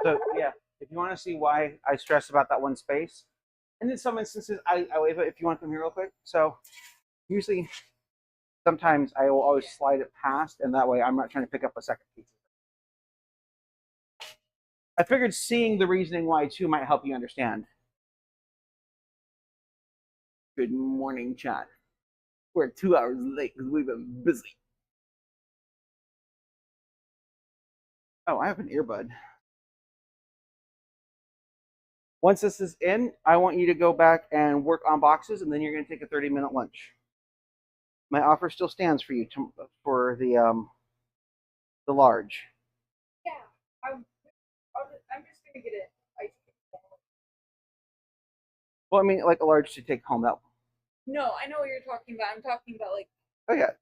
So yeah, if you want to see why I stress about that one space, and in some instances I waive it if you want to come here real quick. So usually, sometimes I will always slide it past, and that way I'm not trying to pick up a second piece. I figured seeing the reasoning why too might help you understand. Good morning, chat. We're 2 hours late because we've been busy. Oh, I have an earbud. Once this is in, I want you to go back and work on boxes, and then you're going to take a 30-minute lunch. My offer still stands for you for the large. Yeah, I'm just gonna get it. Well, I mean, like a large to take home. That. No, I know what you're talking about. I'm talking about like. Oh yeah,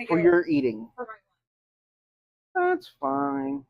for your eating. For my lunch. That's fine.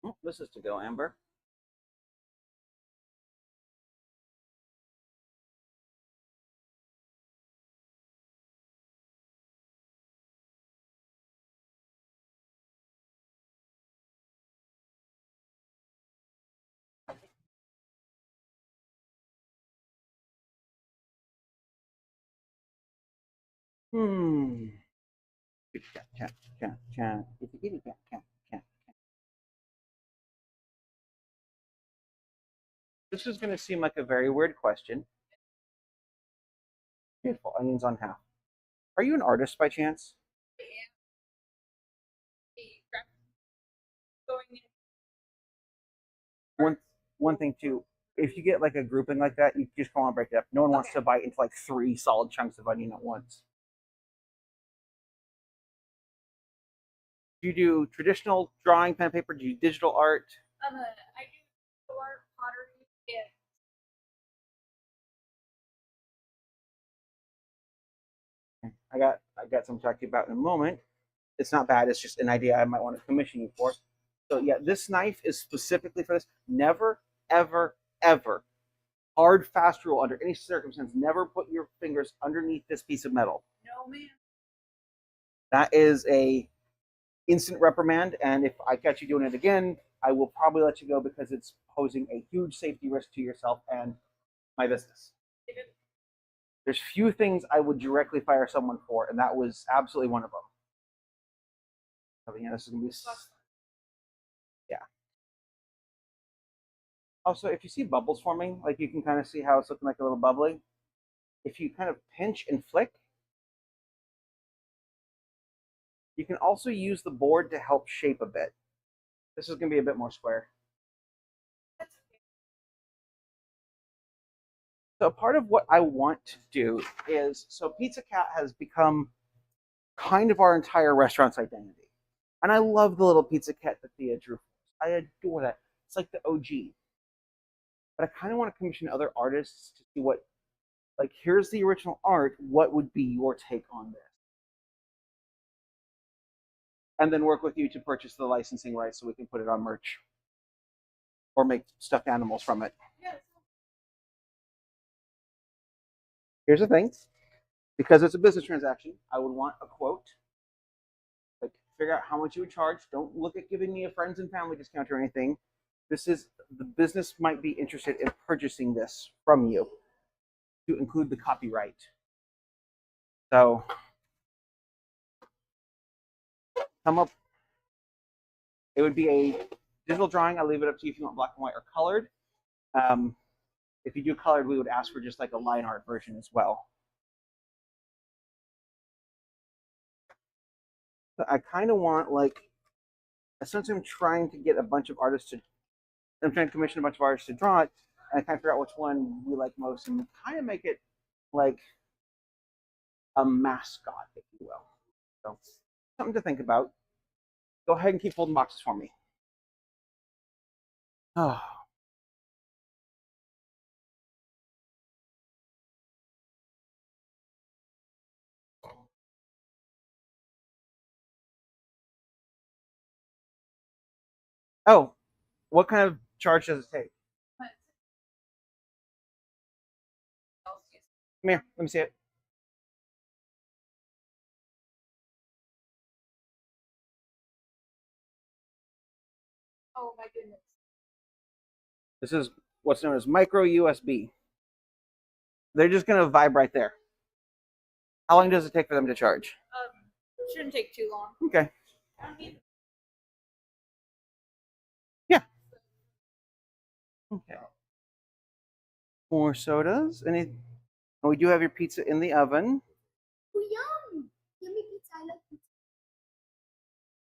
Oh, this is to go, Amber. Hmm. Cat, cat, cat, cat. It's a kitty cat, cat, cat. This is going to seem like a very weird question. Beautiful. Onions on half. Are you an artist by chance? One one thing too. If you get like a grouping like that, you just want to break it up. No one wants to bite into like 3 solid chunks of onion at once. Do you do traditional drawing, pen and paper? Do you do digital art? I do art, pottery, and I got something to talk to you about in a moment. It's not bad. It's just an idea I might want to commission you for. So yeah, this knife is specifically for this. Never, ever, ever, hard, fast rule under any circumstance. Never put your fingers underneath this piece of metal. No, man. That is a instant reprimand, and if I catch you doing it again, I will probably let you go because it's posing a huge safety risk to yourself and my business. There's few things I would directly fire someone for, and that was absolutely one of them. So, yeah, this is gonna be yeah. Also, if you see bubbles forming, like you can kind of see how it's looking like a little bubbly. If you kind of pinch and flick, you can also use the board to help shape a bit. This is going to be a bit more square. So part of what I want to do is, so Pizza Cat has become kind of our entire restaurant's identity. And I love the little Pizza Cat that Thea drew. I adore that. It's like the OG. But I kind of want to commission other artists to see what, like, here's the original art. What would be your take on this? And then work with you to purchase the licensing rights so we can put it on merch or make stuffed animals from it. Here's the thing, because it's a business transaction, I would want a quote, like figure out how much you would charge. Don't look at giving me a friends and family discount or anything. This is the business might be interested in purchasing this from you to include the copyright. So come up. It would be a digital drawing. I'll leave it up to you if you want black and white or colored. If you do colored, we would ask for just like a line art version as well. But I kind of want like, since I'm trying to get a bunch of artists to, I'm trying to commission a bunch of artists to draw it, and I kind of figure out which one we like most and kind of make it like a mascot, if you will. So something to think about. Go ahead and keep folding boxes for me. Oh. Oh, what kind of charge does it take? Come here, let me see it. Oh my goodness. This is what's known as micro USB. They're just going to vibe right there. How long does it take for them to charge? Shouldn't take too long. Okay. I don't need Yeah. Okay. More sodas. And we do have your pizza in the oven. Oh, yum! Yummy pizza. I love pizza.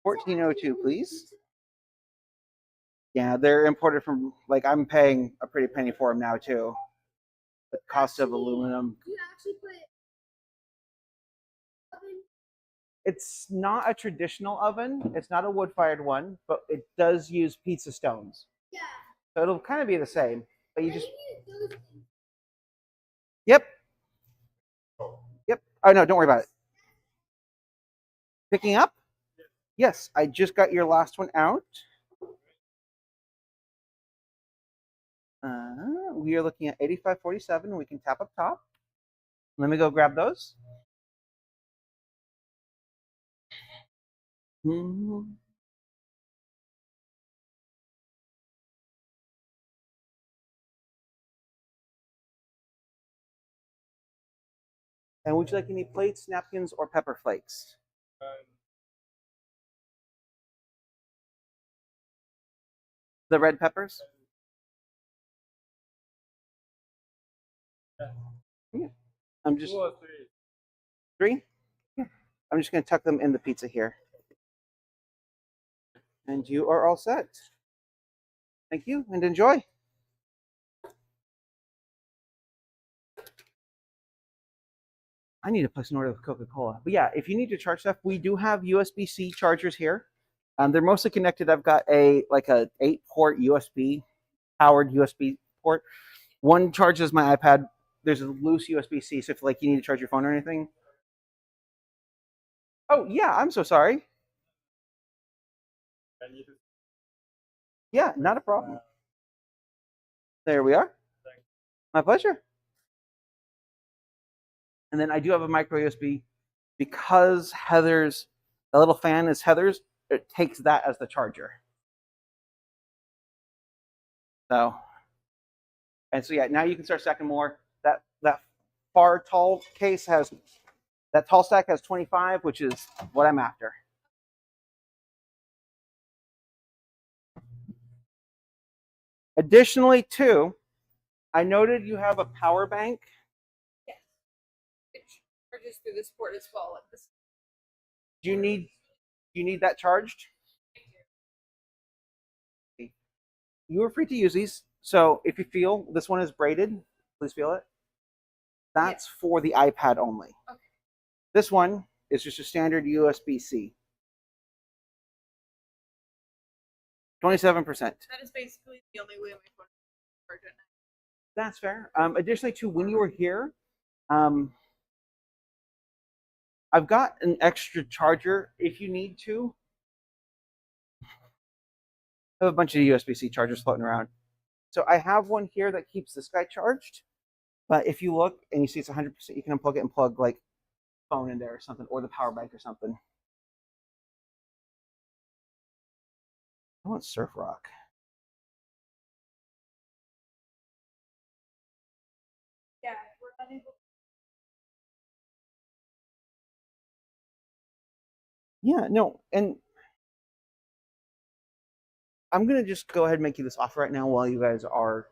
1402, please. Yeah, they're imported from, like, I'm paying a pretty penny for them now, too. The cost of aluminum. Do you actually put oven? It's not a traditional oven. It's not a wood-fired one, but it does use pizza stones. Yeah. So it'll kind of be the same, but you I just, need those things. yep. Yep. Oh, no, don't worry about it. Picking up? Yes, I just got your last one out. We are looking at 85.47. We can tap up top. Let me go grab those. And would you like any plates, napkins, or pepper flakes? The red peppers? Yeah. I'm just 2 or 3. 3? Yeah. I'm just going to tuck them in the pizza here. And you are all set. Thank you and enjoy. I need to place an order with Coca-Cola. But yeah, if you need to charge stuff, we do have USB-C chargers here. They're mostly connected. I've got a 8-port USB powered USB port. One charges my iPad. There's a loose USB-C, so if like you need to charge your phone or anything. Oh yeah, I'm so sorry. Yeah, not a problem. There we are. My pleasure. And then I do have a micro USB because Heather's, the little fan is Heather's, it takes that as the charger. So, and so yeah, now you can start stacking more. That far tall case has, that tall stack has 25, which is what I'm after. Additionally, too, I noted you have a power bank. Yes. It charges through this port as well. Like this. Do you need that charged? You are free to use these. So if you feel this one is braided, please feel it. That's for the iPad only. Okay. This one is just a standard USB-C. 27%. That is basically the only way my phone can charge at night. That's fair. Additionally, too, when you were here, I've got an extra charger if you need to. I have a bunch of USB-C chargers floating around. So I have one here that keeps this guy charged. But if you look and you see it's 100%, you can unplug it and plug like phone in there or something, or the power bank or something. I want Surf Rock. Yeah, we're unable. Yeah, no, and I'm gonna just go ahead and make you this offer right now while you guys are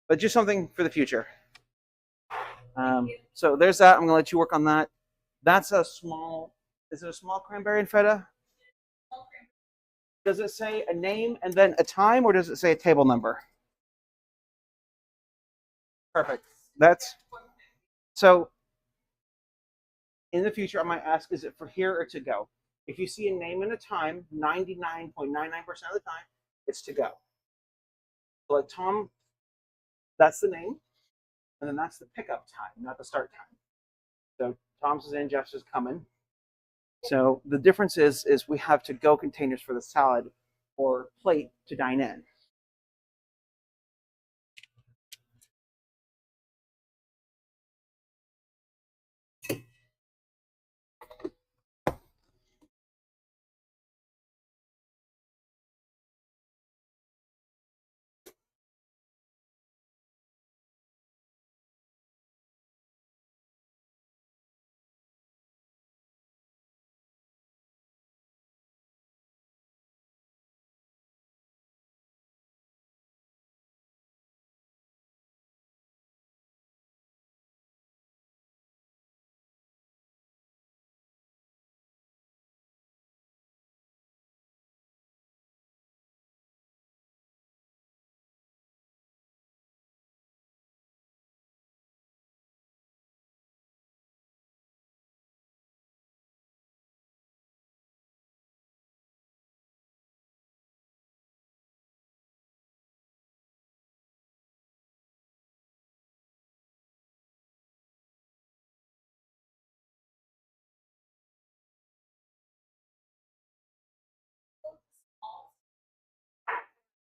but just something for the future. So there's that. I'm gonna let you work on that. That's a small. Is it a small cranberry and feta? Does it say a name and then a time, or does it say a table number? Perfect. That's so. In the future, I might ask, is it for here or to go? If you see a name and a time, 99.99% of the time, it's to go. So like Tom, that's the name, and then that's the pickup time, not the start time. So Tom's is in, Jeff's is coming. So the difference is we have to go containers for the salad or plate to dine in.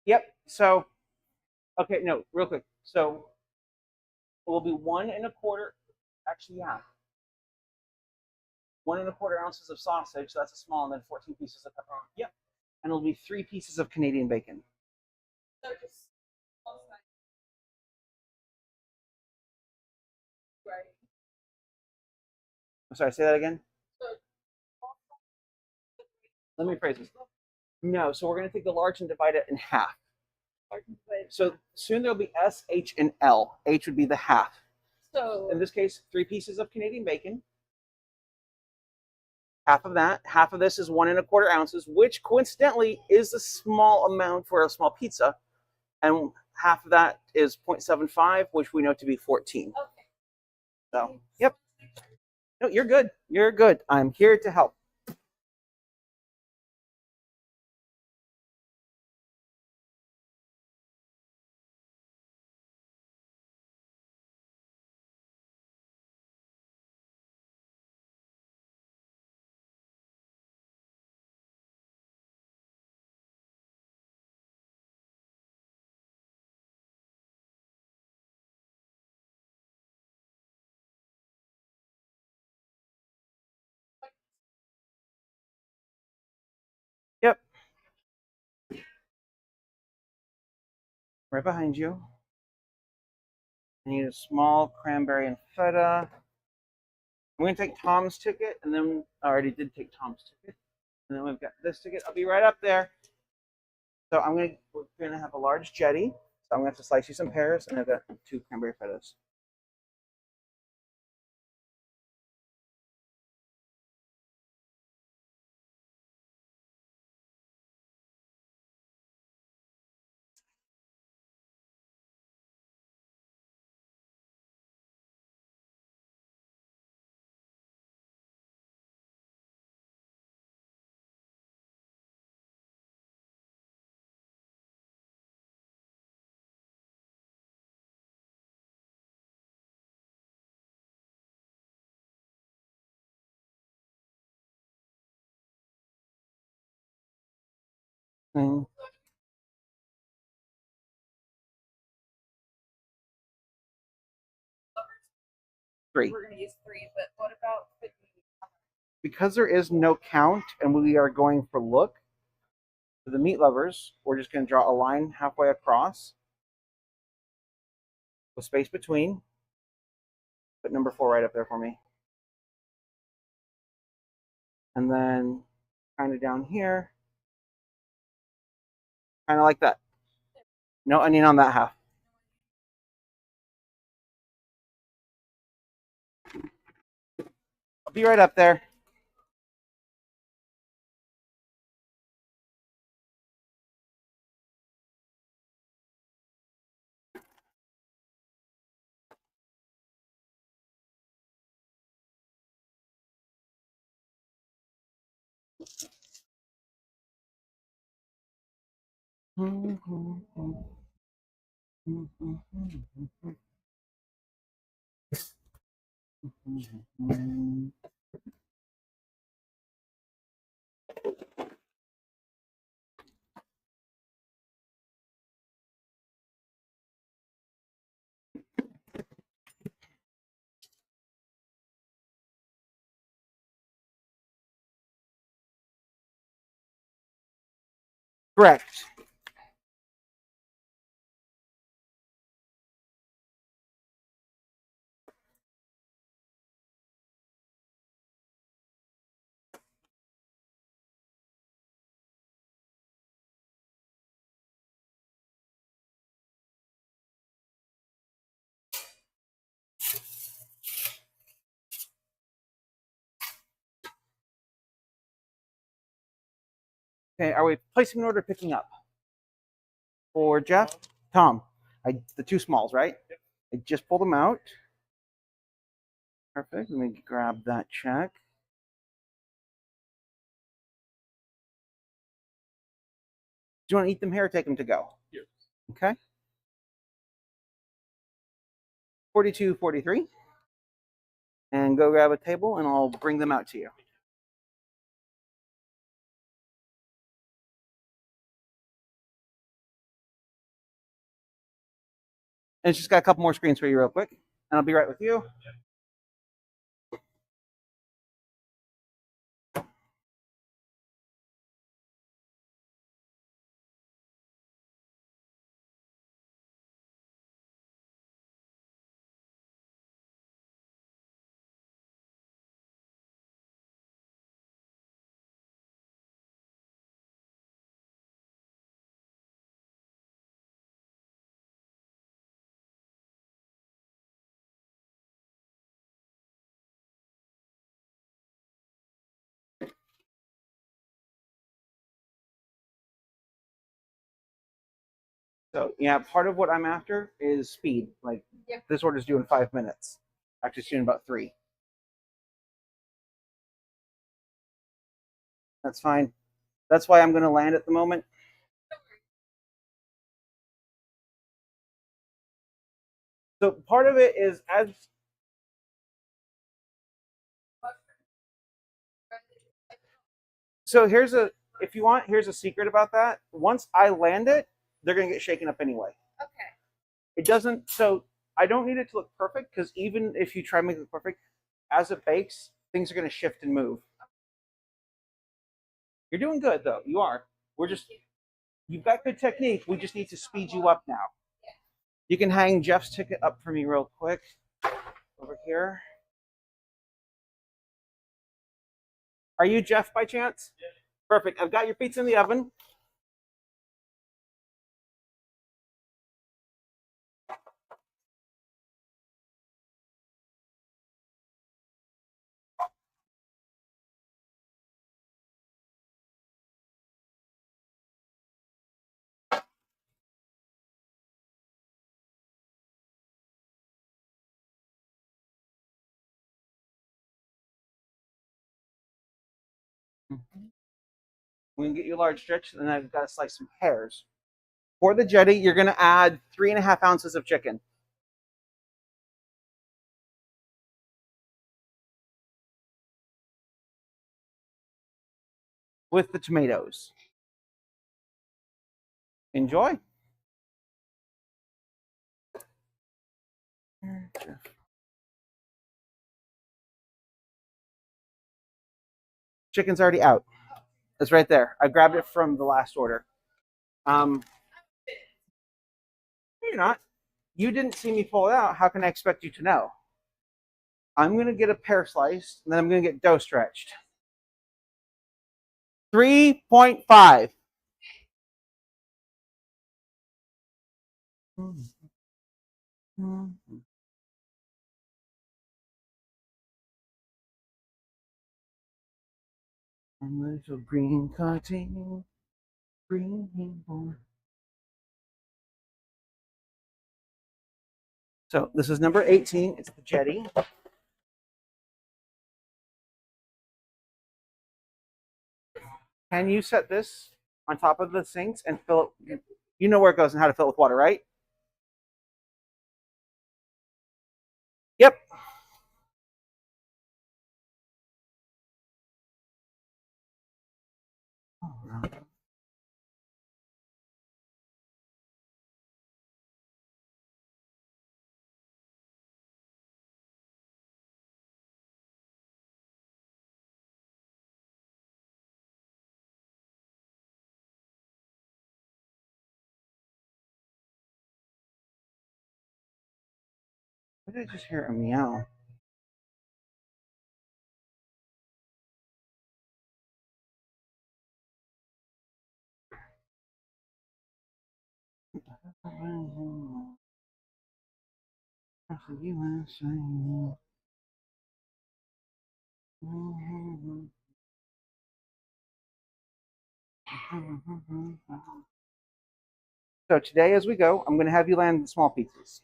Yep. So, okay, no, real quick. So it will be 1 1/4. Actually, yeah, 1 1/4 ounces of sausage. So that's a small, and then 14 pieces of pepperoni. Yep. And it'll be 3 pieces of Canadian bacon. So just right. I'm sorry, say that again. So Let me rephrase this. No, so we're going to take the large and divide it in half. So soon there'll be S, H, and L. H would be the half. So In this case, 3 pieces of Canadian bacon. Half of that. Half of this is 1 1/4 ounces, which coincidentally is a small amount for a small pizza. And half of that is 0.75, which we know to be 14. okay. So, yep. No, you're good. You're good. I'm here to help. Yep. Right behind you. I need a small cranberry and feta. I'm going to take Tom's ticket, and then I already did take Tom's ticket. And then we've got this ticket. I'll be right up there. So we're gonna have a large jetty. So I'm gonna have to slice you some pears, and I've got 2 cranberry fetas. And 3. We're gonna use 3, but what about Because there is no count, and we are going for look, for the meat lovers, we're just gonna draw a line halfway across with space between. Put number 4 right up there for me. And then kind of down here, kind of like that. No onion on that half. I'll be right up there. Correct. Okay, are we placing an order picking up? For Jeff? Tom. The two smalls, right? I just pulled them out. Perfect. Let me grab that check. Do you want to eat them here or take them to go? Here. Okay. 42.43. And go grab a table and I'll bring them out to you. And it's just got a couple more screens for you real quick. And I'll be right with you. So yeah, part of what I'm after is speed. Like this order's due in 5 minutes. Actually, it's due in about 3. That's fine. That's why I'm going to land at the moment. So part of it is as so here's a if you want here's a secret about that. Once I land it, they're going to get shaken up anyway. Okay. It doesn't. So I don't need it to look perfect because even if you try to make it perfect, as it bakes, things are going to shift and move. You're doing good though. You are. We're just you've got good technique. We just need to speed you up now. You can hang Jeff's ticket up for me real quick over here. Are you Jeff by chance? Yeah. Perfect. I've got your pizza in the oven. We can get you a large stretch, and then I've got to slice some pears. For the jetty, you're going to add 3.5 ounces of chicken. With the tomatoes. Enjoy. Chicken's already out. It's right there. I grabbed it from the last order. No, you're not. You didn't see me pull it out. How can I expect you to know? I'm going to get a pear sliced, and then I'm going to get dough stretched. 3.5. A little green cotton, green born. So this is number 18. It's the Jetty. Can you set this on top of the sinks and fill it? You know where it goes and how to fill it with water, right? Yep. What did I just hear a meow? So today, as we go, I'm going to have you land the small pieces.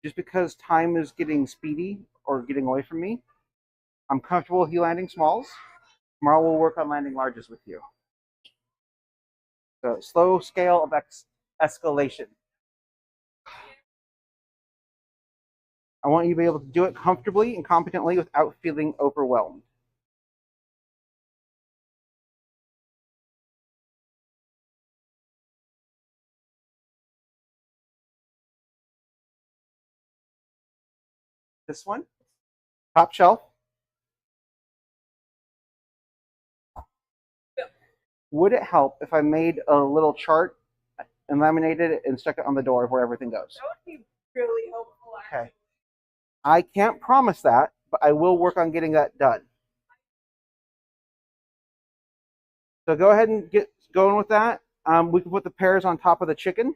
Just because time is getting speedy or getting away from me, I'm comfortable with you landing smalls. Tomorrow we'll work on landing larges with you. So slow scale of escalation. I want you to be able to do it comfortably and competently without feeling overwhelmed. This one, top shelf. Would it help if I made a little chart and laminated it and stuck it on the door of where everything goes? That would be really helpful. Okay. I can't promise that, but I will work on getting that done. So go ahead and get going with that. We can put the pears on top of the chicken.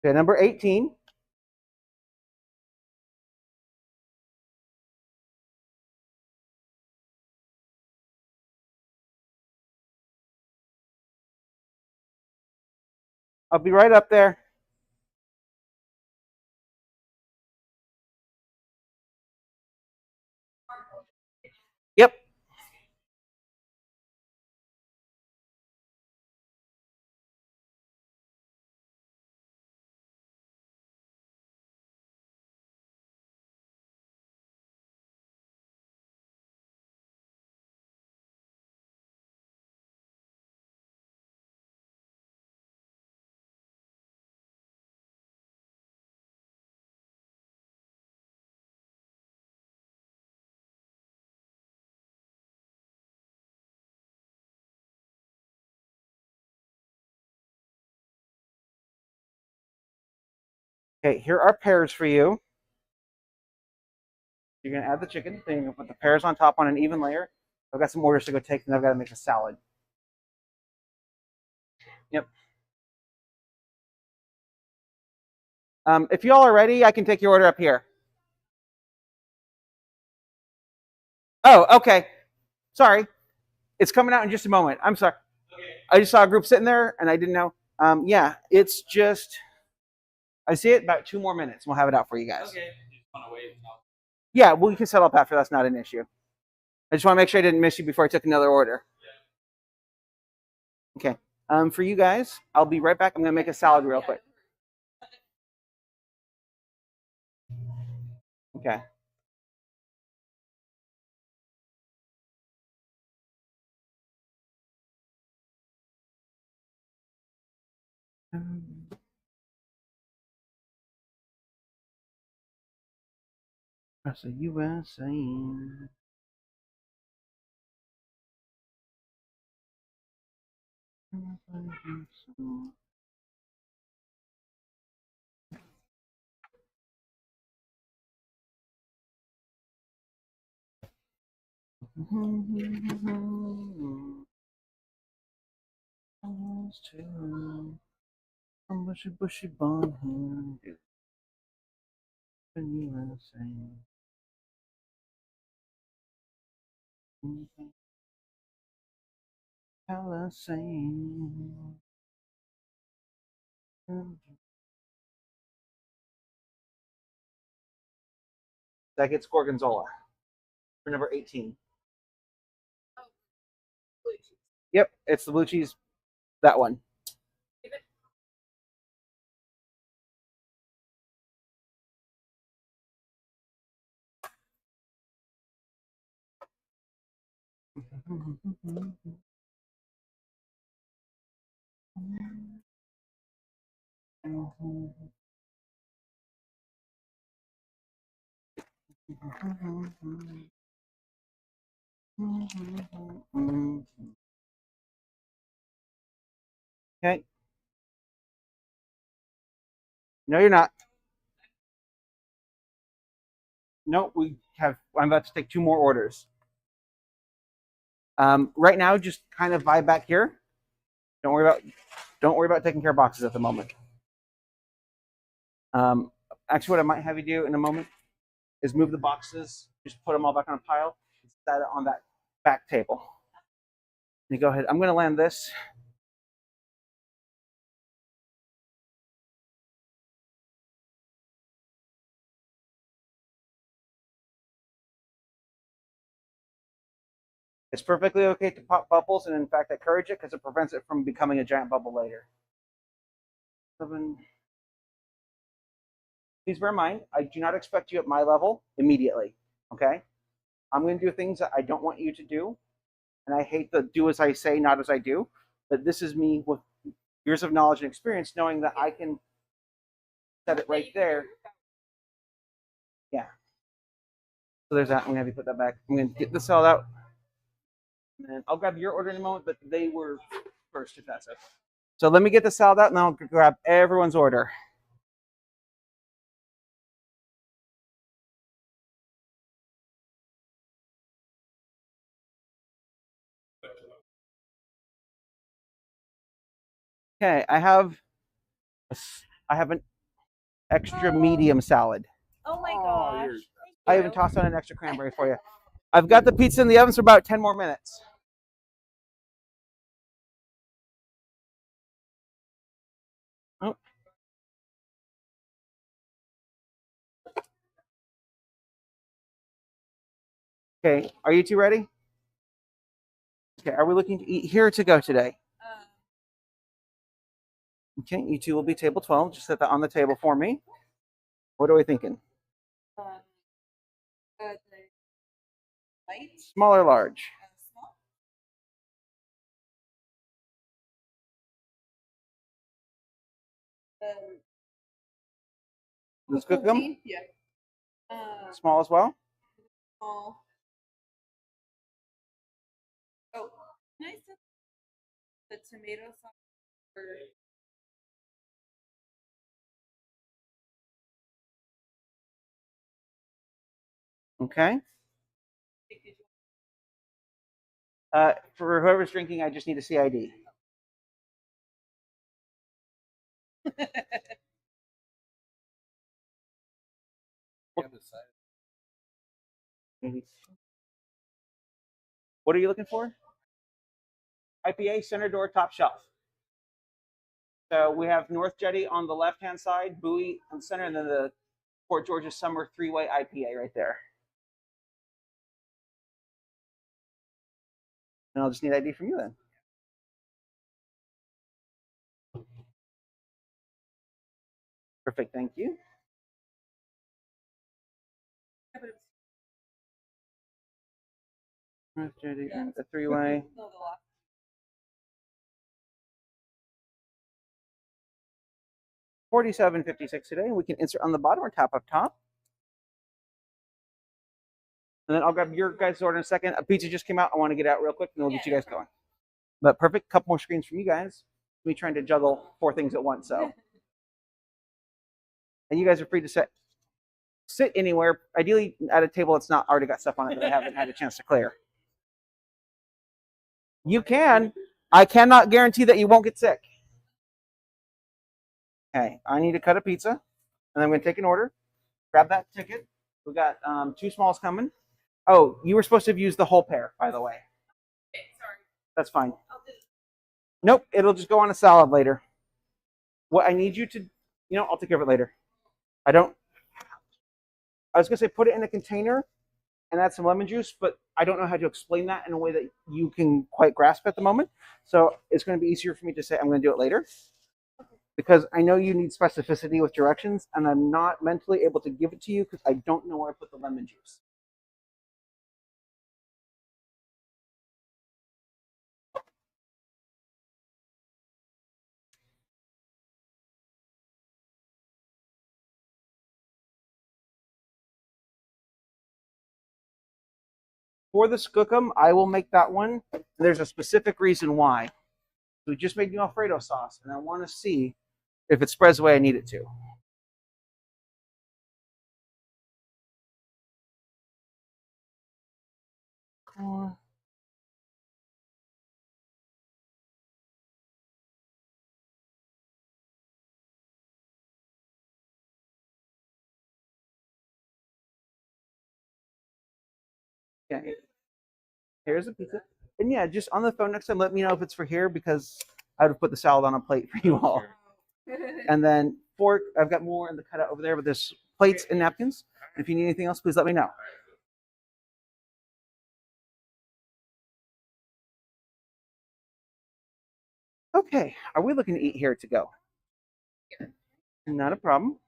Okay, number 18. I'll be right up there. Yep. Okay, here are pears for you. You're going to add the chicken. Then you're going to put the pears on top on an even layer. I've got some orders to go take, and I've got to make a salad. Yep. If y'all are ready, I can take your order up here. Oh, okay. Sorry. It's coming out in just a moment. I'm sorry. Okay. I just saw a group sitting there, and I didn't know. Yeah, it's just... I see it about 2 more minutes. We'll have it out for you guys. Okay. You just want to wait? Yeah, well, you can settle up after. That's not an issue. I just want to make sure I didn't miss you before I took another order. Yeah. Okay. For you guys, I'll be right back. I'm going to make a salad real quick. Okay. That's a USA. Bushy, bushy blonde hair. USA. Palisade. That gets Gorgonzola for number 18. Oh, blue cheese. Yep, it's the blue cheese. That one. Give it. Okay. No, you're not. No, we have. I'm about to take 2 more orders. Right now, just kind of vibe back here. Don't worry about taking care of boxes at the moment. Actually, what I might have you do in a moment is move the boxes, just put them all back on a pile, and set it on that back table. You go ahead. I'm going to land this. It's perfectly okay to pop bubbles, and in fact, I encourage it because it prevents it from becoming a giant bubble later. 7. Please bear in mind, I do not expect you at my level immediately. Okay? I'm going to do things that I don't want you to do, and I hate the do as I say, not as I do. But this is me with years of knowledge and experience, knowing that I can set it right there. Yeah. So there's that. I'm gonna have you put that back. I'm gonna get this all out, and I'll grab your order in a moment. But they were first, if that's okay. So let me get the salad out, and I'll grab everyone's order. Okay, I have an extra medium salad. Oh my gosh. I even tossed on an extra cranberry for you. I've got the pizza in the oven for about 10 more minutes. Oh. Okay, are you two ready? Okay, are we looking to eat here or to go today? Okay, you two will be table 12. Just set that on the table for me. What are we thinking? The light. Small or large? Small. Let's cook them. Yeah. Small as well. Small. Oh, nice. The tomato sauce. Okay. For whoever's drinking, I just need a CID. What are you looking for? IPA, center door, top shelf. So we have North Jetty on the left-hand side, Bowie on the center, and then the Port George's Summer 3-way IPA right there. And I'll just need ID from you then. Perfect, thank you. North Jetty, the 3-way. $47.56 today. We can insert on the bottom or tap up top. And then I'll grab your guys' order in a second. A pizza just came out. I want to get out real quick, and we'll get you guys going. But perfect. Couple more screens from you guys. Me trying to juggle 4 things at once. So, and you guys are free to sit anywhere. Ideally, at a table that's not already got stuff on it that I haven't had a chance to clear. You can. I cannot guarantee that you won't get sick. Okay, I need to cut a pizza, and I'm going to take an order. Grab that ticket. We got 2 smalls coming. Oh, you were supposed to have used the whole pair, by the way. Okay, sorry. That's fine. I'll do Nope, it'll just go on a salad later. What I need you to, I'll take care of it later. I was going to say put it in a container and add some lemon juice, but I don't know how to explain that in a way that you can quite grasp at the moment. So it's going to be easier for me to say I'm going to do it later because I know you need specificity with directions, and I'm not mentally able to give it to you because I don't know where I put the lemon juice. For the skookum, I will make that one. And there's a specific reason why. We just made new Alfredo sauce, and I want to see if it spreads the way I need it to. Okay. Here's a pizza. And yeah, just on the phone next time, let me know if it's for here because I would put the salad on a plate for you all. it. And then fork, I've got more in the cutout over there, but there's plates and napkins. If you need anything else, please let me know. Okay, are we looking to eat here to go? Not a problem.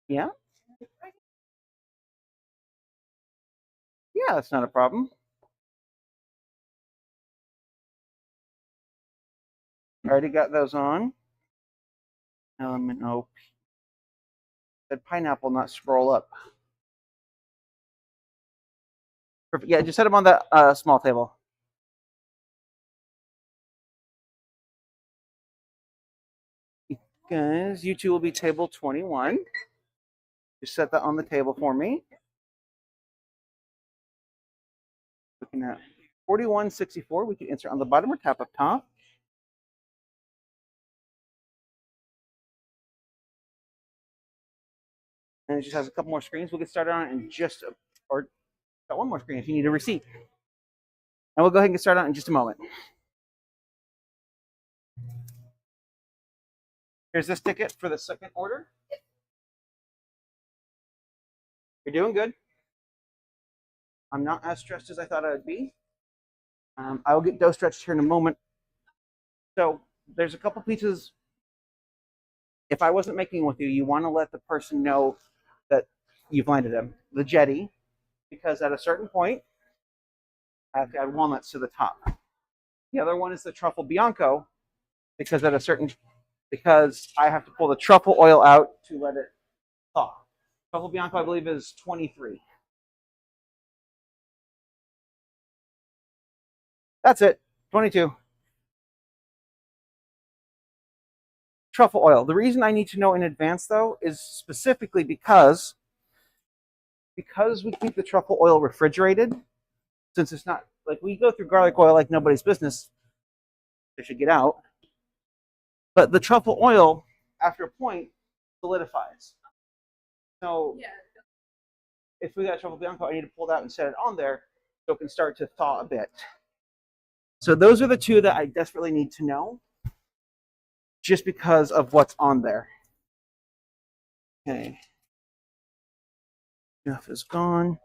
Yeah? Yeah, that's not a problem. Already got those on. Element O. Said pineapple, not scroll up. Perfect. Yeah, just set them on that small table. Guys, you two will be table 21. Just set that on the table for me. Looking at 4164, we can insert on the bottom or tap up top. And it just has a couple more screens. We'll get started on it in just, or got one more screen if you need a receipt. And we'll go ahead and get started on it in just a moment. Here's this ticket for the second order. You're doing good. I'm not as stressed as I thought I would be. I will get dough stretched here in a moment. So there's a couple pieces. If I wasn't making with you, you want to let the person know that you've landed them. The jetty, because at a certain point, I have to add walnuts to the top. The other one is the truffle bianco, because I have to pull the truffle oil out to let it thaw. Truffle bianco, I believe, is 23. That's it, 22. Truffle oil. The reason I need to know in advance, though, is specifically because we keep the truffle oil refrigerated, since it's not, like, we go through garlic oil like nobody's business. They should get out. But the truffle oil, after a point, solidifies. So Yeah. if we got truffle bianco, I need to pull that and set it on there so it can start to thaw a bit. So those are the two that I desperately need to know, just because of what's on there. Okay. Enough is gone.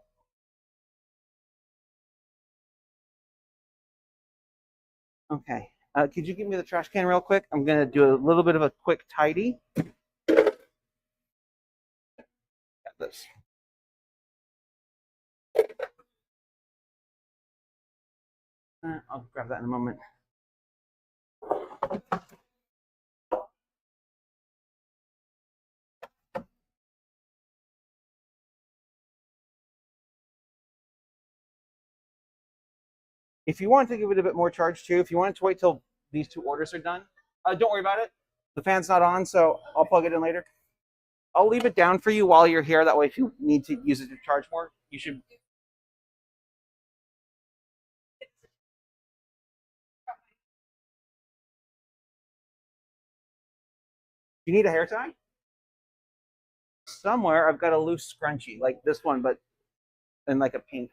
Okay. Could you give me the trash can real quick? I'm going to do a little bit of a quick tidy. Got this. I'll grab that in a moment. If you want to give it a bit more charge too, if you want to wait till these two orders are done, don't worry about it. The fan's not on, so I'll plug it in later. I'll leave it down for you while you're here. That way, if you need to use it to charge more, you should. You need a hair tie? Somewhere I've got a loose scrunchie, like this one, but in like a pink.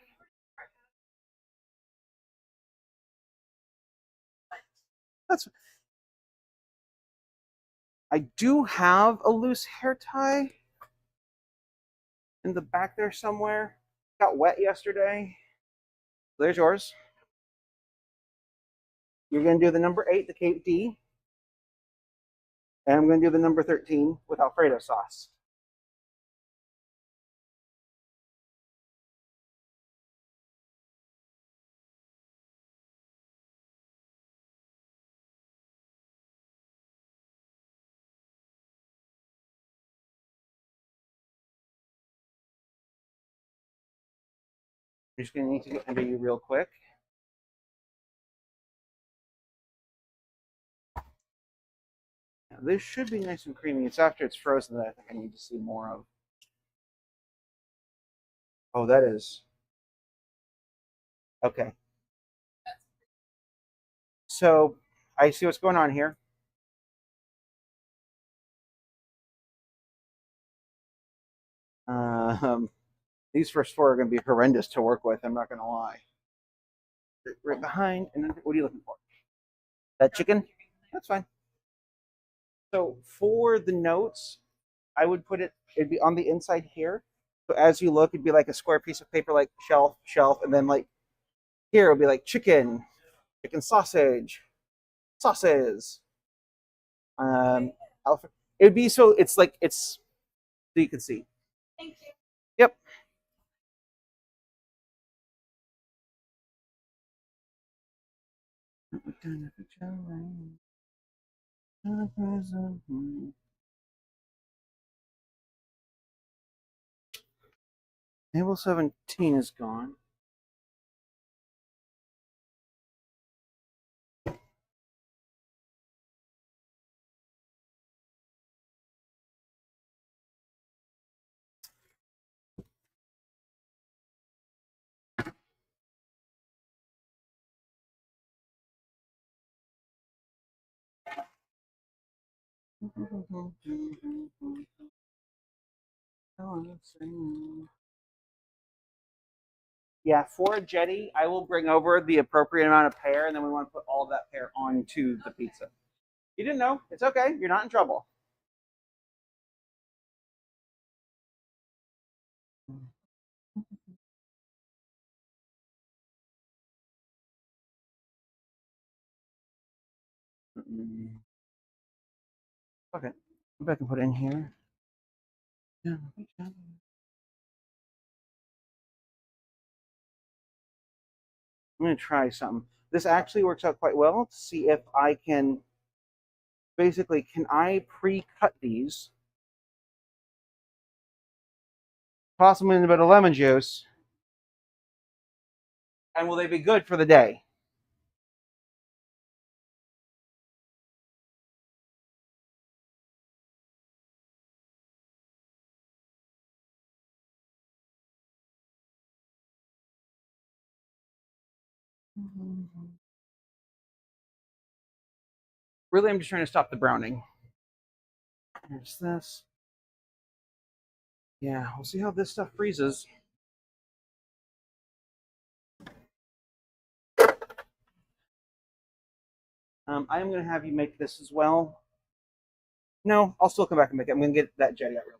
That's. I do have a loose hair tie in the back there somewhere. Got wet yesterday. There's yours. You're going to do the number 8, the Cape D. And I'm going to do the number 13 with Alfredo sauce. I'm just going to need to get under you real quick. Now, this should be nice and creamy. It's after it's frozen that I think I need to see more of. Oh, that is. Okay. So I see what's going on here. These first 4 are going to be horrendous to work with. I'm not going to lie. Right behind, and then what are you looking for? That chicken? That's fine. So for the notes, I would put it. It'd be on the inside here. So as you look, it'd be like a square piece of paper, like shelf, shelf, and then like here it'll be like chicken, chicken sausage, sauces. Alfred. It'd be so it's like it's so you can see. Thank you. Yep. Table 17 is gone. Yeah, for a jetty, I will bring over the appropriate amount of pear, and then we want to put all of that pear onto the pizza. You didn't know? It's okay. You're not in trouble. Okay. Maybe I can put it in here. I'm going to try something. This actually works out quite well to see if I can basically, can I pre-cut these? Toss them in a bit of lemon juice. And will they be good for the day? Really, I'm just trying to stop the browning. There's this. Yeah, we'll see how this stuff freezes. I am going to have you make this as well. No, I'll still come back and make it. I'm going to get that jetty out real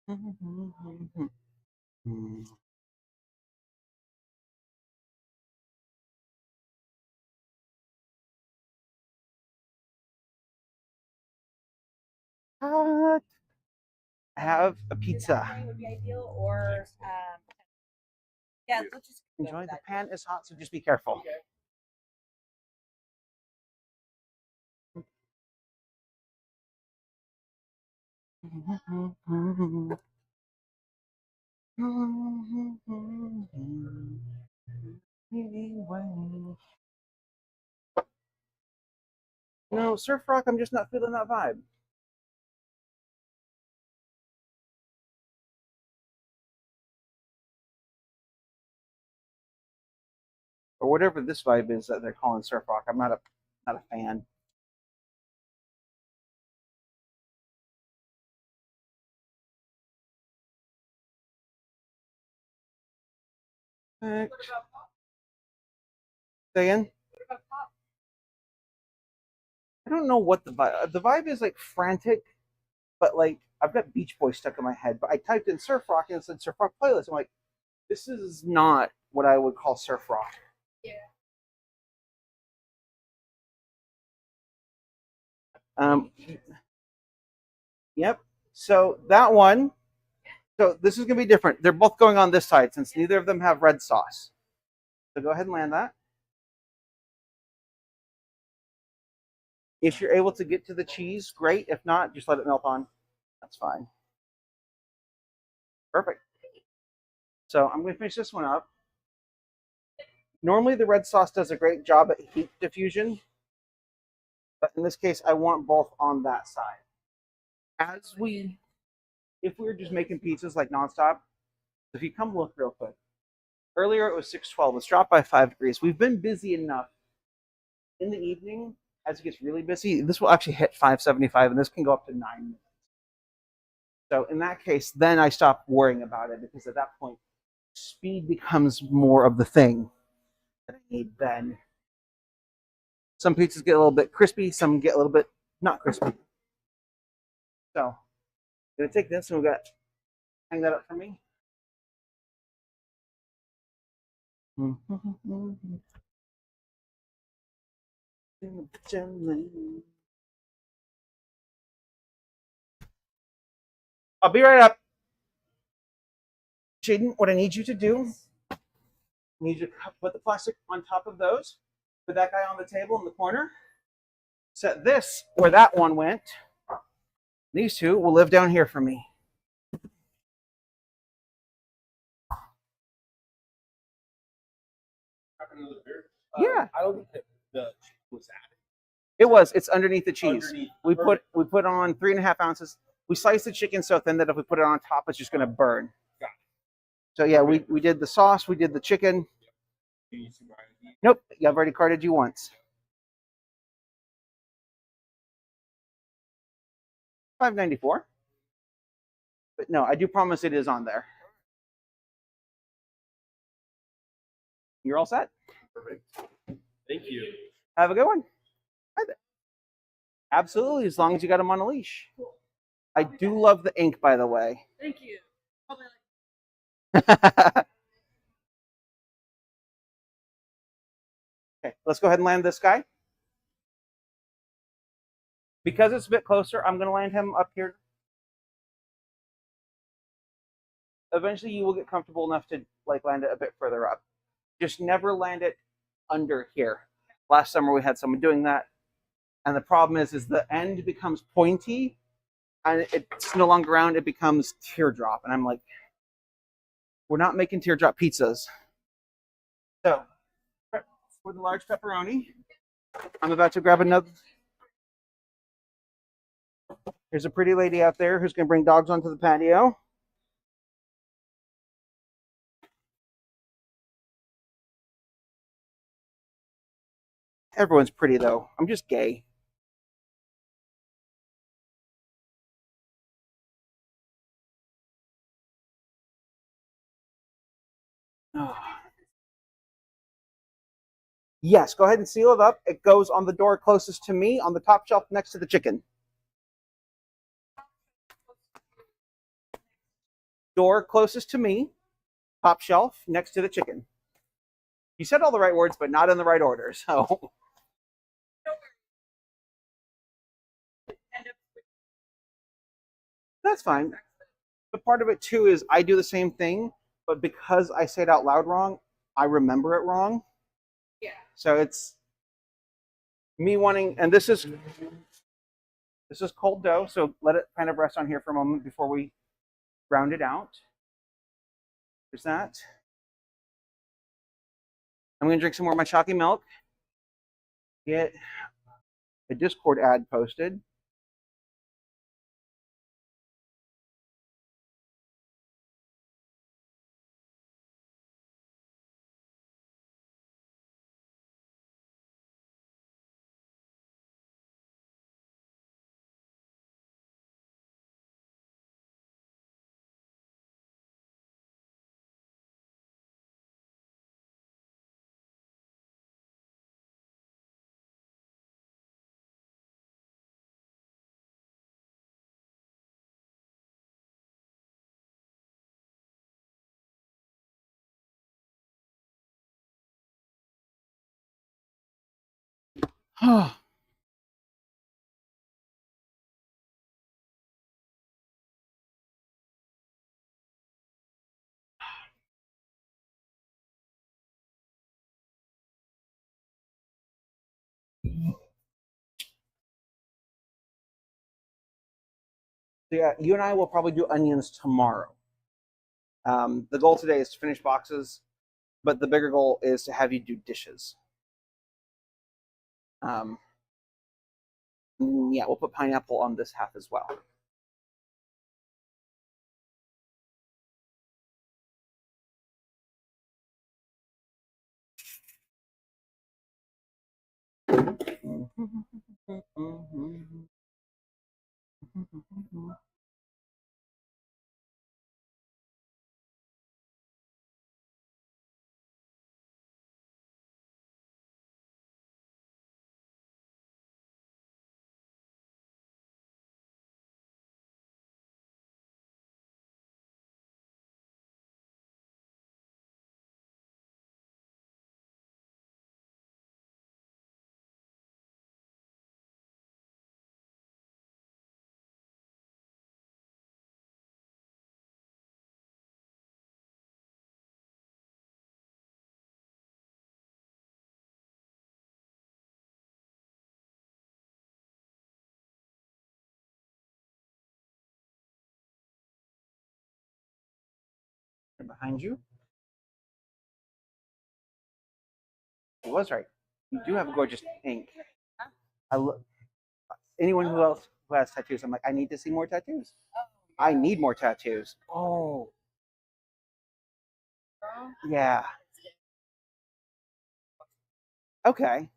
quick. Have a pizza. Would be ideal, or yeah, let's just Enjoy. The pan is hot, so just be careful. No, surf rock. I'm just not feeling that vibe. Or whatever this vibe is that they're calling surf rock. I'm not a fan. Perfect. What about pop? Say again? What about pop? I don't know what the vibe is, like frantic, but like I've got Beach Boy stuck in my head. But I typed in surf rock and it said surf rock playlist. I'm like, this is not what I would call surf rock. Yeah. Um, yep. So that one. So this is gonna be different. They're both going on this side since neither of them have red sauce. So go ahead and land that. If you're able to get to the cheese, great. If not, just let it melt on. That's fine. Perfect. So I'm going to finish this one up. Normally the red sauce does a great job at heat diffusion, but in this case, I want both on that side. If we were just making pizzas like nonstop, if you come look real quick, earlier it was 612. It's dropped by 5 degrees. We've been busy enough in the evening. As it gets really busy, this will actually hit 575, and this can go up to 9 minutes. So in that case, then I stop worrying about it because at that point, speed becomes more of the thing that I need then. Some pizzas get a little bit crispy, some get a little bit not crispy. So I'm gonna take this and we're gonna hang that up for me. I'll be right up. Jaden, what I need you to do, I need you to put the plastic on top of those, put that guy on the table in the corner, set this where that one went. These two will live down here for me. Yeah. I don't think that the was added. It was. It's underneath the cheese. Underneath. We put on 3.5 ounces. We sliced the chicken so thin that if we put it on top, it's just gonna burn. Got it. So yeah, we did the sauce, we did the chicken. Nope, I've already carded you once. $5.94. But no, I do promise it is on there. You're all set. Perfect. Thank you. Have a good one. Absolutely, as long as you got them on a leash. Cool. I do love the ink, by the way. Thank you. Probably like Okay, let's go ahead and land this guy. Because it's a bit closer, I'm going to land him up here. Eventually, you will get comfortable enough to like land it a bit further up. Just never land it under here. Last summer, we had someone doing that. And the problem is the end becomes pointy and it's no longer round. It becomes teardrop. And I'm like, we're not making teardrop pizzas. So for the large pepperoni, I'm about to grab another. There's a pretty lady out there who's going to bring dogs onto the patio. Everyone's pretty, though. I'm just gay. Oh. Yes, go ahead and seal it up. It goes on the door closest to me on the top shelf next to the chicken. Door closest to me, top shelf next to the chicken. You said all the right words, but not in the right order. So that's fine. But part of it too is I do the same thing, but because I say it out loud wrong, I remember it wrong. yeah. So it's me wanting, and this is cold dough, so let it kind of rest on here for a moment before we round it out. There's that. I'm going to drink some more of my chalky milk. Get a Discord ad posted. So yeah, you and I will probably do onions tomorrow. The goal today is to finish boxes, but the bigger goal is to have you do dishes. Um, yeah, we'll put pineapple on this half as well. Behind you. It was right. You do have a gorgeous ink. I look. Anyone who else who has tattoos, I'm like, I need to see more tattoos. I need more tattoos. Oh, yeah. Okay.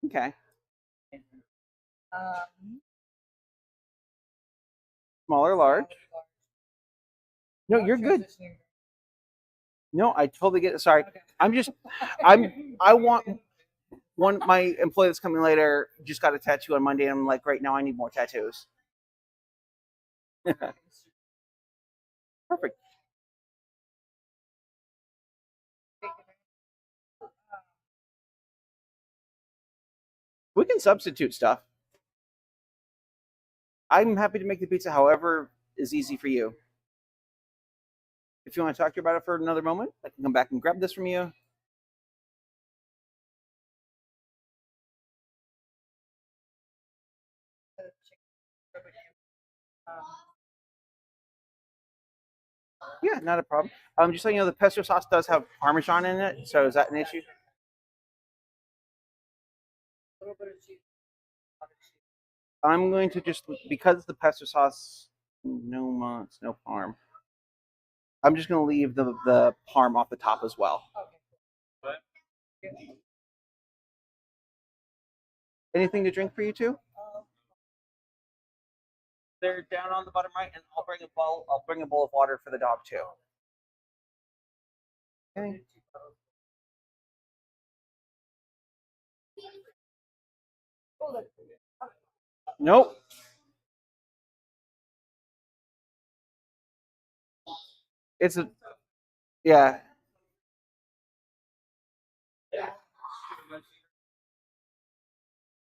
Okay. Small or large? No, you're good. No, I totally get it. Sorry. I'm just I want one my employee that's coming later just got a tattoo on Monday and I'm like, right now I need more tattoos. Perfect. We can substitute stuff. I'm happy to make the pizza however is easy for you. If you want to talk to you about it for another moment, I can come back and grab this from you. Yeah, not a problem. Just so you know, the pesto sauce does have Parmesan in it, so is that an issue? I'm going to just because the pesto sauce, it's no parm. I'm just going to leave the parm off the top as well. Anything to drink for you two? They're down on the bottom right, and I'll bring a bowl. I'll bring a bowl of water for the dog too. Okay. Nope. It's a yeah.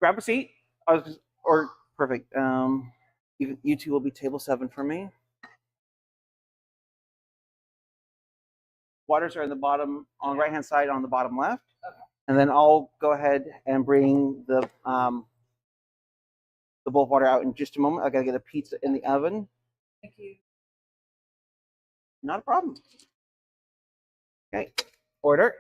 Grab a seat. Or perfect. You two will be table 7 for me. Waters are in the bottom on the right hand side on the bottom left, and then I'll go ahead and bring the bowl of water out in just a moment. I gotta get a pizza in the oven. Thank you. Not a problem. Okay, order.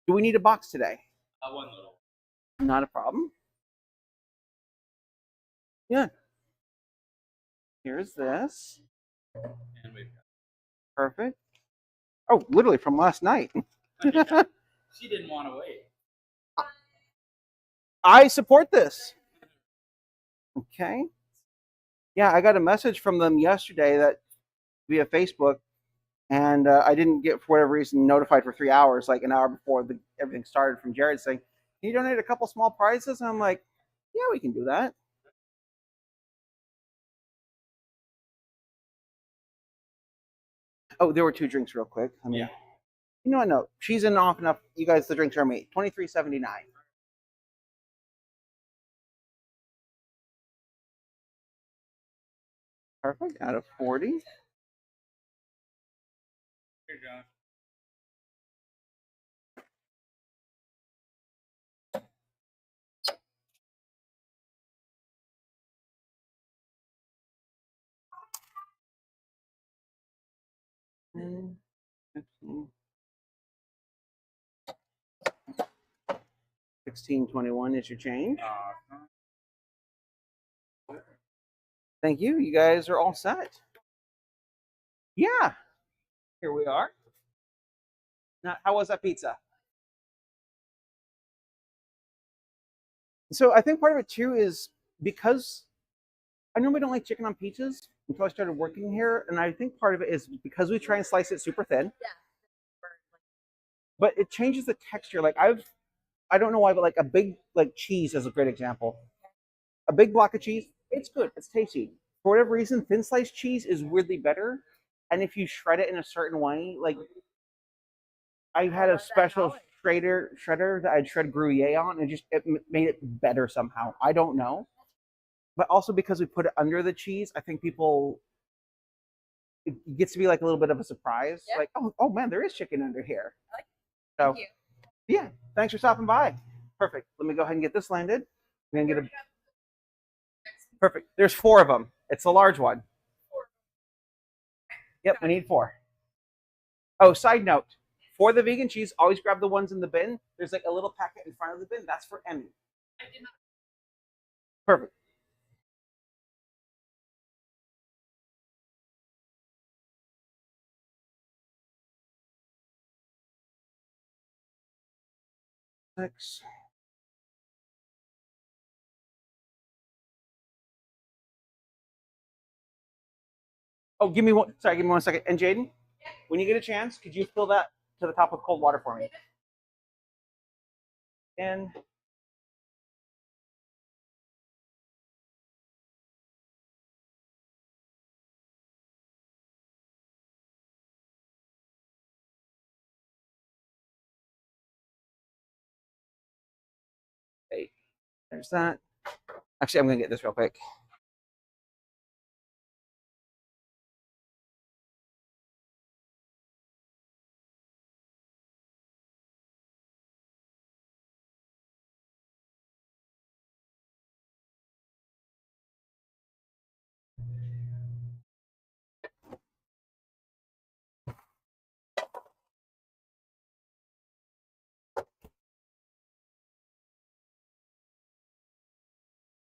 Do we need a box today? One little. Not a problem. Yeah. Here's this. And we've got. Perfect. Oh, literally from last night. She didn't want to wait. I support this. Okay. Yeah, I got a message from them yesterday that via Facebook, and I didn't get, for whatever reason, notified for 3 hours, like an hour before everything started, from Jared saying, "Can you donate a couple small prizes?" And I'm like, "Yeah, we can do that." Oh, there were 2 drinks real quick. I mean, Yeah. you know what? No, she's in off enough. You guys, the drinks are me. $23.79. Perfect. Out of 40. Here, Josh. Mm, 15. 16.21 is your change. Thank you. You guys are all set. Yeah. Here we are. Now, how was that pizza? So I think part of it too is because I normally don't like chicken on pizzas until I started working here, and I think part of it is because we try and slice it super thin. Yeah. But it changes the texture. Like I don't know why, but like a big like cheese is a great example. A big block of cheese, it's good, it's tasty. For whatever reason, thin sliced cheese is weirdly better. And if you shred it in a certain way, like I had a special shredder that I'd shred Gruyere on, and it made it better somehow. I don't know, but also because we put it under the cheese, I think people it gets to be like a little bit of a surprise. Yeah. Like, oh man, there is chicken under here. So Thank you. yeah, thanks for stopping by. Perfect. Let me go ahead and get this landed. We're gonna get a perfect. There's 4 of them. It's a large one. Yep, we need 4. Oh, side note. For the vegan cheese, always grab the ones in the bin. There's like a little packet in front of the bin. That's for Emmy. I did not. Perfect. Six. Oh, give me one. Sorry, give me 1 second. And Jaden, when you get a chance, could you fill that to the top with cold water for me? And hey, there's that. Actually, I'm gonna get this real quick.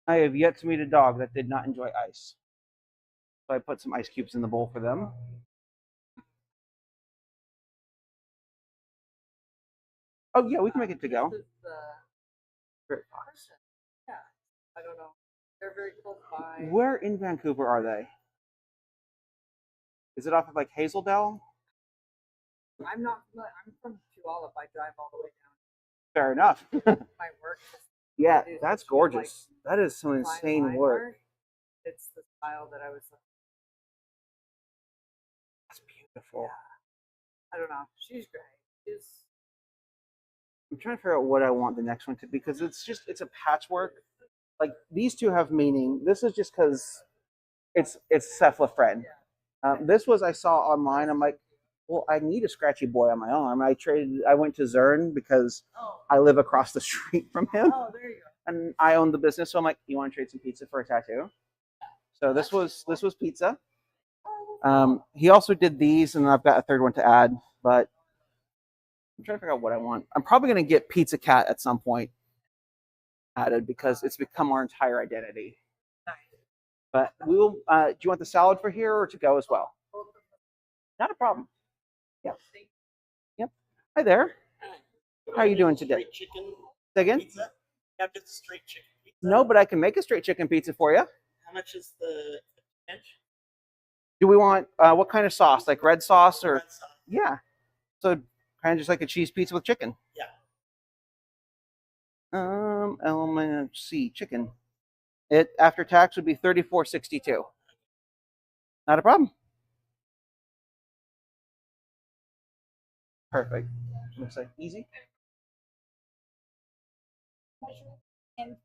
I have yet to meet a dog that did not enjoy ice. So I put some ice cubes in the bowl for them. Oh yeah, we can make it to go. This is the Great. person. Yeah. I don't know. They're very close by. Where in Vancouver are they? Is it off of like Hazeldale? I'm not familiar. I'm from Puyallup. I drive all the way down. Fair enough. My work. Yeah, It is that's like gorgeous. That is some fine insane line work. art. It's the style that I was looking. That's beautiful. I don't know. She's great. She's I'm trying to figure out what I want the next one to be because it's a patchwork. Like these 2 have meaning. This is just because it's cephalofren. This was I saw online. I'm like, well, I need a scratchy boy on my arm. I went to Zern because I live across the street from him, oh, there you go. and I own the business. So I'm like, you want to trade some pizza for a tattoo? So this was pizza. He also did these, and I've got a 3rd one to add, but I'm trying to figure out what I want. I'm probably going to get Pizza Cat at some point added because it's become our entire identity. Nice. But we will. Do you want the salad for here or to go as well? Not a problem. Yeah. Yep. Hi there. How are you doing today? Straight chicken Say again? pizza? You have just straight chicken pizza? No, but I can make a straight chicken pizza for you. How much is the inch? Do we want what kind of sauce? Like red sauce or? Red sauce. Yeah. So kind of just like a cheese pizza with chicken. Yeah. Element C, chicken. It after tax would be $34.62. Not a problem. Perfect. Looks like easy. And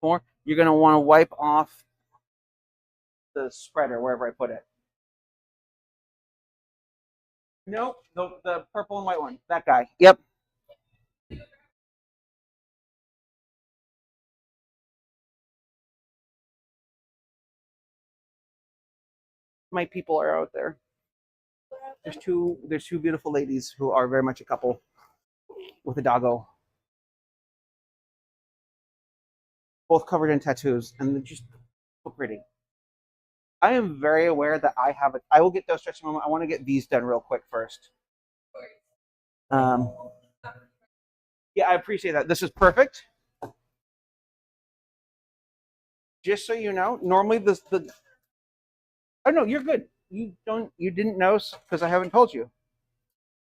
More. You're gonna want to wipe off the spreader wherever I put it. No, the purple and white one. That guy. Yep. My people are out there. There's two beautiful ladies who are very much a couple with a doggo. Both covered in tattoos and they're just so pretty. I am very aware that I have it. I will get those stretching moment. I want to get these done real quick first. Um, yeah, I appreciate that. This is perfect. Just so you know, normally the oh no, you're good. You didn't know because I haven't told you.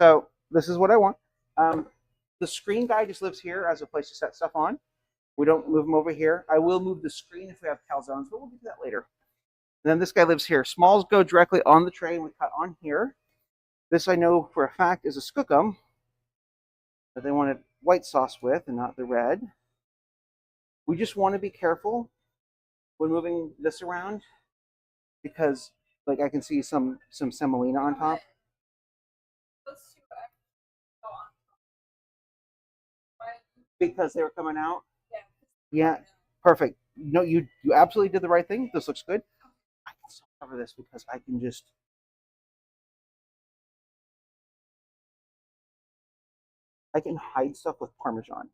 So this is what I want. The screen guy just lives here as a place to set stuff on. We don't move him over here. I will move the screen if we have calzones, but we'll do that later. And then this guy lives here. Smalls go directly on the tray and we cut on here. This I know for a fact is a skookum that they wanted white sauce with and not the red. We just want to be careful when moving this around because like I can see some semolina on top. those two go on. Because they were coming out. Yeah. Yeah, perfect. No, you absolutely did the right thing. This looks good. I can still cover this because I can just I can hide stuff with Parmesan.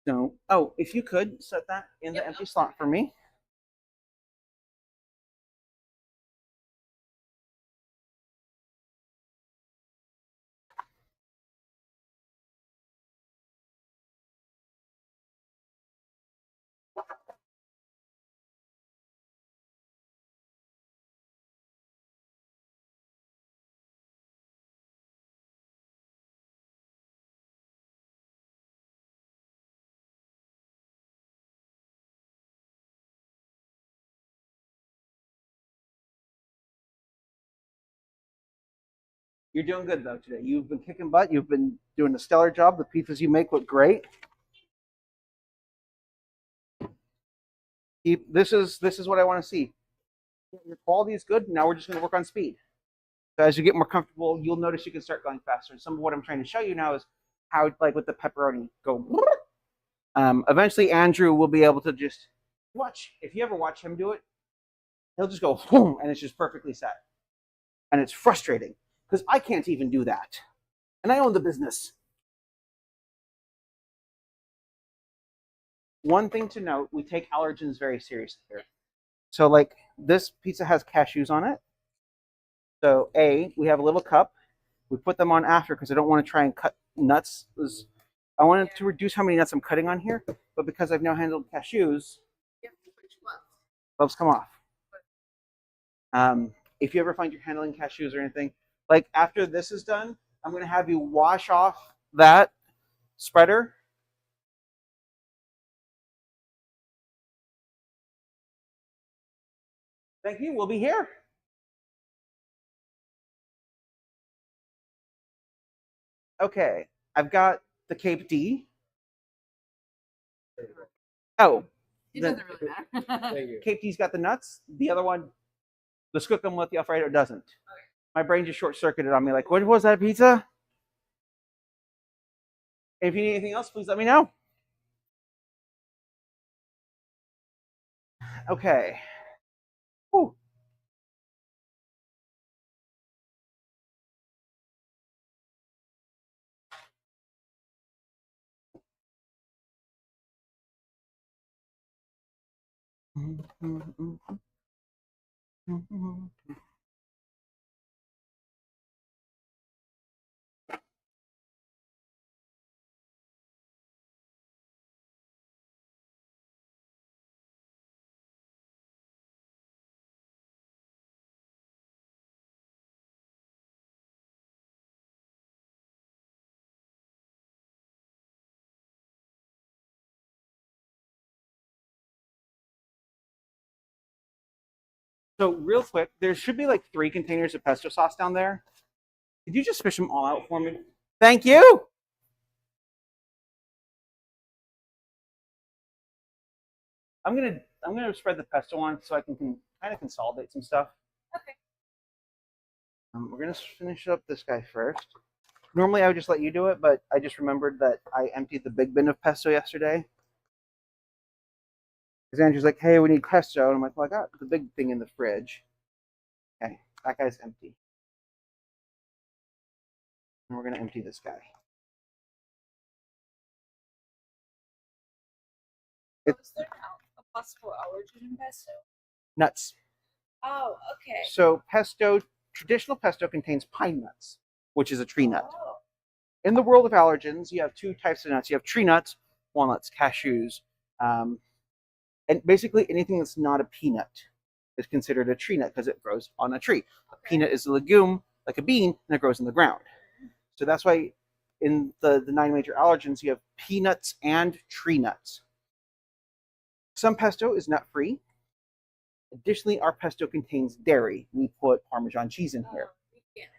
So, oh, if you could set that in the empty slot for me. You're doing good though today. You've been kicking butt. You've been doing a stellar job. The pizzas you make look great. This is what I want to see. Your quality is good. Now we're just going to work on speed. So as you get more comfortable, you'll notice you can start going faster. And some of what I'm trying to show you now is how, like with the pepperoni, go. Eventually, Andrew will be able to just watch. If you ever watch him do it, he'll just go boom, and it's just perfectly set. And it's frustrating because I can't even do that, and I own the business. One thing to note: we take allergens very seriously here. So, like this pizza has cashews on it. So, we have a little cup. We put them on after because I don't want to try and cut nuts. I wanted to reduce how many nuts I'm cutting on here, but because I've now handled cashews, You have to switch gloves. gloves come off. If you ever find you're handling cashews or anything, like after this is done, I'm going to have you wash off that spreader. Thank you. We'll be here. Okay. I've got the Cape D. Oh, It the doesn't really matter. Thank you. Cape D's got the nuts. The other one, the skookum with the Alfredo doesn't. My brain just short circuited on me. Like, what was that pizza? If you need anything else, please let me know. Okay. Whew. So real quick, there should be like 3 containers of pesto sauce down there. Could you just fish them all out for me? Thank you. I'm gonna spread the pesto on so I can kind of consolidate some stuff. Okay. We're gonna finish up this guy first. Normally I would just let you do it, but I just remembered that I emptied the big bin of pesto yesterday. Because Andrew's like, "Hey, we need pesto," and I'm like, "Well, I got the big thing in the fridge." Okay, that guy's empty. And we're gonna empty this guy. Was there a possible allergen in pesto? Nuts. Oh, okay. So pesto, traditional pesto contains pine nuts, which is a tree nut. Oh, In the world of allergens, you have two types of nuts. You have tree nuts, walnuts, cashews, and basically anything that's not a peanut is considered a tree nut because it grows on a tree. A peanut is a legume, like a bean, and it grows in the ground. So that's why in the 9 major allergens, you have peanuts and tree nuts. Some pesto is nut-free. Additionally, our pesto contains dairy. We put Parmesan cheese in here. you can't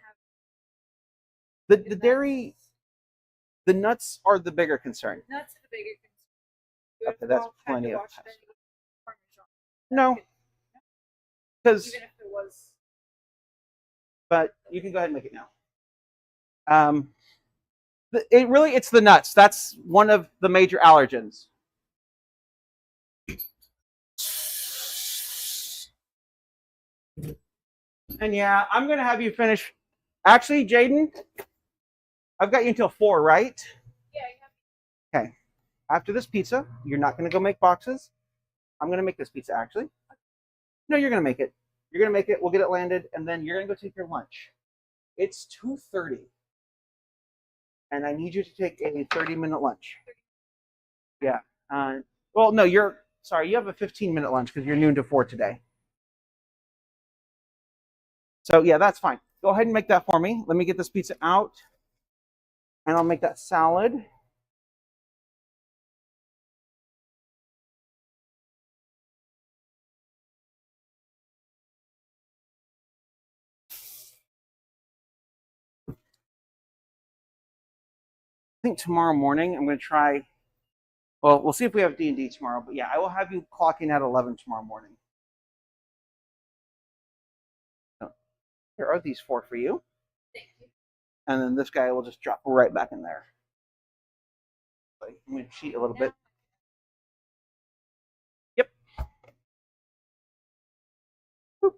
have The dairy, the nuts are the bigger concern. nuts are the bigger concern. You Okay, have that's all plenty kinds of wash pesto. any Parmesan. No, because Even if it was. but you can go ahead and make it now. It's the nuts. That's one of the major allergens. And yeah, I'm gonna have you finish. Actually, Jaden, I've got you until 4, right? Yeah, you have. Okay. After this pizza, you're not gonna go make boxes. I'm gonna make this pizza actually. No, you're gonna make it. You're gonna make it. We'll get it landed, and then you're gonna go take your lunch. It's 2:30, and I need you to take a 30-minute lunch. Yeah. Well, no, you're sorry. You have a 15-minute lunch because you're noon to 4 today. So yeah, that's fine. Go ahead and make that for me. Let me get this pizza out, and I'll make that salad. I think tomorrow morning I'm going to try. Well, we'll see if we have D&D tomorrow. But yeah, I will have you clocking at 11 tomorrow morning. So, here are these 4 for you. Thank you. And then this guy will just drop right back in there. So I'm going to cheat a little bit. Yep. Boop.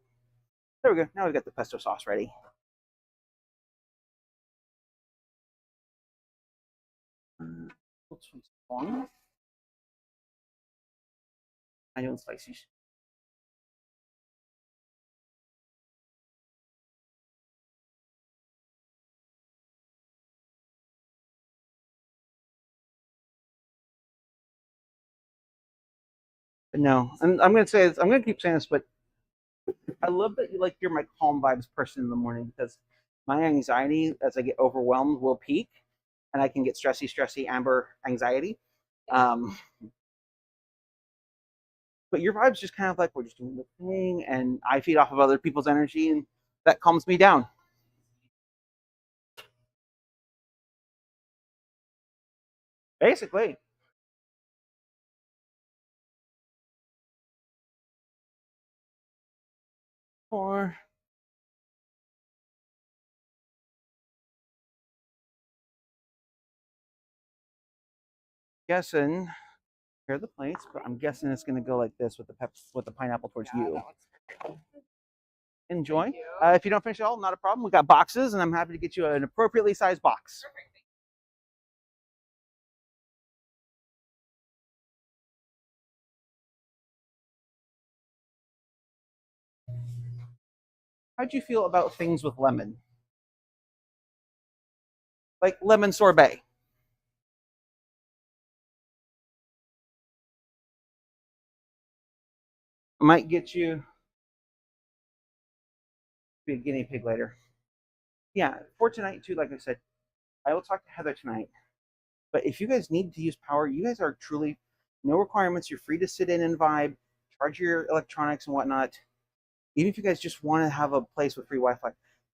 There we go. Now we've got the pesto sauce ready. Onion slices. No, and I'm going to say this. I'm going to keep saying this, but I love that you're my calm vibes person in the morning because my anxiety as I get overwhelmed will peak, and I can get stressy Amber anxiety. But your vibe's just kind of like we're just doing the thing, and I feed off of other people's energy, and that calms me down. Basically. Or guessing here are the plates, but I'm guessing it's going to go like this with the pineapple towards you. Enjoy. Thank you. If you don't finish it all, not a problem. We got boxes, and I'm happy to get you an appropriately sized box. Perfect. How'd you feel about things with lemon? Like lemon sorbet. I might get you be a guinea pig later. Yeah, for tonight too, like I said, I will talk to Heather tonight. But if you guys need to use power, you guys are truly no requirements. You're free to sit in and vibe, charge your electronics and whatnot. Even if you guys just want to have a place with free Wi-Fi,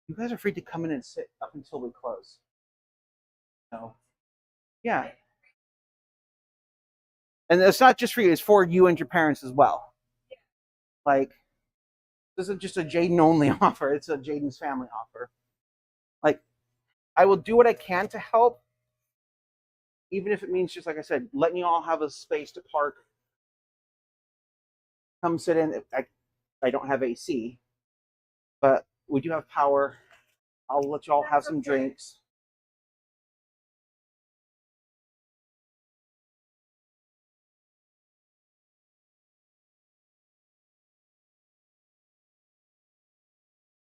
You guys are free to come in and sit up until we close. So, yeah. And it's not just for you, it's for you and your parents as well. Like, this isn't just a Jaden only offer, it's a Jaden's family offer. Like, I will do what I can to help, even if it means, just like I said, letting you all have a space to park. Come sit in. I don't have AC, but we do have power. I'll let you all have some drinks.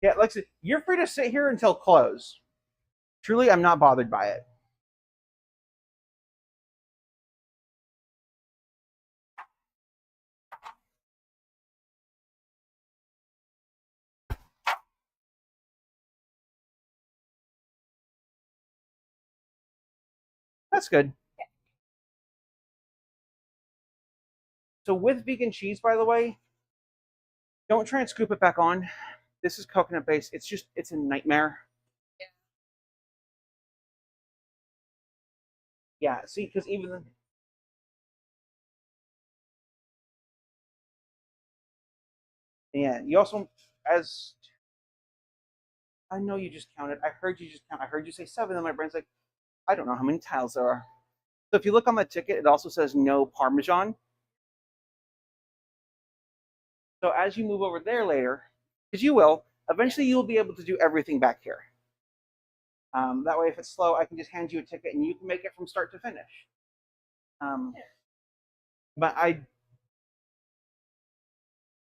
Yeah, like I said, you're free to sit here until close. Truly, I'm not bothered by it. That's good. So with vegan cheese, by the way, don't try and scoop it back on. This is coconut based. It's a nightmare. Yeah, see, because even yeah, you also, as I know you just counted. I heard you just count. I heard you say 7, and my brain's like, I don't know how many tiles there are. So if you look on the ticket, it also says no Parmesan. So as you move over there later, because you will, eventually you'll be able to do everything back here. That way, if it's slow, I can just hand you a ticket and you can make it from start to finish. But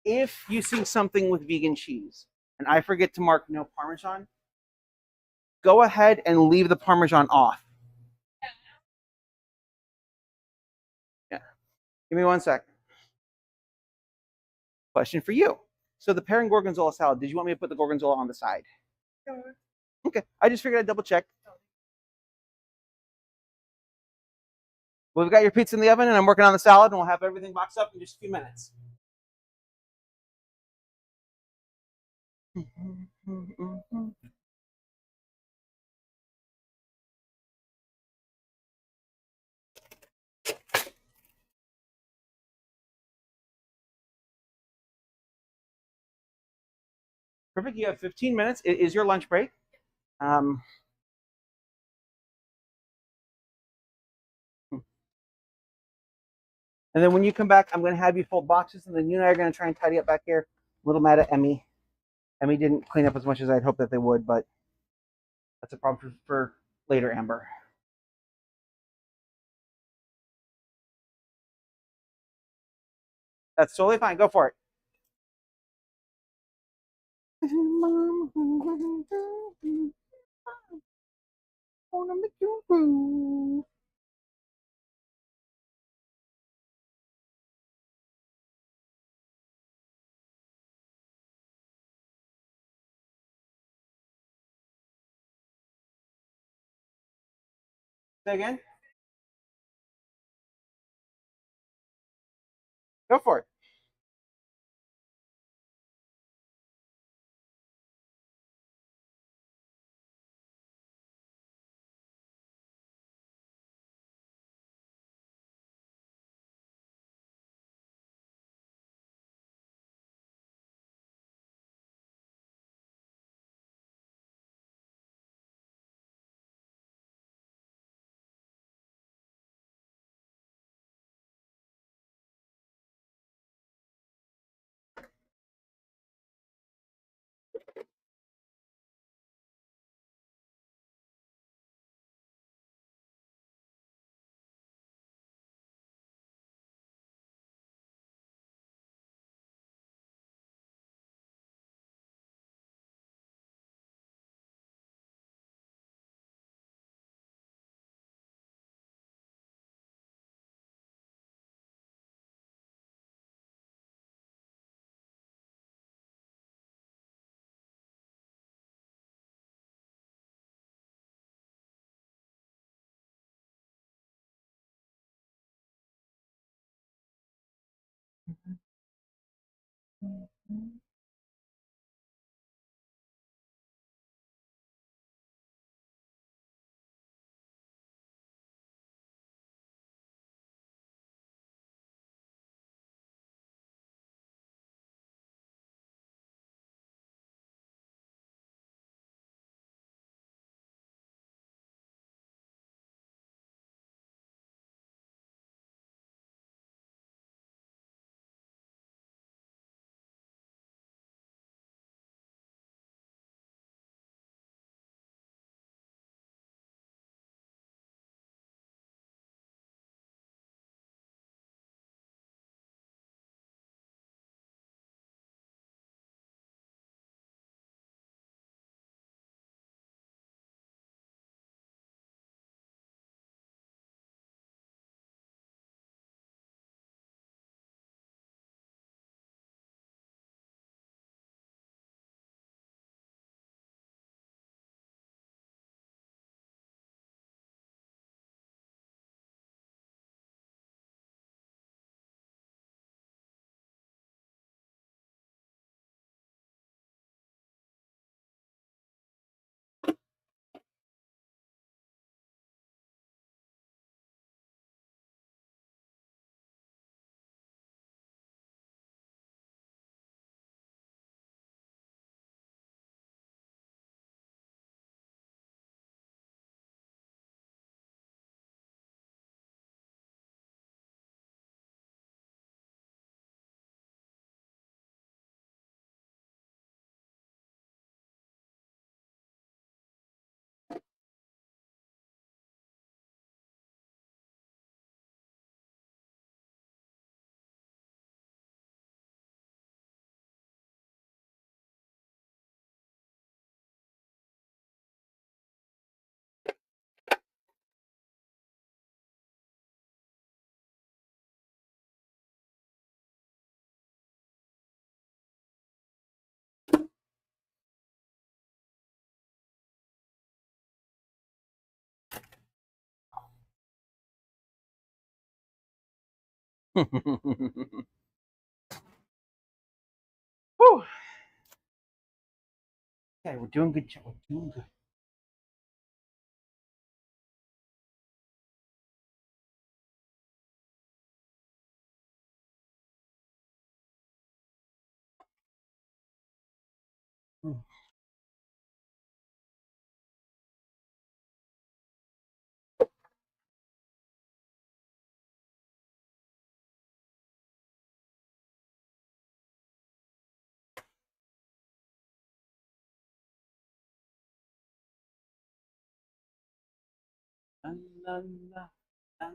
if you see something with vegan cheese and I forget to mark no Parmesan, go ahead and leave the Parmesan off. Yeah. Give me 1 second. Question for you. So the pear and gorgonzola salad, did you want me to put the gorgonzola on the side? Sure. Okay. I just figured I'd double check. Well, we've got your pizza in the oven and I'm working on the salad and we'll have everything boxed up in just a few minutes. Perfect. You have 15 minutes. It is your lunch break. And then when you come back, I'm going to have you fold boxes, and then you and I are going to try and tidy up back here. A little mad at Emmy. Emmy didn't clean up as much as I'd hoped that they would, but that's a problem for later, Amber. That's totally fine. Go for it. Say again? Go for it. Whew. Okay, we're doing good. We're doing good. La, la, la, la.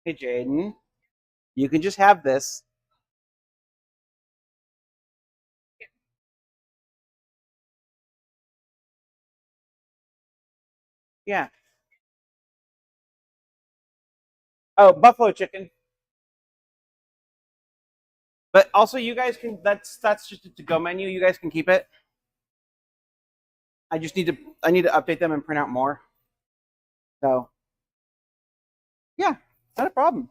Hey, Jaden, you can just have this. Yeah. Oh, buffalo chicken. But also, you guys can. That's just a to-go menu. You guys can keep it. I just need to. I need to update them and print out more. So, yeah, not a problem.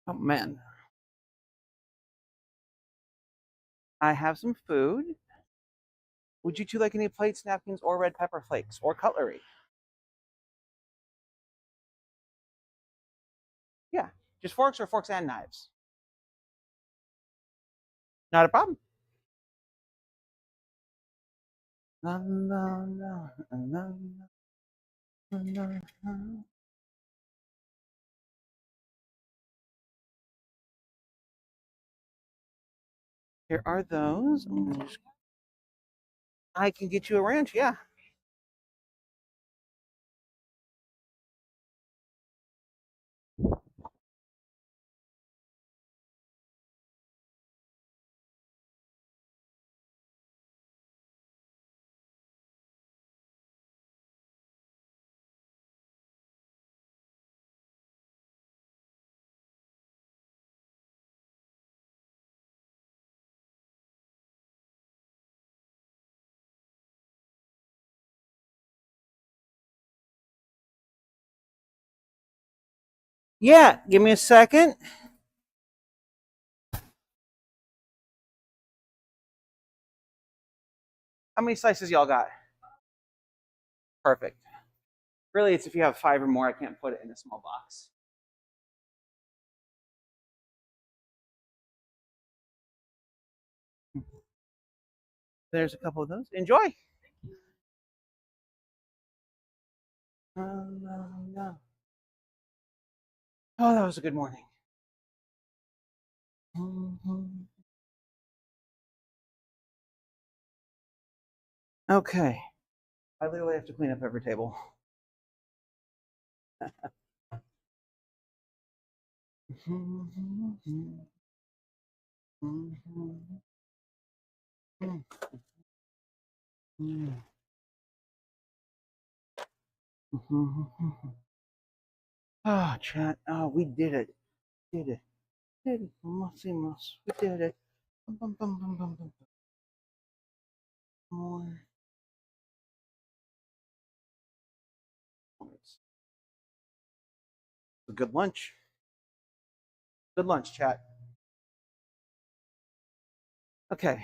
Oh man, I have some food. Would you two like any plates, napkins, or red pepper flakes, or cutlery? Yeah, just forks or forks and knives. Not a problem. La, la, la, la, la, la, la. Here are those. I can get you a ranch. Yeah. Yeah. Give me a second. How many slices y'all got? Perfect. Really, it's if you have 5 or more, I can't put it in a small box. There's a couple of those. Enjoy. No. Oh, that was a good morning. Okay. I literally have to clean up every table. Ah, chat. Oh, we did it. Did it. Did it. Almost. We did it. Bum, bum, bum, bum, bum, bum. More. It's a good lunch. Good lunch, chat. Okay.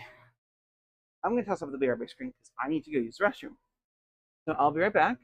I'm going to toss up the BRB screen because I need to go use the restroom. So I'll be right back.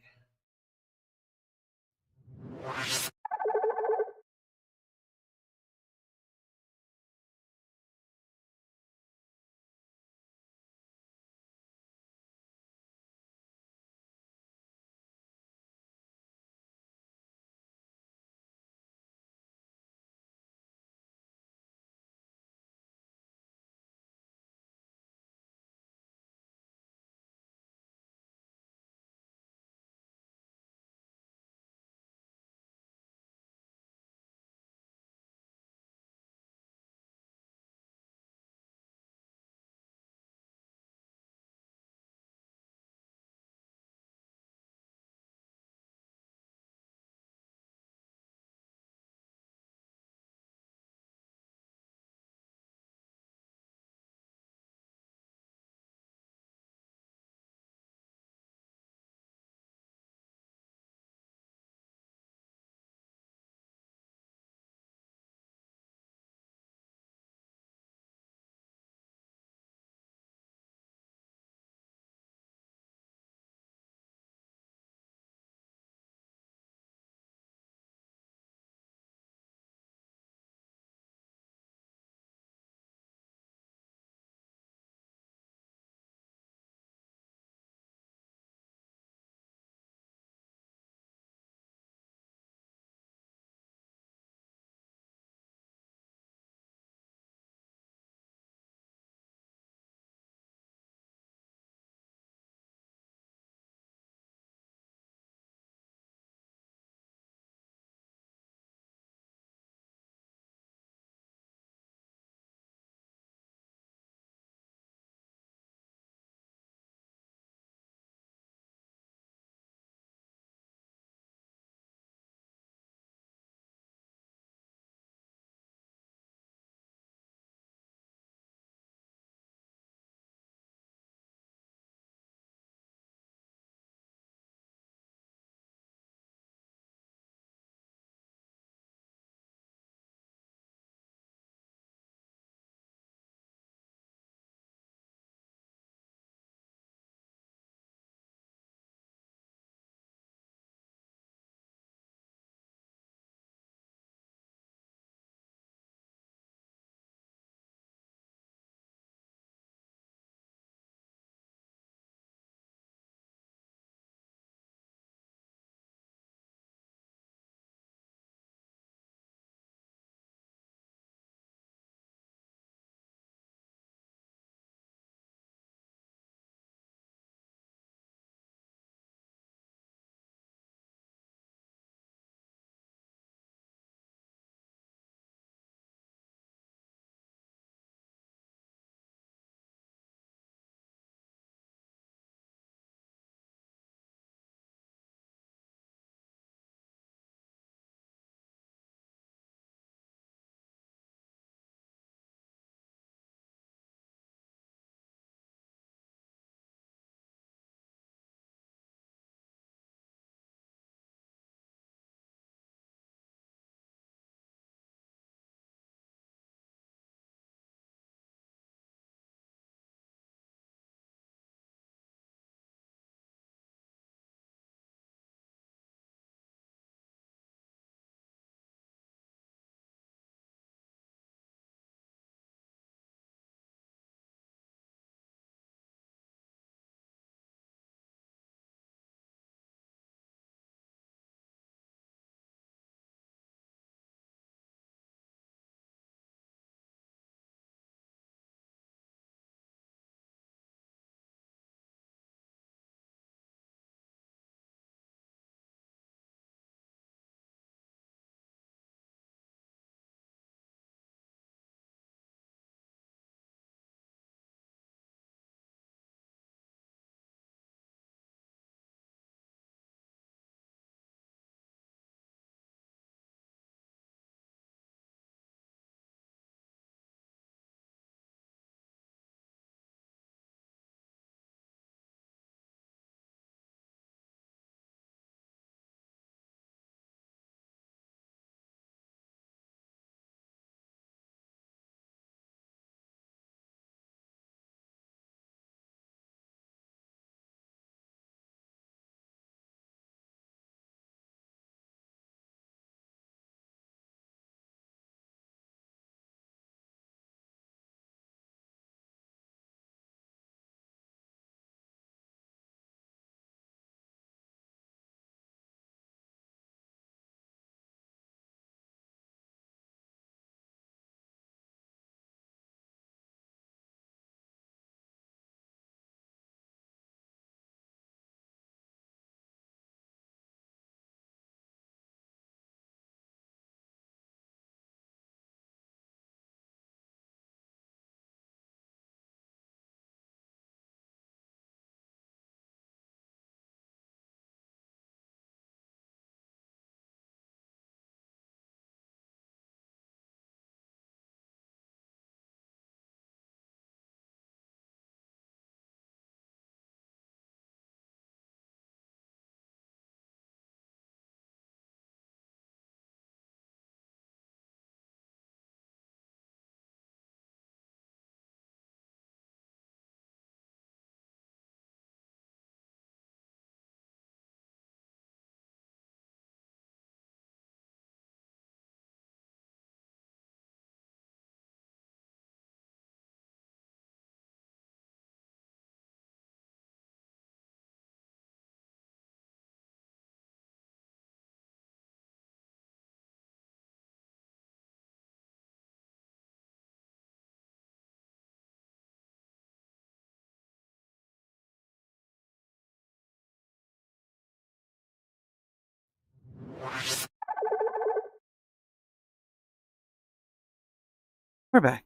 We're back.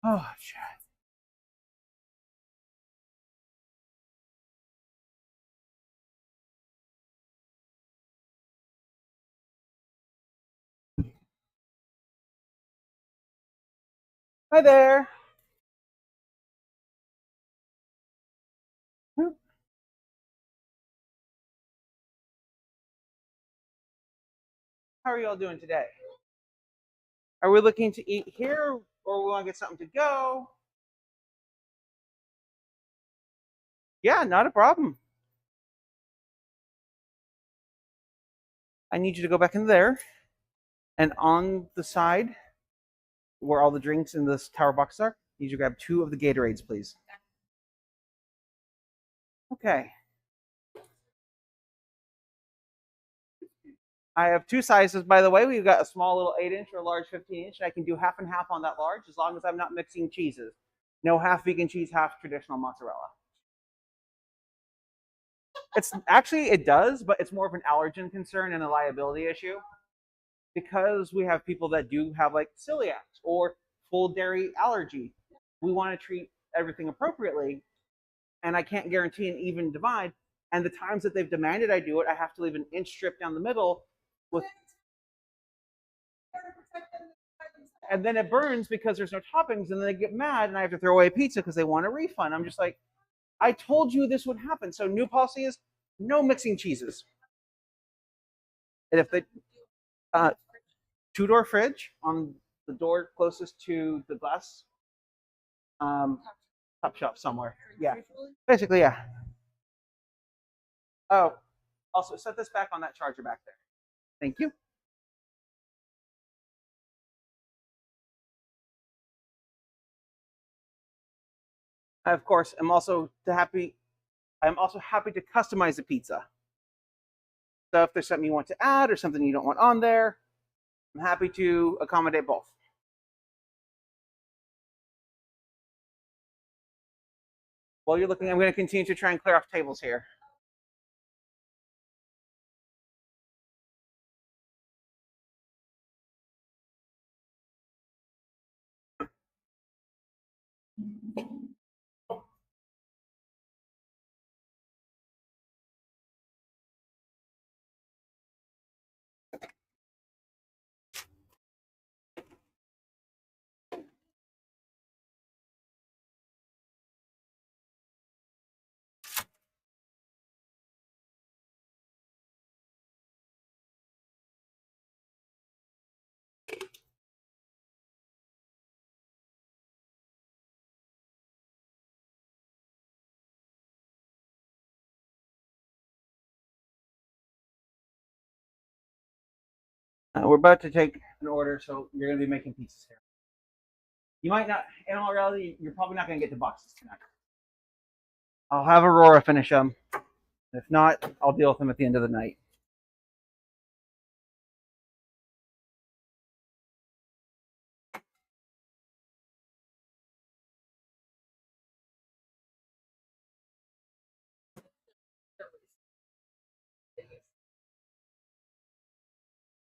Oh, shit. Hi there. How are you all doing today? Are we looking to eat here or we want to get something to go? Yeah, not a problem. I need you to go back in there and on the side where all the drinks in this tower box are, I need you to grab 2 of the Gatorades, please. Okay. I have 2 sizes, by the way. We've got a small little 8-inch or a large 15-inch. I can do half and half on that large as long as I'm not mixing cheeses. No half vegan cheese, half traditional mozzarella. It's actually, it does, but it's more of an allergen concern and a liability issue because we have people that do have like celiacs or full dairy allergy. We want to treat everything appropriately, and I can't guarantee an even divide. And the times that they've demanded I do it, I have to leave an inch strip down the middle with, and then it burns because there's no toppings, and then they get mad, and I have to throw away a pizza because they want a refund. I'm just like, I told you this would happen. So new policy is no mixing cheeses. And if they 2-door fridge on the door closest to the glass top shelf somewhere. Yeah, basically, yeah. Oh, also set this back on that charger back there. Thank you. I, of course, I'm also happy to customize the pizza. So if there's something you want to add or something you don't want on there, I'm happy to accommodate both. While you're looking, I'm going to continue to try and clear off tables here. We're about to take an order, so you're going to be making pizzas here. You might not, in all reality, you're probably not going to get the boxes tonight. I'll have Aurora finish them. If not, I'll deal with them at the end of the night.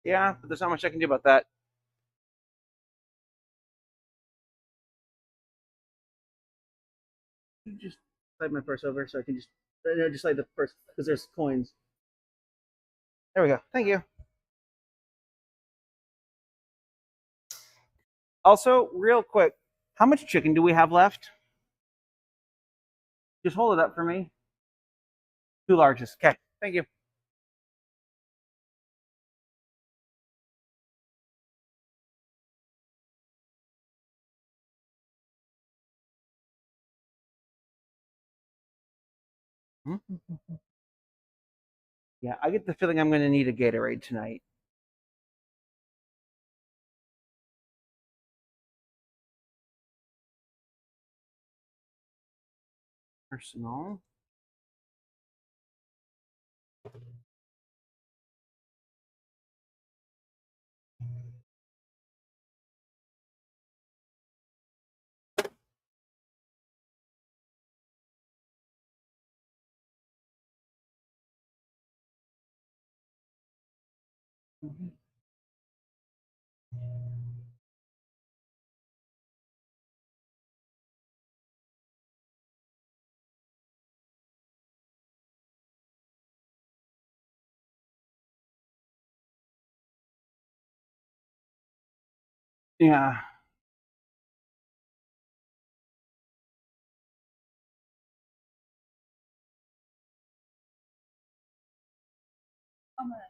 Yeah, but there's not much I can do about that. Just slide my purse over so I can just slide the purse because there's coins. There we go. Thank you. Also, real quick, how much chicken do we have left? Just hold it up for me. 2 larges. Okay. Thank you. Yeah, I get the feeling I'm going to need a Gatorade tonight. Personal. Yeah. I'm gonna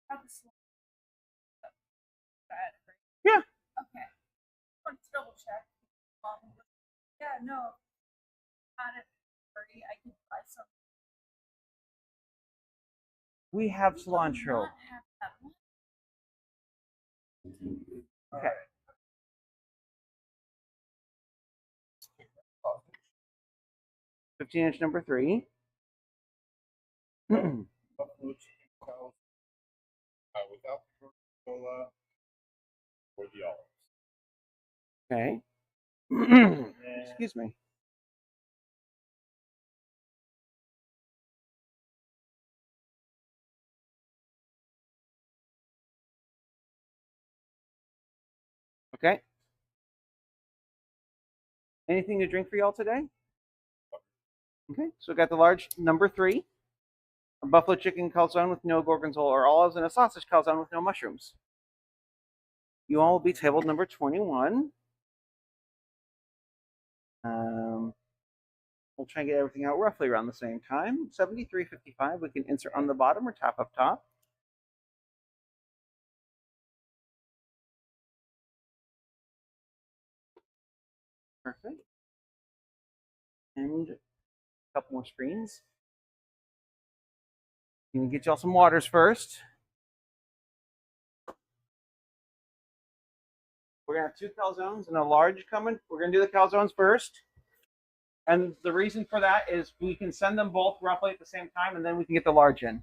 have a slow that. Yeah. Okay. Want to double check. Yeah, no. Not at 30. I can buy some. We have We do cilantro. not have that one. Okay. $15 number 3. Buffalo chicken cows without the Coca-Cola or the olives. Okay. Excuse me. Okay. Anything to drink for y'all today? Okay. So we got the large number 3, a buffalo chicken calzone with no gorgonzola or olives, and a sausage calzone with no mushrooms. You all will be tabled number 21. We'll try and get everything out roughly around the same time. 73.55. We can insert on the bottom or tap up top. Perfect. And a couple more screens. You can get y'all some waters first. We're gonna have 2 calzones and a large coming. We're gonna do the calzones first. And the reason for that is we can send them both roughly at the same time, and then we can get the large in.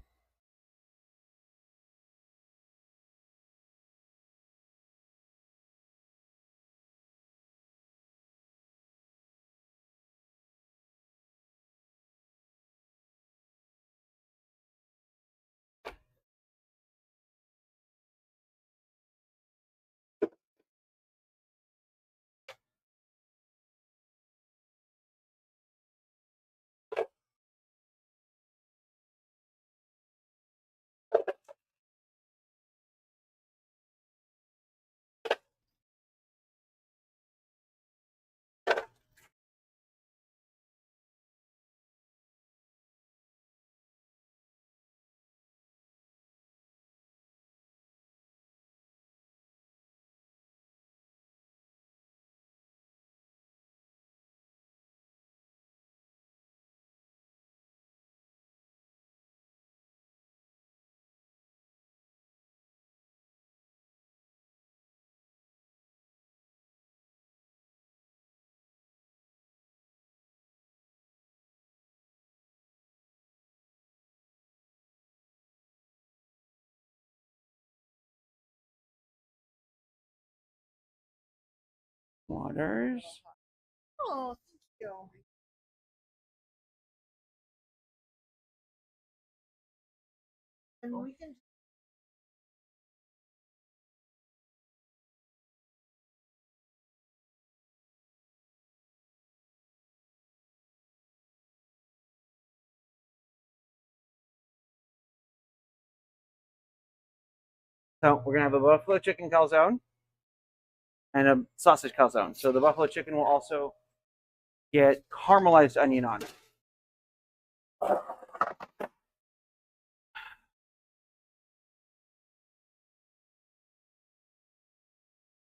Waters. Oh, thank you. And we can. So we're gonna have a buffalo chicken calzone and a sausage calzone. So the buffalo chicken will also get caramelized onion on it.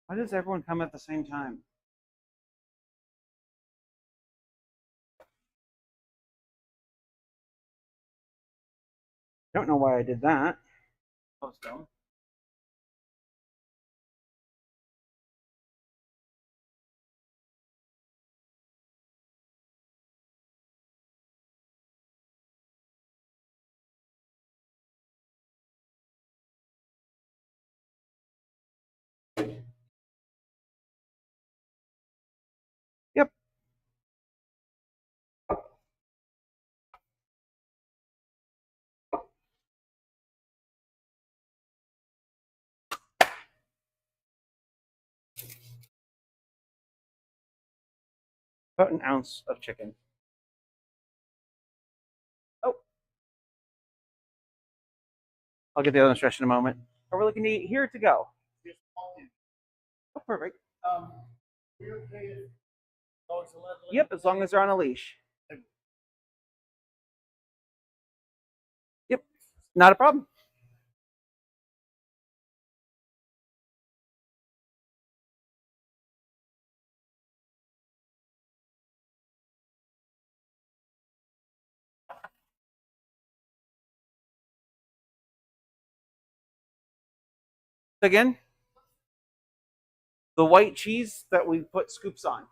Why does everyone come at the same time? Don't know why I did that. Post them. Yep. About an ounce of chicken. Oh. I'll get the other instruction in a moment. Are we looking to eat here to go? Oh, perfect. We okay if Dogs allowed to Yep, as long as they're on a leash. Yep, not a problem. Again, the white cheese that we put scoops on.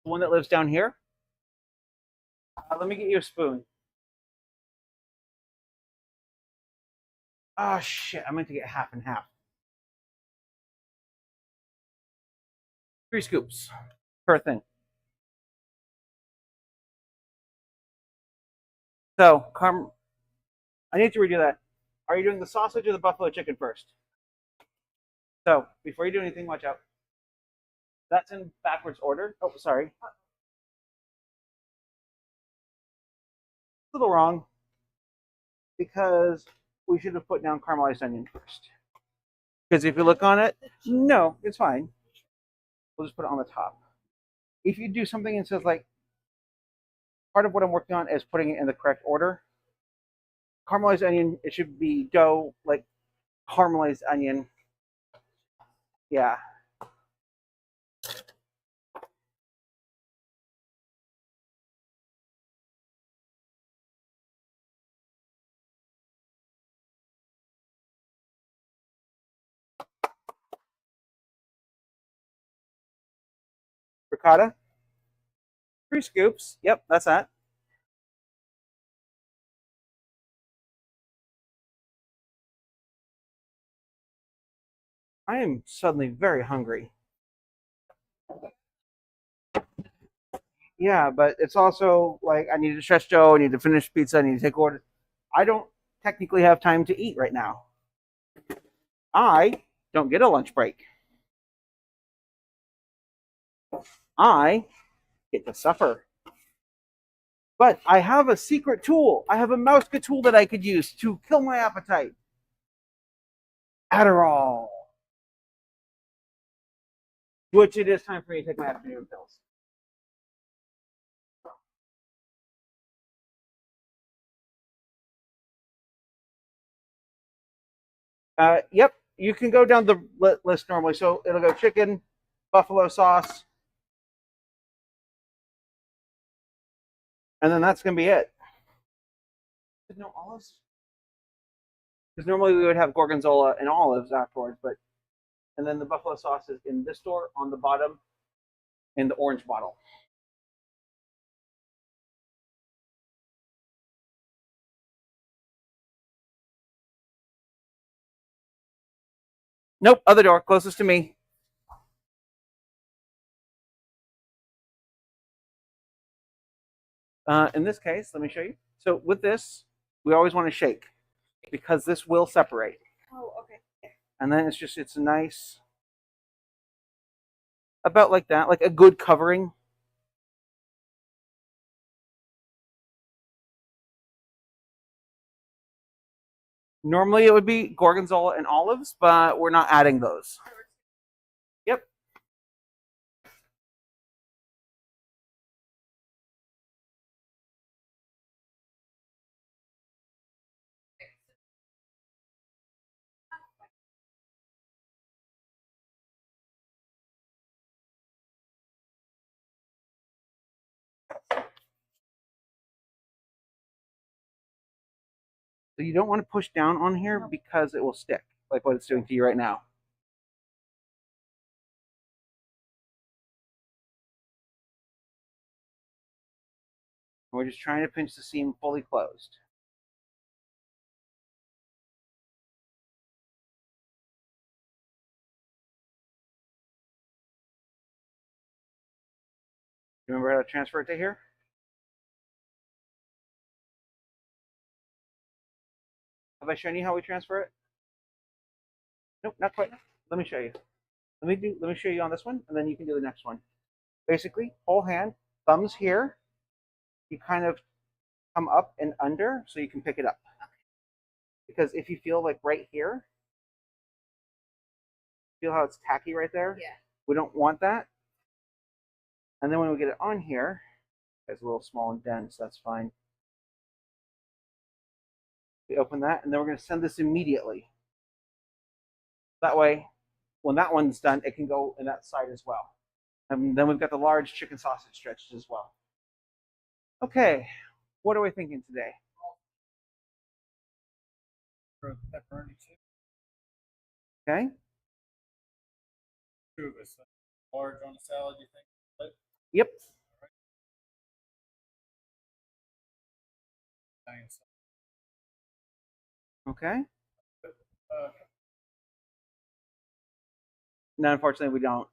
The one that lives down here. Let me get you a spoon. Oh, shit. I meant to get half and half. 3 scoops per thing. So, I need to redo that. Are you doing the sausage or the buffalo chicken first? So, before you do anything, watch out. That's in backwards order. Oh, sorry. A little wrong. Because we should have put down caramelized onion first. Because if you look on it, no, it's fine. We'll just put it on the top. If you do something and says like, part of what I'm working on is putting it in the correct order. Caramelized onion, it should be dough, like caramelized onion. Yeah. Ricotta. 3 scoops. Yep, that's that. I am suddenly very hungry. Yeah, but it's also like I need to stretch dough, I need to finish pizza, I need to take order. I don't technically have time to eat right now. I don't get a lunch break. I get to suffer. But I have a secret tool. I have a mouse tool that I could use to kill my appetite. Adderall. Which it is time for me to take my afternoon pills. Yep, you can go down the list normally. So it'll go chicken, buffalo sauce, and then that's going to be it. No olives? Because normally we would have gorgonzola and olives afterwards, but and then the buffalo sauce is in this store on the bottom in the orange bottle. Nope, other door, closest to me. In this case, let me show you. So with this, we always want to shake because this will separate. Oh, okay. And then it's nice, about like that, like a good covering. Normally it would be gorgonzola and olives, but we're not adding those. Yep. So you don't want to push down on here because it will stick, like what it's doing to you right now. We're just trying to pinch the seam fully closed. Remember how to transfer it to here? Have I shown you how we transfer it? Nope, not quite. Let me show you. Let me show you on this one, and then you can do the next one. Basically, whole hand, thumbs here. You kind of come up and under so you can pick it up. Because if you feel like right here, Feel how it's tacky right there? Yeah. We don't want that. And then when we get it on here, it's a little small and dense, that's fine. We open that, and then we're going to send this immediately. That way, when that one's done, it can go in that side as well. And then we've got the large chicken sausage stretches as well. Okay, what are we thinking today? For pepperoni chip, Okay, 2 of us. Large on the salad, you think? yep. Italian salad. Okay. Uh, No, unfortunately, we don't.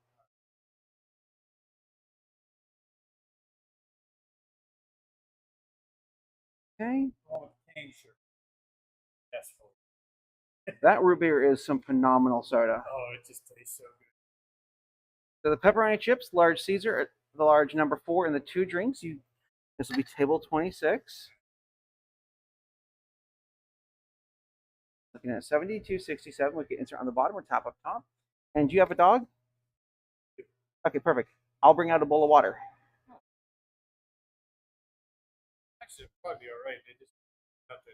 Okay, wrong with the cane shirt. That's for that root beer is some phenomenal soda. Oh, it just tastes so good. So the pepperoni chips, large Caesar, the large number 4, and the 2 drinks. This will be table 26. Looking at 72.67. We can insert on the bottom or tap up top. And do you have a dog? Okay, perfect. I'll bring out a bowl of water. Actually, it'll probably be all right. They just got the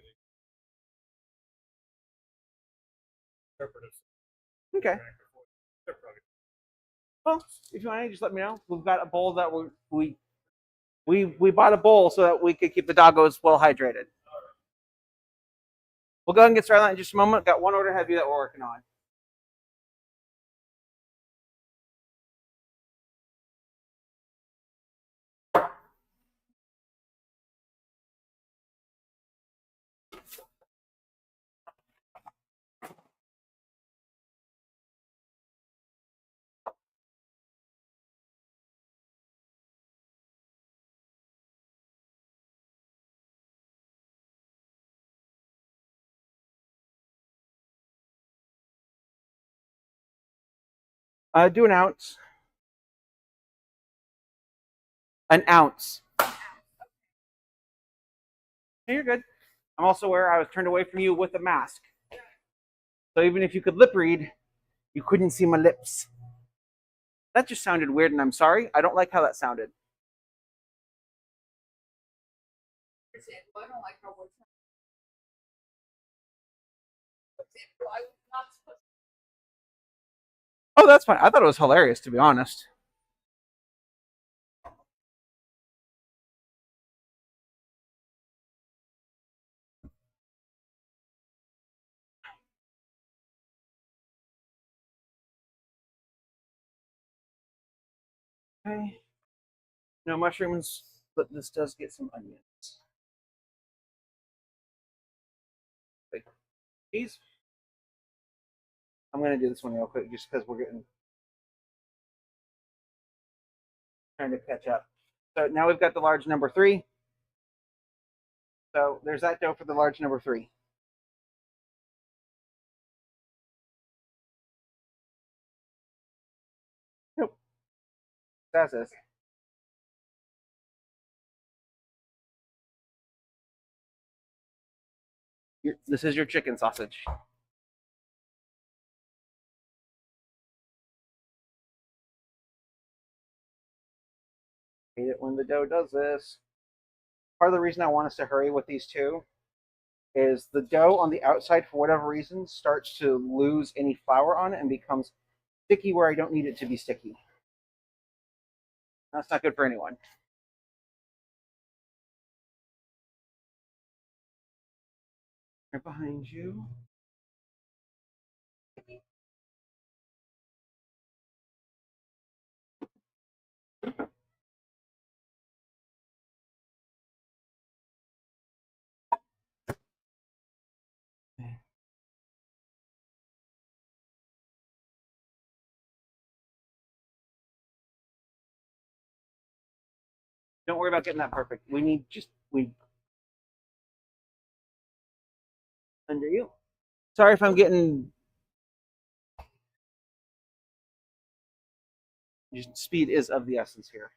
interpretive. Okay. They're probably. Well, if you want to, just let me know. We've got a bowl that we bought a bowl so that we could keep the doggos well hydrated. We'll go ahead and get started on that in just a moment. Got one order ahead of you that we're working on. Do an ounce. An ounce. Hey, you're good. I'm also aware I was turned away from you with a mask. So even if you could lip read, you couldn't see my lips. That just sounded weird, and I'm sorry. I don't like how that sounded. I don't like how we're for example, I was not supposed Oh, that's fine. I thought it was hilarious, to be honest. Okay. No mushrooms, but this does get some onions. Wait, cheese? I'm going to do this one real quick just because we're trying to catch up. So now we've got the large number 3. So there's that dough for the large number 3. Nope. That's it. This is your chicken sausage. Hate it when the dough does this. Part of the reason I want us to hurry with these two is the dough on the outside, for whatever reason, starts to lose any flour on it and becomes sticky where I don't need it to be sticky. That's not good for anyone. Right behind you. Don't worry about getting that perfect. We under you. Sorry if I'm getting speed is of the essence here.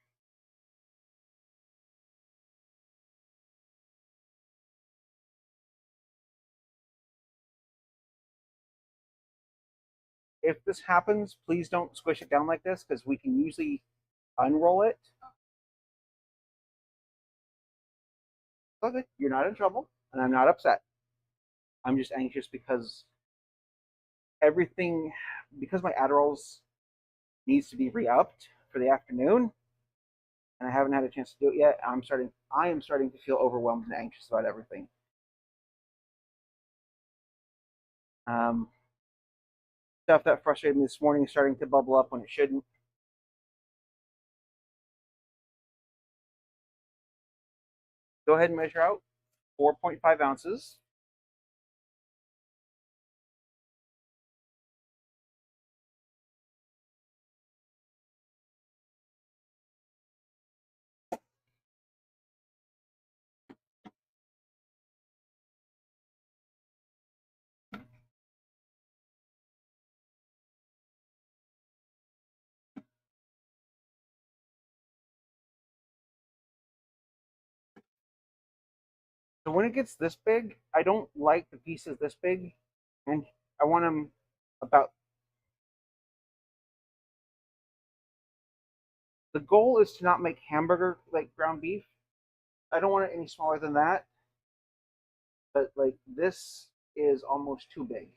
if this happens, please don't squish it down like this because we can usually unroll it. Okay, you're not in trouble, and I'm not upset. I'm just anxious because because my Adderall's needs to be re-upped for the afternoon, and I haven't had a chance to do it yet. I am starting to feel overwhelmed and anxious about everything. Stuff that frustrated me this morning is starting to bubble up when it shouldn't. Go ahead and measure out 4.5 ounces. So when it gets this big, I don't like the pieces this big, and I want them about. The goal is to not make hamburger like ground beef. I don't want it any smaller than that, but like this is almost too big.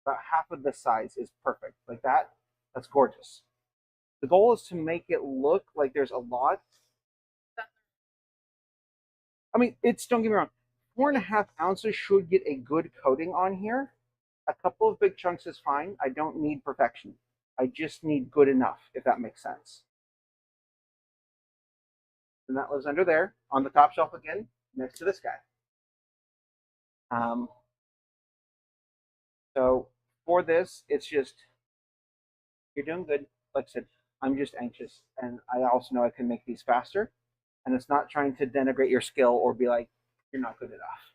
About half of the size is perfect. Like that, that's gorgeous. The goal is to make it look like there's a lot. I mean, don't get me wrong, 4.5 ounces should get a good coating on here. A couple of big chunks is fine. I don't need perfection. I just need good enough, if that makes sense. And that lives under there on the top shelf again, next to this guy. So for this, it's just, you're doing good. Like I said, I'm just anxious. And I also know I can make these faster. And it's not trying to denigrate your skill or be like, you're not good enough.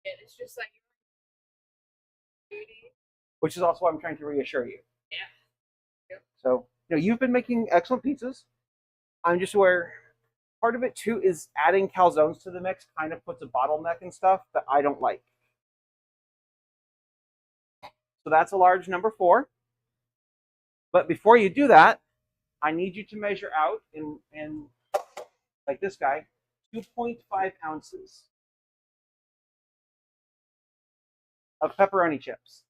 And it's just like beauty. Which is also why I'm trying to reassure you. Yeah. Yep. So, you've been making excellent pizzas. I'm just aware part of it too is adding calzones to the mix kind of puts a bottleneck and stuff that I don't like. So that's a large number 4. But before you do that, I need you to measure out in like this guy, 2.5 ounces of pepperoni chips.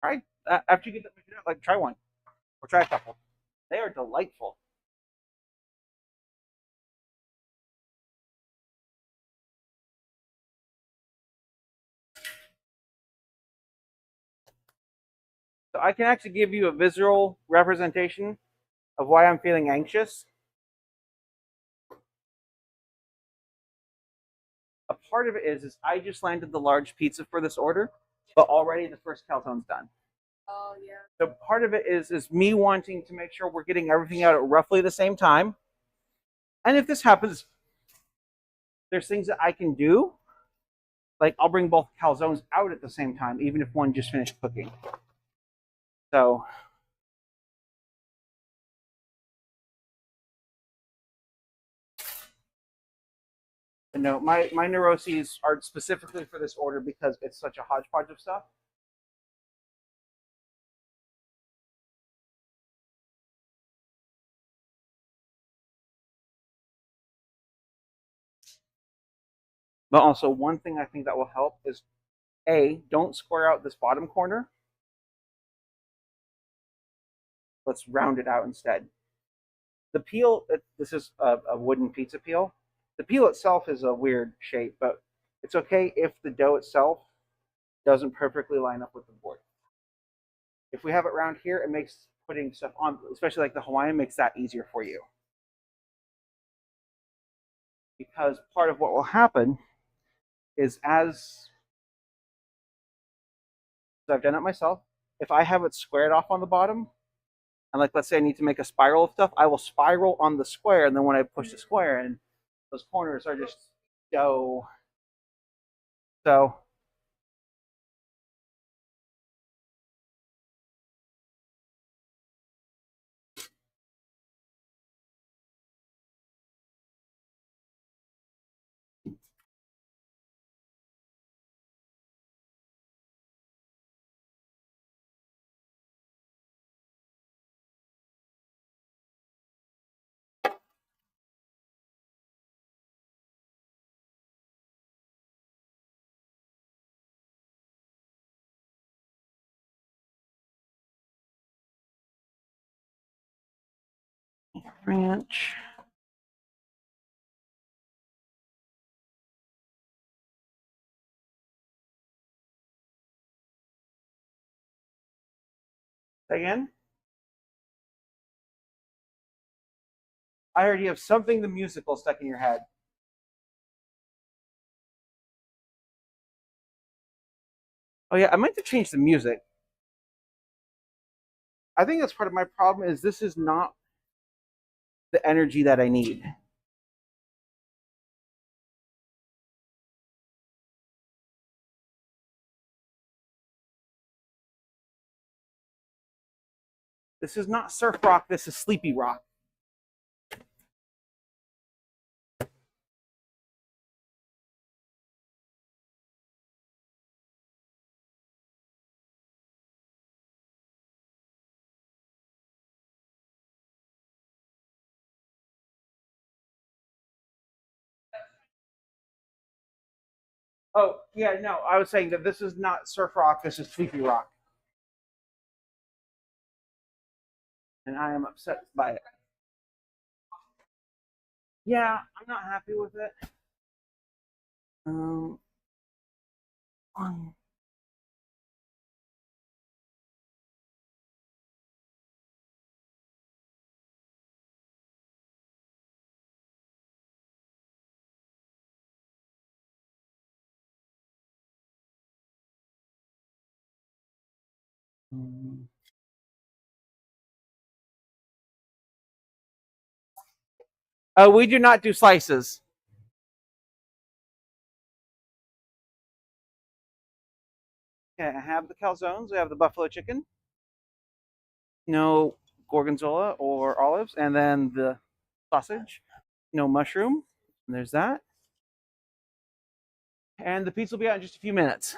All right. After you get that measured out, like try one or try a couple. They are delightful. So I can actually give you a visual representation of why I'm feeling anxious. A part of it is I just landed the large pizza for this order, but already the first calzone's done. Oh yeah. So part of it is me wanting to make sure we're getting everything out at roughly the same time. And if this happens, there's things that I can do. Like I'll bring both calzones out at the same time, even if one just finished cooking. So no, my neuroses are specifically for this order because it's such a hodgepodge of stuff. But also one thing I think that will help is don't square out this bottom corner. Let's round it out instead. The peel, this is a wooden pizza peel. The peel itself is a weird shape, but it's okay if the dough itself doesn't perfectly line up with the board. If we have it round here, it makes putting stuff on, especially like the Hawaiian, makes that easier for you. Because part of what will happen is as So I've done it myself. If I have it squared off on the bottom, and like let's say I need to make a spiral of stuff, I will spiral on the square, and then when I push the square in, those corners are just dough. So ranch. Again, I heard you have something the musical stuck in your head. Oh yeah, I meant to change the music. I think that's part of my problem is this is not the energy that I need. This is not surf rock, this is sleepy rock. Oh, yeah, no, I was saying that this is not surf rock, this is sleepy rock. And I am upset by it. Yeah, I'm not happy with it. Um, um, we do not do slices. Okay, I have the calzones. I have the buffalo chicken. No gorgonzola or olives. And then the sausage. No mushroom. And there's that. And the pizza will be out in just a few minutes.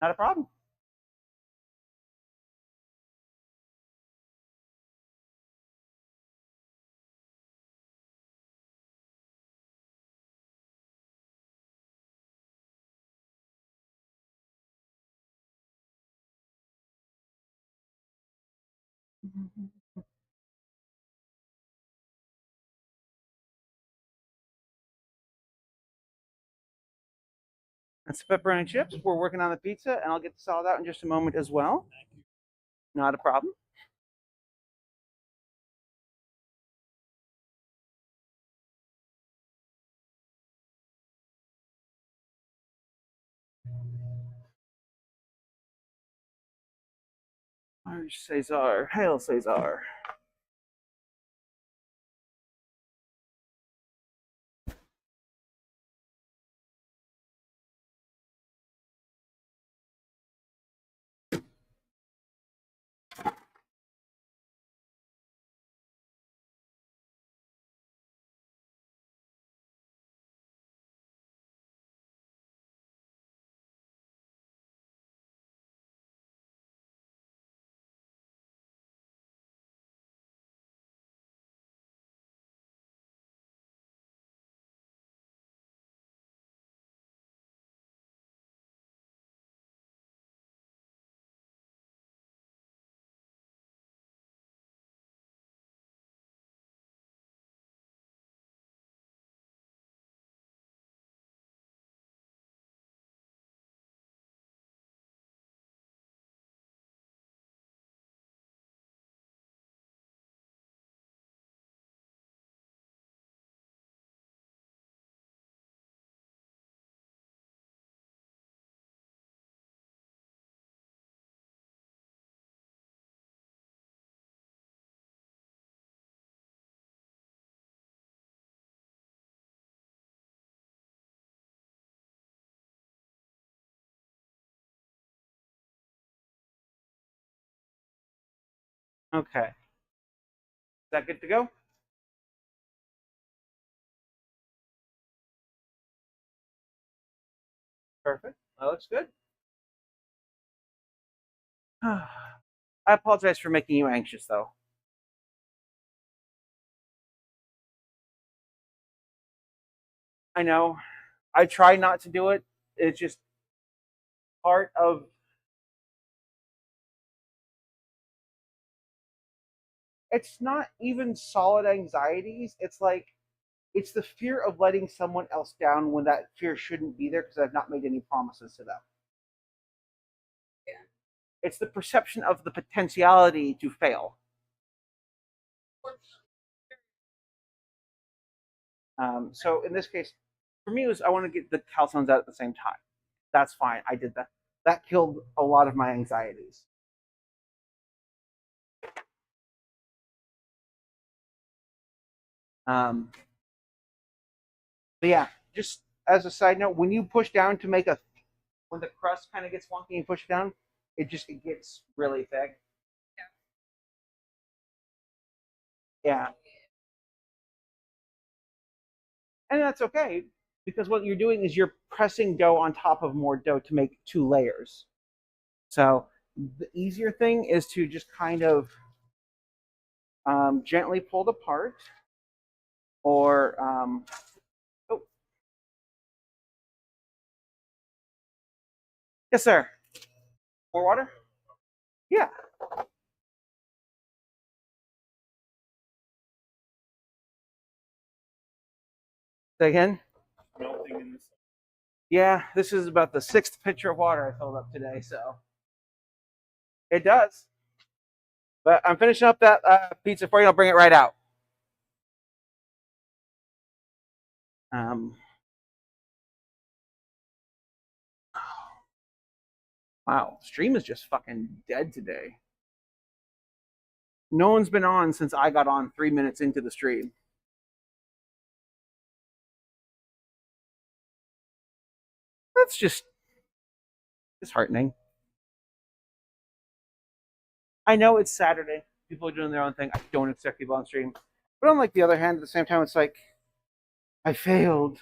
Not a problem. That's the pepperoni chips. We're working on the pizza, and I'll get the salad out in just a moment as well. Not a problem. Irish Caesar. Hail Caesar. Okay. Is that good to go? Perfect. That looks good. I apologize for making you anxious, though. I know. I try not to do it. It's just part of. It's not even solid anxieties. It's like it's the fear of letting someone else down when that fear shouldn't be there because I've not made any promises to them. Yeah. It's the perception of the potentiality to fail. So in this case, for me, it was I want to get the calzones out at the same time. That's fine. I did that. That killed a lot of my anxieties. Um, but yeah, just as a side note, when you push down to make when the crust kind of gets wonky and you push it down, it gets really thick. Yeah, and that's okay because what you're doing is you're pressing dough on top of more dough to make two layers. So the easier thing is to just kind of gently pull it apart, or oh, yes, sir. More water? Yeah. Say again. Melting in the sun. Yeah, this is about the sixth pitcher of water I filled up today, so it does. But I'm finishing up that pizza for you. I'll bring it right out. Um, wow, stream is just fucking dead today. No one's been on since I got on 3 minutes into the stream. That's just disheartening. I know it's Saturday. People are doing their own thing. I don't expect people on stream. But on like the other hand, at the same time, it's like I failed.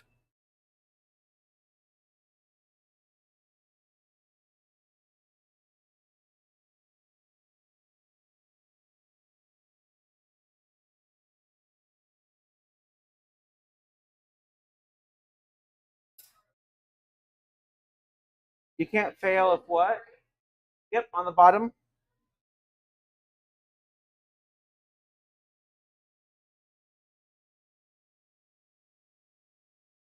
You can't fail if what? Yep, on the bottom.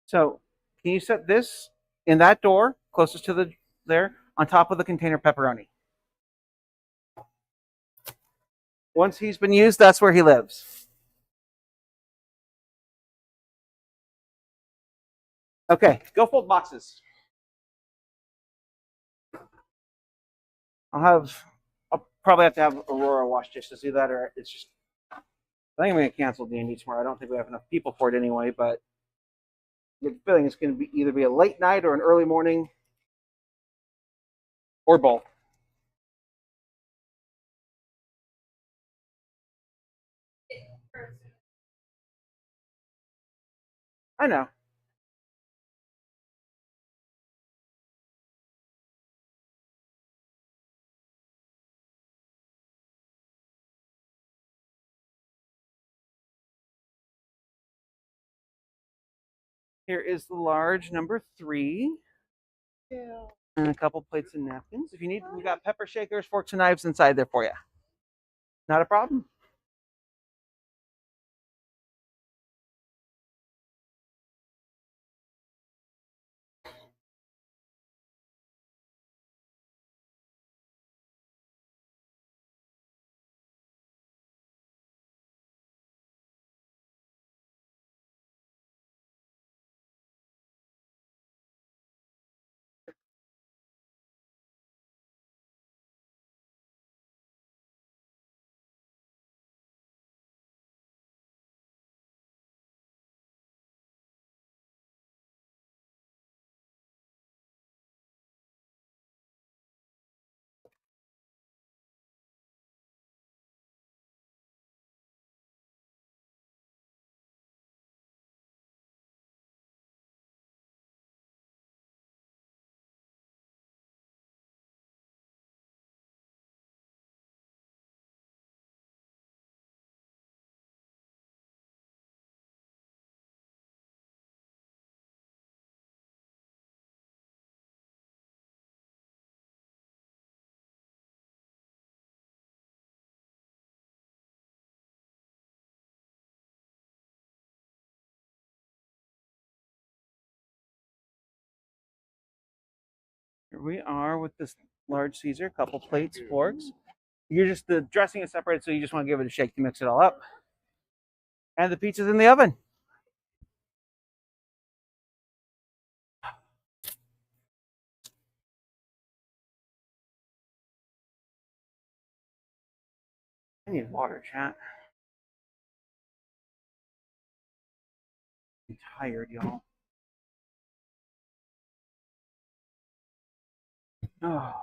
So can you set this in that door closest to the there on top of the container pepperoni? Once he's been used, that's where he lives. Okay, go fold boxes. I'll probably have to have Aurora wash just to do that, or it's just. I think I'm gonna cancel D&D tomorrow. I don't think we have enough people for it anyway, but the feeling it's gonna be either be a late night or an early morning, or both. I know. Here is the large number 3. Yeah. And a couple plates and napkins. If you need, we got pepper shakers, forks, and knives inside there for you. Not a problem. Here we are with this large Caesar, couple plates, forks. You're just the dressing is separated, so you just want to give it a shake to mix it all up. And the pizza's in the oven. I need water, chat. I'm tired, y'all. Oh.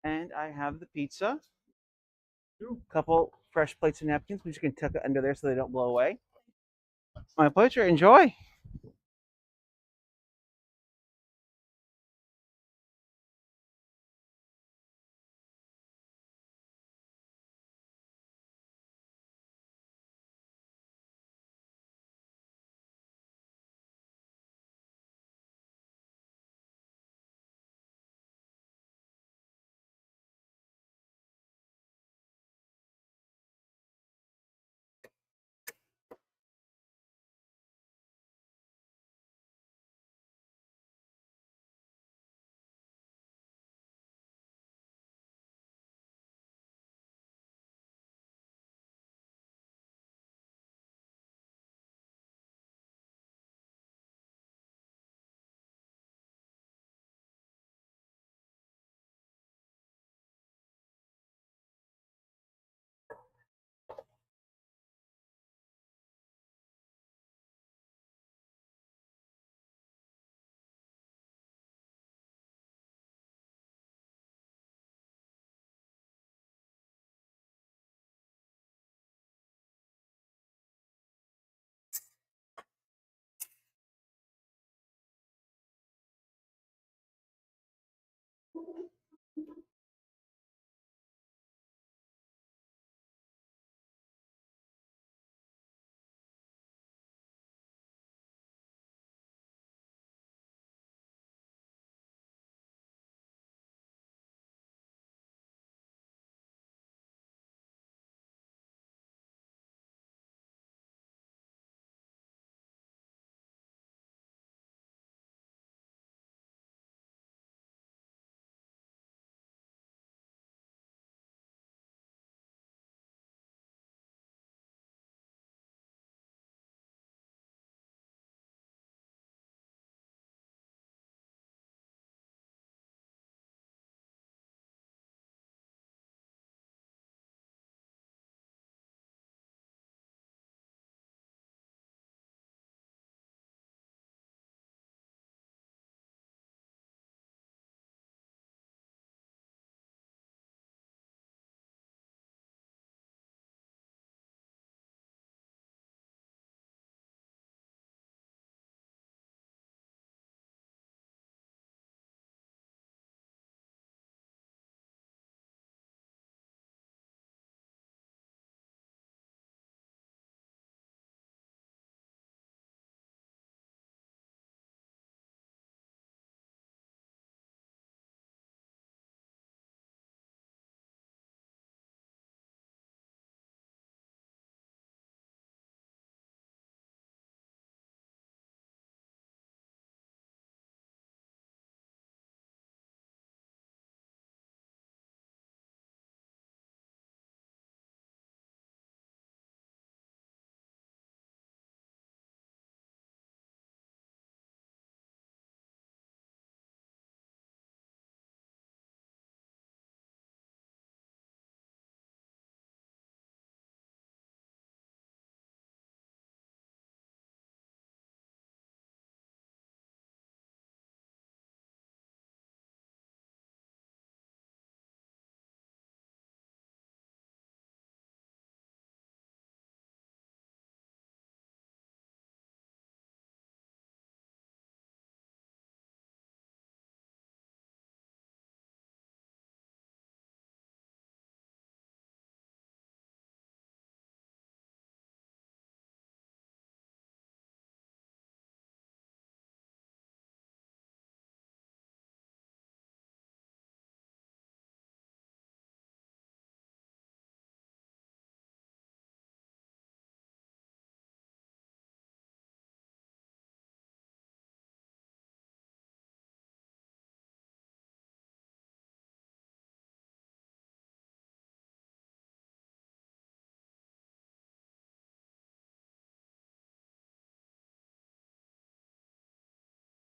And I have the pizza. Couple fresh plates and napkins. We just can tuck it under there so they don't blow away. My pleasure. Enjoy.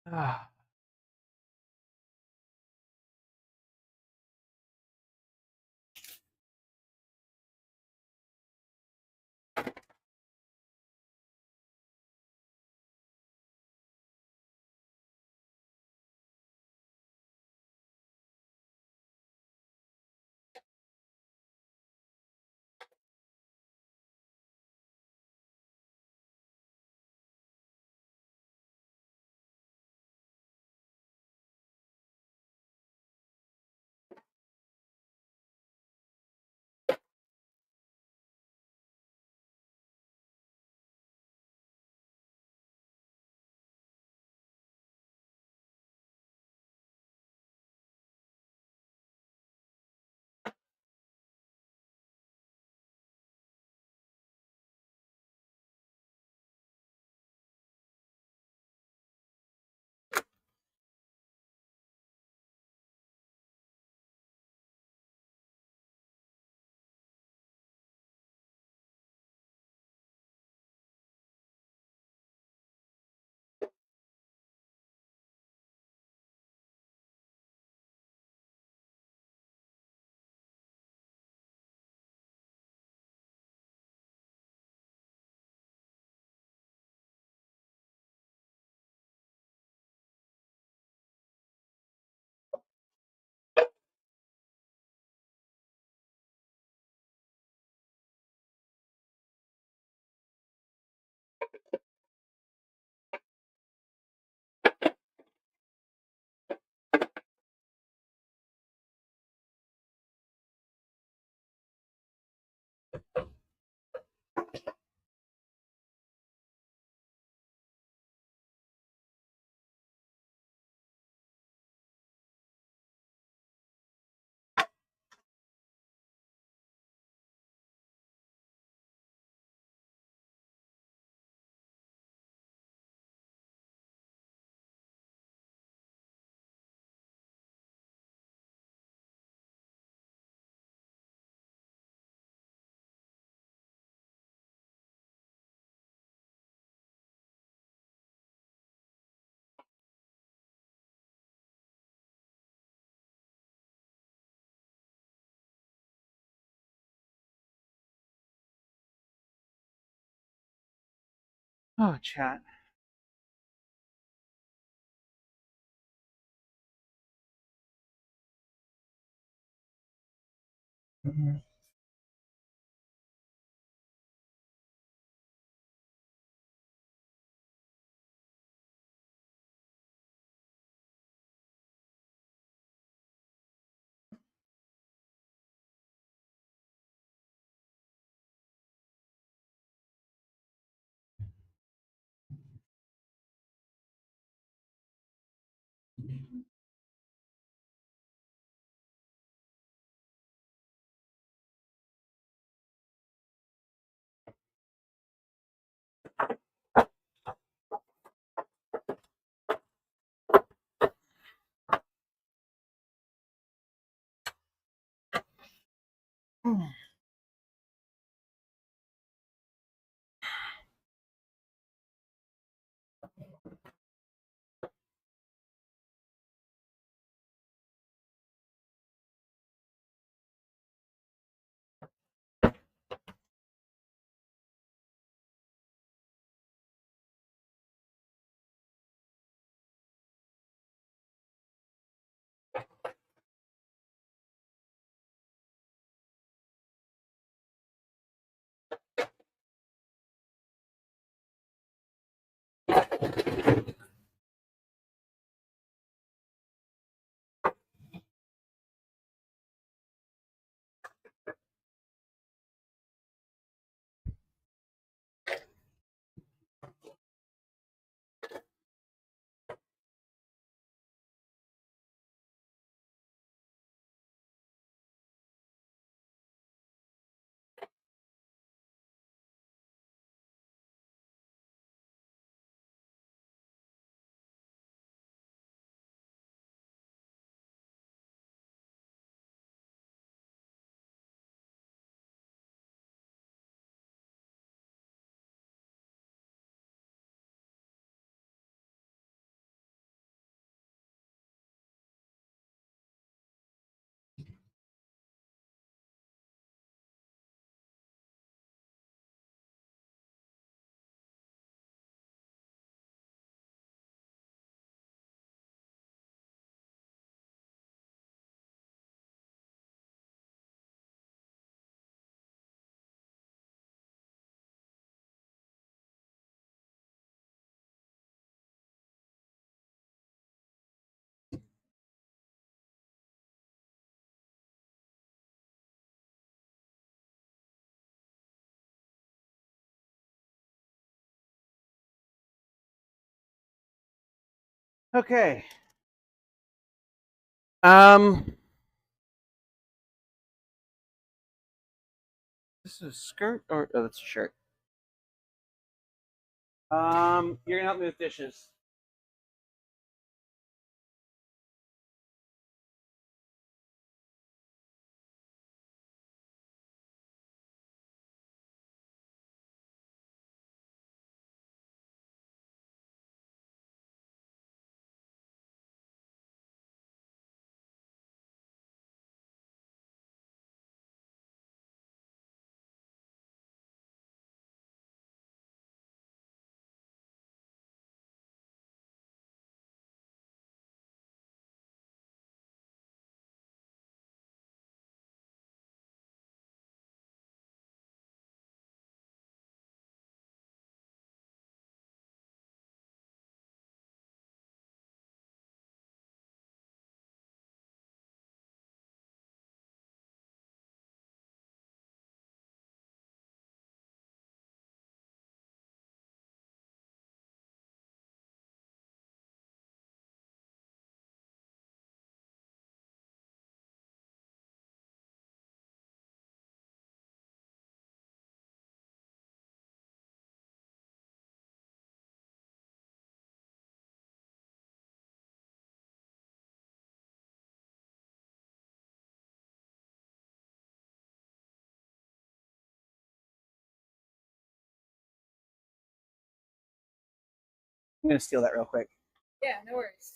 Ah. Oh, chat. Okay. This is a skirt or oh, that's a shirt. You're gonna help me with dishes. I'm gonna steal that real quick. Yeah, no worries.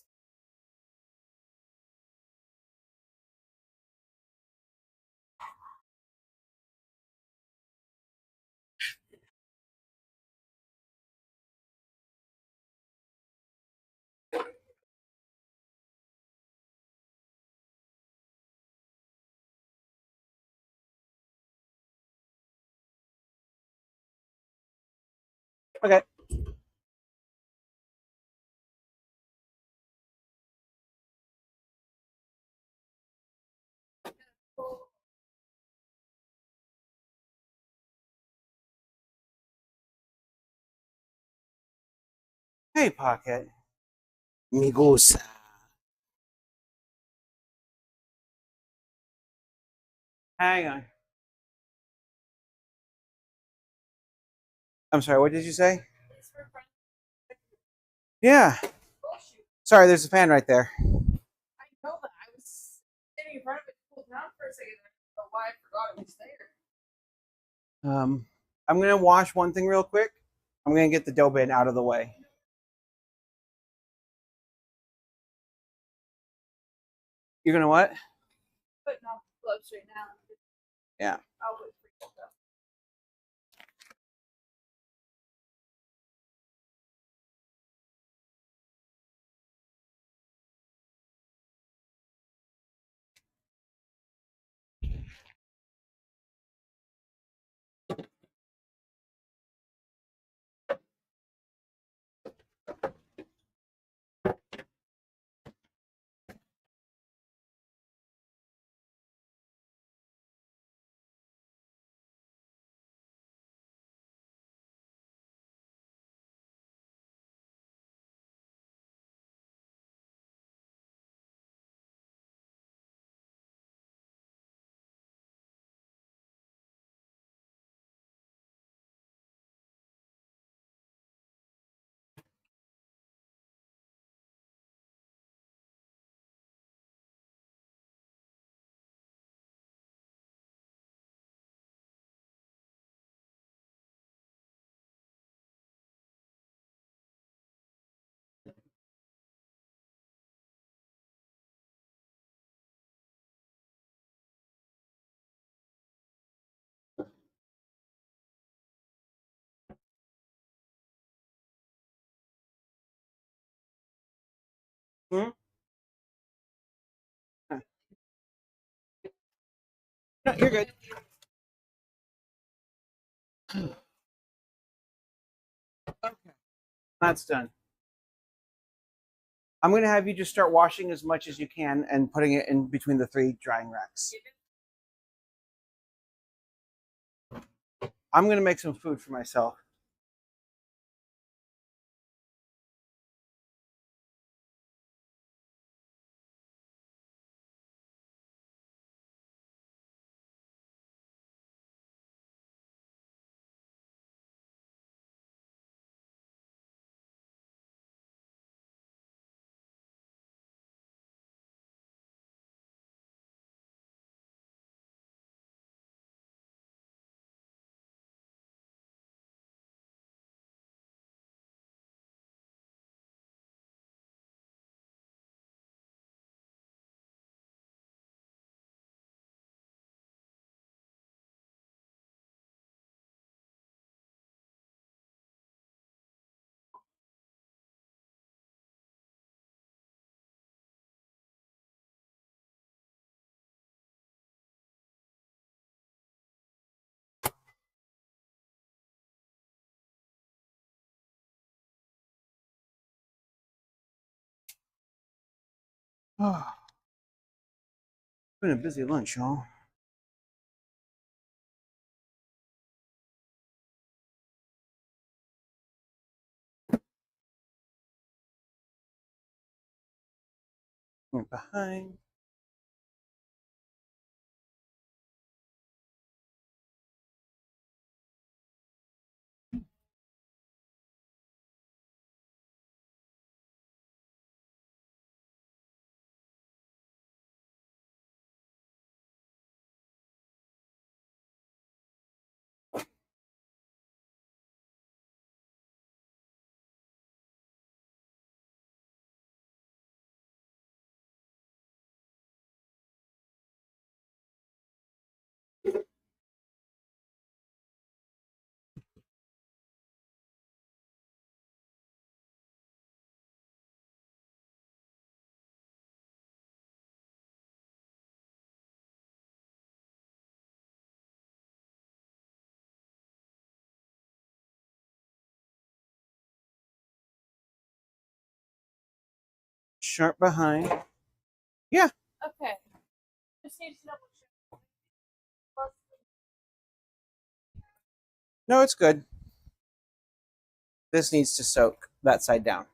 Okay. Hey, Pocket. Me gusta. Hang on. I'm sorry, what did you say? Thanks for friends. Yeah. Oh, shoot. Sorry, there's a fan right there. I know that. I was sitting in front of it, pulled down for a second. I don't know why I forgot it was there. I'm gonna wash one thing real quick. I'm gonna get the dough bin out of the way. You're gonna what? Putting on gloves right now. Yeah. I'll wait for you though. Hmm? No, you're good. Okay. That's done. I'm gonna have you just start washing as much as you can and putting it in between the 3 drying racks. I'm gonna make some food for myself. Oh, it's been a busy lunch, y'all. Went behind. Sharp behind. Okay. Just need to double check. No, it's good. This needs to soak that side down.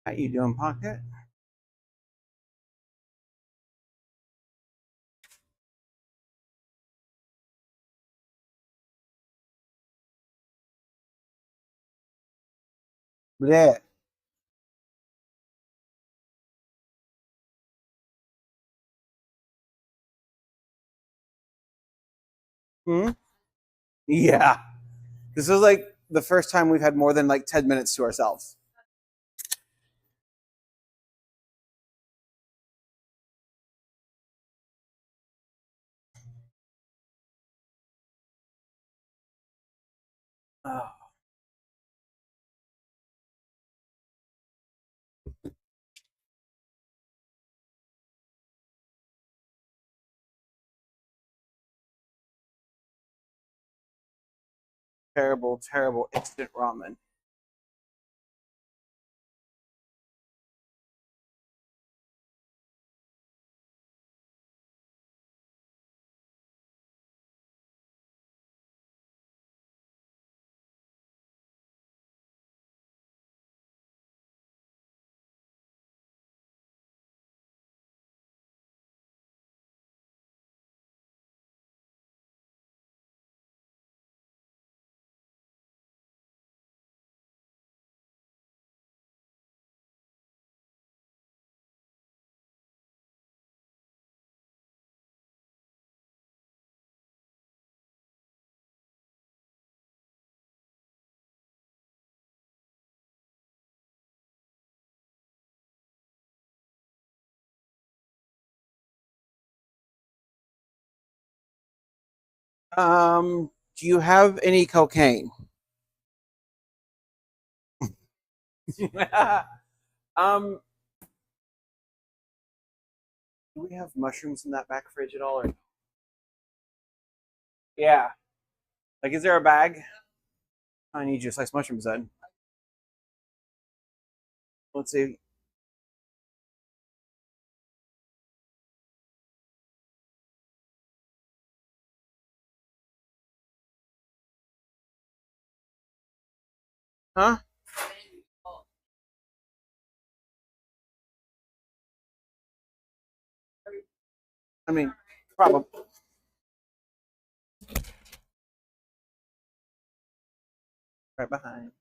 How you doing, Pocket? Bleh. Hmm? Yeah. This is like the first time we've had more than like 10 minutes to ourselves. Oh, terrible, terrible instant ramen. Do you have any cocaine? um, do we have mushrooms in that back fridge at all? Or yeah, like is there a bag? I need you to slice mushrooms then. Let's see. Huh? I mean, probably. Right behind.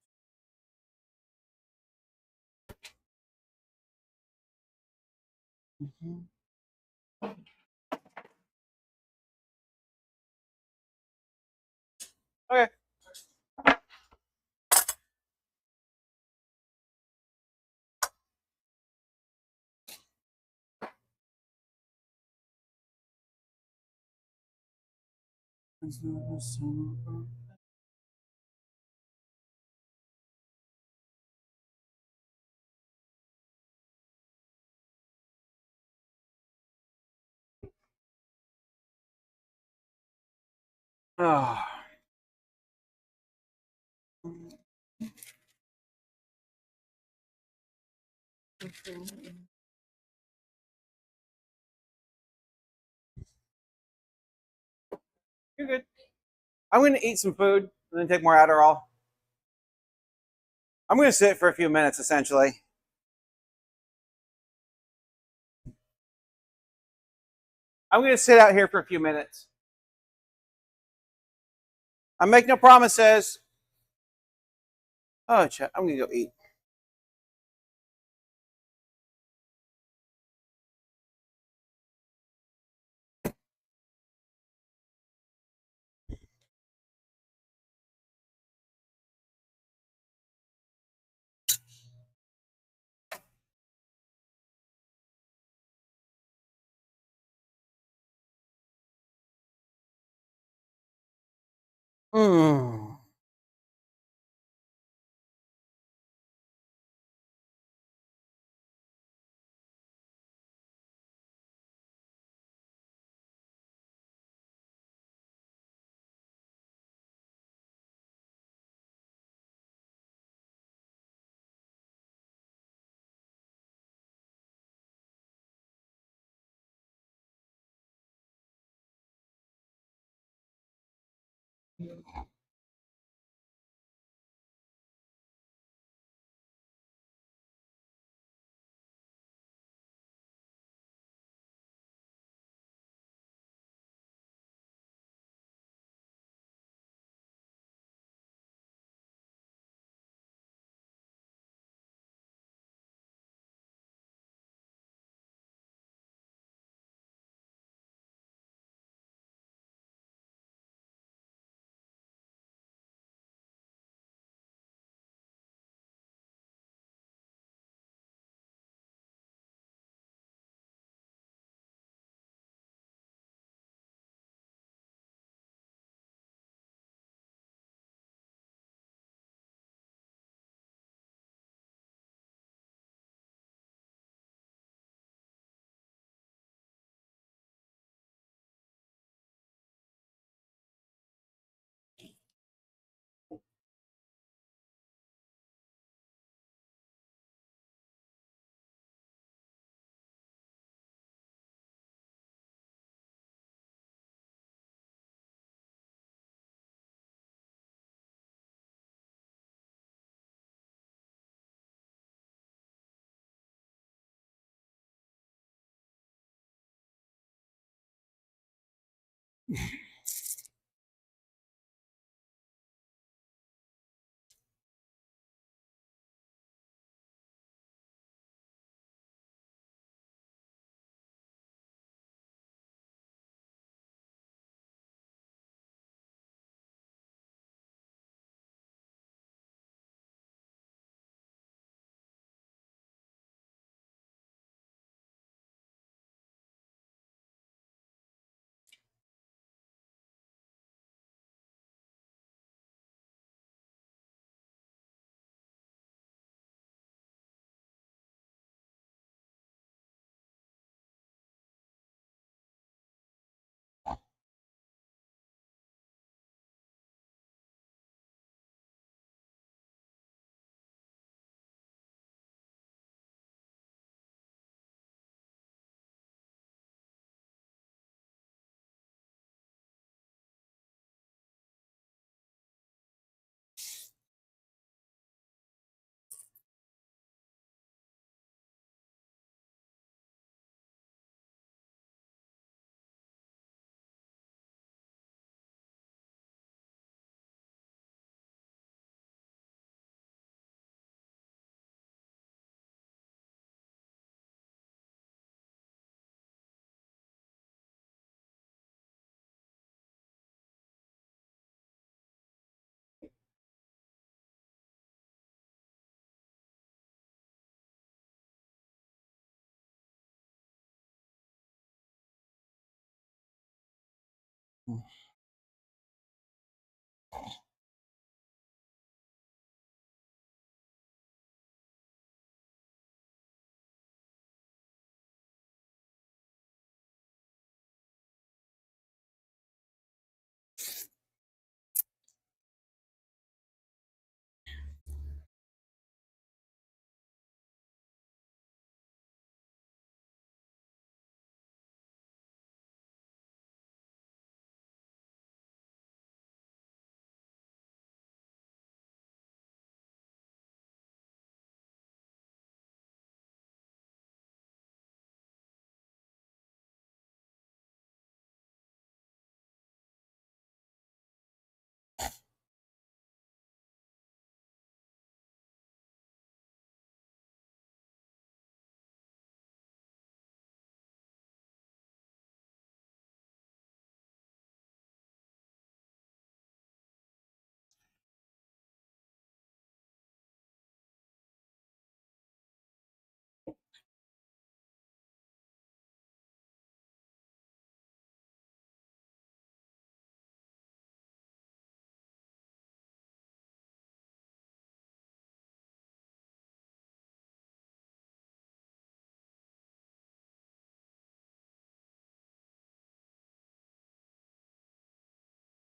Mhm. Okay. Oh. You're good. I'm gonna eat some food and then take more Adderall. I'm gonna sit for a few minutes essentially. I'm gonna sit out here for a few minutes. I make no promises. Oh, I'm gonna go eat. Mm.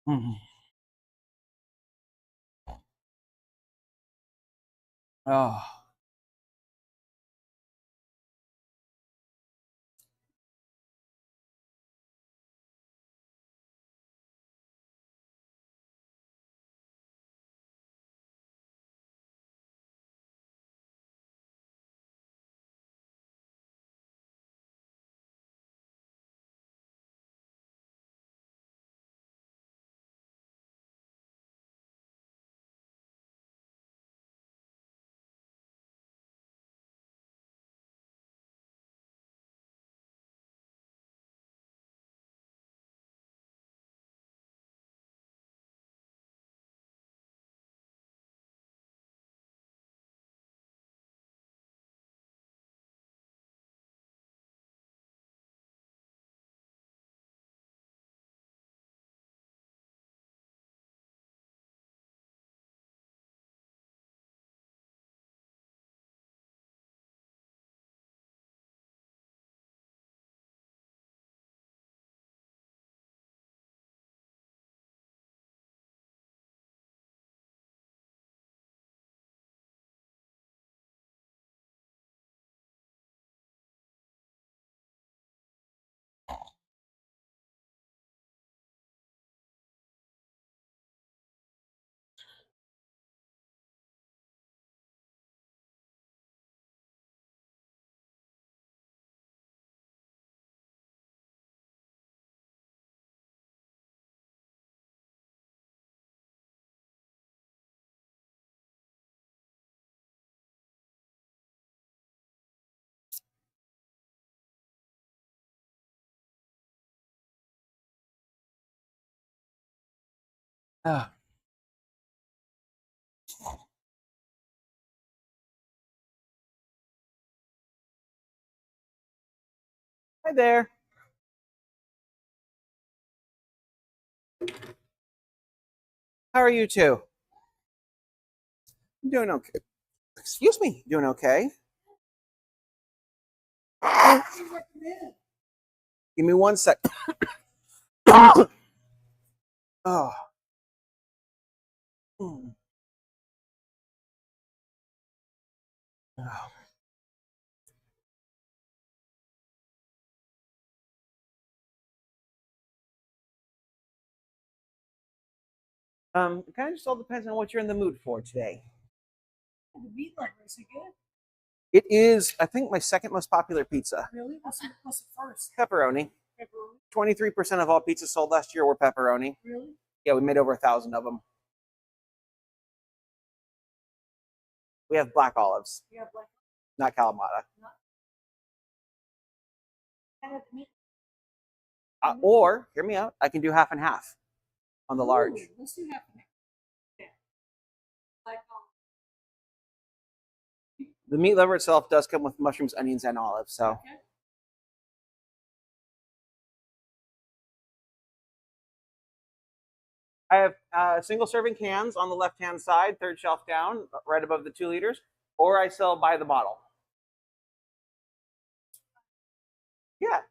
Mm. Oh. Ah. Hi there. How are you two? I'm doing okay. Excuse me. Doing okay. Give me 1 sec. Oh. Mm. Oh. It kind of just all depends on what you're in the mood for today. The meat lover, is it good? It is, I think, my second most popular pizza. Really? What's the first? Pepperoni. Pepperoni? 23% of all pizzas sold last year were pepperoni. Really? Yeah, we made over 1,000 of them. We have black olives, Yeah, like not Kalamata. kind of meat. Or, hear me out, I can do half and half on the large. Ooh, let's do that. Yeah. Like The meat liver itself does come with mushrooms, onions, and olives. So okay. I have single serving cans on the left hand side, third shelf down, right above the 2 liters, or I sell by the bottle. Yeah.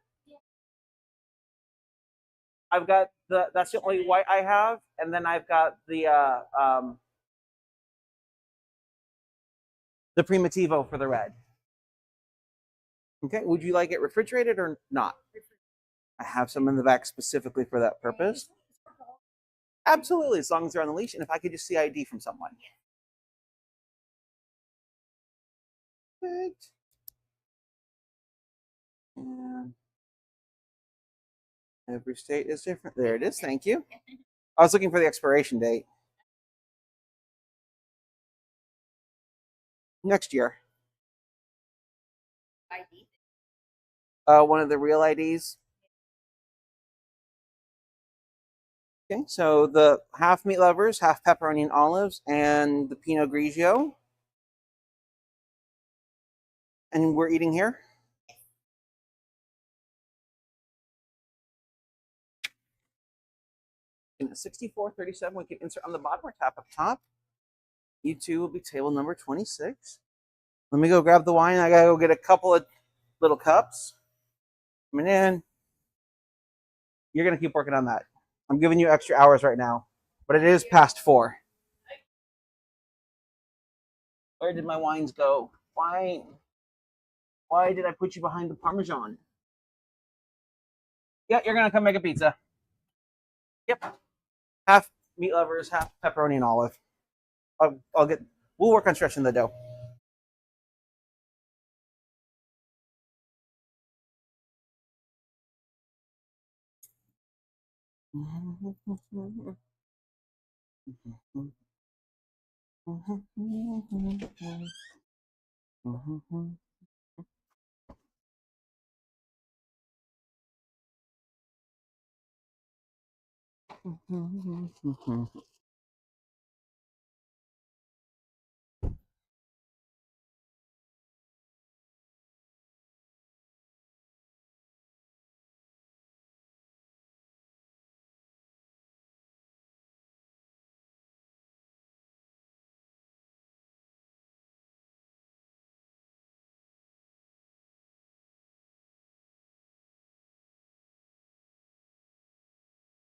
I've got that's the only white I have, and then I've got the Primitivo for the red. Okay, would you like it refrigerated or not? I have some in the back specifically for that purpose. Absolutely, as long as they're on the leash, and if I could just see ID from someone. Perfect. And every state is different. There it is. Thank you. I was looking for the expiration date. Next year. ID. One of the real IDs. Okay, so the half meat lovers, half pepperoni and olives, and the Pinot Grigio. And we're eating here. In 6437, we can insert on the bottom or tap up top. You two will be table number 26. Let me go grab the wine. I gotta go get a couple of little cups. Coming in. You're gonna keep working on that. I'm giving you extra hours right now, but it is past 4. Where did my wines go? Wine. Why did I put you behind the Parmesan? Yeah, you're gonna come make a pizza. Yep. Half meat lovers, half pepperoni and olive. I'll get. We'll work on stretching the dough.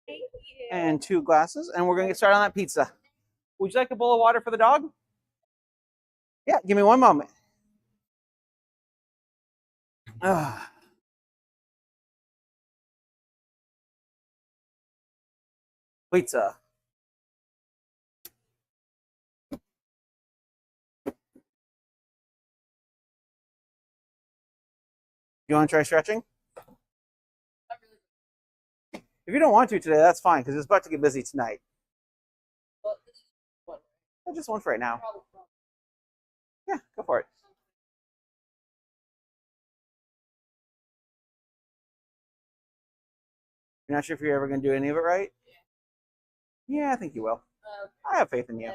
Thank you. And 2 glasses, and we're gonna get started on that pizza. Would you like a bowl of water for the dog? Yeah, give me one moment. Ah. Pizza. You want to try stretching? If you don't want to today, that's fine because it's about to get busy tonight. Just one for right now. Yeah, go for it. You're not sure if you're ever going to do any of it right? Yeah, I think you will. I have faith in you.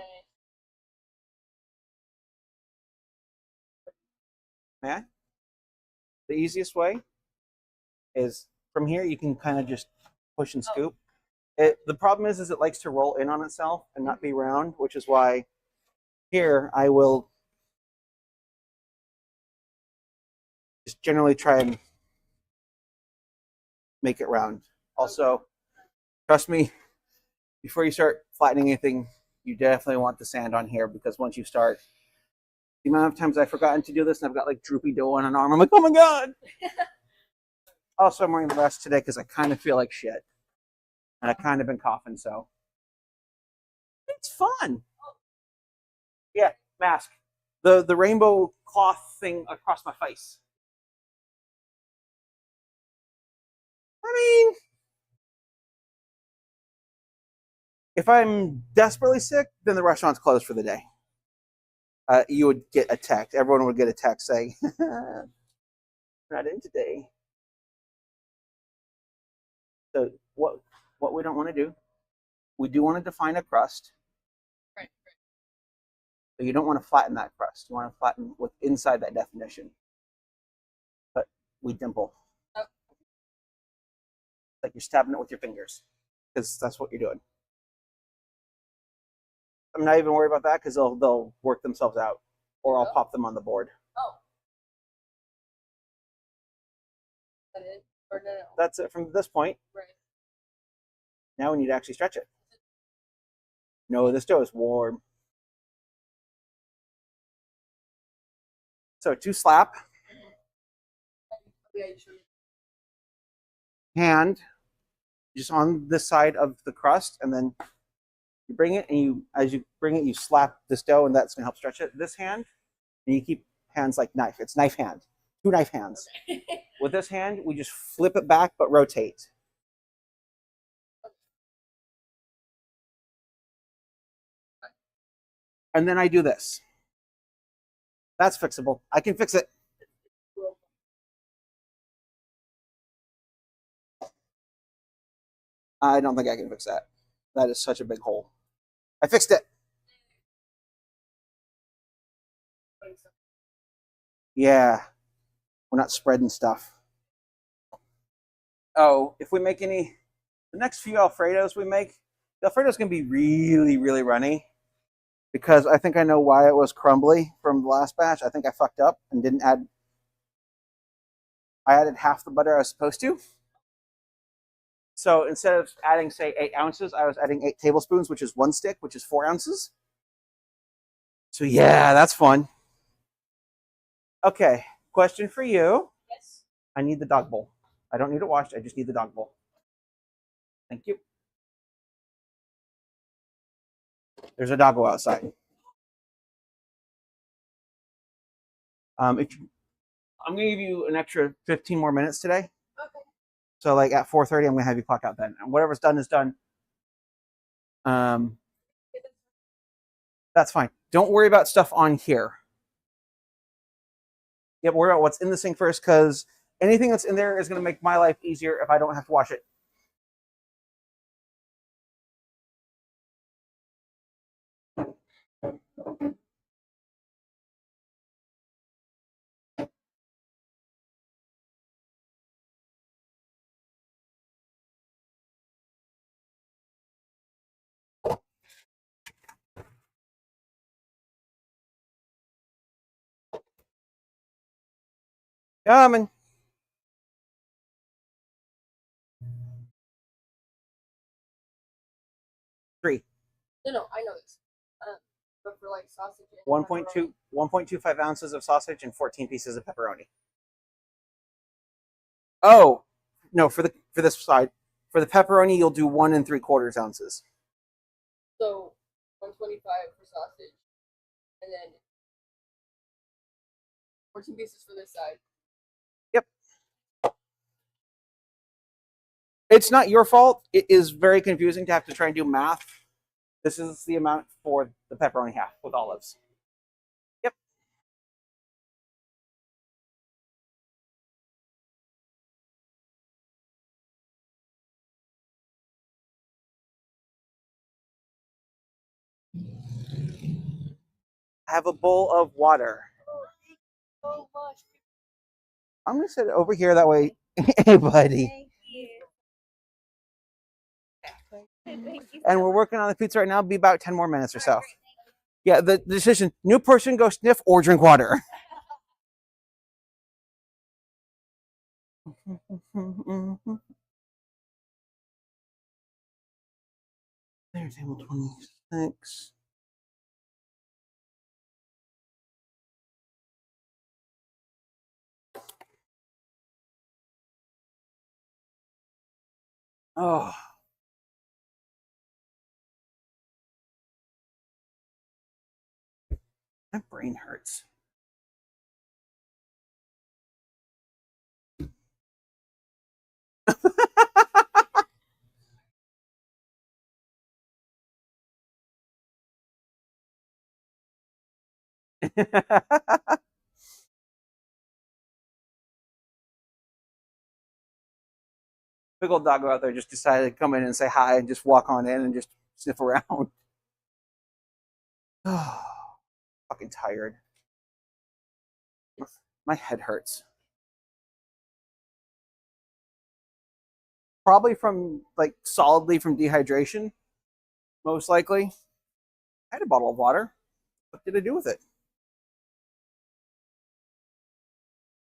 May I? The easiest way is from here, you can kind of just push and scoop. The problem is it likes to roll in on itself and not be round, which is why here I will just generally try and make it round. Also, trust me, before you start flattening anything, you definitely want the sand on here because once you start, the amount of times I've forgotten to do this and I've got like droopy dough on an arm, I'm like, oh my God. Also, I'm wearing the vest today because I kind of feel like shit. And I've kind of been coughing, so it's fun. Yeah, mask. The rainbow cloth thing across my face. I mean, if I'm desperately sick, then the restaurant's closed for the day. You would get a text. Everyone would get a text saying, not in today. So what we don't want to do, we do want to define a crust. Right. But you don't want to flatten that crust. You want to flatten what's inside that definition. But we dimple. Oh. Like you're stabbing it with your fingers. Because that's what you're doing. I'm not even worried about that because they'll work themselves out. Or I'll pop them on the board. Oh. That is, or no. That's it from this point. Right. Now we need to actually stretch it. No, this dough is warm. So to slap, hand just on this side of the crust, and then you bring it, and as you bring it, you slap this dough, and that's gonna help stretch it. This hand, and you keep hands like knife. It's knife hand, 2 knife hands. With this hand, we just flip it back, but rotate. And then I do this. That's fixable. I can fix it. I don't think I can fix that. That is such a big hole. I fixed it. Yeah. We're not spreading stuff. Oh, if we make the next few Alfredos we make, the Alfredo's going to be really, really runny. Because I think I know why it was crumbly from the last batch. I think I fucked up and didn't add. I added half the butter I was supposed to. So instead of adding, say, 8 ounces, I was adding 8 tablespoons, which is 1 stick, which is 4 ounces. So yeah, that's fun. Okay, question for you. Yes. I need the dog bowl. I don't need it washed. I just need the dog bowl. Thank you. There's a doggo outside. If you, I'm going to give you an extra 15 more minutes today. Okay. So like at 4:30, I'm going to have you clock out then. And whatever's done is done. That's fine. Don't worry about stuff on here. Yeah, worry about what's in the sink first, because anything that's in there is going to make my life easier if I don't have to wash it. Coming. Three. No, I know this. But for like sausage and 1.2, 1.25 ounces of sausage and 14 pieces of pepperoni. Oh, no, for this side. For the pepperoni, you'll do 1 3/4 ounces. So 125 for sausage, and then 14 pieces for this side. Yep. It's not your fault. It is very confusing to have to try and do math. This is the amount for the pepperoni half with olives. Yep. Have a bowl of water. So much. I'm going to sit it over here that way. Hey, buddy. Thank you. Thank you. And we're working on the pizza right now. It'll be about 10 more minutes or so. Yeah, the decision, new person go sniff or drink water. There's table 26. Oh. My brain hurts. Big old doggo out there just decided to come in and say hi and just walk on in and just sniff around. Fucking tired. My head hurts. Probably from like solidly from dehydration, most likely. I had a bottle of water. What did I do with it?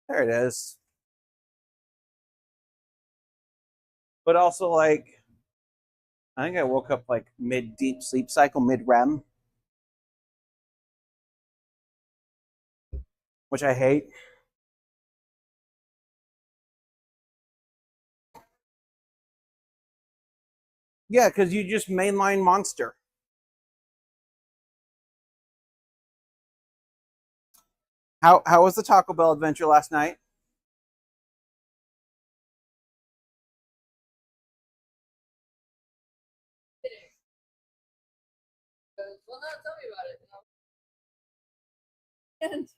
There it is. But also, like, I think I woke up like mid deep sleep cycle, mid REM, which I hate. Yeah, because you just mainline monster. How was the Taco Bell adventure last night? Well, no, tell me about it. And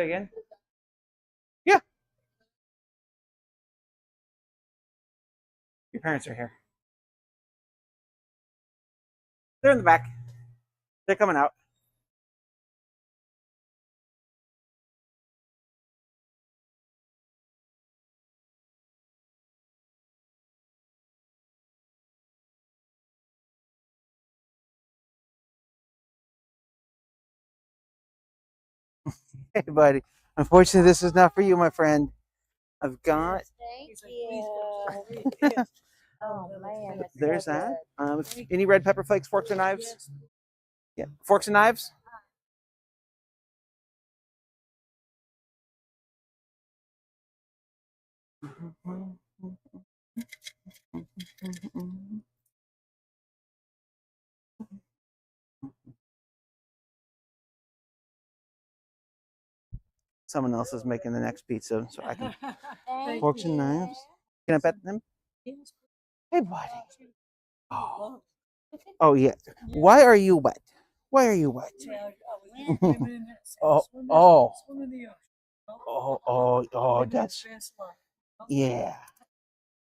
Say again? Yeah. Your parents are here. They're in the back. They're coming out. Hey, buddy. Unfortunately, this is not for you, my friend. I've got. Thank you. Oh man, that's There's so that. good. Any red pepper flakes, forks, or knives? Yeah, forks and knives. Someone else is making the next pizza, so I can. Thank Forks and you. knives. Can I pet them? Hey, buddy. Oh. Oh yeah. Why are you wet? Why are you wet? Oh, oh, oh, that's yeah.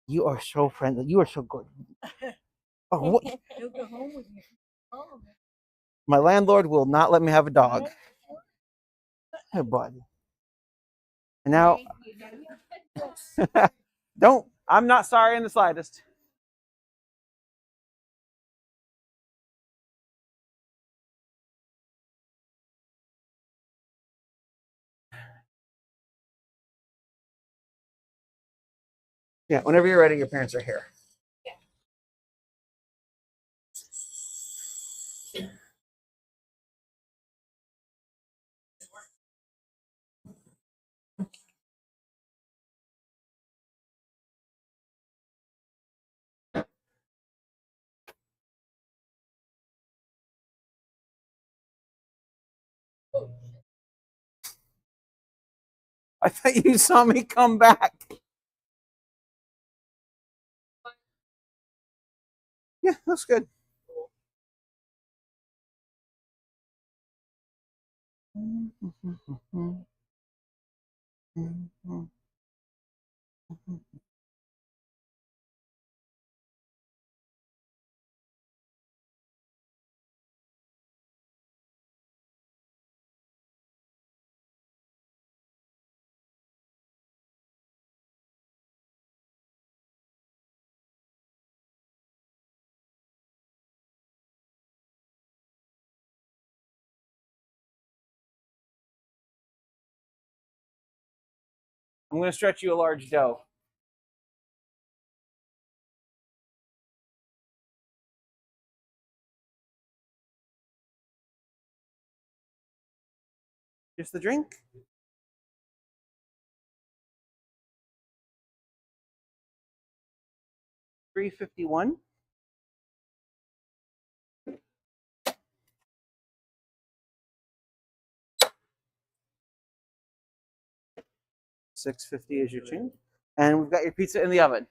You are so friendly. You are so good. Oh, what? My landlord will not let me have a dog. Hey, buddy. And now, don't. I'm not sorry in the slightest. Yeah, whenever you're ready, your parents are here. I thought you saw me come back. Yeah, that's good. I'm going to stretch you a large dough. Just the drink? $3.51. $6.50 is your change. And we've got your pizza in the oven.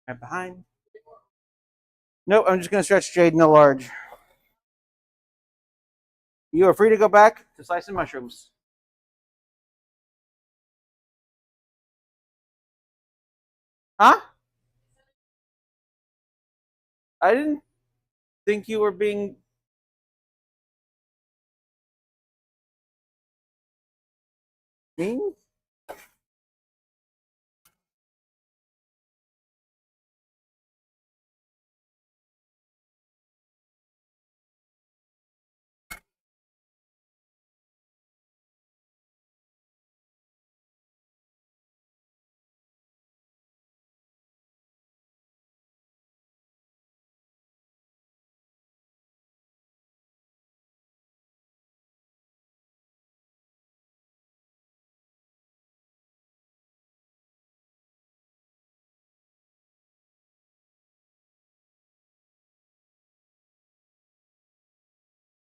Right behind. Nope, I'm just going to stretch Jaden a large. You are free to go back to slicing mushrooms. Huh? I didn't think you were being mean.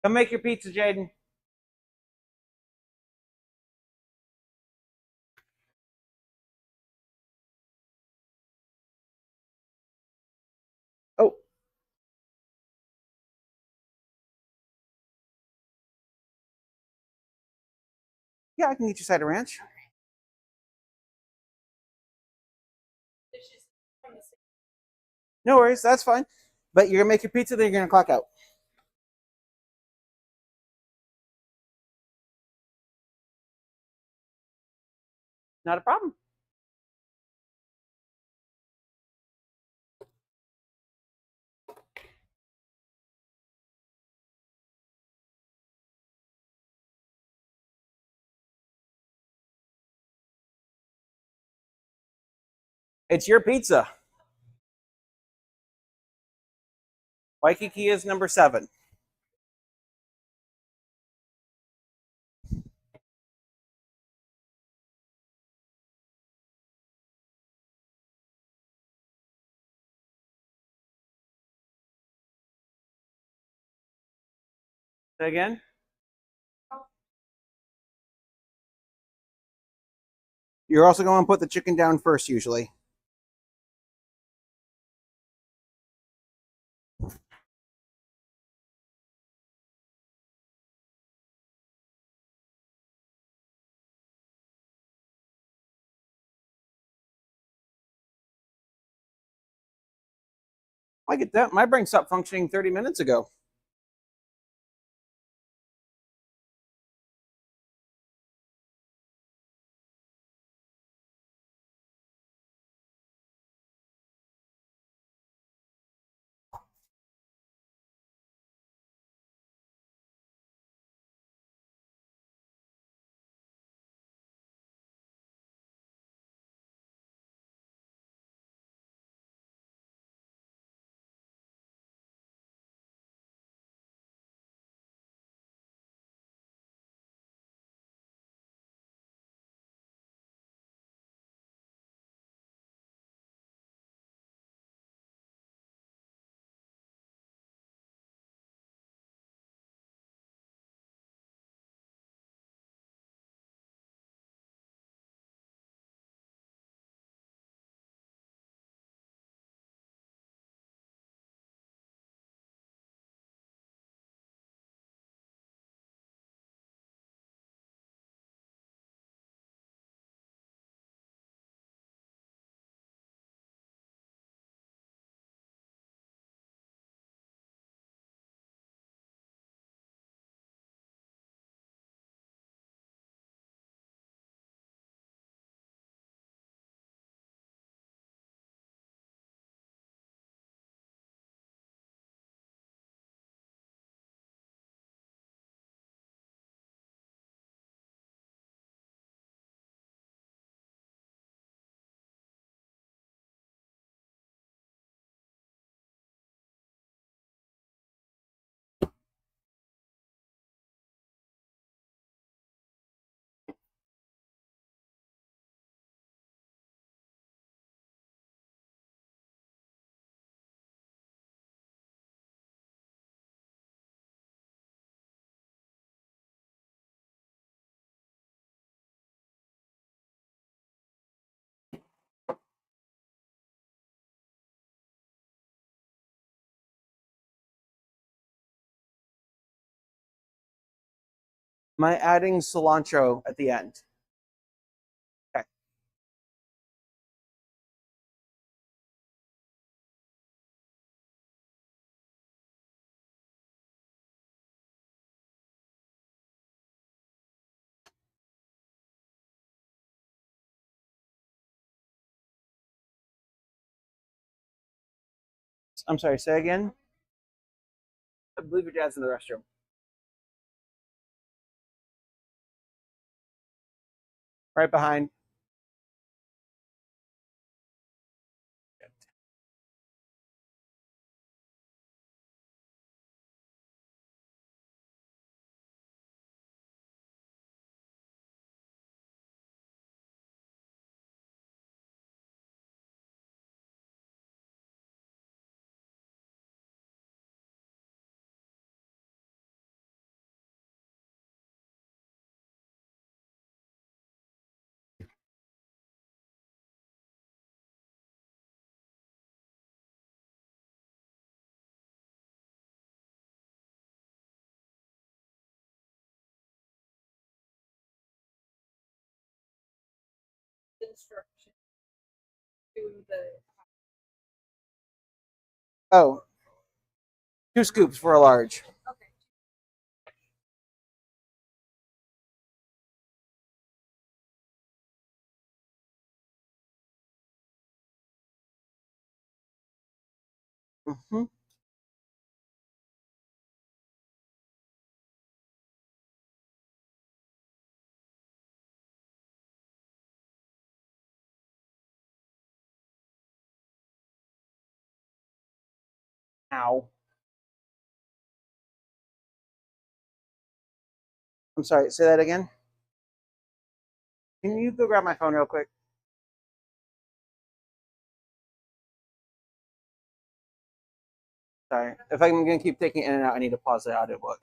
Come make your pizza, Jaden. Oh, Yeah, I can get you cider ranch. Dishes from the same. No worries, that's fine. But you're gonna make your pizza, then you're gonna clock out. Not a problem. It's your pizza. Waikiki is number 7. Say again? You're also going to put the chicken down first, usually. I get that. My brain stopped functioning 30 minutes ago. Am I adding cilantro at the end? Okay. I'm sorry, say again? I believe your dad's in the restroom. Right behind. instruction to the. Oh, 2 scoops for a large. Okay. Mm-hmm. Ow. I'm sorry, say that again. Can you go grab my phone real quick? Sorry. If I'm going to keep taking it in and out, I need to pause the audiobook.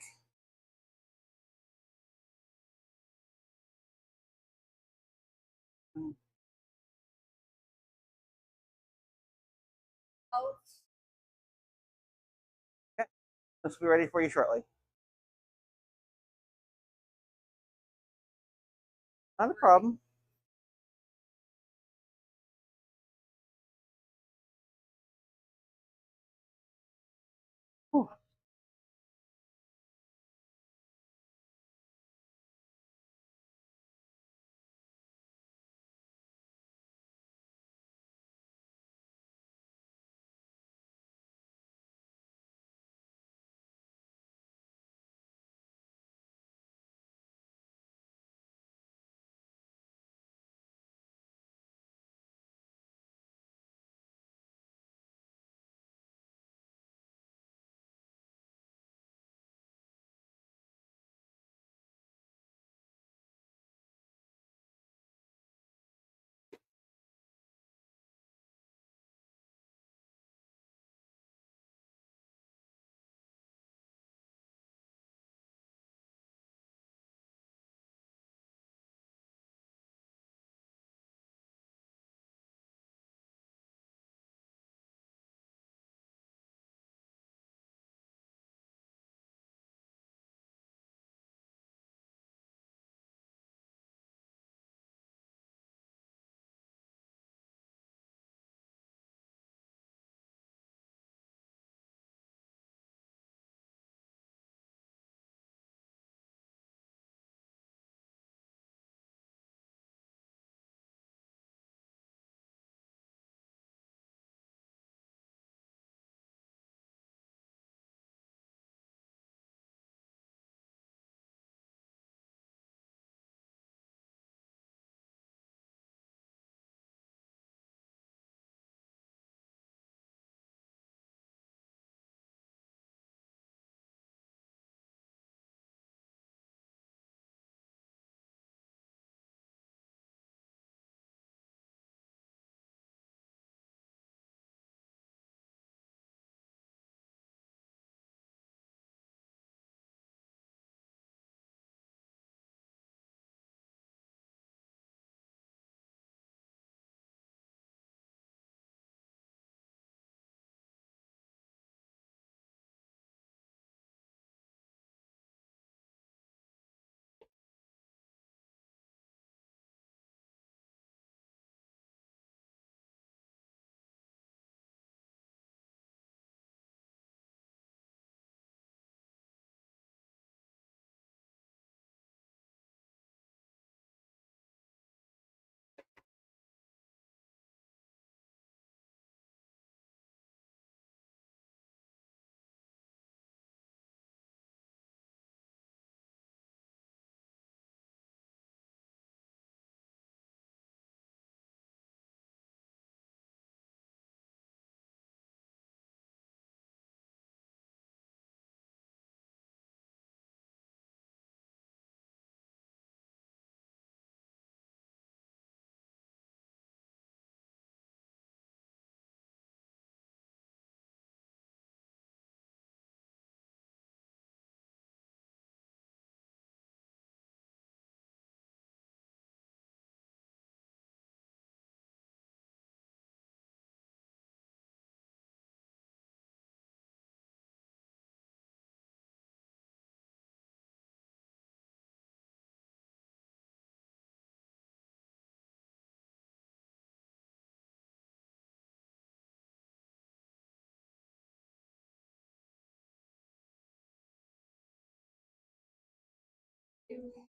Oh, Okay. This will be ready for you shortly. Not a problem. Whew.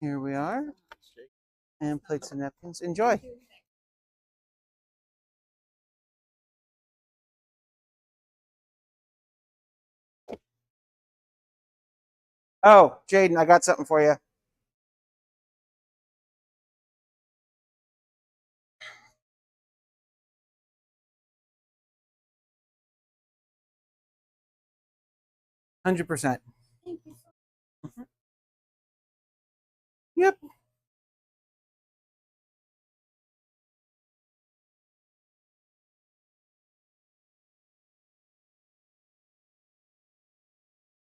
Here we are. And plates and napkins. Enjoy. Oh, Jaden, I got something for you. $100%. Thank you so much. Yep.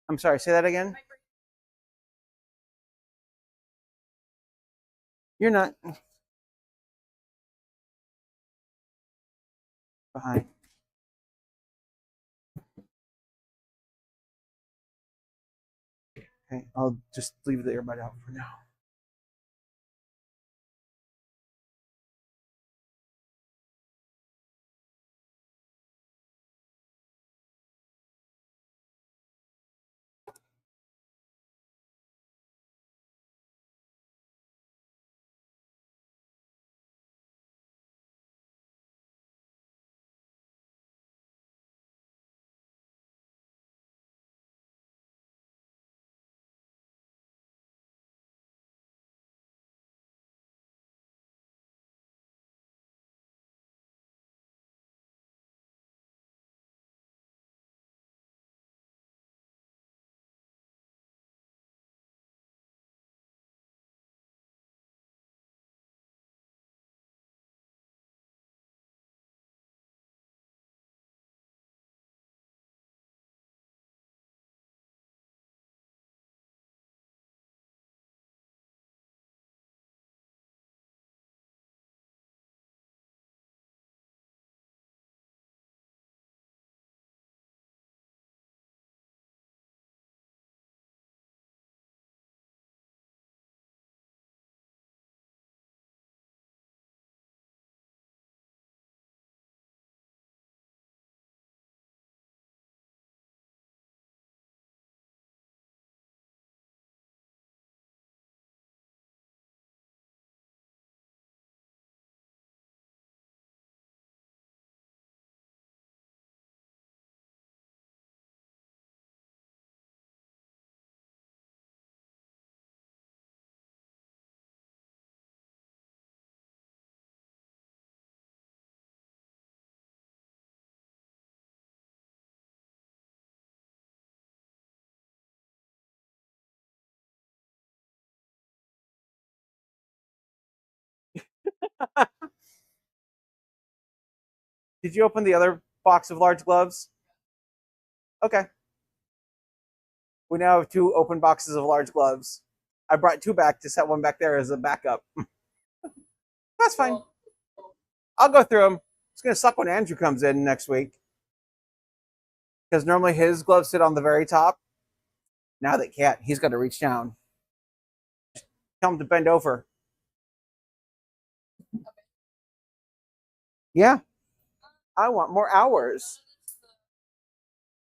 I'm sorry, say that again. You're not behind. Okay, I'll just leave the earbud out for now. Did you open the other box of large gloves? Okay. We now have 2 open boxes of large gloves. I brought 2 back to set one back there as a backup. That's fine. I'll go through them. It's going to suck when Andrew comes in next week. Because normally his gloves sit on the very top. Now they can't. He's got to reach down. Tell him to bend over. Yeah. I want more hours.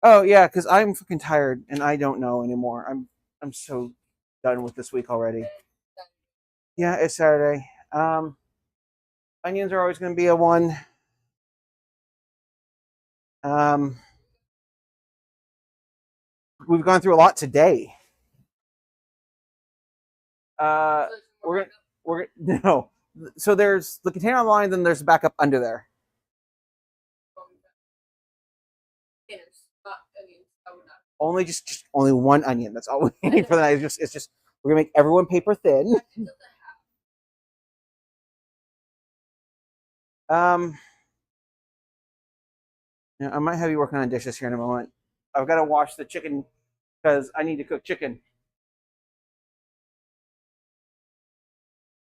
Oh yeah, because I'm fucking tired and I don't know anymore. I'm so done with this week already. Yeah, it's Saturday. Onions are always going to be a 1. We've gone through a lot today. We're no. So there's the container on the line, then there's a backup under there. Only just only 1 onion. That's all we need for the night. It's just we're gonna make everyone paper thin. Yeah, I might have you working on dishes here in a moment. I've got to wash the chicken because I need to cook chicken.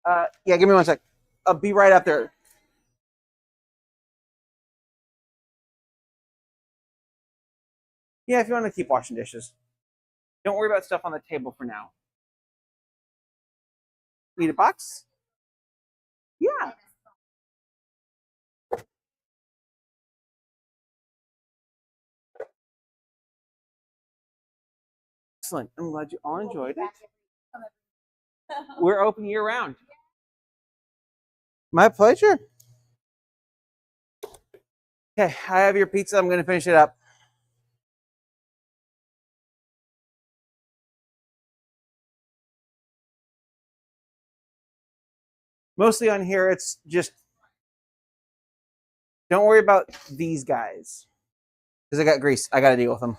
Yeah, give me 1 sec. I'll be right up there. Yeah, if you want to keep washing dishes. Don't worry about stuff on the table for now. Need a box? Yeah. Excellent. I'm glad you all enjoyed it. We're open year round. My pleasure. Okay, I have your pizza. I'm going to finish it up. Mostly on here, it's just don't worry about these guys because I got grease. I got to deal with them.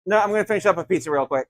No, I'm going to finish up a pizza real quick.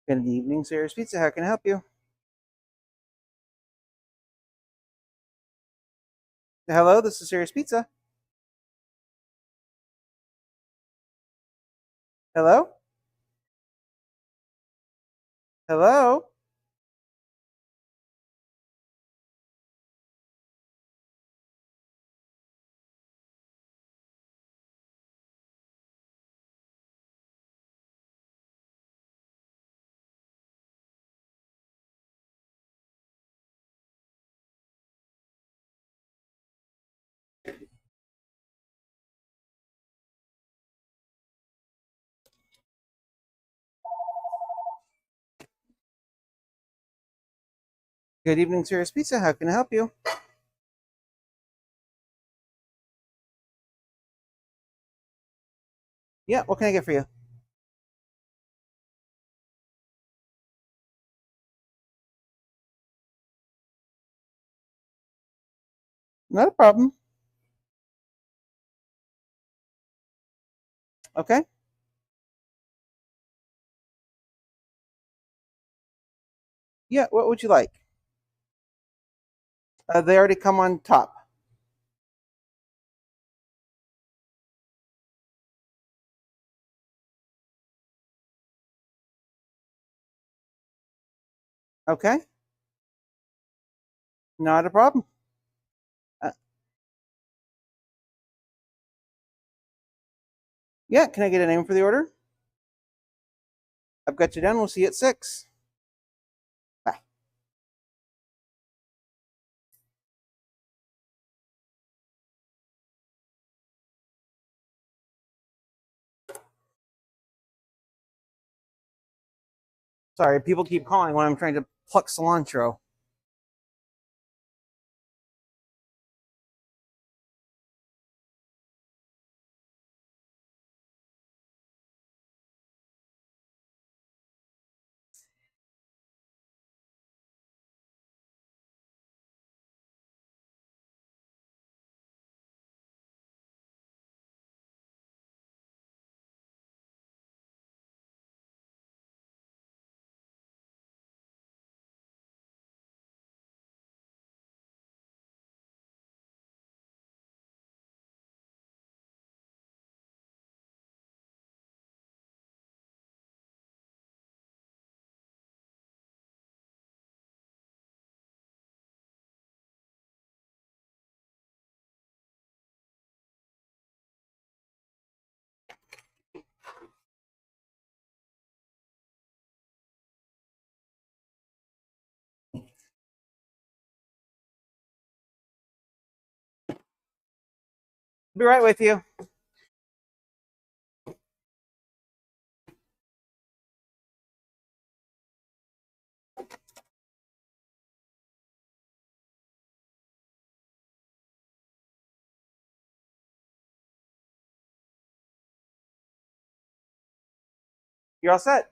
Good evening, Sarah's Pizza. How can I help you? Hello, this is Sarah's Pizza. Hello? Hello? Good evening, Sarah's Pizza. How can I help you? Yeah, what can I get for you? Not a problem. Okay. Yeah, what would you like? They already come on top. Okay. Not a problem. Yeah, can I get a name for the order? I've got you down. We'll see you at 6. Bye. Sorry, people keep calling when I'm trying to pluck cilantro. Be right with you. You're all set.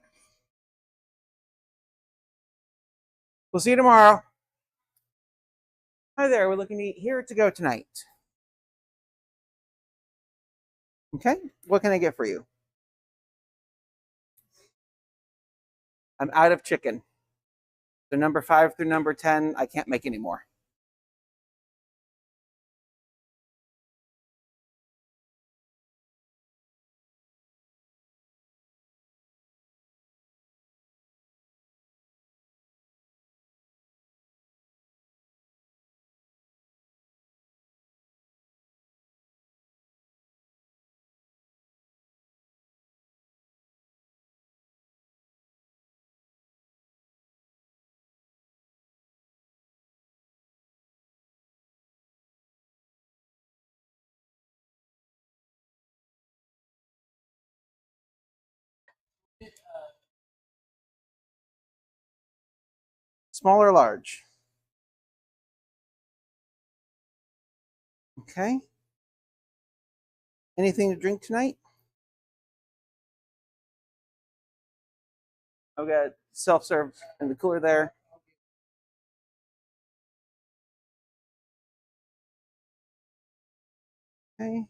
We'll see you tomorrow. Hi there. We're looking to eat here to go tonight. Okay. What can I get for you? I'm out of chicken. So number 5 through number 10, I can't make any more. Small or large? Okay. Anything to drink tonight? Okay, self-serve in the cooler there. Okay.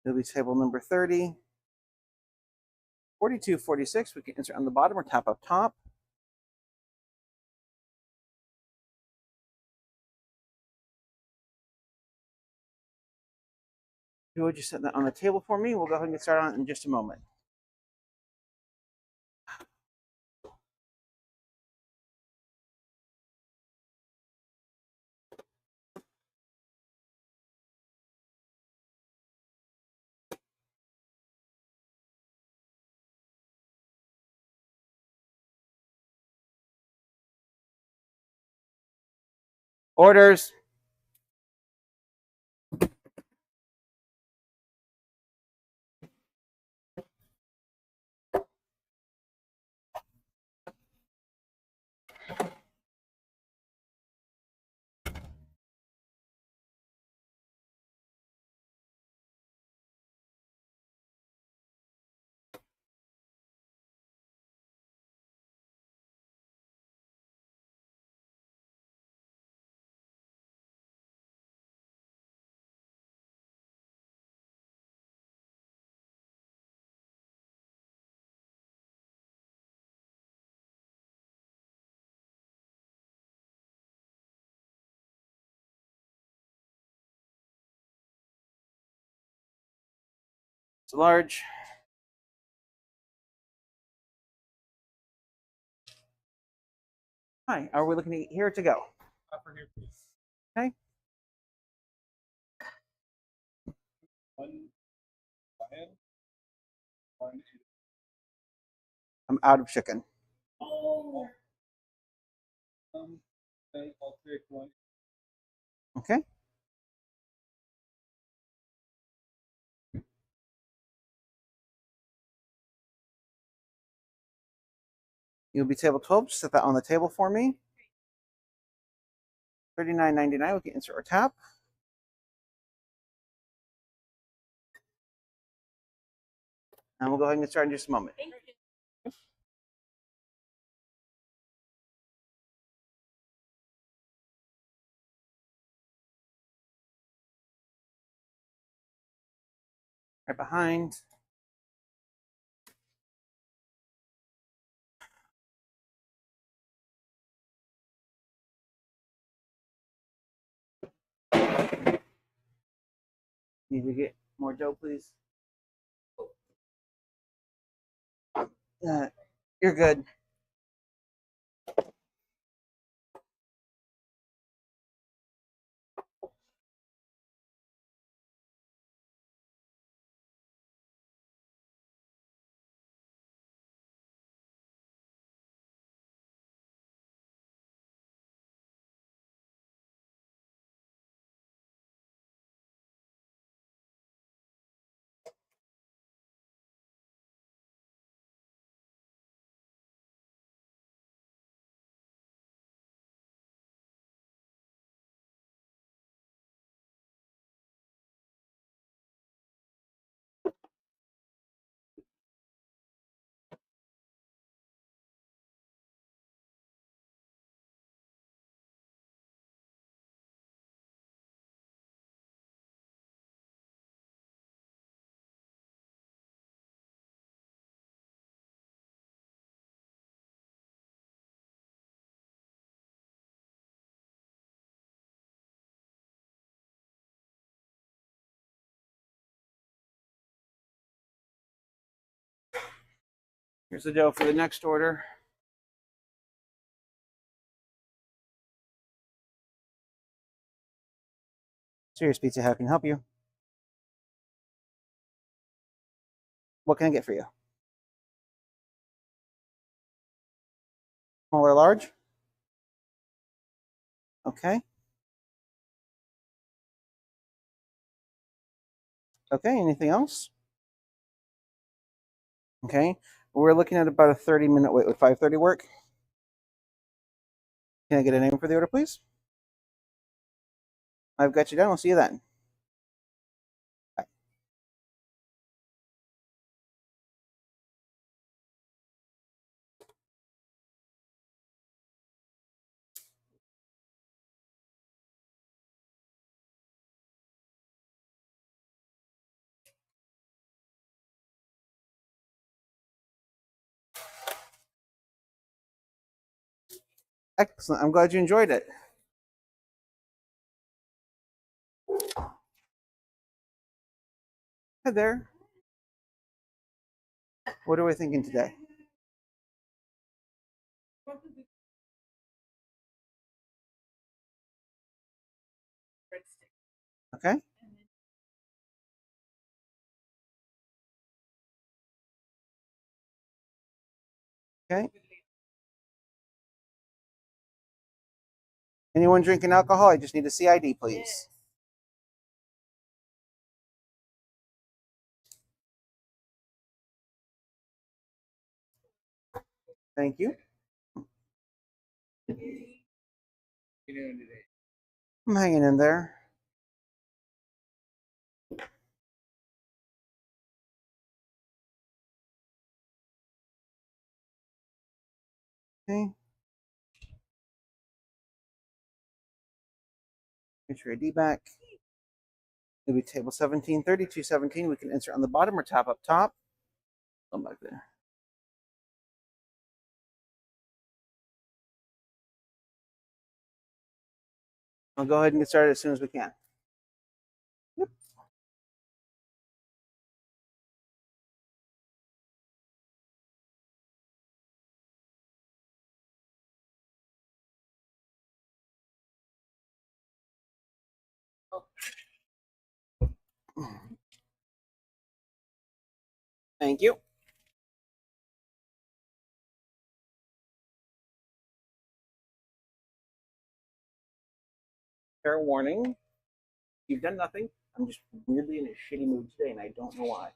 It'll be table number 30. 42, 46, we can insert on the bottom or tap up top. You would just set that on the table for me. We'll go ahead and get started on it in just a moment. Orders. It's large. Hi, are we looking to eat here to go? Offer here, please. Okay. One, ahead. One, two. I'm out of chicken. Oh. Okay, I'll take one. Okay. You'll be table 12. Set that on the table for me. $39.99. We can insert our tap. And we'll go ahead and get started in just a moment. Thank you. Right behind. Need to get more dough, please. You're good. Here's the dough for the next order. Serious Pizza, how can I help you? What can I get for you? Small or large? Okay. Okay, anything else? Okay, we're looking at about a 30-minute wait. Would 5:30 work? Can I get a name for the order, please? I've got you down. We'll see you then. Bye. Excellent. I'm glad you enjoyed it. Hi there. What are we thinking today? Okay. Okay. Anyone drinking alcohol? I just need a CID, please. Thank you. You know, today. I'm hanging in there. Okay. Get your ID back. It'll be table 1730, 217. We can insert on the bottom or tap up top. Come back there. I'll go ahead and get started as soon as we can. Yep. Thank you. Fair warning. You've done nothing. I'm just weirdly in a shitty mood today, and I don't know why.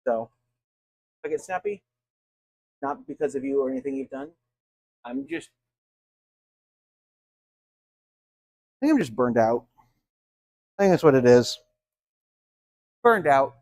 So, if I get snappy, not because of you or anything you've done. I'm just, I think I'm just burned out. I think that's what it is. Burned out.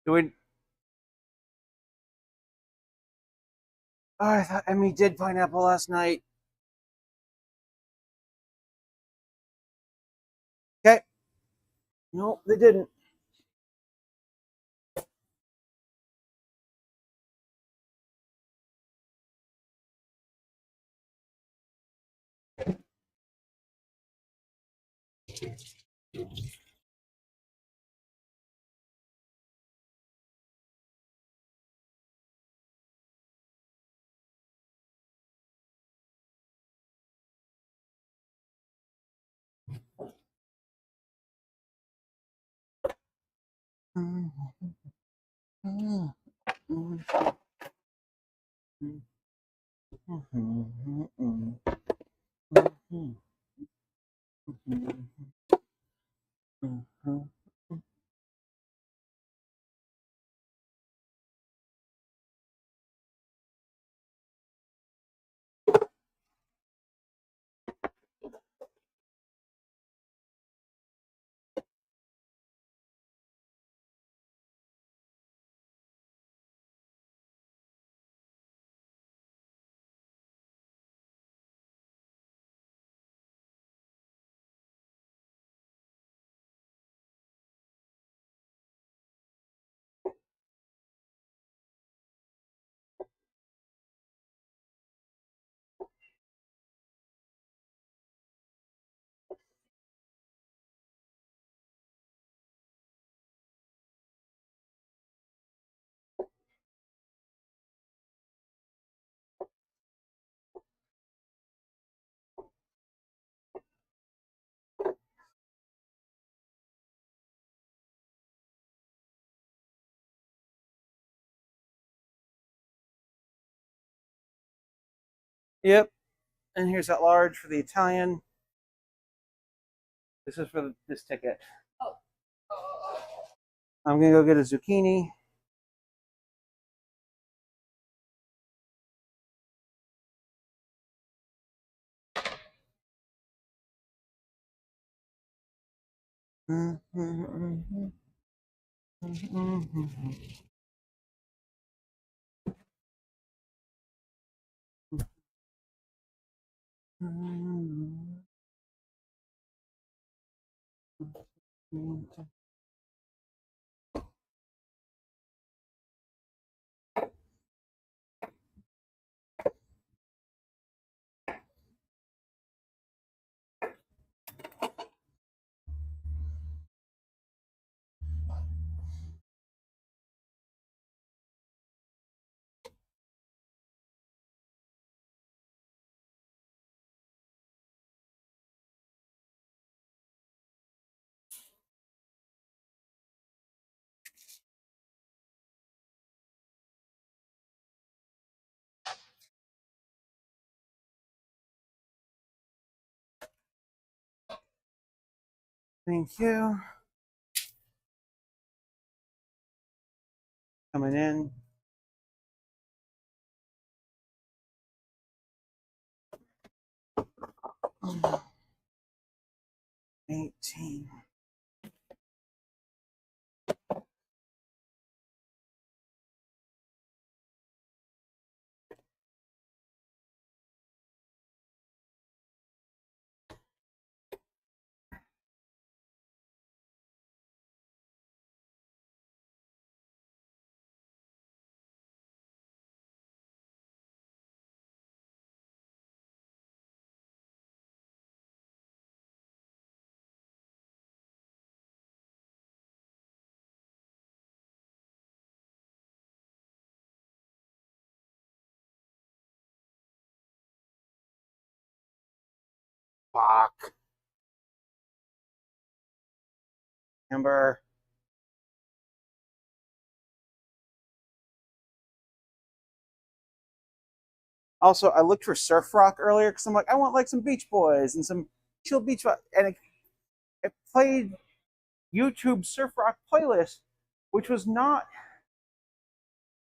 Do we Oh, I thought Emmy did pineapple last night. Okay. Nope, they didn't. Yep. And here's that large for the Italian. This is for this ticket. I'm gonna go get a zucchini. Thank you. Coming in. Oh, 18. Fuck. Amber. Also, I looked for surf rock earlier because I'm like, I want like some Beach Boys and some chill beach rock, and it played YouTube surf rock playlist, which was not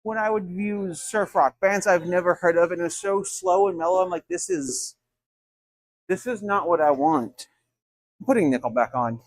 when I would use surf rock bands I've never heard of, and it was so slow and mellow. I'm like, this is not what I want. I'm putting Nickel back on.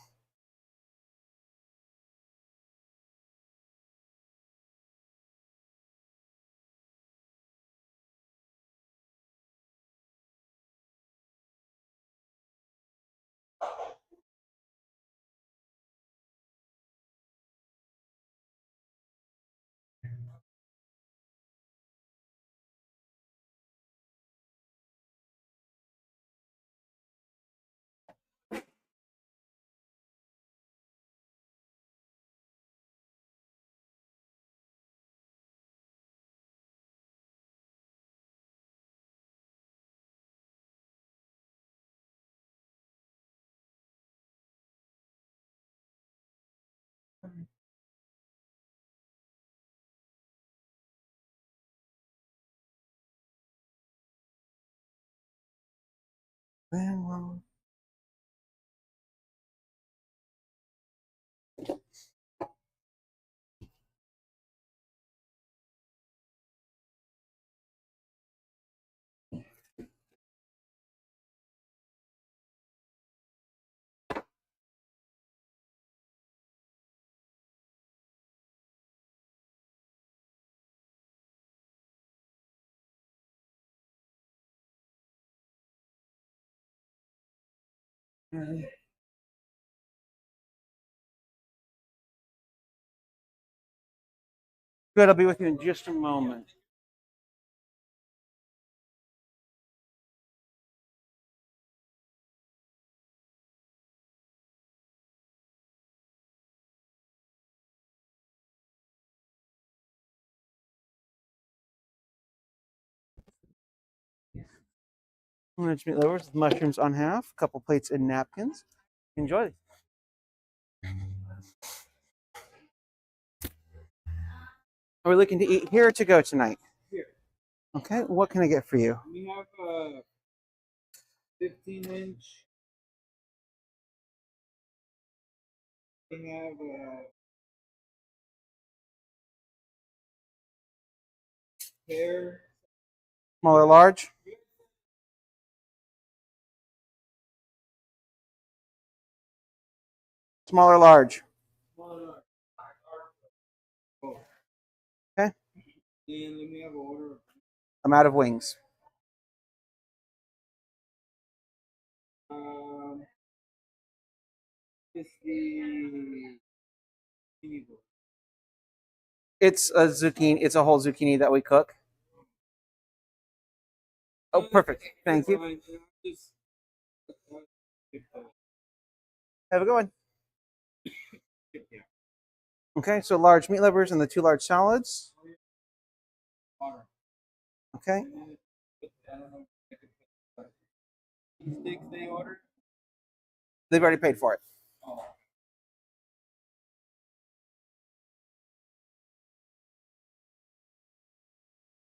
Good, I'll be with you in just a moment. Lunch meat lovers with mushrooms on half, couple plates and napkins. Enjoy. Are we looking to eat here or to go tonight? Here. Okay, what can I get for you? We have a 15-inch. We have a pear. Small or large? Small or large? Oh. Okay. And let me have an order. I'm out of wings. It's the zucchini bowl. It's a zucchini. It's a whole zucchini that we cook. Oh, perfect. Thank you. Have a good one. Okay, so large meat lovers and the 2 large salads. Okay. Steaks they ordered? They've already paid for it. Oh.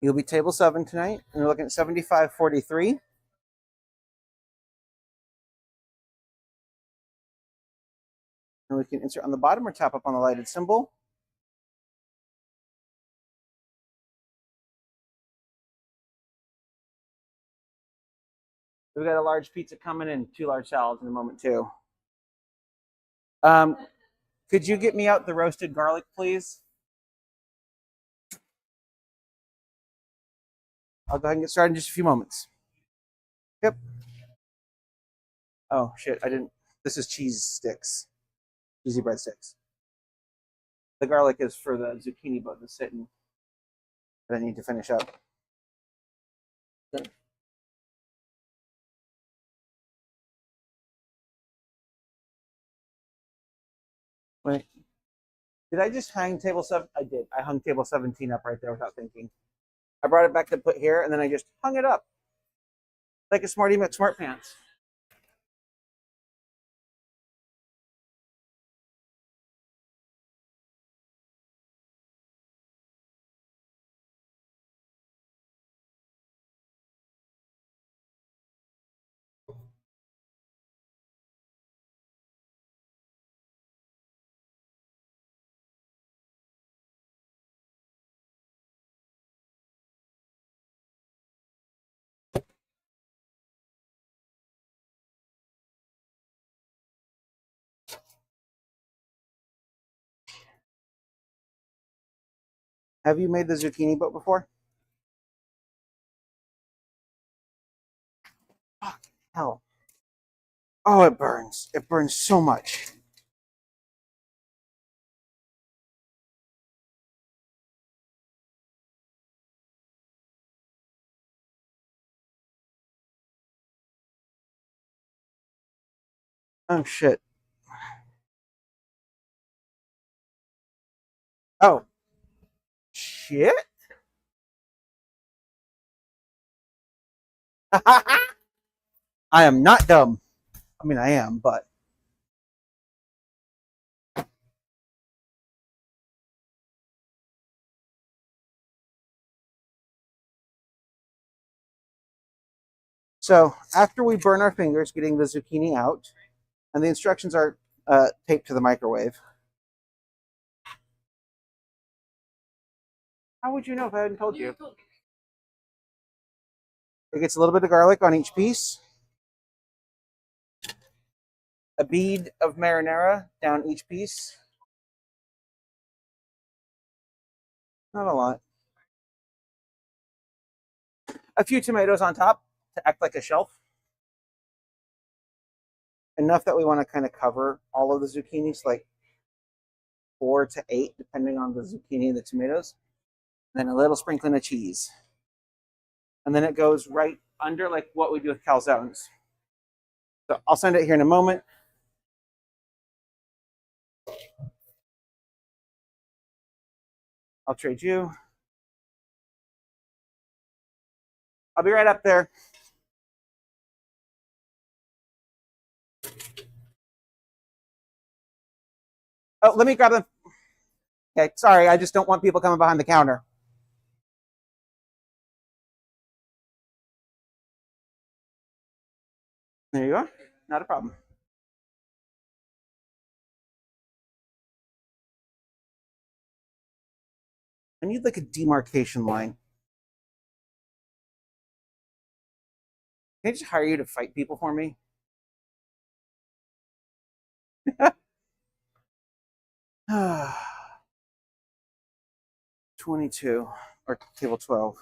You'll be table 7 tonight, and you're looking at $75.43. And we can insert on the bottom or tap up on the lighted symbol. We've got a large pizza coming and 2 large salads in a moment too. Could you get me out the roasted garlic, please? I'll go ahead and get started in just a few moments. Yep. Oh shit, I didn't. This is cheese sticks, cheesy breadsticks. The garlic is for the zucchini boat that's sitting that I need to finish up. Okay. Wait, did I just hang table 7? I did. I hung table 17 up right there without thinking. I brought it back to put here, and then I just hung it up like a Smarty McSmartpants. Have you made the zucchini boat before? Fuck, hell. Oh, it burns. It burns so much. Oh, shit. Oh. Shit? I am not dumb. I mean, I am, but. So after we burn our fingers getting the zucchini out, and the instructions are taped to the microwave. How would you know if I hadn't told you? It gets a little bit of garlic on each piece. A bead of marinara down each piece. Not a lot. A few tomatoes on top to act like a shelf. Enough that we want to kind of cover all of the zucchinis, like 4 to 8, depending on the zucchini and the tomatoes. Then a little sprinkling of cheese. And then it goes right under like what we do with calzones. So I'll send it here in a moment. I'll trade you. I'll be right up there. Oh, let me grab them. Okay, sorry, I just don't want people coming behind the counter. There you go. Not a problem. I need like a demarcation line. Can I just hire you to fight people for me? Ah. 22 or table 12.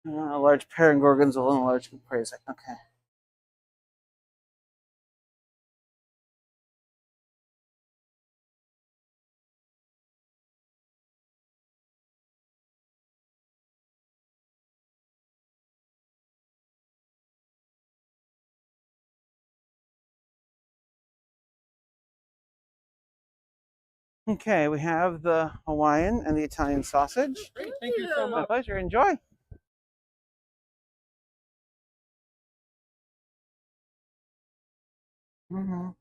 A large pear and gorgonzola and a large caprese. Okay. Okay, we have the Hawaiian and the Italian sausage. Great, thank you so My much. pleasure. Enjoy. And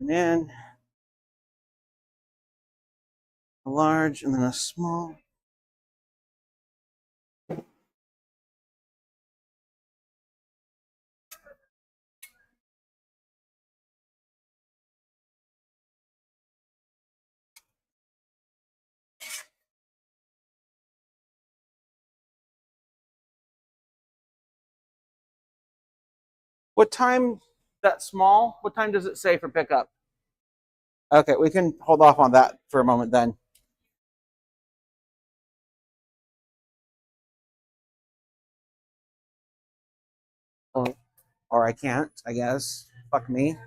then a large and then a small. What time, that small, what time does it say for pickup? Okay, we can hold off on that for a moment then. Or I can't, I guess. Fuck me.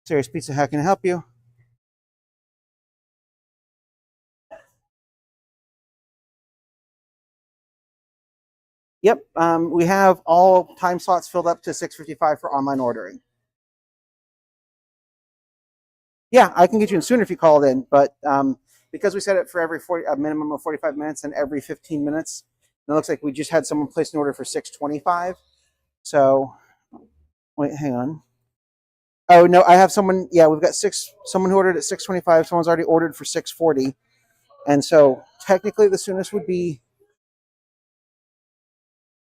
Serious Pizza, how can I help you? Yep, we have all time slots filled up to 6:55 for online ordering. Yeah, I can get you in sooner if you called in, but because we set it for every a minimum of 45 minutes and every 15 minutes, it looks like we just had someone place an order for 6:25. So, wait, hang on. Oh no, I have someone. Yeah, we've got someone who ordered at 6:25. Someone's already ordered for 6:40, and so technically the soonest would be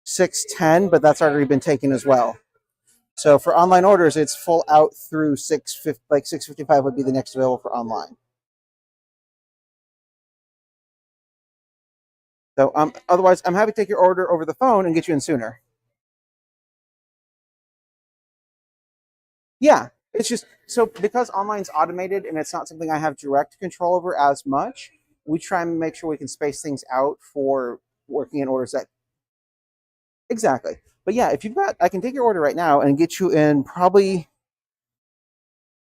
6:10, but that's already been taken as well. So for online orders, it's full out through 6:50. Like 6:55 would be the next available for online. So otherwise, I'm happy to take your order over the phone and get you in sooner. Yeah, It's just so because online's automated and it's not something I have direct control over as much. We try and make sure we can space things out for working in orders that exactly. But yeah, if you've got, I can take your order right now and get you in probably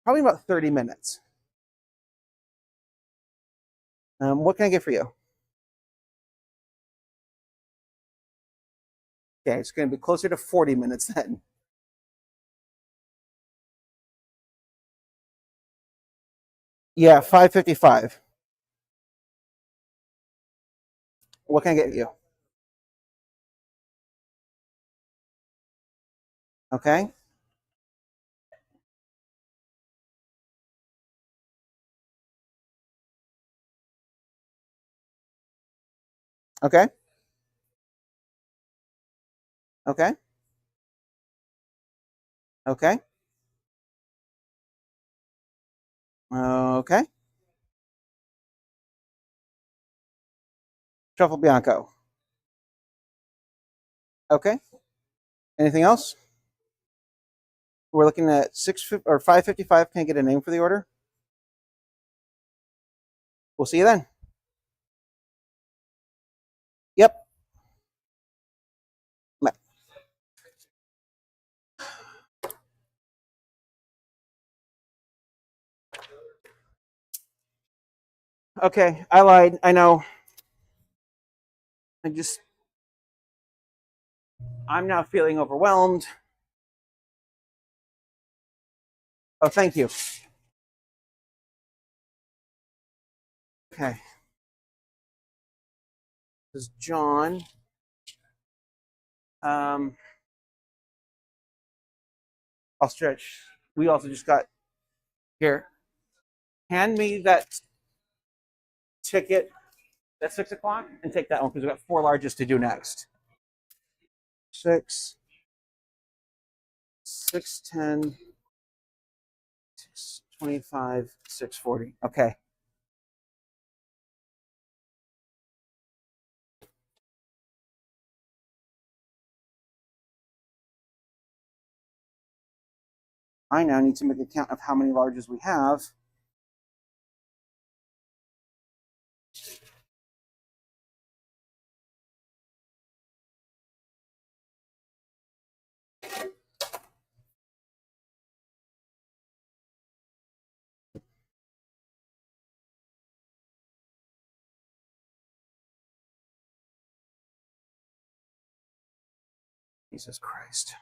about 30 minutes. What can I get for you? Okay, it's going to be closer to 40 minutes then. Yeah, 5:55. What can I get you? Okay. Okay. Okay. Okay. Okay. Truffle Bianco. Okay. Anything else? We're looking at 5:55. Can I get a name for the order? We'll see you then. Yep. Bye. Okay, I lied. I know. I'm now feeling overwhelmed. Oh, thank you. Okay. This is John. I'll stretch. We also just got here. Hand me that ticket at 6 o'clock and take that one because we've got 4 larges to do next. 6, 610, 625, 640. Okay. I now need to make a count of how many larges we have. Jesus Christ.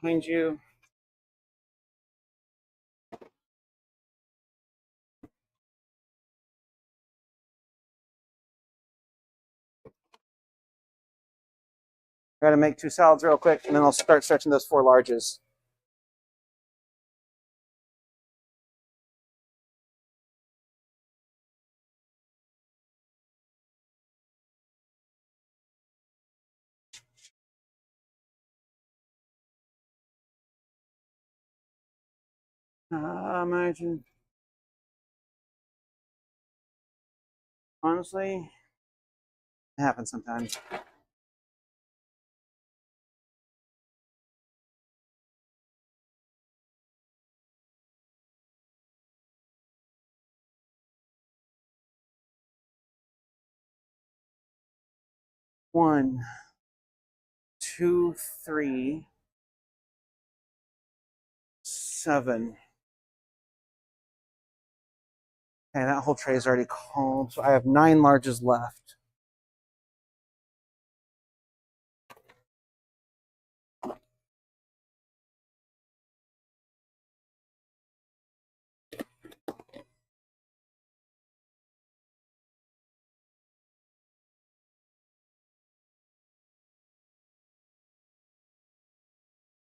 Behind you. Got to make 2 salads real quick, and then I'll start stretching those 4 larges. Imagine. Honestly, it happens sometimes. One, two, three, 7. Okay, that whole tray is already called, so I have 9 larges left.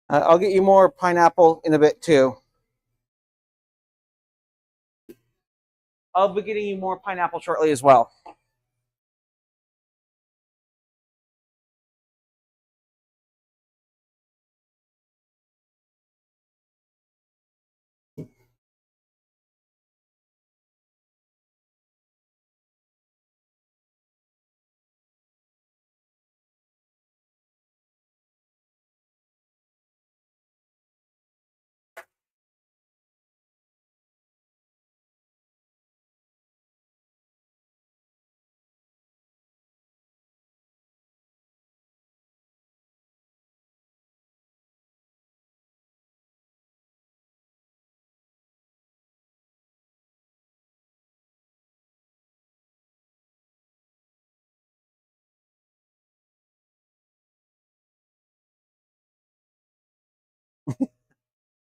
I'll get you more pineapple in a bit too. I'll be getting you more pineapple shortly as well.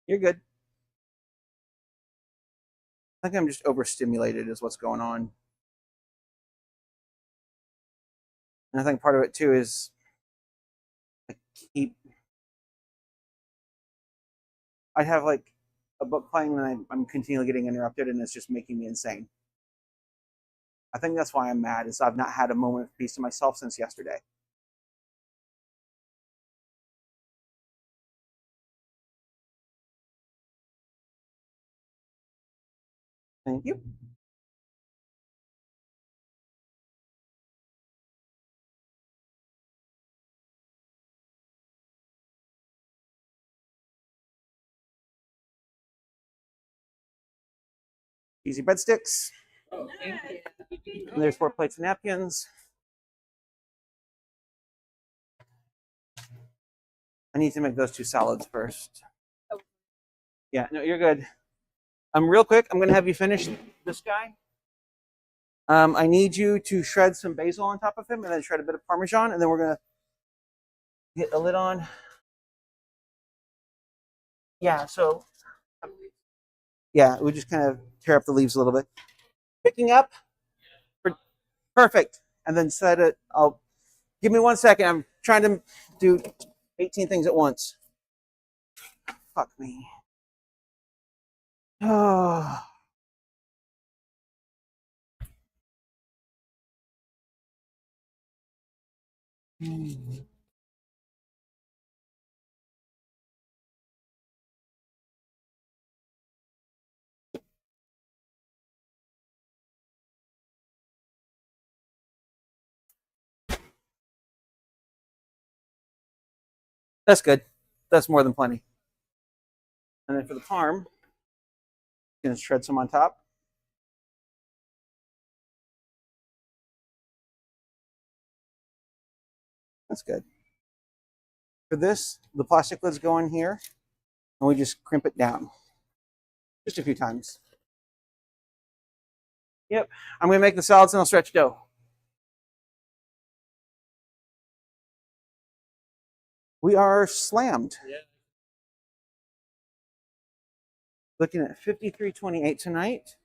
You're good. I think I'm just overstimulated, is what's going on. And I think part of it too is I keep. I have like a book playing, and I'm continually getting interrupted, and it's just making me insane. I think that's why I'm mad. Is I've not had a moment of peace to myself since yesterday. Thank you. Easy breadsticks. And there's 4 plates of napkins. I need to make those 2 salads first. Yeah, no, you're good. Real quick, I'm going to have you finish this guy. I need you to shred some basil on top of him and then shred a bit of Parmesan, and then we're going to get the lid on. Yeah, so, yeah, we just kind of tear up the leaves a little bit. Picking up. Perfect. And then set it. Give me 1 second. I'm trying to do 18 things at once. Fuck me. Oh. That's good. That's more than plenty. And then for the parm, gonna shred some on top. That's good. For this, the plastic lids go in here, and we just crimp it down. Just a few times. Yep. I'm gonna make the salads and I'll stretch dough. We are slammed. Yeah. Looking at 53.28 tonight.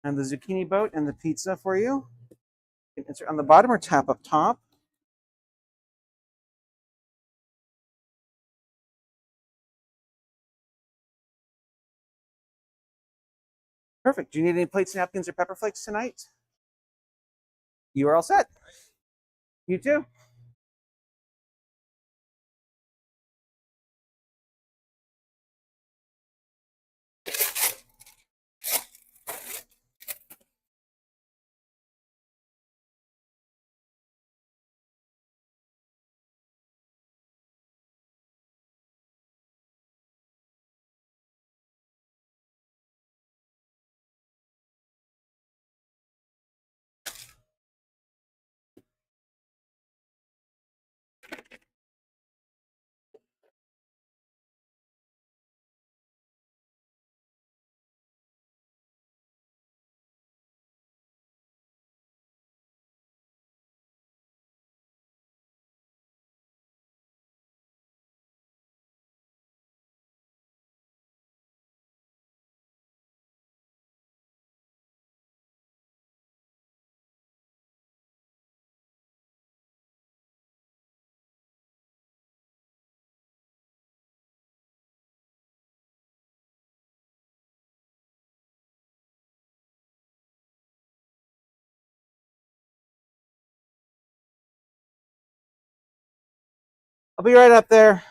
And the zucchini boat and the pizza for you. You can insert on the bottom or tap up top. Perfect. Do you need any plates, napkins, or pepper flakes tonight? You are all set. You too. I'll be right up there.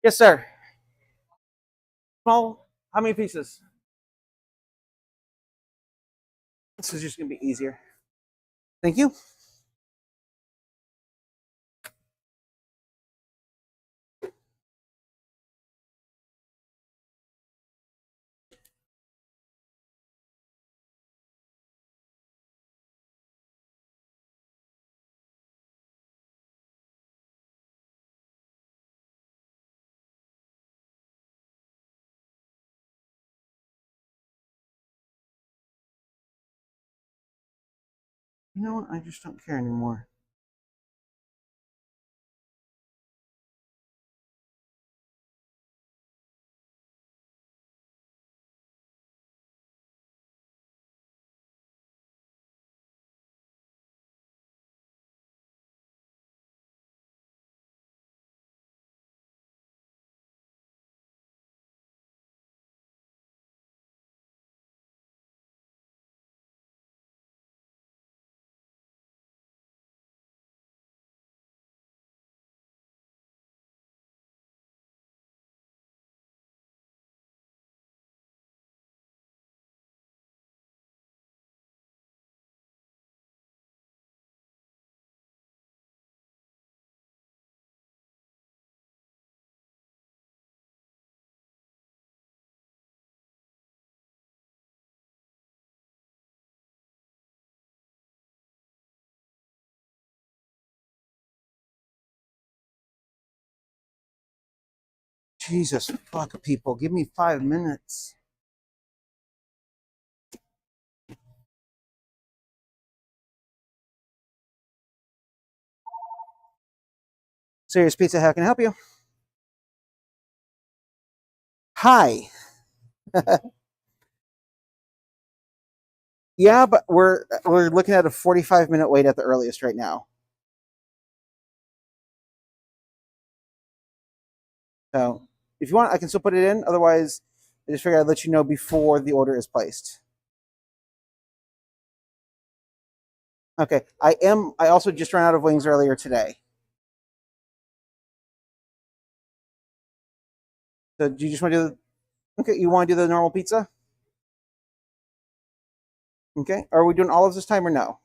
Yes, sir. Small. How many pieces? This is just going to be easier. Thank you. You know what? I just don't care anymore. Jesus fuck, people, give me 5 minutes. Serious Pizza, how can I help you? Hi. Yeah, but we're looking at a 45-minute wait at the earliest right now. So if you want, I can still put it in. Otherwise, I just figured I'd let you know before the order is placed. Okay. I also just ran out of wings earlier today. So do you just want to do okay, you want to do the normal pizza? Okay. Are we doing olives this time or no?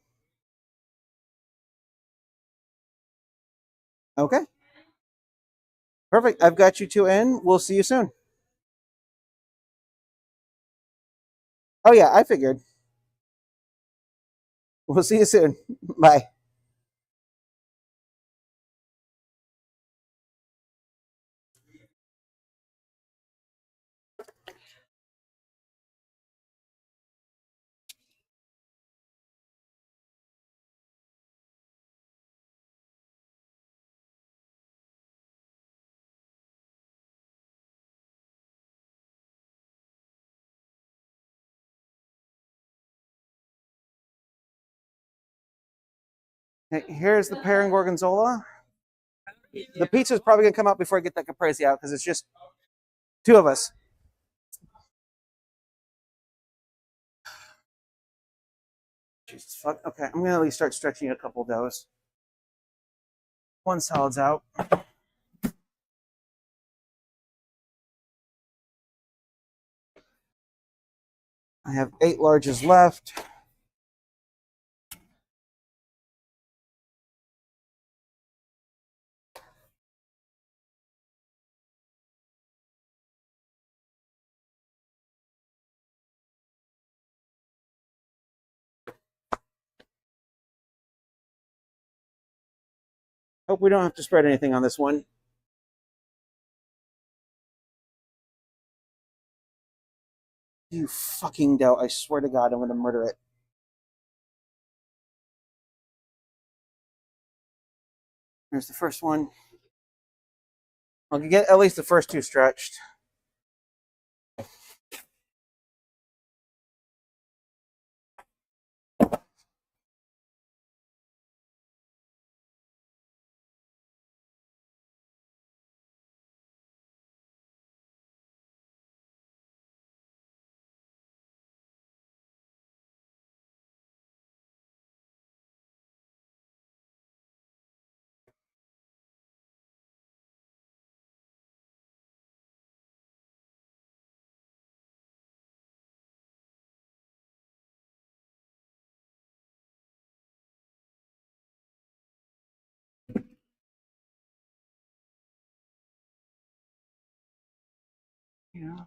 Okay. Perfect. I've got you two in. We'll see you soon. Oh yeah, I figured. We'll see you soon. Bye. Hey, here's the pear and gorgonzola. The pizza is probably gonna come out before I get that caprese out because it's just two of us. Jesus fuck. Okay, I'm gonna at least start stretching a couple of those. One salad's out. I have 8 larges left. Hope we don't have to spread anything on this one. You fucking dough. I swear to God, I'm gonna murder it. Here's the first one. I'll get at least the first 2 stretched. Yeah.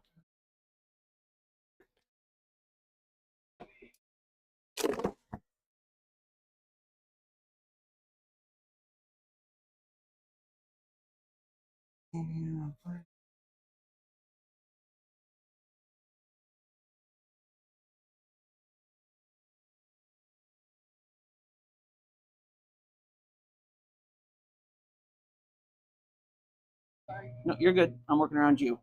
No, you're good. I'm working around you.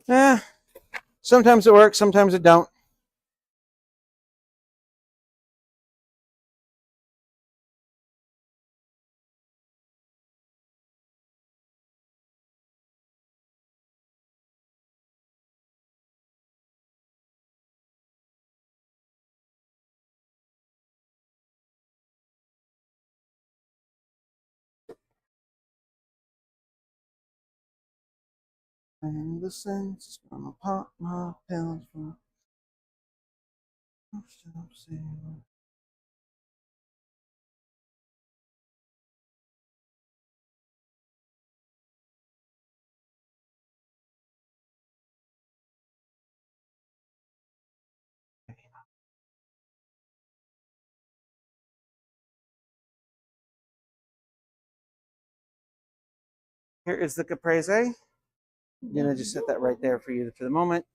Eh, sometimes it works, sometimes it don't. And the sense gonna pop my pills from Here is the caprese. I'm gonna just set that right there for you for the moment.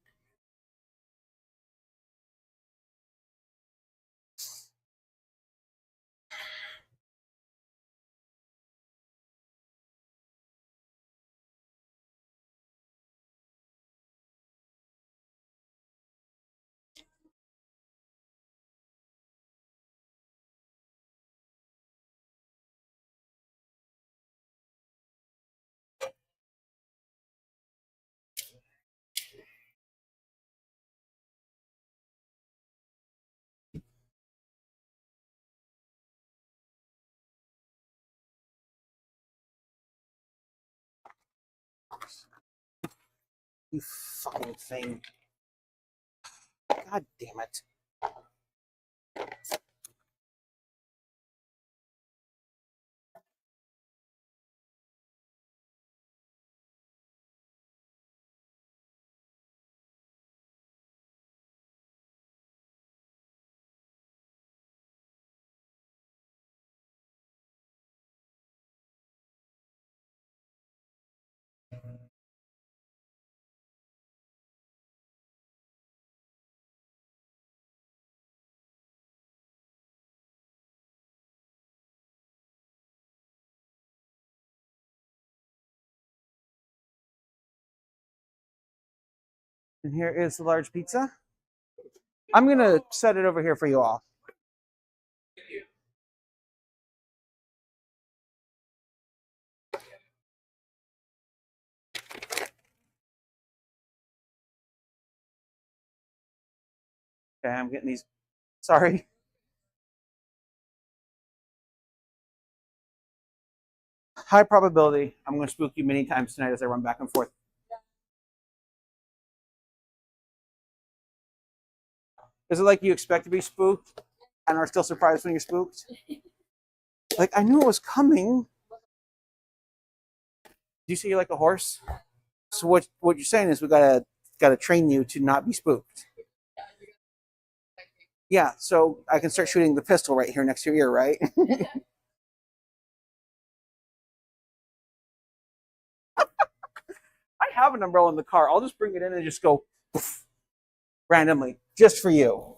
You fucking thing. God damn it. And here is the large pizza. I'm gonna set it over here for you all. Okay, I'm getting these. Sorry. High probability. I'm going to spook you many times tonight as I run back and forth. Is it like you expect to be spooked and are still surprised when you're spooked? Like, I knew it was coming. Do you see you like a horse? So what you're saying is we gotta train you to not be spooked. Yeah, so I can start shooting the pistol right here next to your ear, right? I have an umbrella in the car. I'll just bring it in and just go poof, randomly, just for you.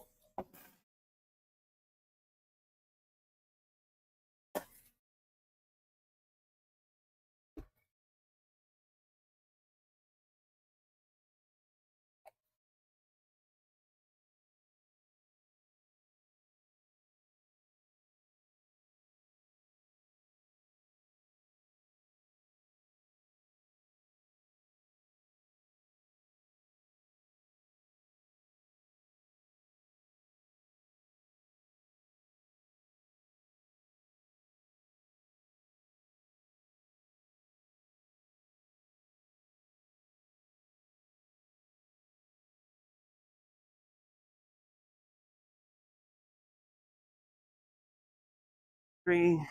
Three.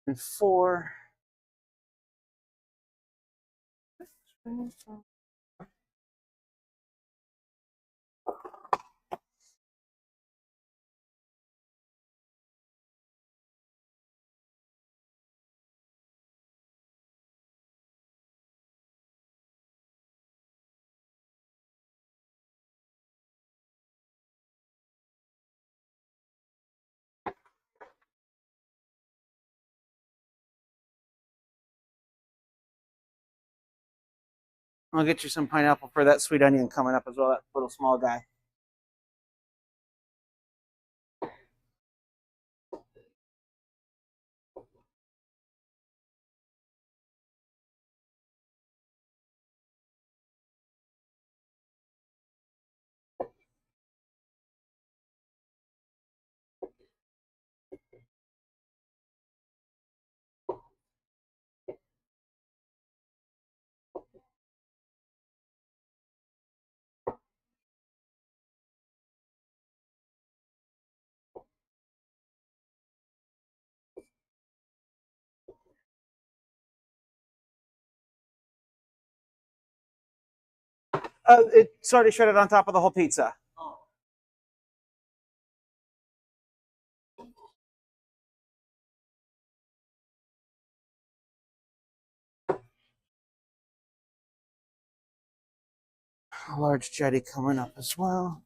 And four. I'll get you some pineapple for that sweet onion coming up as well, that little small guy. It's already shredded on top of the whole pizza. Oh. A large jetty coming up as well.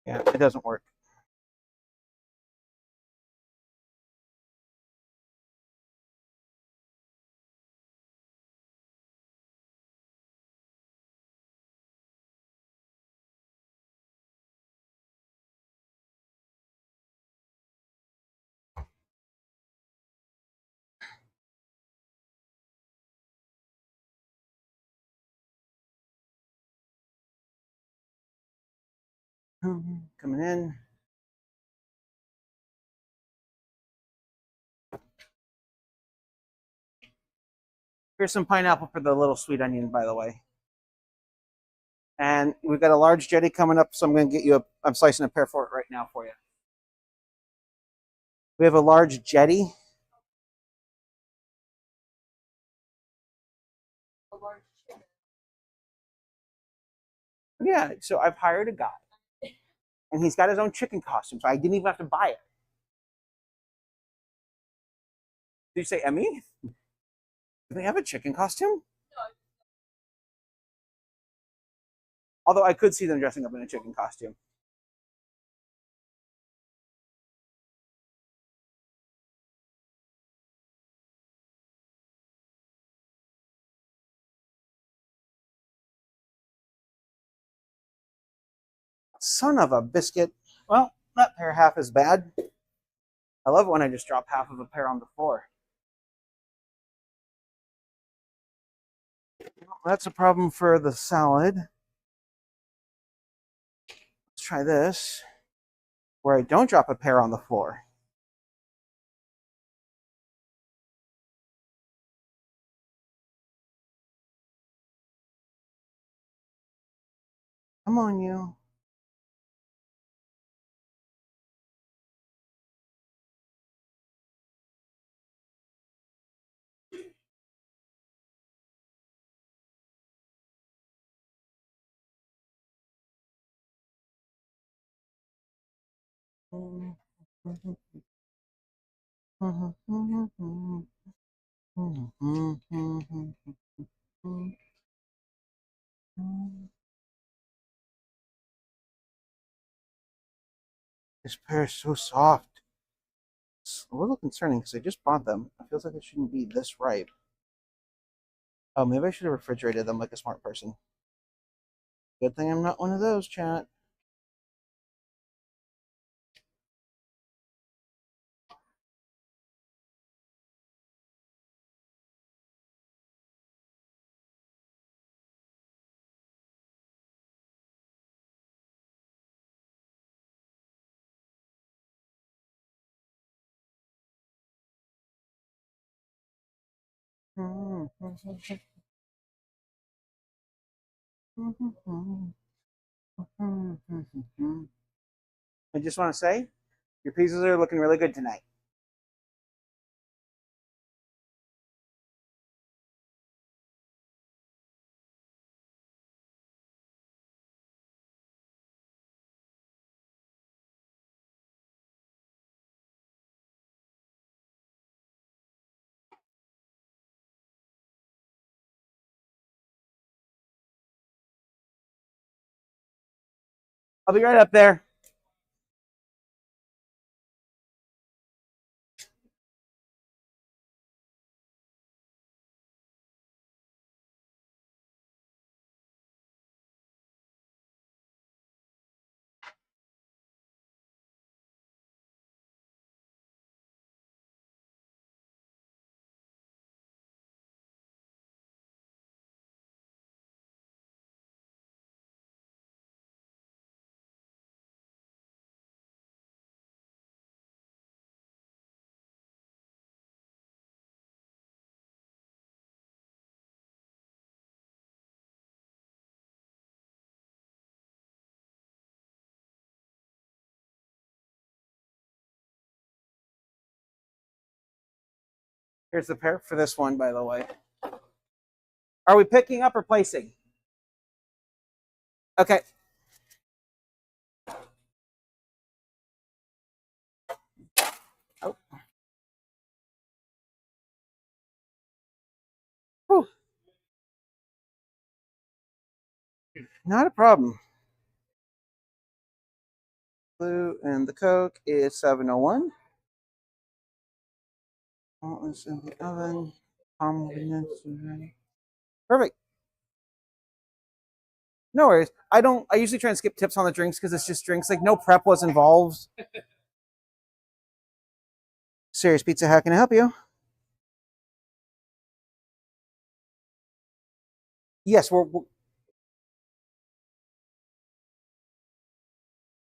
Yeah, it doesn't work. Coming in. Here's some pineapple for the little sweet onion, by the way. And we've got a large jetty coming up, so I'm going to get you I'm slicing a pear for it right now for you. We have a large jetty. A large chicken. Yeah, so I've hired a guy, and he's got his own chicken costume, so I didn't even have to buy it. Did you say Emmy? Do they have a chicken costume? Although I could see them dressing up in a chicken costume. Son of a biscuit. Well, that pear half is bad. I love it when I just drop half of a pear on the floor. Well, that's a problem for the salad. Let's try this, where I don't drop a pear on the floor. Come on, you. This pear is so soft. It's a little concerning because I just bought them. It feels like it shouldn't be this ripe. Oh, maybe I should have refrigerated them like a smart person. Good thing I'm not one of those, chat. I just want to say, your pizzas are looking really good tonight. I'll be right up there. Here's the pair for this one, by the way. Are we picking up or placing? Okay. Oh. Whew. Not a problem. Blue and the Coke is 701. It's in the oven. Perfect. No worries. I usually try and skip tips on the drinks because it's just drinks. Like no prep was involved. Serious Pizza, how can I help you? Yes, we're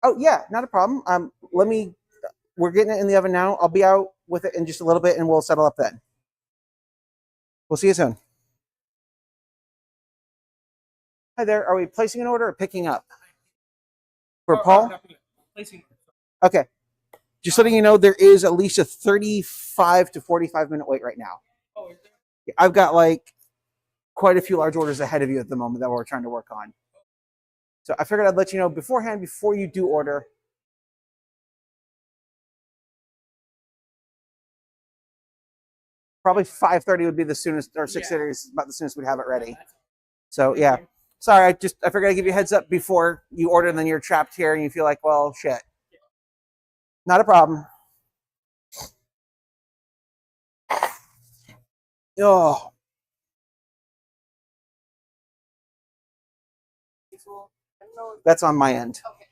oh yeah, not a problem. We're getting it in the oven now. I'll be out with it in just a little bit and we'll settle up then. We'll see you soon. Hi there. Are we placing an order or picking up? For Paul? Placing. Okay. Just letting you know, there is at least a 35 to 45-minute wait right now. Oh, is there? I've got like quite a few large orders ahead of you at the moment that we're trying to work on. So I figured I'd let you know beforehand before you do order. Probably 5:30 would be the soonest, or 6:30 is about the soonest we'd have it ready. So yeah. Sorry, I figured I'd give you a heads up before you order and then you're trapped here and you feel like, well, shit. Not a problem. Oh. That's on my end. Okay.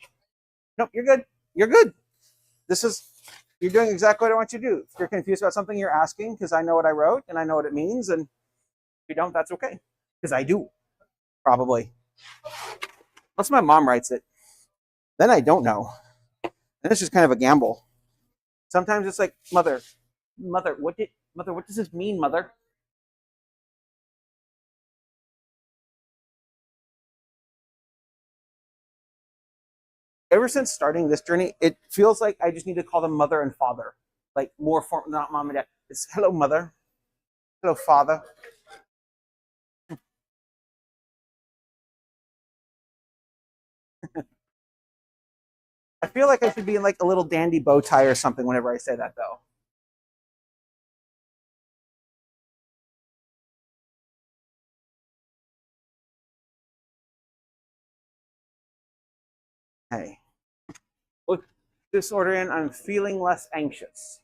Nope, you're good. You're good. You're doing exactly what I want you to do. If you're confused about something, you're asking because I know what I wrote and I know what it means. And if you don't, that's okay. Because I do. Probably. Unless my mom writes it. Then I don't know. Then it's just kind of a gamble. Sometimes it's like, mother, what does this mean, mother? Ever since starting this journey, it feels like I just need to call them mother and father. Like more form, not mom and dad. It's hello, mother. Hello, father. I feel like I should be in like a little dandy bow tie or something whenever I say that, though. Hey, with this order in, I'm feeling less anxious.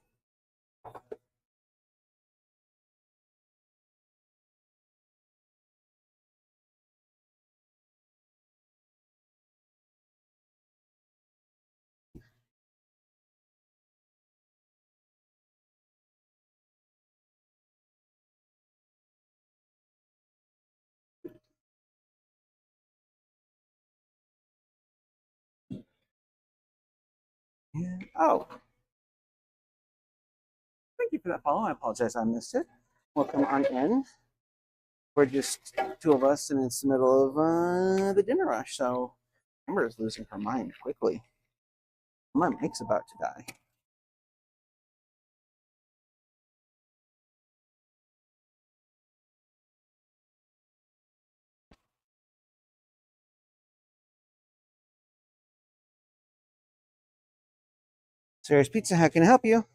Yeah. Oh, thank you for that follow. I apologize I missed it. Welcome on in. We're just two of us, and it's the middle of the dinner rush, so Amber is losing her mind quickly. My mic's about to die. Sarah's Pizza, how can I help you?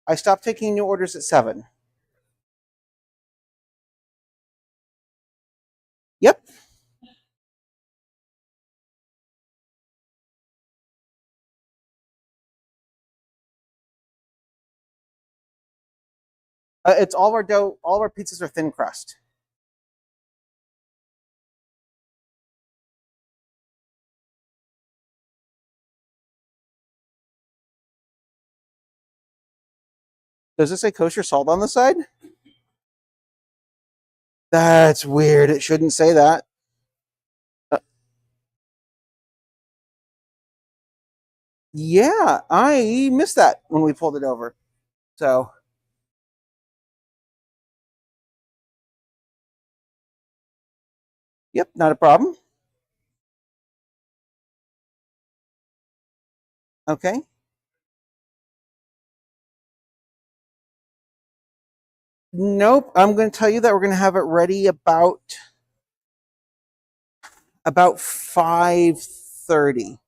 I stopped taking new orders at 7. Yep. It's all of our dough. All of our pizzas are thin crust. Does it say kosher salt on the side? That's weird. It shouldn't say that. Yeah, I missed that when we pulled it over. So, yep, not a problem. Okay. Nope. I'm going to tell you that we're going to have it ready about 5:30,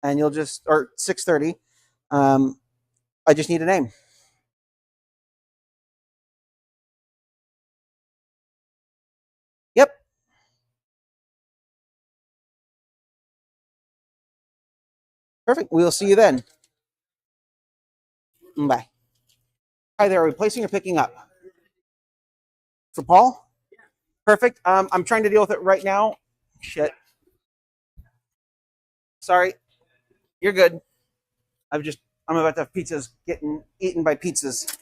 and you'll just or 6:30. I just need a name. Yep. Perfect. We'll see you then. Bye. Hi there. Are we placing or picking up? For Paul? Perfect. I'm trying to deal with it right now. Shit. Sorry. You're good. I'm about to have pizzas getting eaten by pizzas.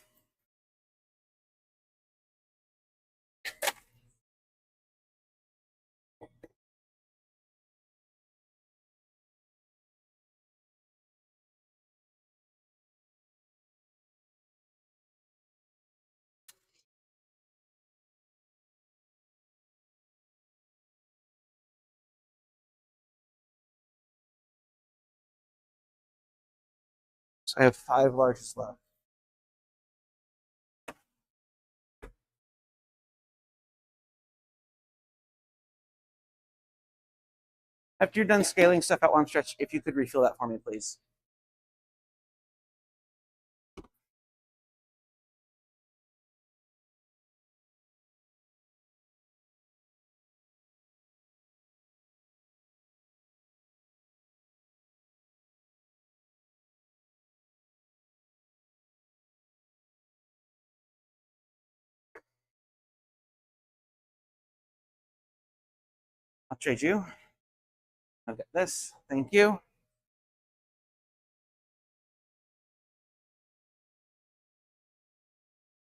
So I have 5 larges left. After you're done scaling stuff out one stretch, if you could refill that for me, please. I'll trade you. I'll get this. Thank you.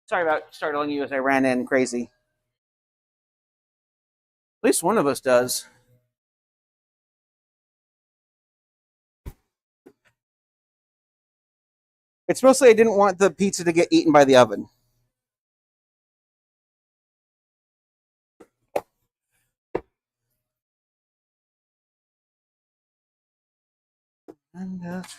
Sorry about startling you as I ran in crazy. At least one of us does. It's mostly I didn't want the pizza to get eaten by the oven. And that's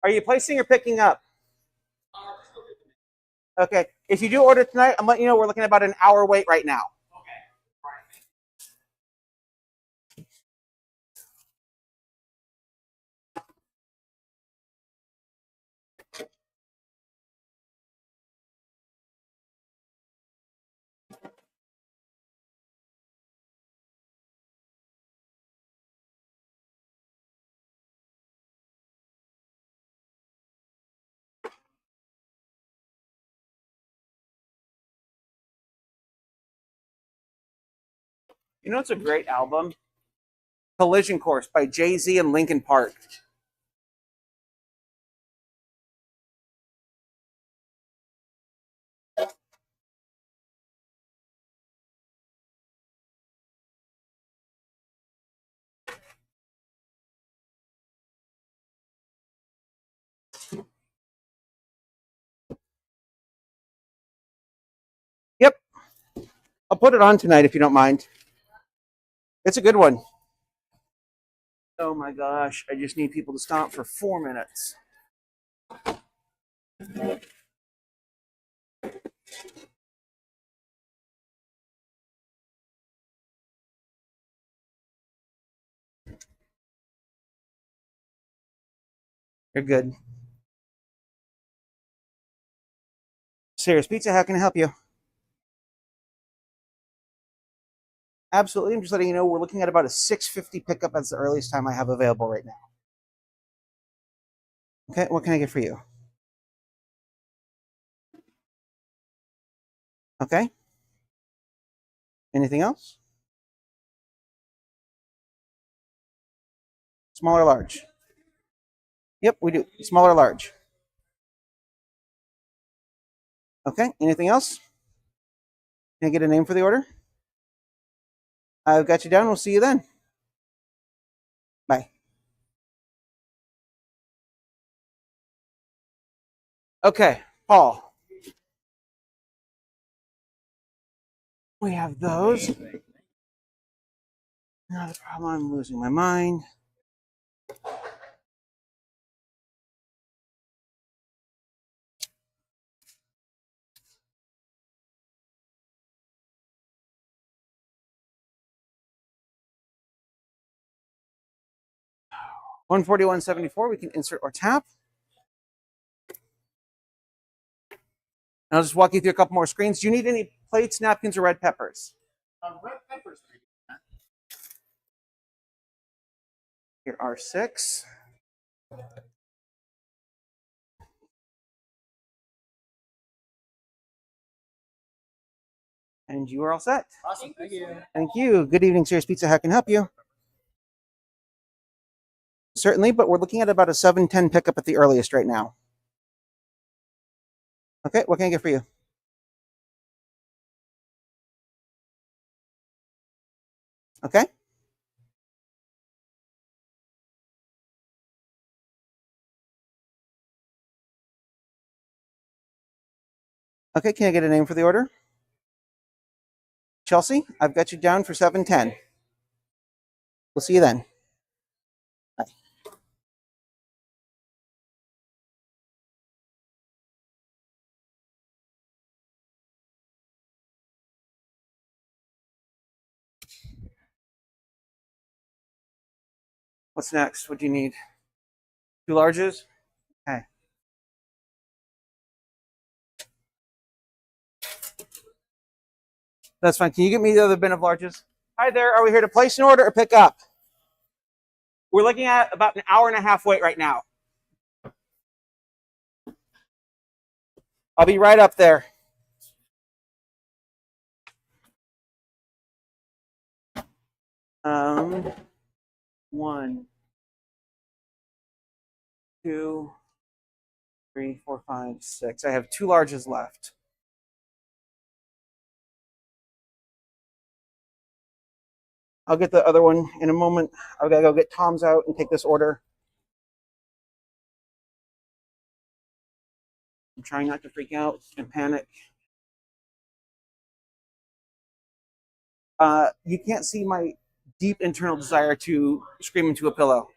Are you placing or picking up? Okay. If you do order tonight, I'm letting you know we're looking at about an hour wait right now. You know, it's a great album. Collision Course by Jay-Z and Linkin Park. Yep. I'll put it on tonight if you don't mind. It's a good one. Oh my gosh. I just need people to stop for 4 minutes. You're good. Serious Pizza, how can I help you? Absolutely. I'm just letting you know we're looking at about a 6:50 pickup. That's the earliest time I have available right now. Okay, what can I get for you? Okay. Anything else? Small or large? Yep, we do. Small or large? Okay. Anything else? Can I get a name for the order? I've got you down. We'll see you then. Bye. Okay, Paul. We have those. Not a problem. I'm losing my mind. $141.74. We can insert or tap. And I'll just walk you through a couple more screens. Do you need any plates, napkins, or red peppers? Red peppers. Here are 6. And you are all set. Awesome. Thank you. Thank you. Good evening, Serious Pizza. How can I help you? Certainly, but we're looking at about a 7:10 pickup at the earliest right now. Okay, what can I get for you? Okay. Okay, can I get a name for the order? Chelsea, I've got you down for 7:10. We'll see you then. Bye. What's next? What do you need? 2 larges? Okay. That's fine. Can you get me the other bin of larges? Hi there. Are we here to place an order or pick up? We're looking at about an hour and a half wait right now. I'll be right up there. Um, 1, 2, 3, 4, 5, 6. I have 2 larges left. I'll get the other one in a moment. I've got to go get Tom's out and take this order. I'm trying not to freak out and panic. You can't see my deep internal desire to scream into a pillow.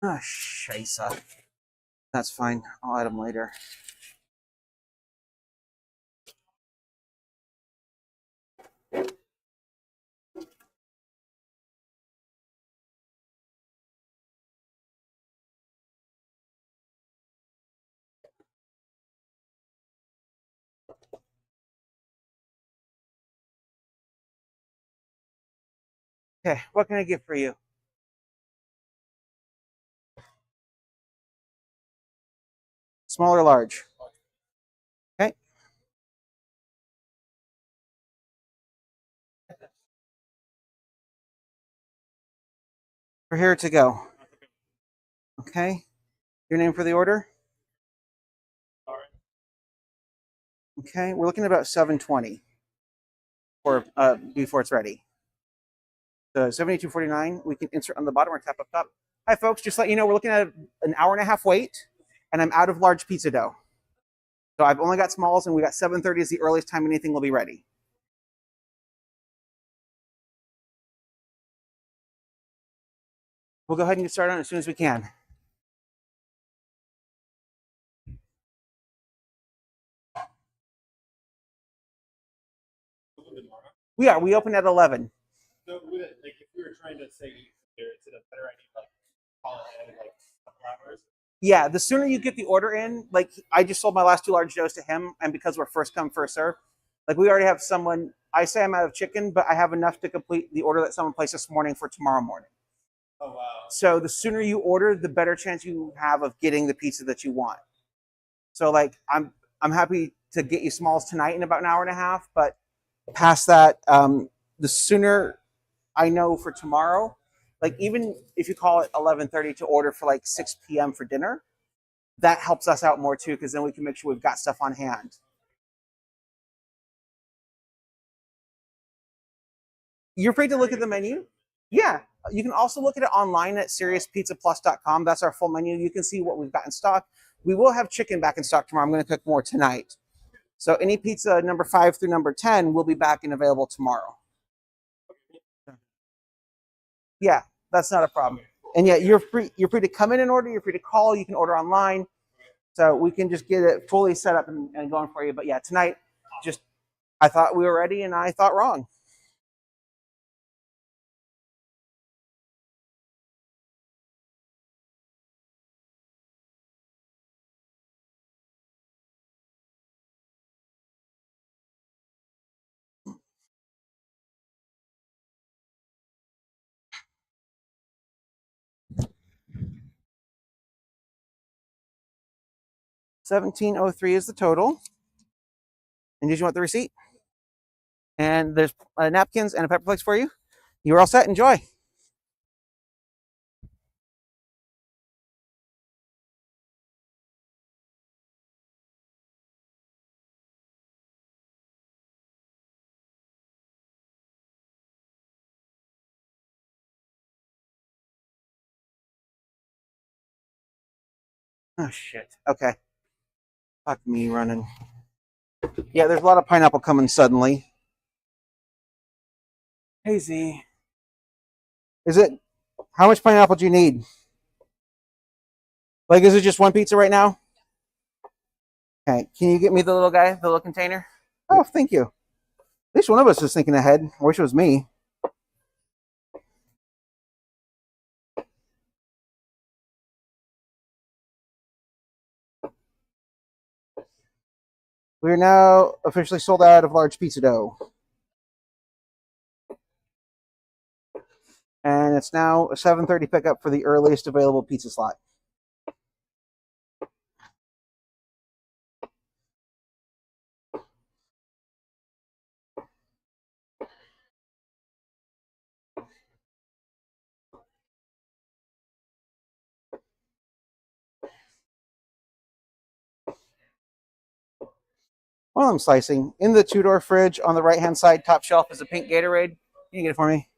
Ah, scheisse. That's fine. I'll add them later. Okay, what can I get for you? Small or large? Okay. We're here to go. Okay. Your name for the order? Okay. We're looking at about 7:20 or before it's ready. So 72.49. We can insert on the bottom or tap up top. Hi, folks. Just let you know, we're looking at an hour and a half wait, and I'm out of large pizza dough. So I've only got smalls, and we got 7:30 is the earliest time anything will be ready. We'll go ahead and get started on it as soon as we can. We open at 11. So with it, like if we were trying to say there, is it a better idea like call it like a couple hours? Yeah, the sooner you get the order in, like I just sold my last 2 large doughs to him, and because we're first come, first serve, like we already have someone. I say I'm out of chicken, but I have enough to complete the order that someone placed this morning for tomorrow morning. Oh wow. So the sooner you order, the better chance you have of getting the pizza that you want. So like I'm happy to get you smalls tonight in about an hour and a half, but past that, the sooner I know for tomorrow, like even if you call it 11:30 to order for like 6 p.m. for dinner, that helps us out more too, because then we can make sure we've got stuff on hand. You're free to look at the menu. Yeah, you can also look at it online at SeriousPizzaPlus.com. That's our full menu. You can see what we've got in stock. We will have chicken back in stock tomorrow. I'm going to cook more tonight. So any pizza number 5 through number 10 will be back and available tomorrow. Yeah, that's not a problem. And yeah, you're free to come in and order. You're free to call. You can order online. So we can just get it fully set up and going for you. But yeah, tonight, just I thought we were ready and I thought wrong. $17.03 is the total. And did you want the receipt? And there's napkins and a pepper flakes for you. You're all set. Enjoy. Oh shit. Okay. Fuck me running. Yeah, there's a lot of pineapple coming suddenly. Hey Z. Is it how much pineapple do you need? Like, is it just one pizza right now? Okay. Can you get me the little guy, the little container? Oh, thank you. At least one of us is thinking ahead. I wish it was me. We are now officially sold out of large pizza dough. And it's now a 7:30 pickup for the earliest available pizza slot. While I'm slicing, in the two-door fridge on the right-hand side, top shelf, is a pink Gatorade. Can you get it for me?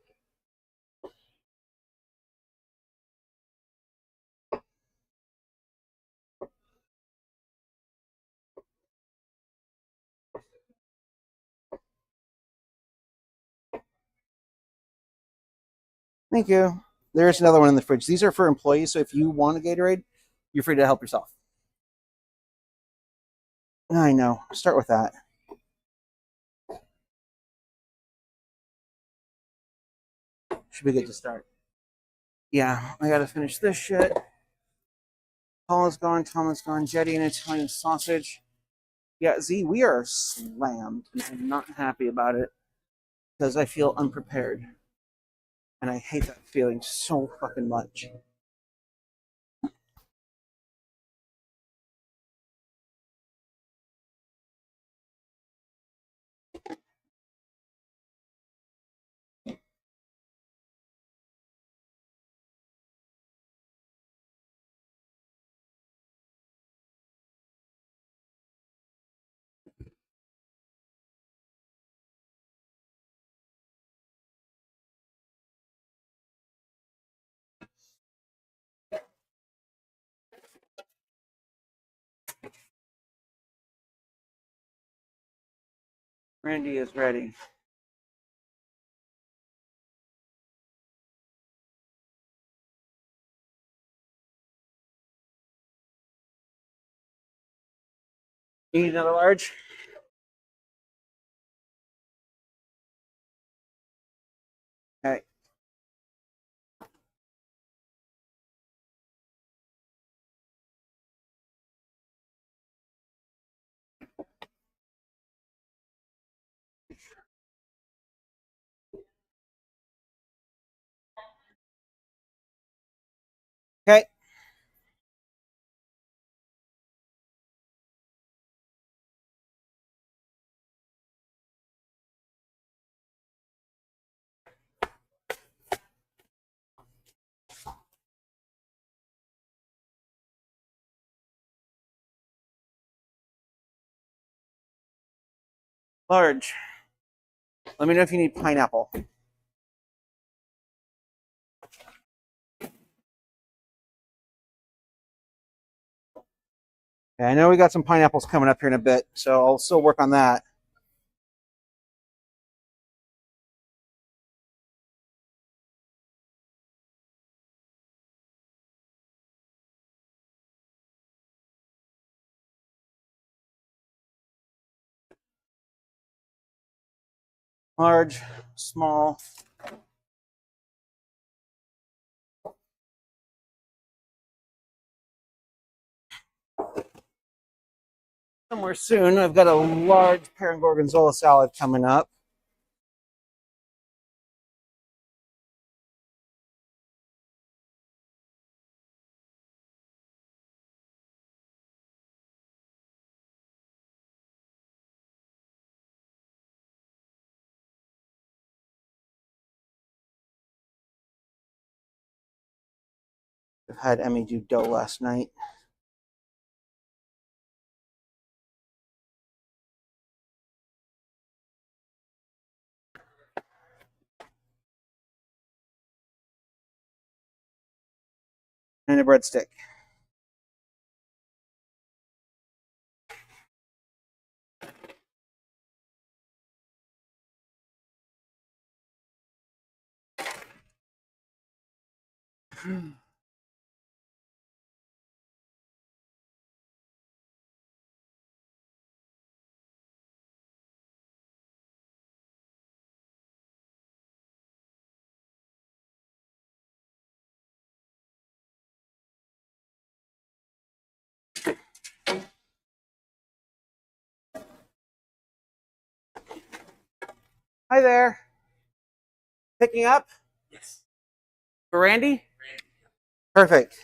Thank you. There's another one in the fridge. These are for employees, so if you want a Gatorade, you're free to help yourself. I know. Start with that. Should be good to start. Yeah, I gotta finish this shit. Paula's gone, Thomas gone, Jetty and Italian sausage. Yeah, Z, we are slammed, and I'm not happy about it because I feel unprepared. And I hate that feeling so fucking much. Randy is ready. You need another large? Okay. Okay. Large. Let me know if you need pineapple. Yeah, I know we got some pineapples coming up here in a bit, so I'll still work on that. Large, small. Somewhere soon, I've got a large pear and gorgonzola salad coming up. I've had Emmy do dough last night. And a breadstick. Hi there. Picking up? Yes. For Randy? Perfect.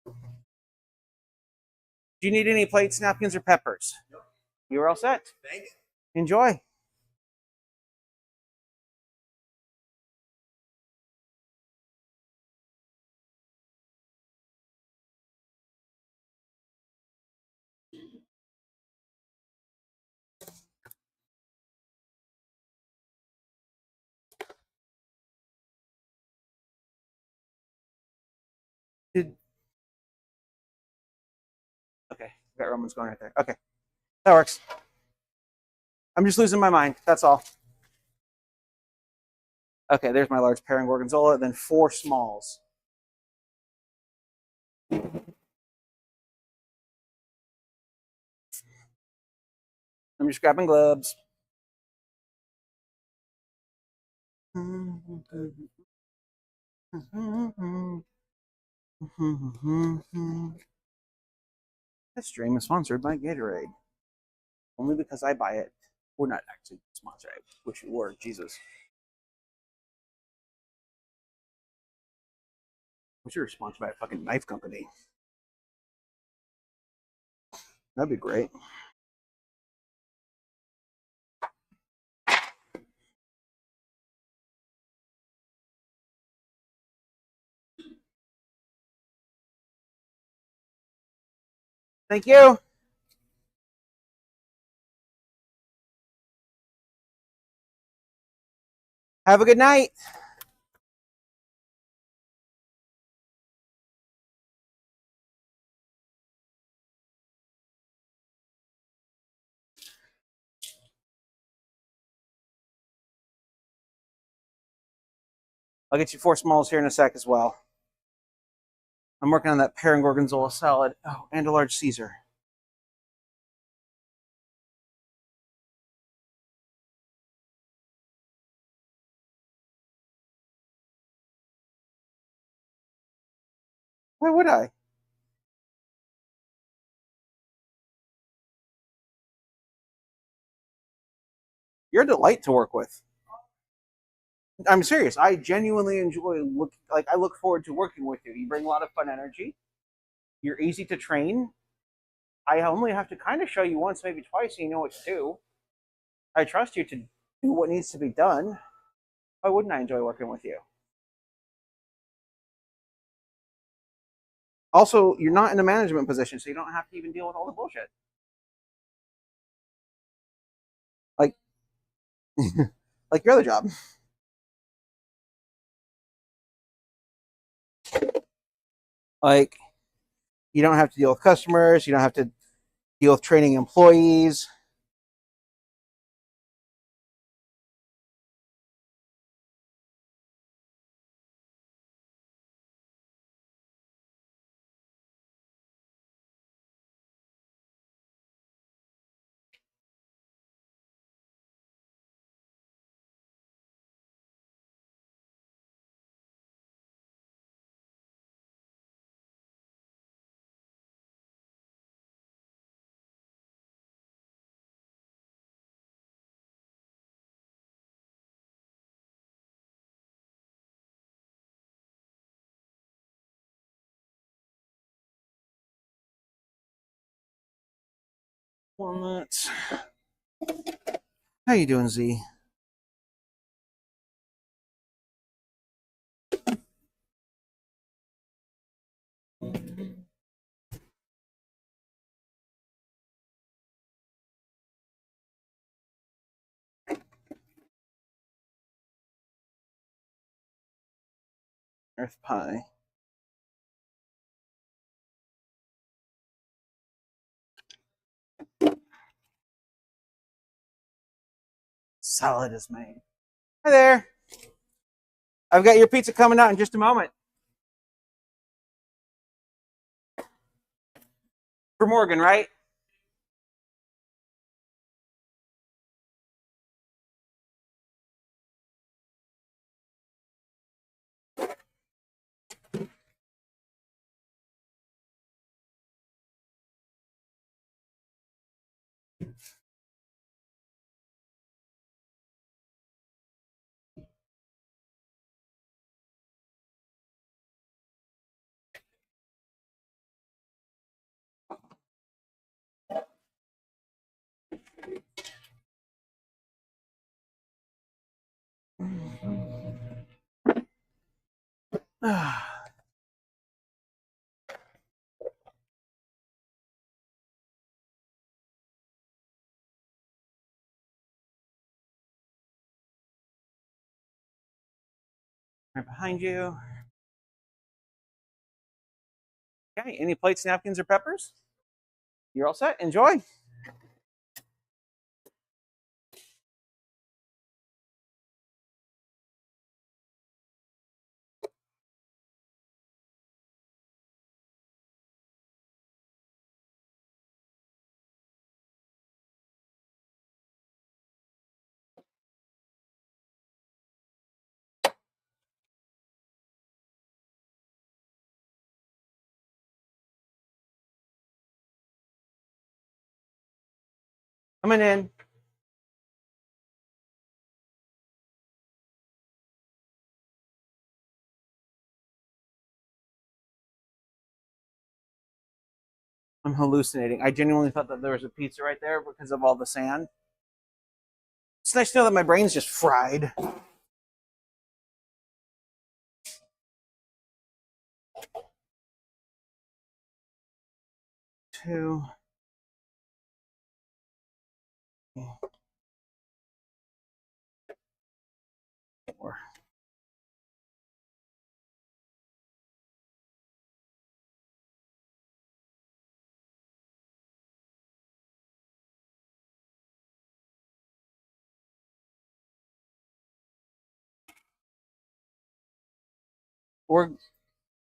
Do you need any plates, napkins, or peppers? Nope. You're all set. Thanks. Enjoy. Okay, got Roman's going right there. Okay, that works. I'm just losing my mind. That's all. Okay, there's my large pear and gorgonzola, then 4 smalls. I'm just grabbing gloves. This stream is sponsored by Gatorade. Only because I buy it. We're not actually sponsored. I wish we were. Jesus. Wish we were sponsored by a fucking knife company. That'd be great. Thank you. Have a good night. I'll get you 4 smalls here in a sec as well. I'm working on that pear and gorgonzola salad. Oh, and a large Caesar. Why would I? You're a delight to work with. I'm serious. I genuinely enjoy I look forward to working with you. You bring a lot of fun energy. You're easy to train. I only have to kind of show you once, maybe twice, and you know what to do. I trust you to do what needs to be done. Why wouldn't I enjoy working with you? Also, you're not in a management position, so you don't have to even deal with all the bullshit. Like, like your other job. Like, you don't have to deal with customers. You don't have to deal with training employees. Walnuts. How you doing, Z? Earth pie. Salad is made. Hi there. I've got your pizza coming out in just a moment. For Morgan, right? Right behind you. Okay, any plates, napkins, or peppers? You're all set. Enjoy. Coming in. I'm hallucinating. I genuinely thought that there was a pizza right there because of all the sand. It's nice to know that my brain's just fried. Two. Four. We're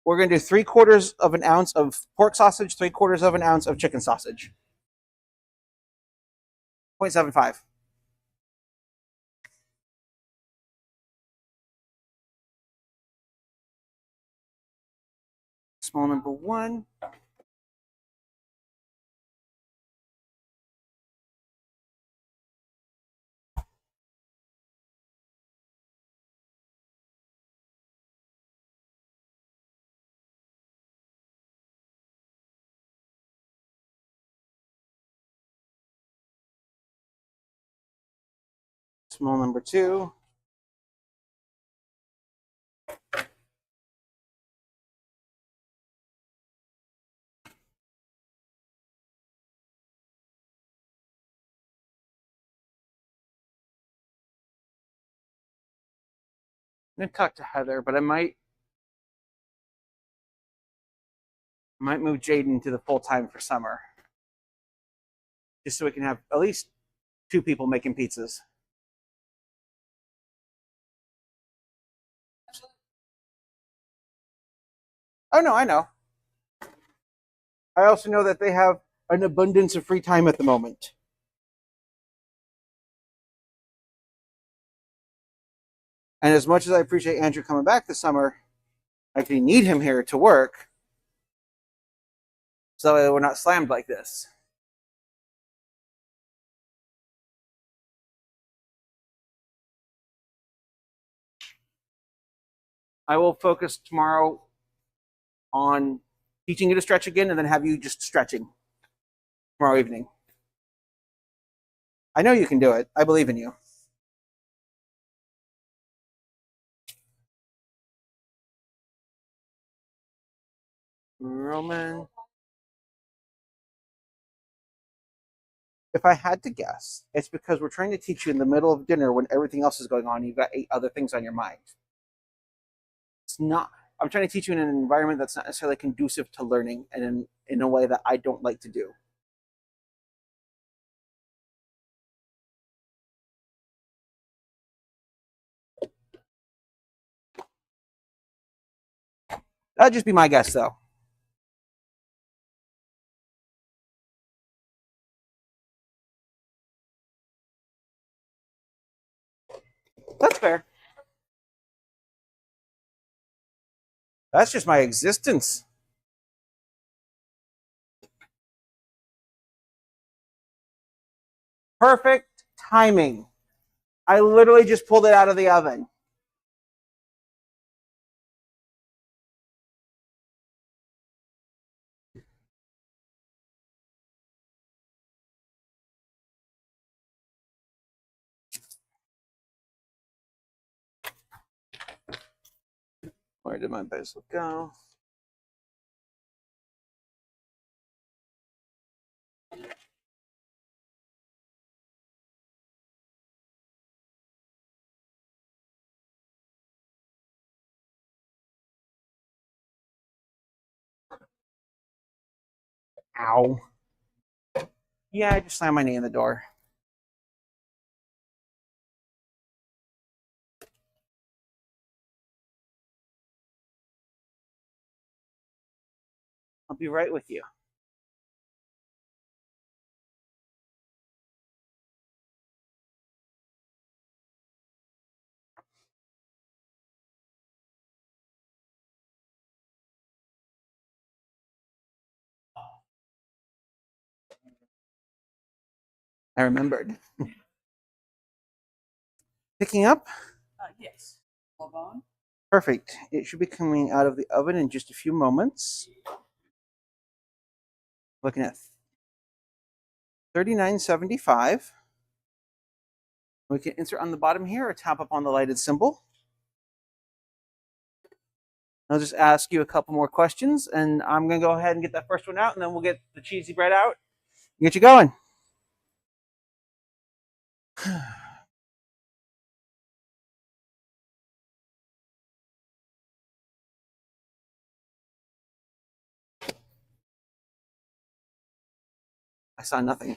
we're gonna do 3/4 of an ounce of pork sausage, 3/4 of an ounce of chicken sausage. 0.75. Small number 1. Small number 2. I'm gonna talk to Heather, but I might move Jaden to the full time for summer, just so we can have at least 2 people making pizzas. Oh no, I know. I also know that they have an abundance of free time at the moment. And as much as I appreciate Andrew coming back this summer, I actually need him here to work so that we're not slammed like this. I will focus tomorrow on teaching you to stretch again and then have you just stretching tomorrow evening. I know you can do it. I believe in you. Roman. If I had to guess, it's because we're trying to teach you in the middle of dinner when everything else is going on. You've got 8 other things on your mind. It's not. I'm trying to teach you in an environment that's not necessarily conducive to learning and in a way that I don't like to do. That'd just be my guess, though. That's fair. That's just my existence. Perfect timing. I literally just pulled it out of the oven. Where did my basil go? Ow. Yeah, I just slammed my knee in the door. I'll be right with you. I remembered. Picking up? Yes. Hold on. Perfect. It should be coming out of the oven in just a few moments. Looking at 39.75. We can insert on the bottom here or tap up on the lighted symbol. I'll just ask you a couple more questions, and I'm going to go ahead and get that first one out, and then we'll get the cheesy bread out and get you going. I saw nothing.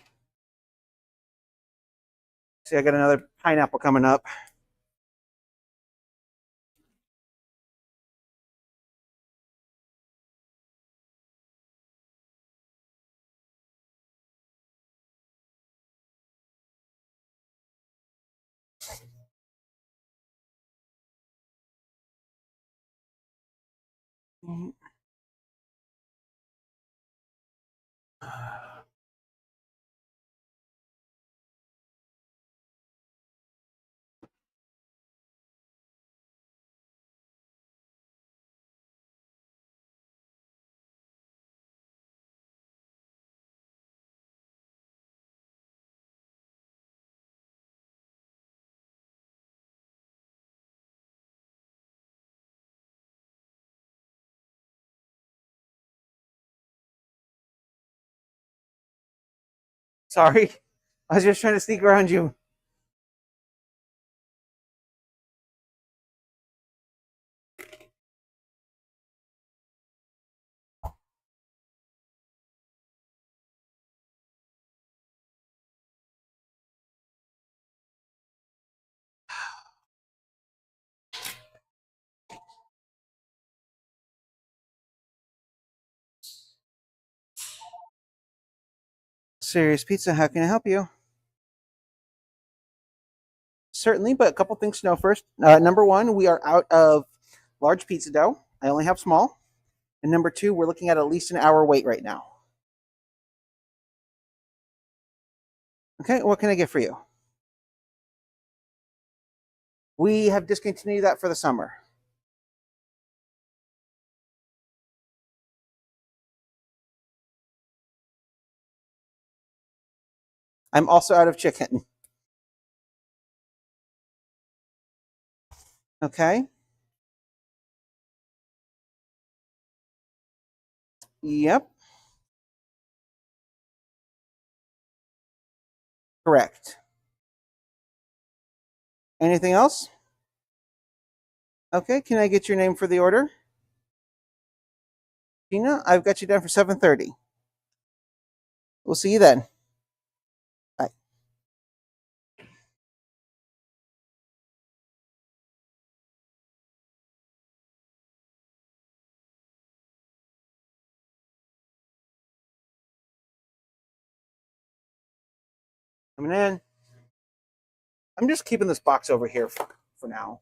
See, I got another pineapple coming up. Sorry, I was just trying to sneak around you. Serious Pizza, how can I help you? Certainly, but a couple things to know first. Number one, we are out of large pizza dough. I only have small. And number two, we're looking at least an hour wait right now. Okay, what can I get for you? We have discontinued that for the summer. I'm also out of chicken. Okay. Yep. Correct. Anything else? Okay, can I get your name for the order? Gina, I've got you down for 7:30. We'll see you then. Bye. Coming in. I'm just keeping this box over here for now.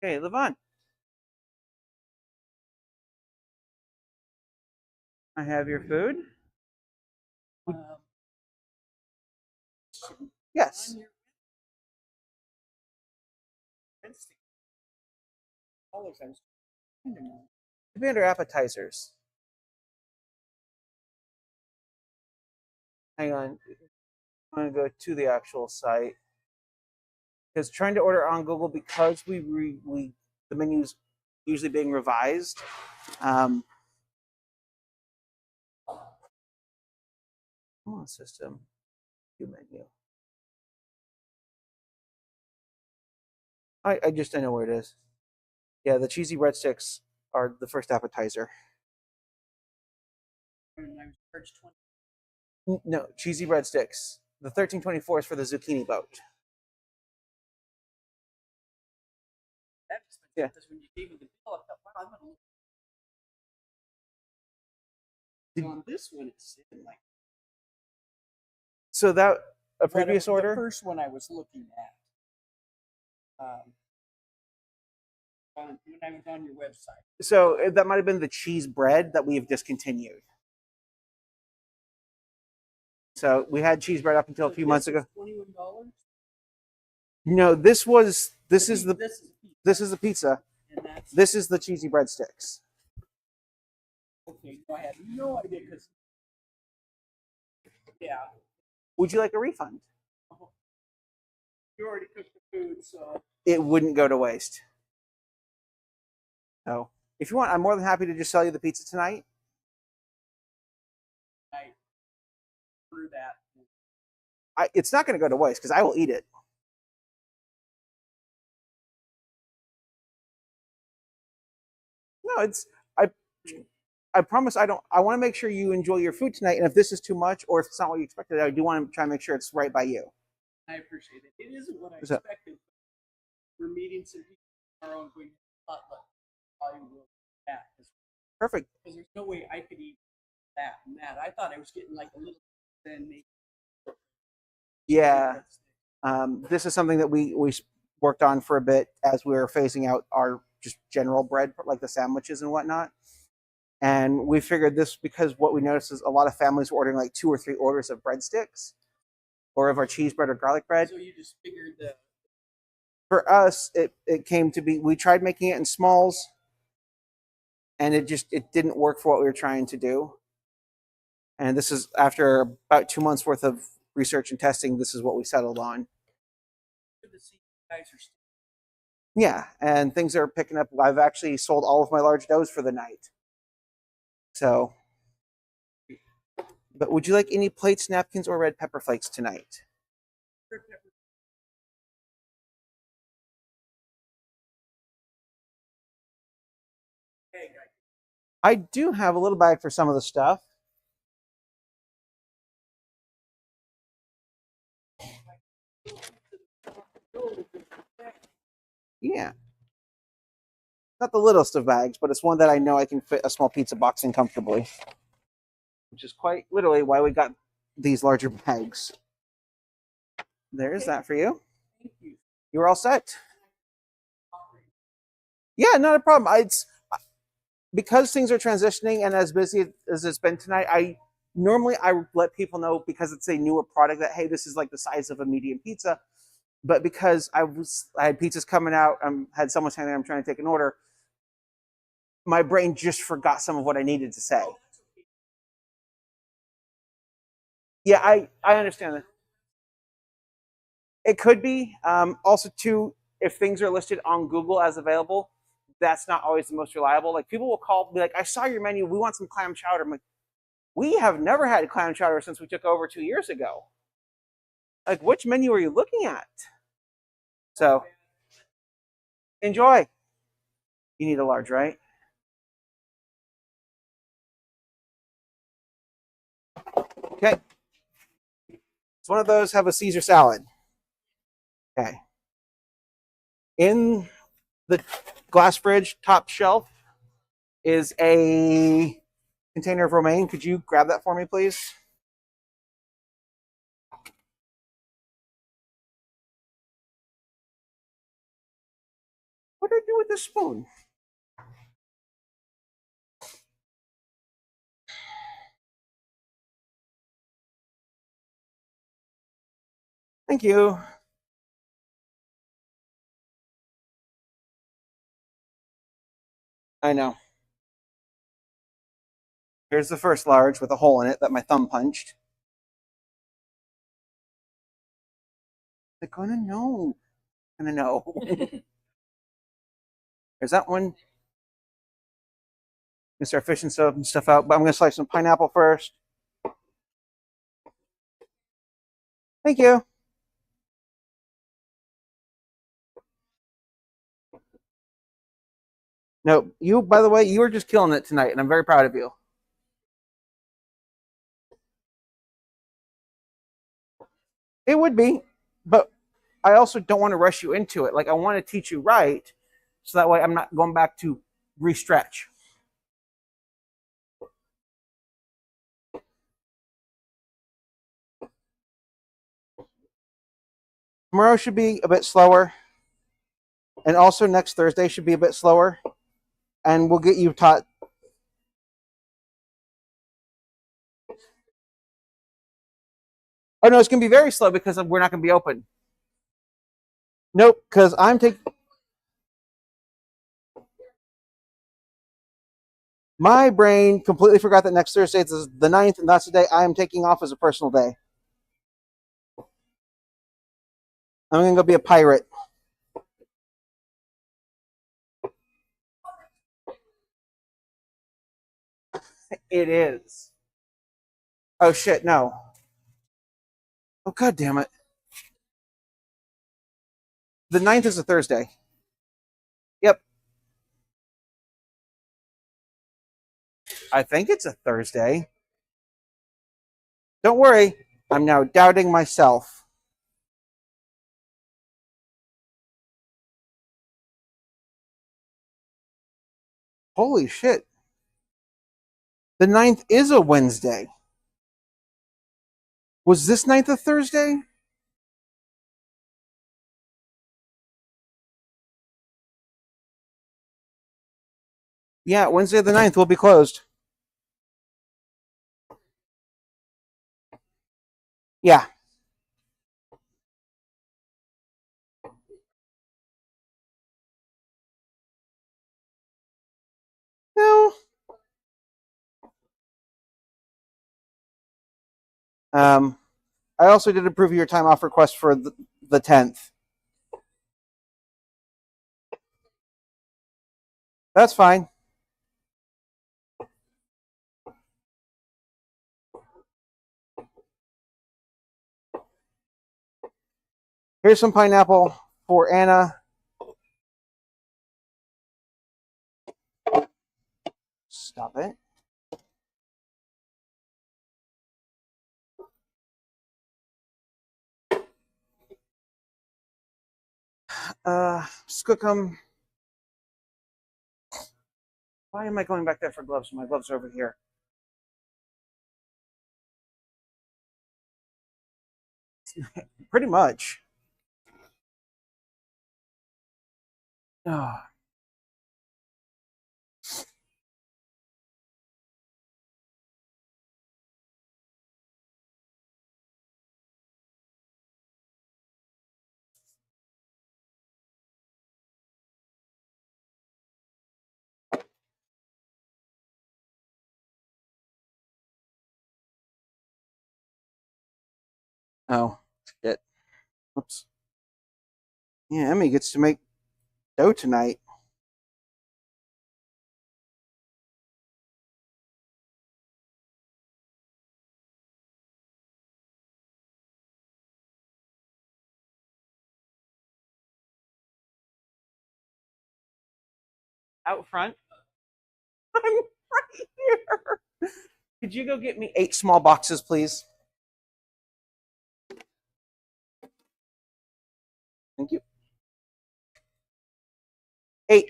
Okay, Levon. I have your food. Yes. On your Wednesday. Colors, I was trying to know. Should be under appetizers. Hang on. I'm going to go to the actual site. Because trying to order on Google, because we the menu's usually being revised. Come on, system. View menu. I know where it is. Yeah, the cheesy breadsticks are the first appetizer. And I was charged 20. No, cheesy breadsticks. The 1324 is for the zucchini boat. That expensive. Yeah. Because when you gave me the bill, I thought, wow, I'm gonna look. Did- On this one, it's like So that a But previous the order. first one I was looking at. When I was on your website. So that might have been the cheese bread that we have discontinued. So we had cheese bread up until a few months ago. $21. No, this is the This is the pizza. and that's This is the cheesy breadsticks. okay. I had no idea because yeah, Would you like a refund? you already cooked the food, so It wouldn't go to waste. So if you want, I'm more than happy to just sell you the pizza tonight. I threw that. It's not going to go to waste because I will eat it. No, I promise I don't. I want to make sure you enjoy your food tonight. And if this is too much or if it's not what you expected, I do want to try and make sure it's right by you. I appreciate it. It isn't what I What's up? expected. We're meeting some people tomorrow and going to potluck. I will that Perfect. because there's no way I could eat that and that. I thought I was getting like a little then maybe. Yeah. This is something that we worked on for a bit as we were phasing out our just general bread, like the sandwiches and whatnot. And we figured this because what we noticed is a lot of families were ordering like 2 or 3 orders of breadsticks or of our cheese bread or garlic bread. So you just figured that For us, it came to be, we tried making it in smalls and it didn't work for what we were trying to do. And this is after about 2 months worth of research and testing, this is what we settled on. the guys are still Yeah, and things are picking up. I've actually sold all of my large doughs for the night. So, but would you like any plates, napkins, or red pepper flakes tonight? hey, guys. I do have a little bag for some of the stuff. Yeah. Not the littlest of bags, but it's one that I know I can fit a small pizza box in comfortably. Which is quite literally why we got these larger bags. There's that for you. Thank you. You're all set. Yeah, not a problem. It's because things are transitioning and as busy as it's been tonight, I let people know because it's a newer product that hey, this is like the size of a medium pizza. But because I had pizzas coming out, had someone saying that I'm trying to take an order, my brain just forgot some of what I needed to say. Yeah, I understand that. It could be. Also, too, if things are listed on Google as available, that's not always the most reliable. Like people will call, be like, "I saw your menu. We want some clam chowder." I'm like, "We have never had clam chowder since we took over 2 years ago." Like, which menu are you looking at? So, enjoy. You need a large, right? Okay. It's one of those. Have a Caesar salad. Okay. In the glass fridge, top shelf, is a container of romaine. Could you grab that for me, please? What did I do with this spoon? Thank you. I know. Here's the first large with a hole in it that my thumb punched. They're gonna know. Gonna know. There's that one. Gonna start fishing some stuff out, but I'm gonna slice some pineapple first. Thank you. No, you, by the way, you are just killing it tonight, and I'm very proud of you. It would be, but I also don't want to rush you into it. Like, I want to teach you right, so that way I'm not going back to restretch. Tomorrow should be a bit slower, and also next Thursday should be a bit slower, and we'll get you taught. Oh no, it's going to be very slow because we're not going to be open. Nope, because I'm taking. My brain completely forgot that next Thursday is the 9th, and that's the day I am taking off as a personal day. I'm going to go be a pirate. It is. Oh shit, no. Oh god damn it. The 9th is a Thursday. Yep. I think it's a Thursday. Don't worry, I'm now doubting myself. Holy shit. The 9th is a Wednesday. Was this 9th a Thursday? Yeah, Wednesday the 9th will be closed. Yeah. No. I also did approve your time off request for the 10th. That's fine. Here's some pineapple for Anna. Stop it. Skookum. Why am I going back there for gloves? My gloves are over here. Pretty much. Oh. Oh, shit. Oops. Yeah, Emmy gets to make dough tonight. Out front. I'm right here. Could you go get me 8 small boxes, please? Thank you. 8.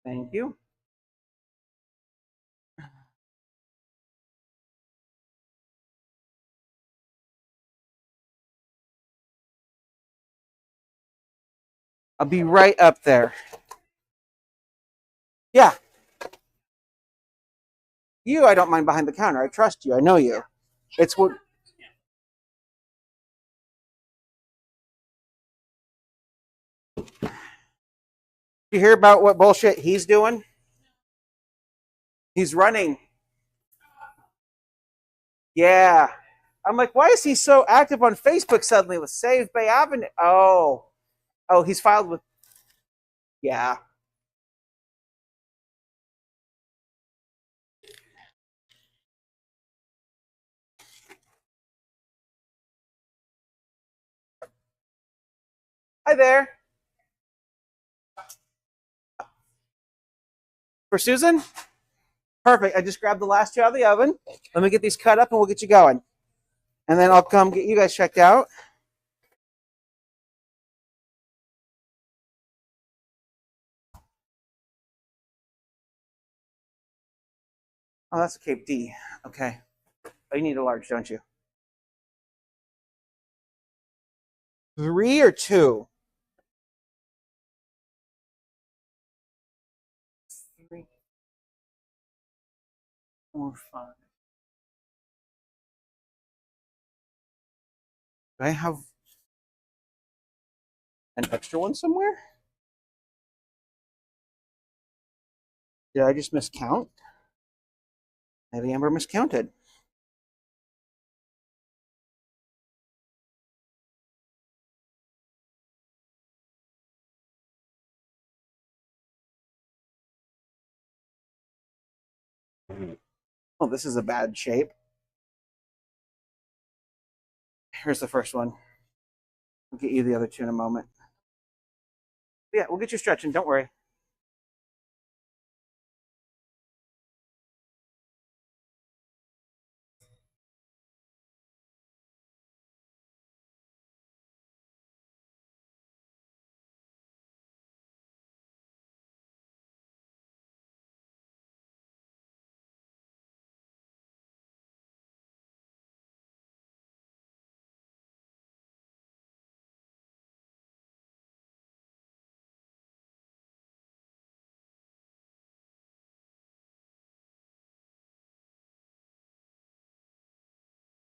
Thank you. I'll be right up there. Yeah. You, I don't mind behind the counter. I trust you. I know you. It's what. You hear about what bullshit he's doing? He's running. Yeah. I'm like, why is he so active on Facebook suddenly with Save Bay Avenue? Oh. Oh, he's filed with. Yeah. Hi there. For Susan? Perfect. I just grabbed the last two out of the oven. Let me get these cut up and we'll get you going. And then I'll come get you guys checked out. Oh, that's a Cape D. Okay. Oh, you need a large, don't you? 3 or 2? 3, 4, 5. Do I have an extra one somewhere? Did I just miscount? Maybe Amber miscounted. Oh, this is a bad shape. Here's the first one. I'll get you the other two in a moment. Yeah, we'll get you stretching. Don't worry.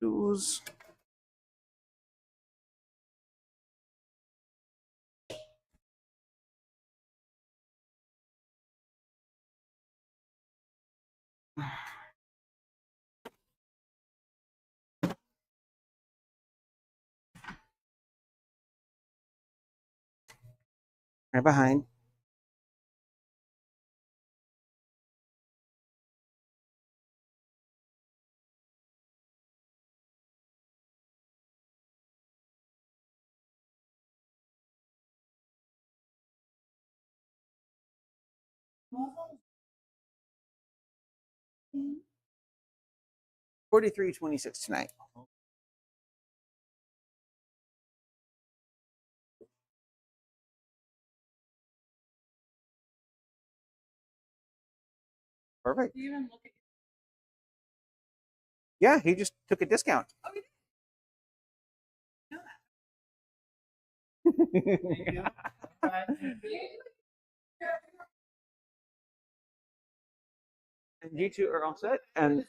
Shoes. Right behind. $43.26 tonight. Perfect. Do you even look at Yeah, he just took a discount. Oh, you And you two are all set. And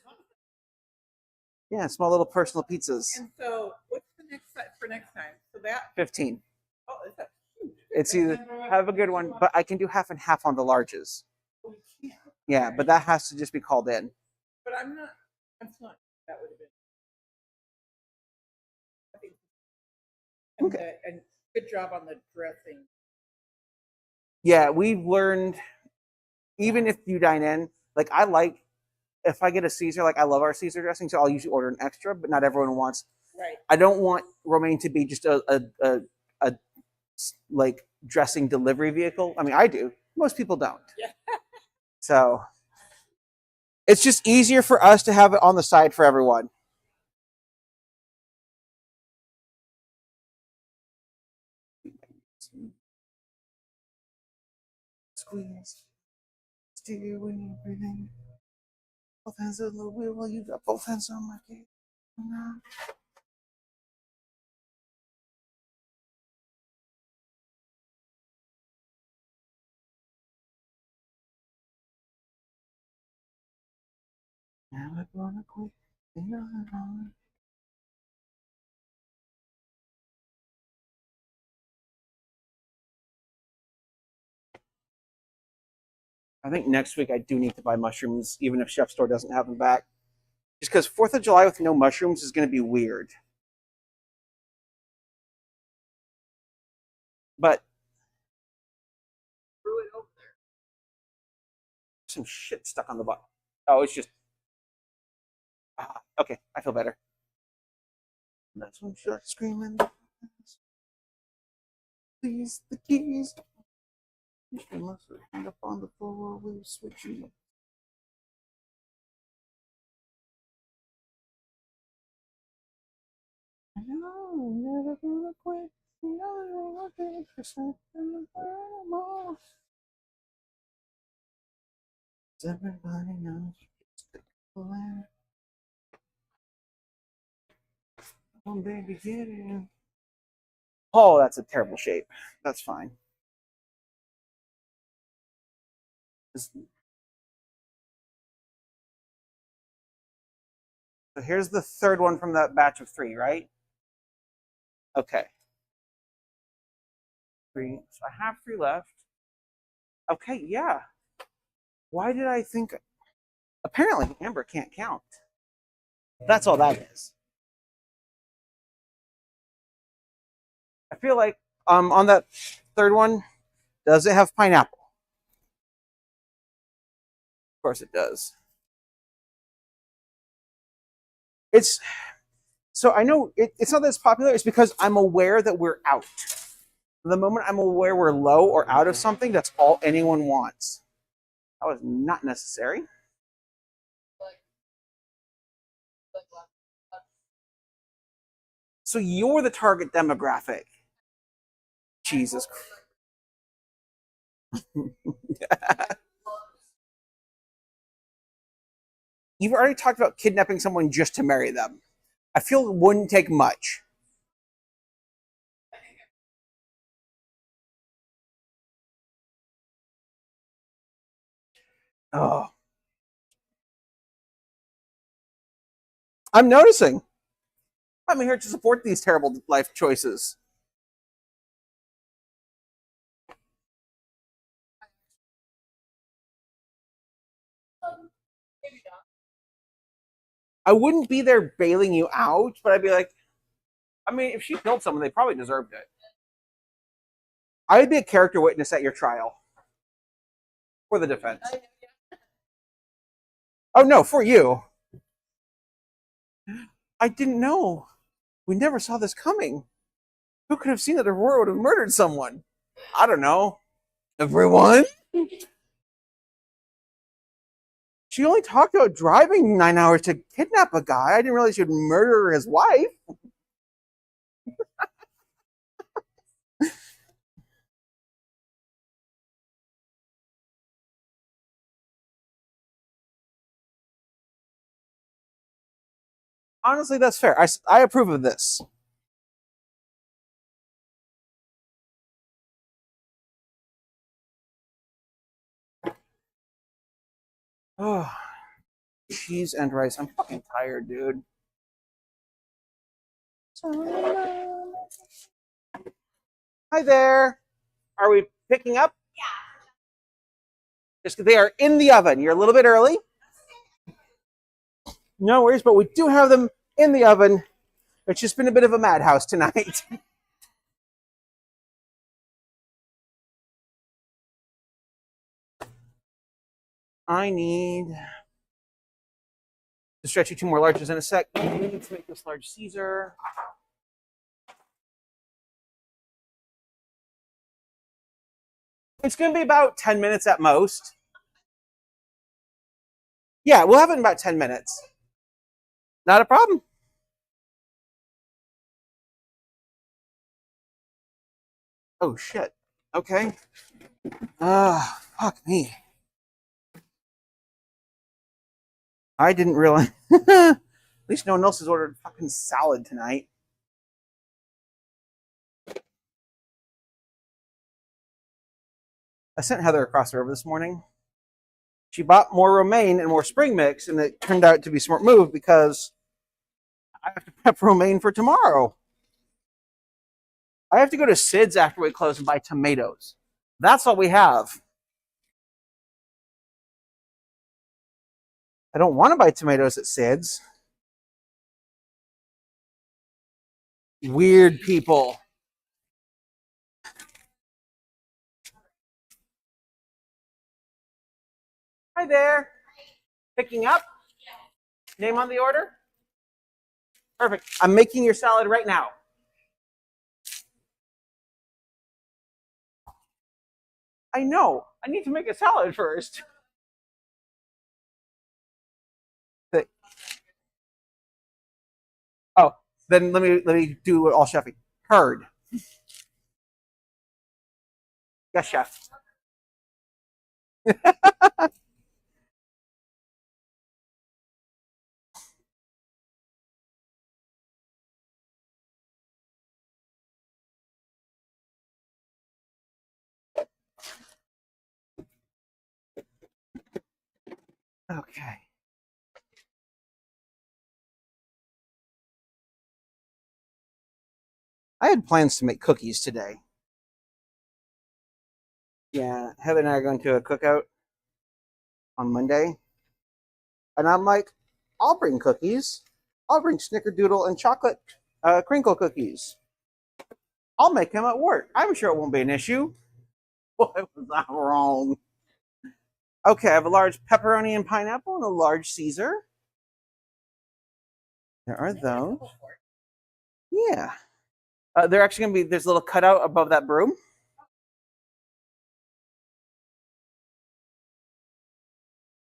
yeah, small little personal pizzas. And so, what's the next set for next time? So that, 15. oh, is that huge? It's either have a good one, but I can do half and half on the larges. Oh, we can't. Yeah, but that has to just be called in. But I'm not, that would have been. I think. Okay. And good job on the dressing. Yeah, we've learned, even if you dine in, like I like, if I get a Caesar, like I love our Caesar dressing, so I'll usually order an extra, but not everyone wants. Right. I don't want romaine to be just a like dressing delivery vehicle. I mean, I do. Most people don't. Yeah. So it's just easier for us to have it on the side for everyone. Squeeze. dear when you're breathing. Both hands on the wheel while you got both hands on my gate. Now we're gonna quit. I think next week I do need to buy mushrooms, even if Chef Store doesn't have them back. Just because 4th of July with no mushrooms is going to be weird. But Threw it over there. some shit stuck on the bottom. Oh, it's just. Okay, I feel better. That's when short screaming. Please, the keys. I must have hung up on the floor while we were switching. I know, never gonna quit. No, okay, for something more. Everybody knows. Oh, baby, get in. Oh, that's a terrible shape. That's fine. So here's the third one from that batch of 3, right? Okay. 3. So I have 3 left. Okay, yeah. Why did I think? Apparently, Amber can't count. That's all that is. I feel like on that third one, does it have pineapple? Of course it does. It's so I know it's not that it's popular. It's because I'm aware that we're out. The moment I'm aware we're low or out of something, that's all anyone wants. That was not necessary. So you're the target demographic. Jesus Christ. You've already talked about kidnapping someone just to marry them. I feel it wouldn't take much. Oh. I'm noticing. I'm here to support these terrible life choices. Maybe not. I wouldn't be there bailing you out, but I'd be like, I mean, if she killed someone, they probably deserved it. I would be a character witness at your trial for the defense. Oh, no, for you. I didn't know. We never saw this coming. Who could have seen that Aurora would have murdered someone? I don't know. Everyone? She only talked about driving 9 hours to kidnap a guy. I didn't realize she would murder his wife. Honestly, that's fair. I approve of this. Oh, cheese and rice. I'm fucking tired, dude. Hi there. Are we picking up? Yeah. Just they are in the oven. You're a little bit early. No worries, but we do have them in the oven. It's just been a bit of a madhouse tonight. I need to stretch you 2 more larges in a sec. I need to make this large Caesar. It's going to be about 10 minutes at most. Yeah, we'll have it in about 10 minutes. Not a problem. Oh, shit. Okay. Fuck me. I didn't realize. At least no one else has ordered fucking salad tonight. I sent Heather across the river this morning. She bought more romaine and more spring mix, and it turned out to be a smart move because I have to prep romaine for tomorrow. I have to go to Sid's after we close and buy tomatoes. That's all we have. I don't want to buy tomatoes at Sid's. Weird people. Hi there. Picking up? Name on the order? Perfect. I'm making your salad right now. I know. I need to make a salad first. Oh, then let me do all chefing. Heard. Yes, chef. Okay. I had plans to make cookies today. Yeah, Heather and I are going to a cookout on Monday. And I'm like, I'll bring cookies. I'll bring snickerdoodle and chocolate crinkle cookies. I'll make them at work. I'm sure it won't be an issue. Boy, was I wrong. Okay, I have a large pepperoni and pineapple and a large Caesar. There are those. Yeah. They're actually going to be, there's a little cutout above that broom.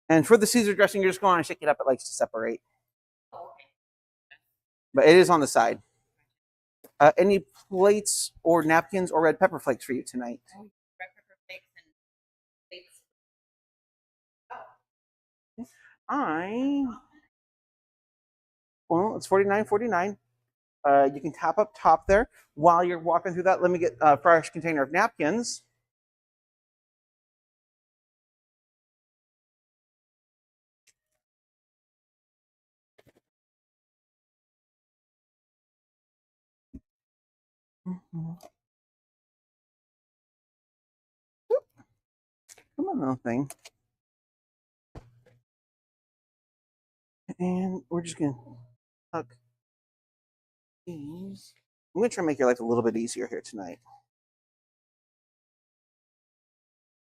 And for the Caesar dressing, you're just going to shake it up. It likes to separate. But it is on the side. Any plates or napkins or red pepper flakes for you tonight? Red pepper flakes and plates. Well, it's $49.49. You can tap up top there. While you're walking through that, let me get a fresh container of napkins. Come on, little thing. And we're just going to tuck these. I'm going to try and make your life a little bit easier here tonight.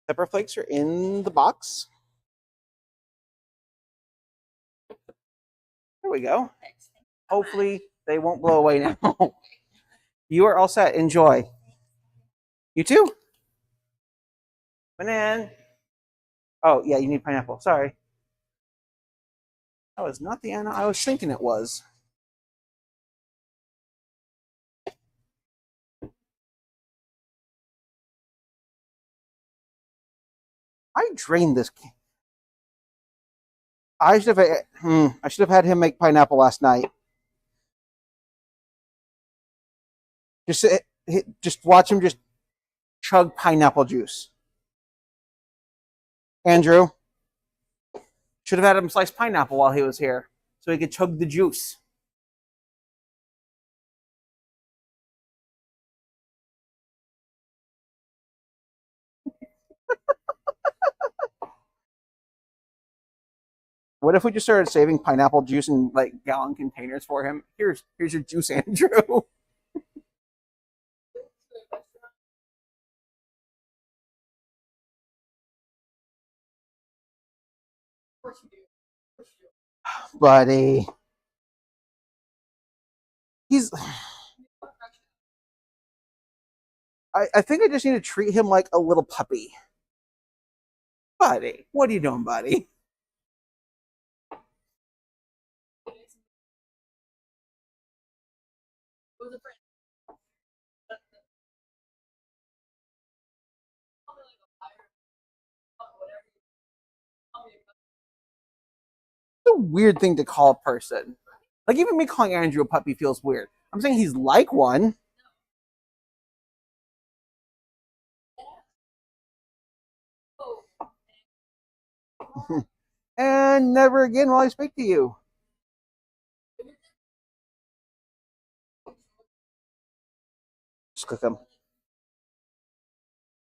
Pepper flakes are in the box. There we go. Hopefully they won't blow away now. You are all set. Enjoy. You too? Banana. Oh, yeah, you need pineapple. Sorry. That was not the Anna I was thinking it was. I drained this. I should have had him make pineapple last night. Just watch him just chug pineapple juice. Andrew should have had him slice pineapple while he was here, so he could chug the juice. What if we just started saving pineapple juice in like gallon containers for him? Here's your juice, Andrew. Buddy. I think I just need to treat him like a little puppy. Buddy, what are you doing, buddy? a weird thing to call a person. Like, even me calling Andrew a puppy feels weird. I'm saying he's like one. And never again will I speak to you. Just click him.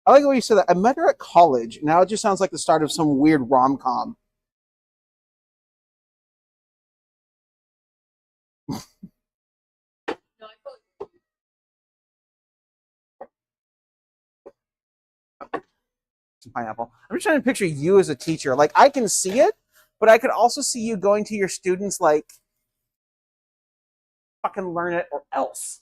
I like the way you said that. I met her at college. Now it just sounds like the start of some weird rom-com. No, I feel like Some pineapple. I'm just trying to picture you as a teacher. Like, I can see it, but I could also see you going to your students like, fucking learn it or else.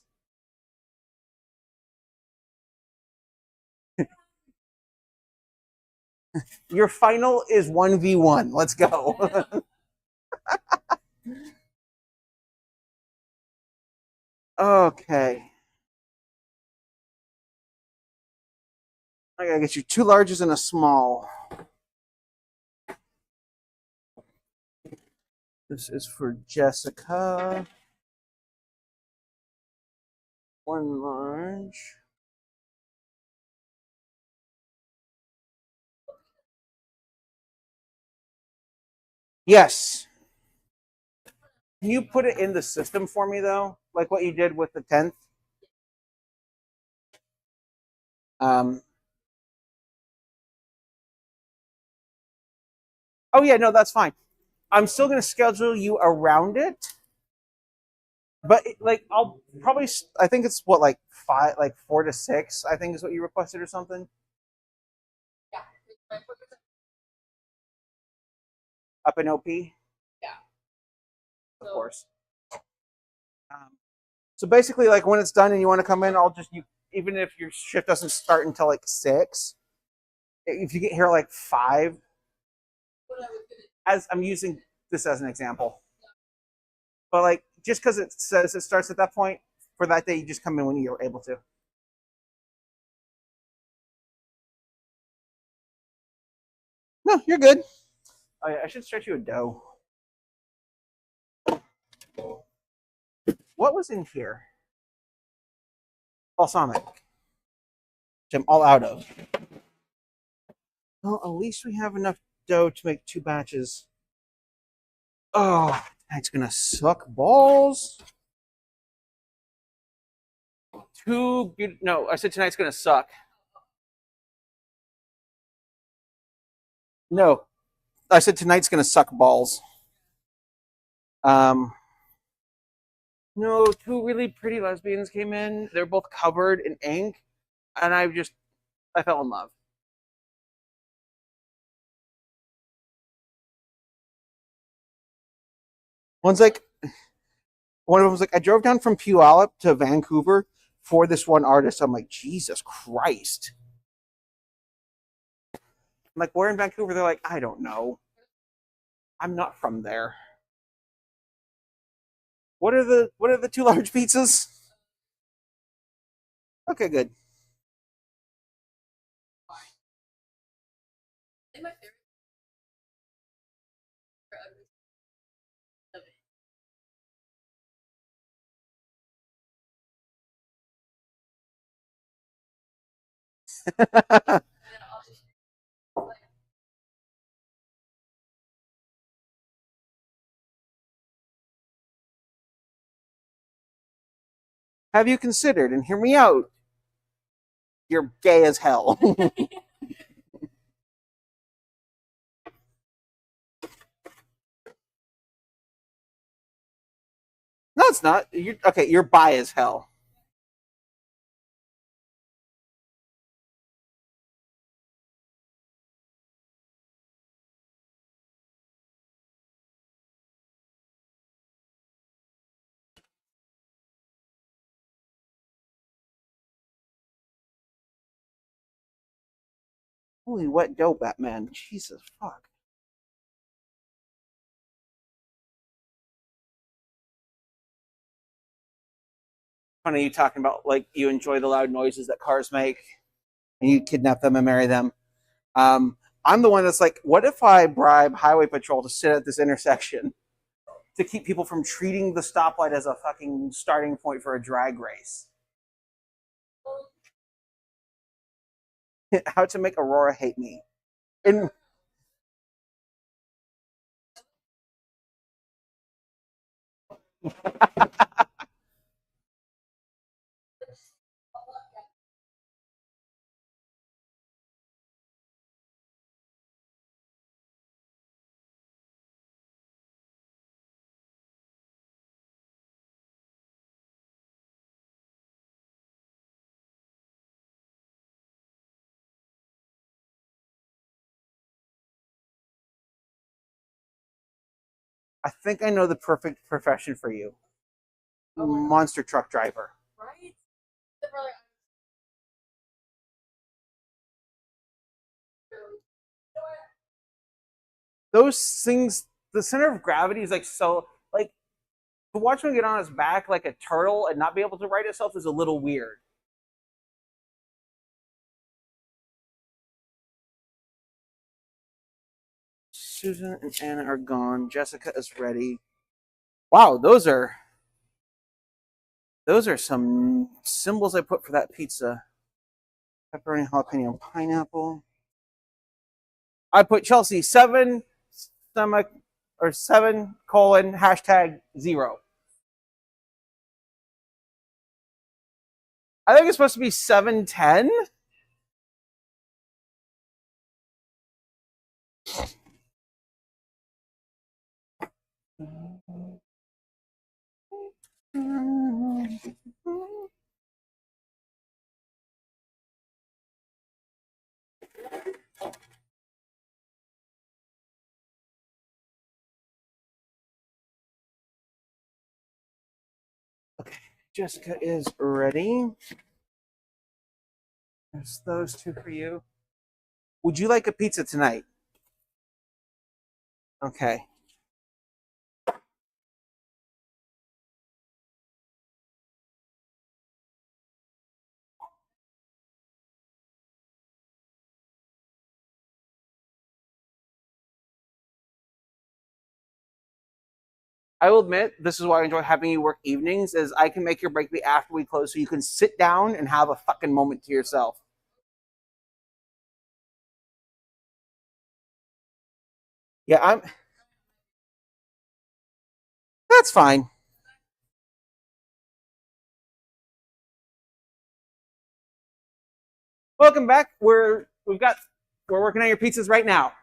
Your final is 1v1. Let's go. Okay. I gotta get you 2 larges and a small. This is for Jessica. 1 large. Yes. Can you put it in the system for me, though? Like what you did with the 10th? Oh, yeah, no, that's fine. I'm still going to schedule you around it. But, like, I'll probably, I think it's what, like 4 to 6, I think is what you requested or something. yeah. My focus. Up in OP? Yeah. Of So- course. So basically, like, when it's done and you want to come in, even if your shift doesn't start until like 6, if you get here like 5, What I was gonna as I'm using this as an example, but like, just because it says it starts at that point, for that day, you just come in when you're able to. No, you're good. Oh, yeah, I should stretch you a dough. What was in here? Balsamic, which I'm all out of. Well, at least we have enough dough to make 2 batches. Oh, that's gonna suck balls. No, I said tonight's gonna suck. No, I said tonight's gonna suck balls. No, 2 really pretty lesbians came in. They're both covered in ink, and I fell in love. One of them was like, I drove down from Puyallup to Vancouver for this one artist. I'm like, Jesus Christ. I'm like, where in Vancouver? They're like, I don't know. I'm not from there. What are the 2 large pizzas? Okay, good. I think my favorite. Of it. And then I'll just like, Have you considered, and hear me out, you're gay as hell. No, it's not. You're bi as hell. Holy wet dough, Batman. Jesus fuck. Funny you talking about like you enjoy the loud noises that cars make and you kidnap them and marry them. I'm the one that's like, what if I bribe Highway Patrol to sit at this intersection to keep people from treating the stoplight as a fucking starting point for a drag race. How to make Aurora hate me. In I think I know the perfect profession for you. Monster truck driver. Right? They're really- Those things, the center of gravity is like so, like, to watch one get on its back like a turtle and not be able to right itself is a little weird. Susan and Anna are gone. Jessica is ready. Wow, those are some symbols I put for that pizza. Pepperoni, jalapeno, pineapple. I put Chelsea 7 stomach or 7 colon #0. I think it's supposed to be 710. Okay, Jessica is ready. There's those 2 for you. Would you like a pizza tonight? Okay. I will admit, this is why I enjoy having you work evenings, is I can make your break be after we close so you can sit down and have a fucking moment to yourself. Yeah, that's fine. Welcome back. We're working on your pizzas right now.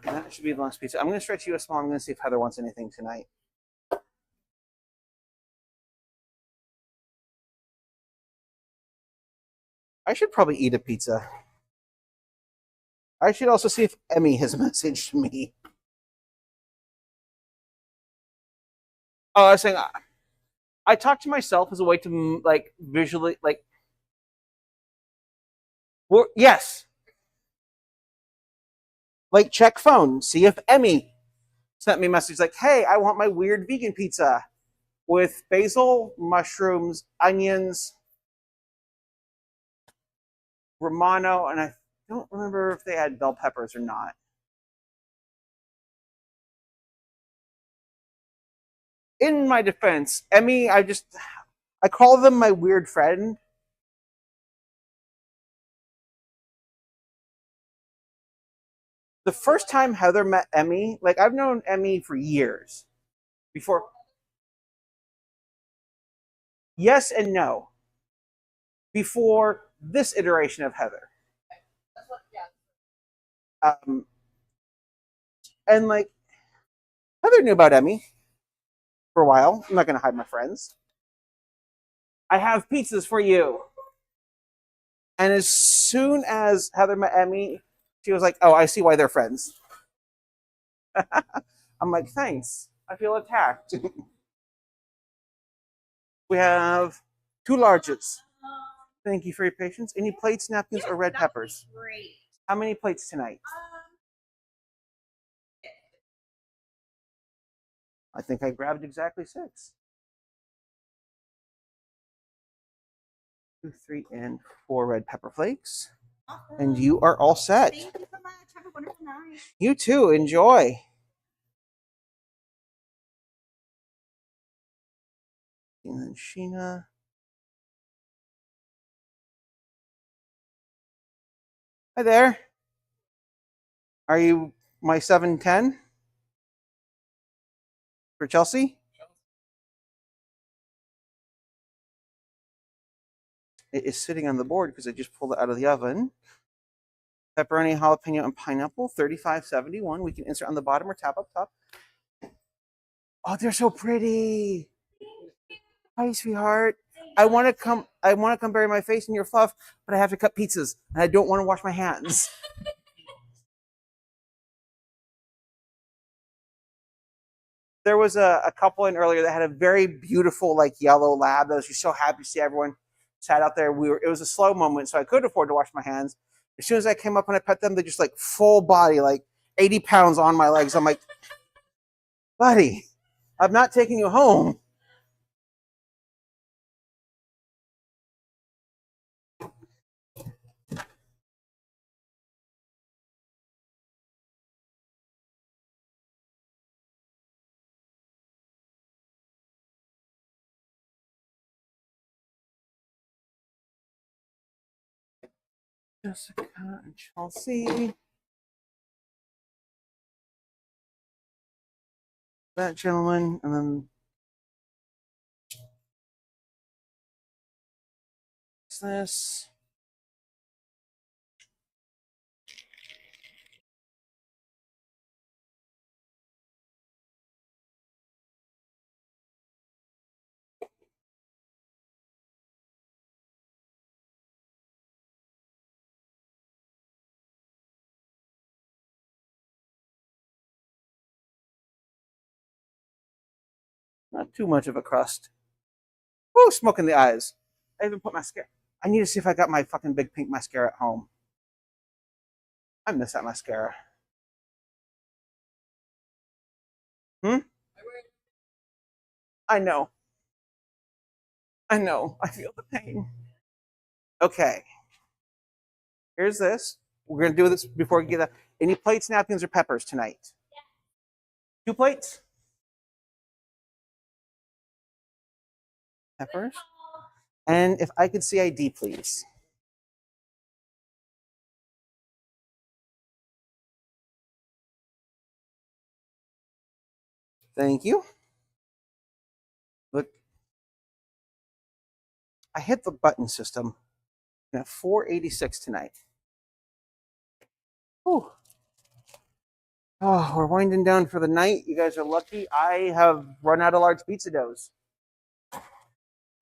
That should be the last pizza. I'm going to stretch you a small. I'm going to see if Heather wants anything tonight. I should probably eat a pizza. I should also see if Emmy has messaged me. Oh, I was saying, I talk to myself as a way to like visually like. Yes, like check phone, see if Emmy sent me a message like, "Hey, I want my weird vegan pizza with basil, mushrooms, onions, Romano," and I don't remember if they had bell peppers or not. In my defense, Emmy, I call them my weird friend. The first time Heather met Emmy, like I've known Emmy for years. Before, yes and no. Before this iteration of Heather, That's what, yeah. and like Heather knew about Emmy for a while. I'm not going to hide my friends. I have pizzas for you. And as soon as Heather met Emmy, she was like, "Oh, I see why they're friends." I'm like, "Thanks. I feel attacked." We have 2 larges. Thank you for your patience. Any plates, napkins, or red peppers? Great. How many plates tonight? I think I grabbed exactly 6. 2, 3, and 4 red pepper flakes. And you are all set. Thank you so much. Have a wonderful night. You too. Enjoy. And then Sheena. Hi there. Are you my 710 for Chelsea? It is sitting on the board because I just pulled it out of the oven. Pepperoni, jalapeno, and pineapple, $35.71. We can insert on the bottom or tap up top. Oh, they're so pretty. Hi, sweetheart. I want to come bury my face in your fluff, but I have to cut pizzas, and I don't want to wash my hands. There was a couple in earlier that had a very beautiful, like, yellow lab. I was just so happy to see everyone sat out there. It was a slow moment, so I could afford to wash my hands. As soon as I came up and I pet them, they're just like full body, like 80 pounds on my legs. I'm like, buddy, I'm not taking you home. Jessica and Chelsea. That gentleman, and then this. Not too much of a crust. Oh, smoke in the eyes. I even put mascara. I need to see if I got my fucking big pink mascara at home. I miss that mascara. I know. I know. I feel the pain. Okay. Here's this. We're going to do this before we get that. Any plates, napkins, or peppers tonight? 2 plates? Peppers. And if I could see ID, please. Thank you. Look, I hit the button system at 486 tonight. Whew. Oh, we're winding down for the night. You guys are lucky. I have run out of large pizza doughs.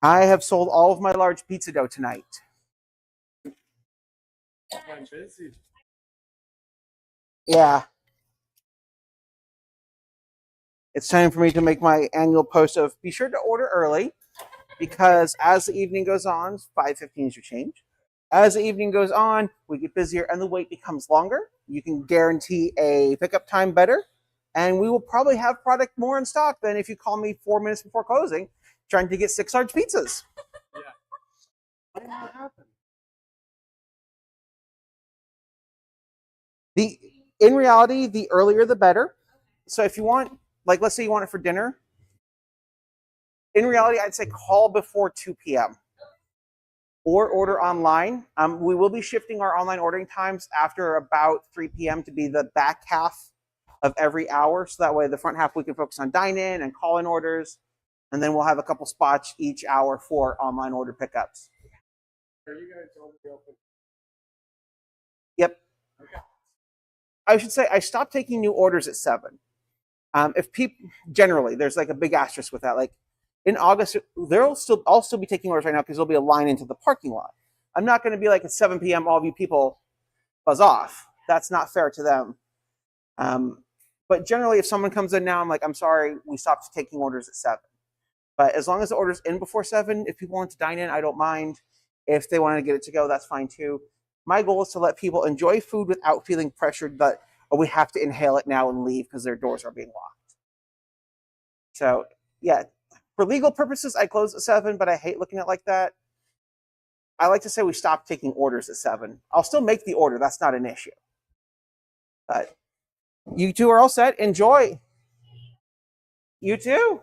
I have sold all of my large pizza dough tonight. I'm busy. Yeah. It's time for me to make my annual post of be sure to order early because as the evening goes on, 5:15 is your change. As the evening goes on, we get busier and the wait becomes longer. You can guarantee a pickup time better, and we will probably have product more in stock than if you call me 4 minutes before closing trying to get 6 large pizzas. Yeah. Why did that happen? In reality, the earlier the better. So if you want, like, let's say you want it for dinner, in reality, I'd say call before 2 p.m. or order online. We will be shifting our online ordering times after about 3 p.m. to be the back half of every hour. So that way the front half we can focus on dine-in and call-in orders. And then we'll have a couple spots each hour for online order pickups. Are you guys only open? Yep. Okay. I should say I stopped taking new orders at 7. If people generally, there's like a big asterisk with that. Like in August, I'll still be taking orders right now because there'll be a line into the parking lot. I'm not going to be like at 7 p.m. all of you people buzz off. That's not fair to them. But generally, if someone comes in now, I'm like, I'm sorry, we stopped taking orders at 7. But as long as the order's in before 7, if people want to dine in, I don't mind. If they want to get it to go, that's fine too. My goal is to let people enjoy food without feeling pressured that we have to inhale it now and leave because their doors are being locked. So, yeah, for legal purposes, I close at 7, but I hate looking at it like that. I like to say we stop taking orders at 7. I'll still make the order. That's not an issue. But you two are all set. Enjoy. You too.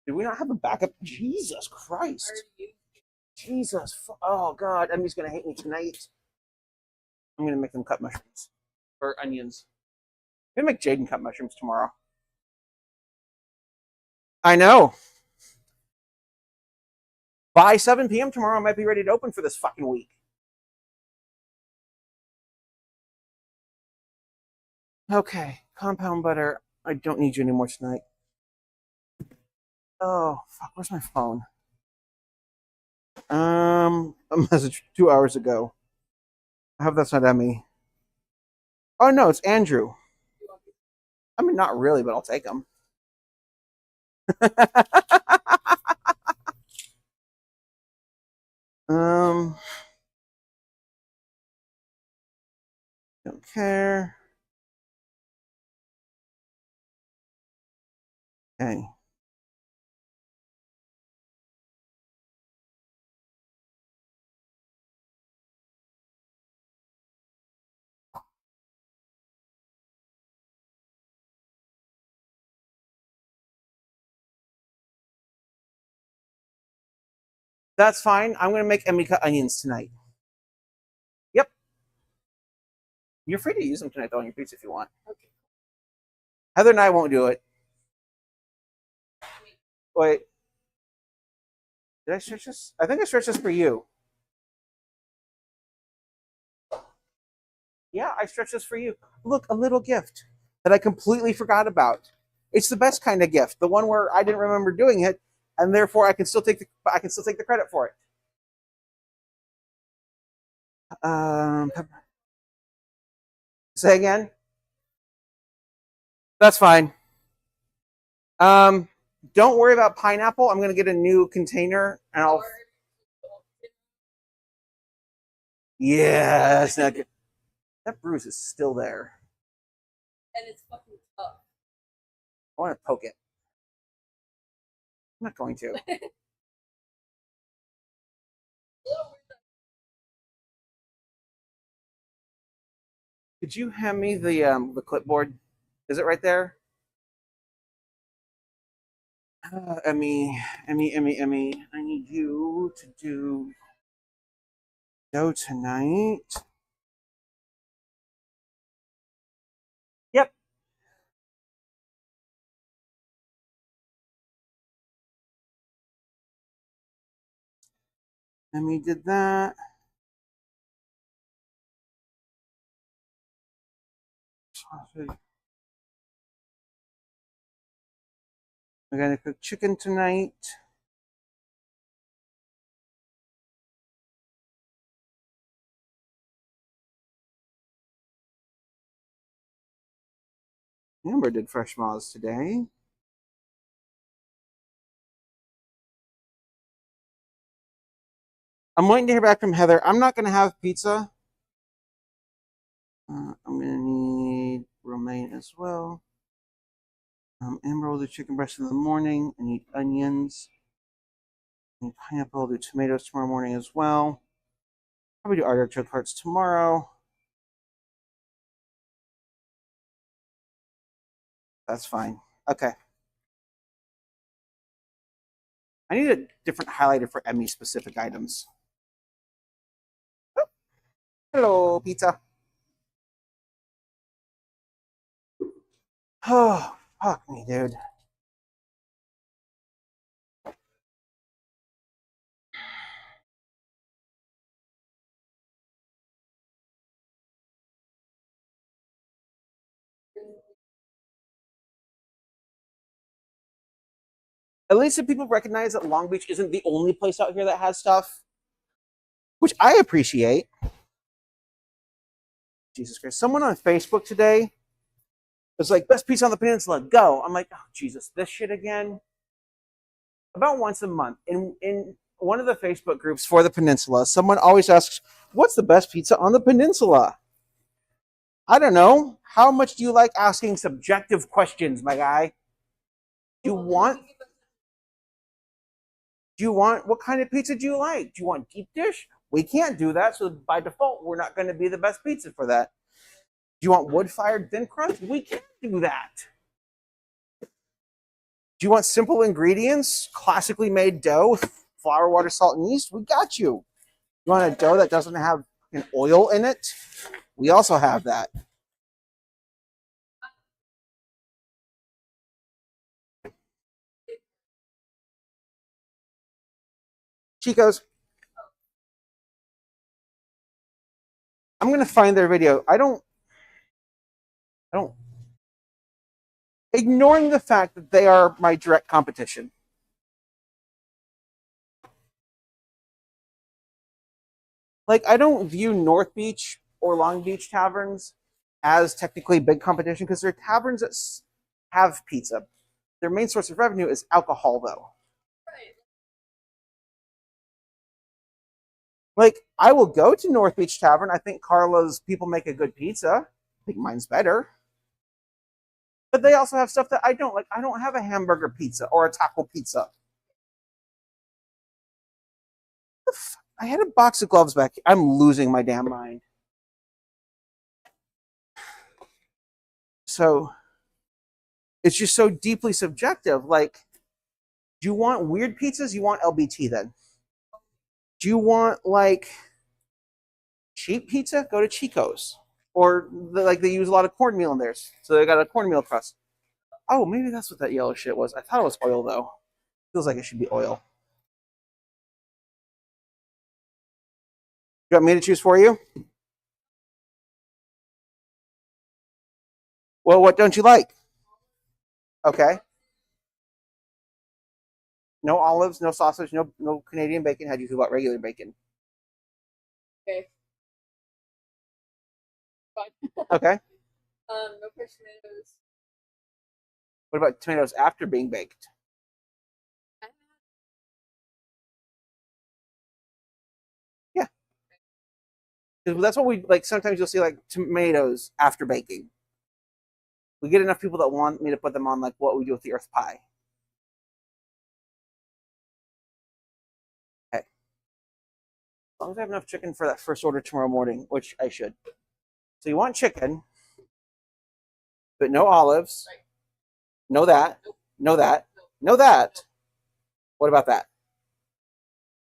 Do we not have a backup? Jesus Christ. Jesus. Oh, God. Emmy's going to hate me tonight. I'm going to make them cut mushrooms. Or onions. I'm going to make Jaden cut mushrooms tomorrow. I know. By 7 p.m. tomorrow, I might be ready to open for this fucking week. Okay. Compound butter. I don't need you anymore tonight. Oh, fuck. Where's my phone? A message 2 hours ago. I hope that's not Emmy. Oh, no, it's Andrew. I mean, not really, but I'll take him. Don't care. Okay. That's fine. I'm going to make Emmy cut onions tonight. Yep. You're free to use them tonight, though, on your pizza if you want. Okay. Heather and I won't do it. Wait. Did I stretch this? I think I stretched this for you. Yeah, I stretched this for you. Look, a little gift that I completely forgot about. It's the best kind of gift, the one where I didn't remember doing it, and therefore I can still take the credit for it. Say again. That's fine. Don't worry about pineapple. I'm gonna get a new container, and I'll. Yes, that bruise is still there. And it's fucking tough. I want to poke it. I'm not going to. Could you hand me the clipboard? Is it right there? Emmy. I need you to do dough tonight. Yep. Emmy did that. Sausage. We're gonna cook chicken tonight. Amber did fresh moths today. I'm waiting to hear back from Heather. I'm not gonna have pizza. I'm gonna need romaine as well. Amber will do chicken breast in the morning. I need onions. I need pineapple. I'll do tomatoes tomorrow morning as well. Probably do artichoke hearts tomorrow. That's fine. Okay. I need a different highlighter for Emmy specific items. Oh. Hello, pizza. Oh, fuck me, dude. At least if people recognize that Long Beach isn't the only place out here that has stuff, which I appreciate. Jesus Christ. Someone on Facebook today was like, best pizza on the peninsula, go. I'm like, oh, Jesus, this shit again? About once a month, in one of the Facebook groups for the peninsula, someone always asks, what's the best pizza on the peninsula? I don't know. How much do you like asking subjective questions, my guy? You want Do you want, what kind of pizza do you like? Do you want deep dish? We can't do that, so by default, we're not going to be the best pizza for that. Do you want wood-fired thin crust? We can't do that. Do you want simple ingredients, classically made dough with flour, water, salt, and yeast? We got you. You want a dough that doesn't have an oil in it? We also have that. Chico's. I'm gonna find their video. I don't. Ignoring the fact that they are my direct competition. Like, I don't view North Beach or Long Beach taverns as technically big competition because they're taverns that have pizza. Their main source of revenue is alcohol, though. Right. Like, I will go to North Beach Tavern. I think Carla's people make a good pizza. I think mine's better. But they also have stuff that I don't like. I don't have a hamburger pizza or a taco pizza. I had a box of gloves back. I'm losing my damn mind. So it's just so deeply subjective. Like, do you want weird pizzas? You want LBT then? Do you want like cheap pizza? Go to Chico's. Or like they use a lot of cornmeal in theirs, so they got a cornmeal crust. Oh, maybe that's what that yellow shit was. I thought it was oil though. Feels like it should be oil. You want me to choose for you? Well, what don't you like? Okay. No olives, no sausage, no Canadian bacon. How do you feel about regular bacon? Okay. Fine. Okay. No fresh tomatoes. What about tomatoes after being baked? Yeah. That's what we like. Sometimes you'll see like tomatoes after baking. We get enough people that want me to put them on like what we do with the earth pie. Okay. As long as I have enough chicken for that first order tomorrow morning, which I should. So you want chicken, but no olives. Right. No that. Nope. No that. Nope. No that. Nope. What about that?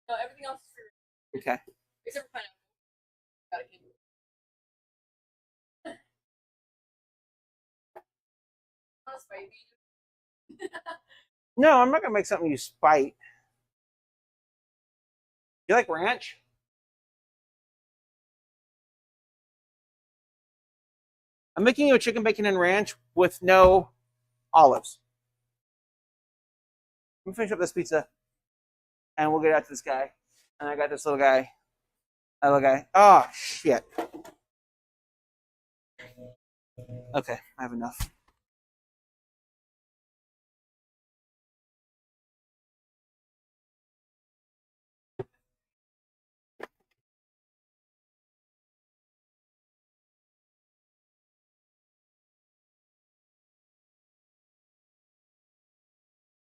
No, everything else is free. Okay. Except for pineapple. Got it. Not spicy. No, I'm not gonna make something you spite. You like ranch? I'm making you a chicken bacon and ranch with no olives. Let me finish up this pizza, and we'll get out to this guy. And I got this little guy. That little guy. Oh shit. Okay, I have enough.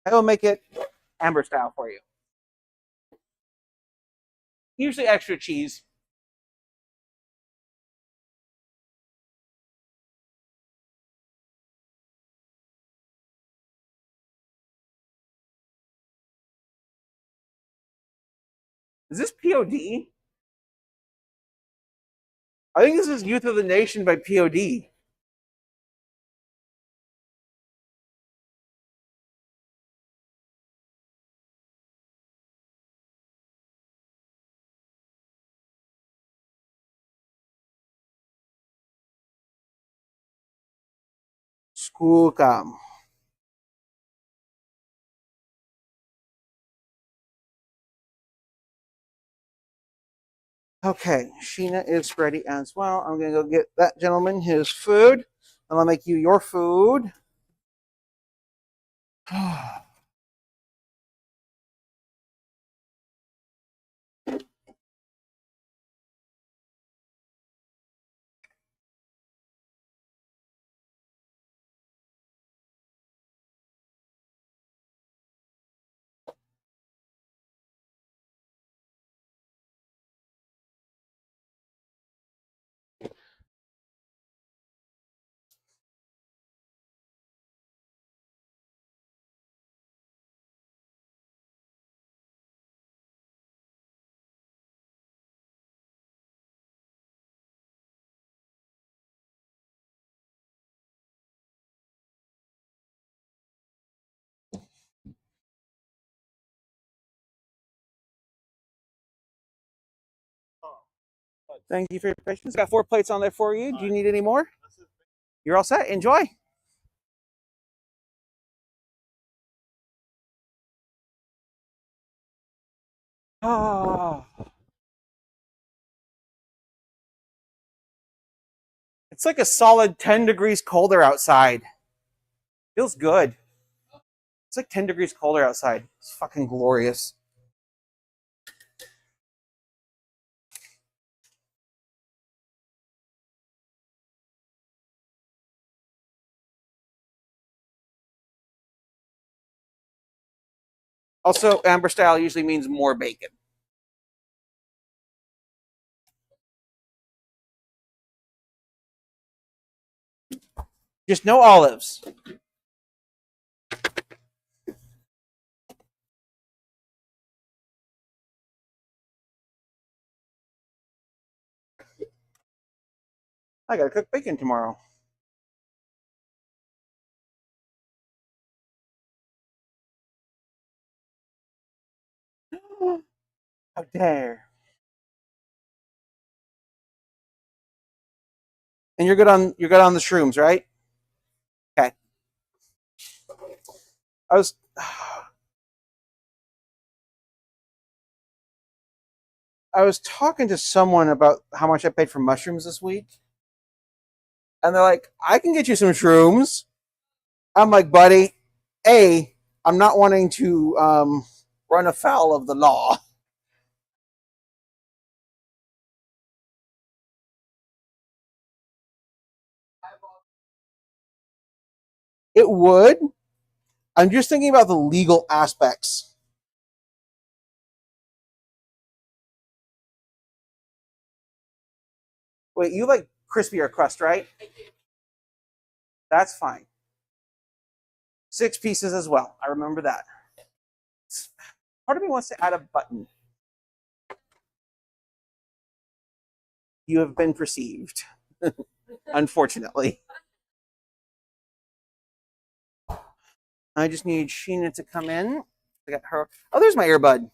I will make it Amber style for you. Usually extra cheese. Is this POD? I think this is Youth of the Nation by POD. School come. Okay, Sheena is ready as well. I'm gonna go get that gentleman his food, and I'll make you your food. Thank you for your patience. Got 4 plates on there for you. Do you need any more? That's it. You're all set. Enjoy. Oh. It's like a solid 10 degrees colder outside. Feels good. It's like 10 degrees colder outside. It's fucking glorious. Also, amber style usually means more bacon. Just no olives. I gotta cook bacon tomorrow. How dare. And you're good on the shrooms, right? Okay. I was I was talking to someone about how much I paid for mushrooms this week. And they're like, I can get you some shrooms. I'm like, buddy, I'm not wanting to run afoul of the law. It would. I'm just thinking about the legal aspects. Wait, you like crispier crust, right? That's fine. 6 pieces as well. I remember that. Part of me wants to add a button. You have been perceived. Unfortunately. I just need Sheena to come in. I got her. Oh, there's my earbud.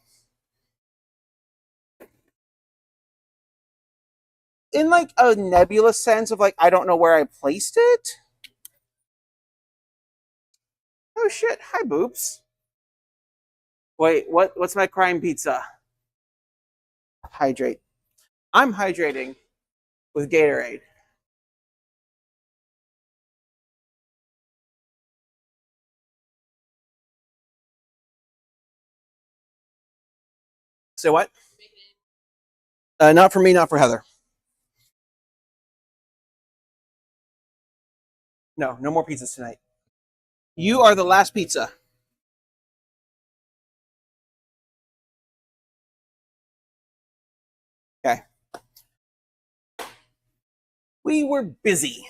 In like a nebulous sense of like, I don't know where I placed it. Oh shit. Hi, boobs. Wait, what's my crime pizza? Hydrate. I'm hydrating with Gatorade. So what? Not for me, not for Heather. No, no more pizzas tonight. You are the last pizza. Okay. We were busy.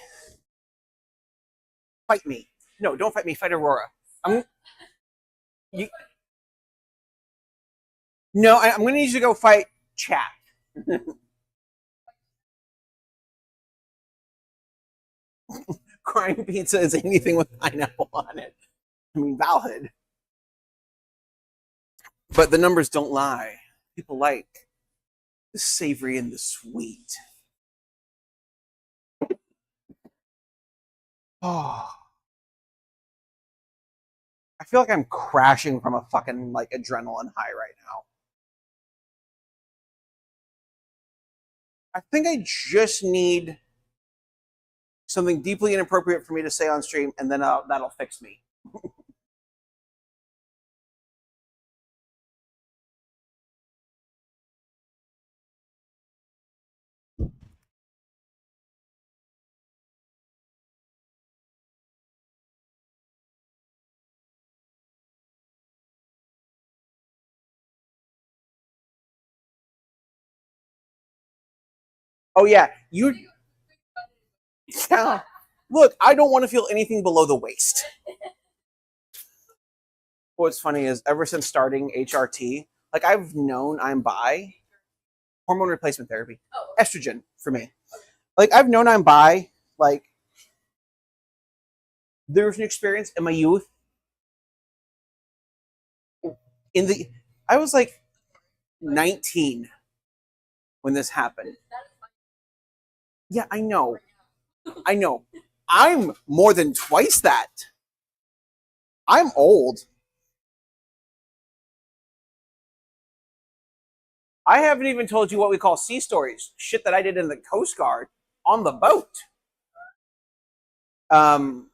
Fight me. No, don't fight me. Fight Aurora. I'm going to need you to go fight chat. Crime pizza is anything with pineapple on it. I mean, valid. But the numbers don't lie. People like the savory and the sweet. Oh. I feel like I'm crashing from a fucking like adrenaline high right now. I think I just need something deeply inappropriate for me to say on stream, and then that'll fix me. Oh yeah, you. Yeah. Look, I don't want to feel anything below the waist. What's funny is ever since starting HRT, like I've known I'm bi, hormone replacement therapy, estrogen for me. Like I've known I'm bi. Like there was an experience in my youth. I was like 19 when this happened. Yeah, I know. I know. I'm more than twice that. I'm old. I haven't even told you what we call sea stories. Shit that I did in the Coast Guard on the boat. Um,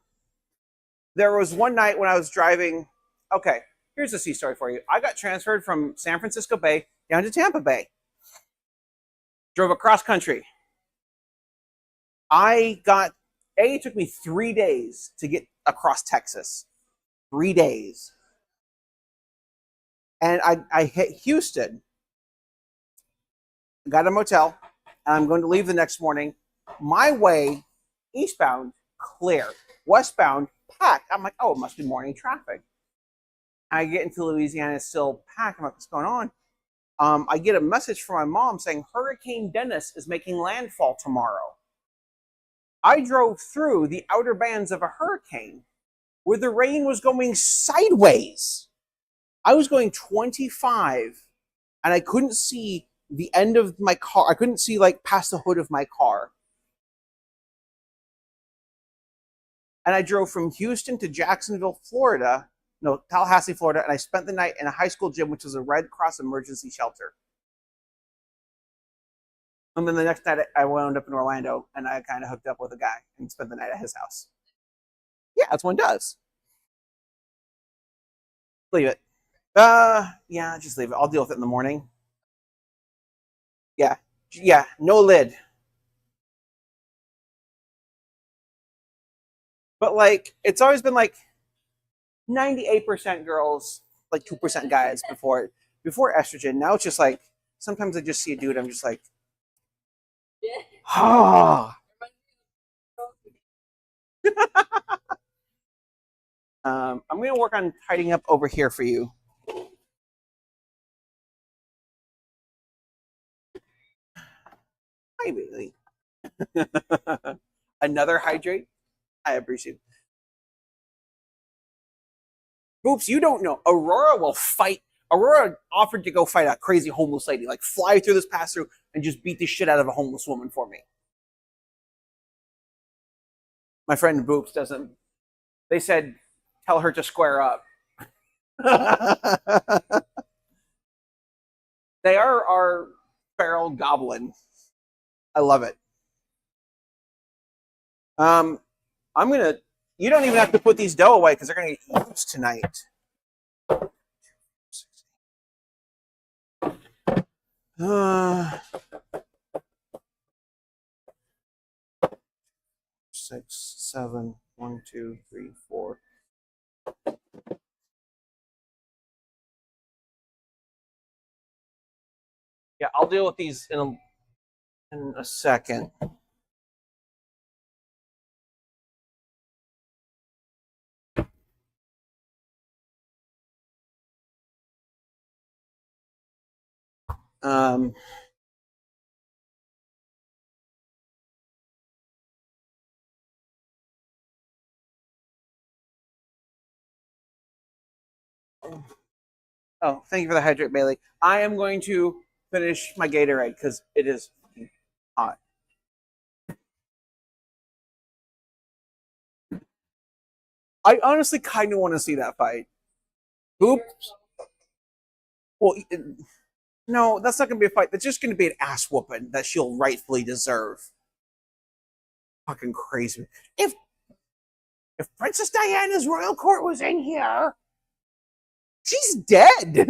there was one night when I was driving. Okay, here's a sea story for you. I got transferred from San Francisco Bay down to Tampa Bay. Drove across country. It took me 3 days to get across Texas. 3 days. And I hit Houston, got a motel, and I'm going to leave the next morning. My way, eastbound, clear. Westbound, packed. I'm like, oh, it must be morning traffic. I get into Louisiana, it's still packed. I'm like, what's going on? I get a message from my mom saying Hurricane Dennis is making landfall tomorrow. I drove through the outer bands of a hurricane where the rain was going sideways. I was going 25 and I couldn't see the end of my car. I couldn't see like past the hood of my car. And I drove from Houston to Jacksonville, Florida. No, Tallahassee, Florida. And I spent the night in a high school gym, which was a Red Cross emergency shelter. And then the next night I wound up in Orlando and I kind of hooked up with a guy and spent the night at his house. Yeah, that's one does. Leave it. Yeah, just leave it. I'll deal with it in the morning. Yeah, no lid. But like, it's always been like 98% girls, like 2% guys before estrogen. Now it's just like sometimes I just see a dude, I'm just like, ah. I'm gonna work on tidying up over here for you. Hi, Bailey. Another hydrate. I appreciate it. Boops, you don't know. Aurora will fight. Aurora offered to go fight a crazy homeless lady, like fly through this pass through and just beat the shit out of a homeless woman for me. My friend Boops doesn't. They said, tell her to square up. They are our feral goblin. I love it. I'm gonna. You don't even have to put these dough away because they're gonna get used tonight. Six, seven, 1, 2, 3, 4. Yeah, I'll deal with these in a second. Um, oh, thank you for the hydrate, Bailey. I am going to finish my Gatorade because it is hot. I honestly kind of want to see that fight. Oops. Well, no, that's not going to be a fight. That's just going to be an ass whooping that she'll rightfully deserve. Fucking crazy. If Princess Diana's royal court was in here, she's dead.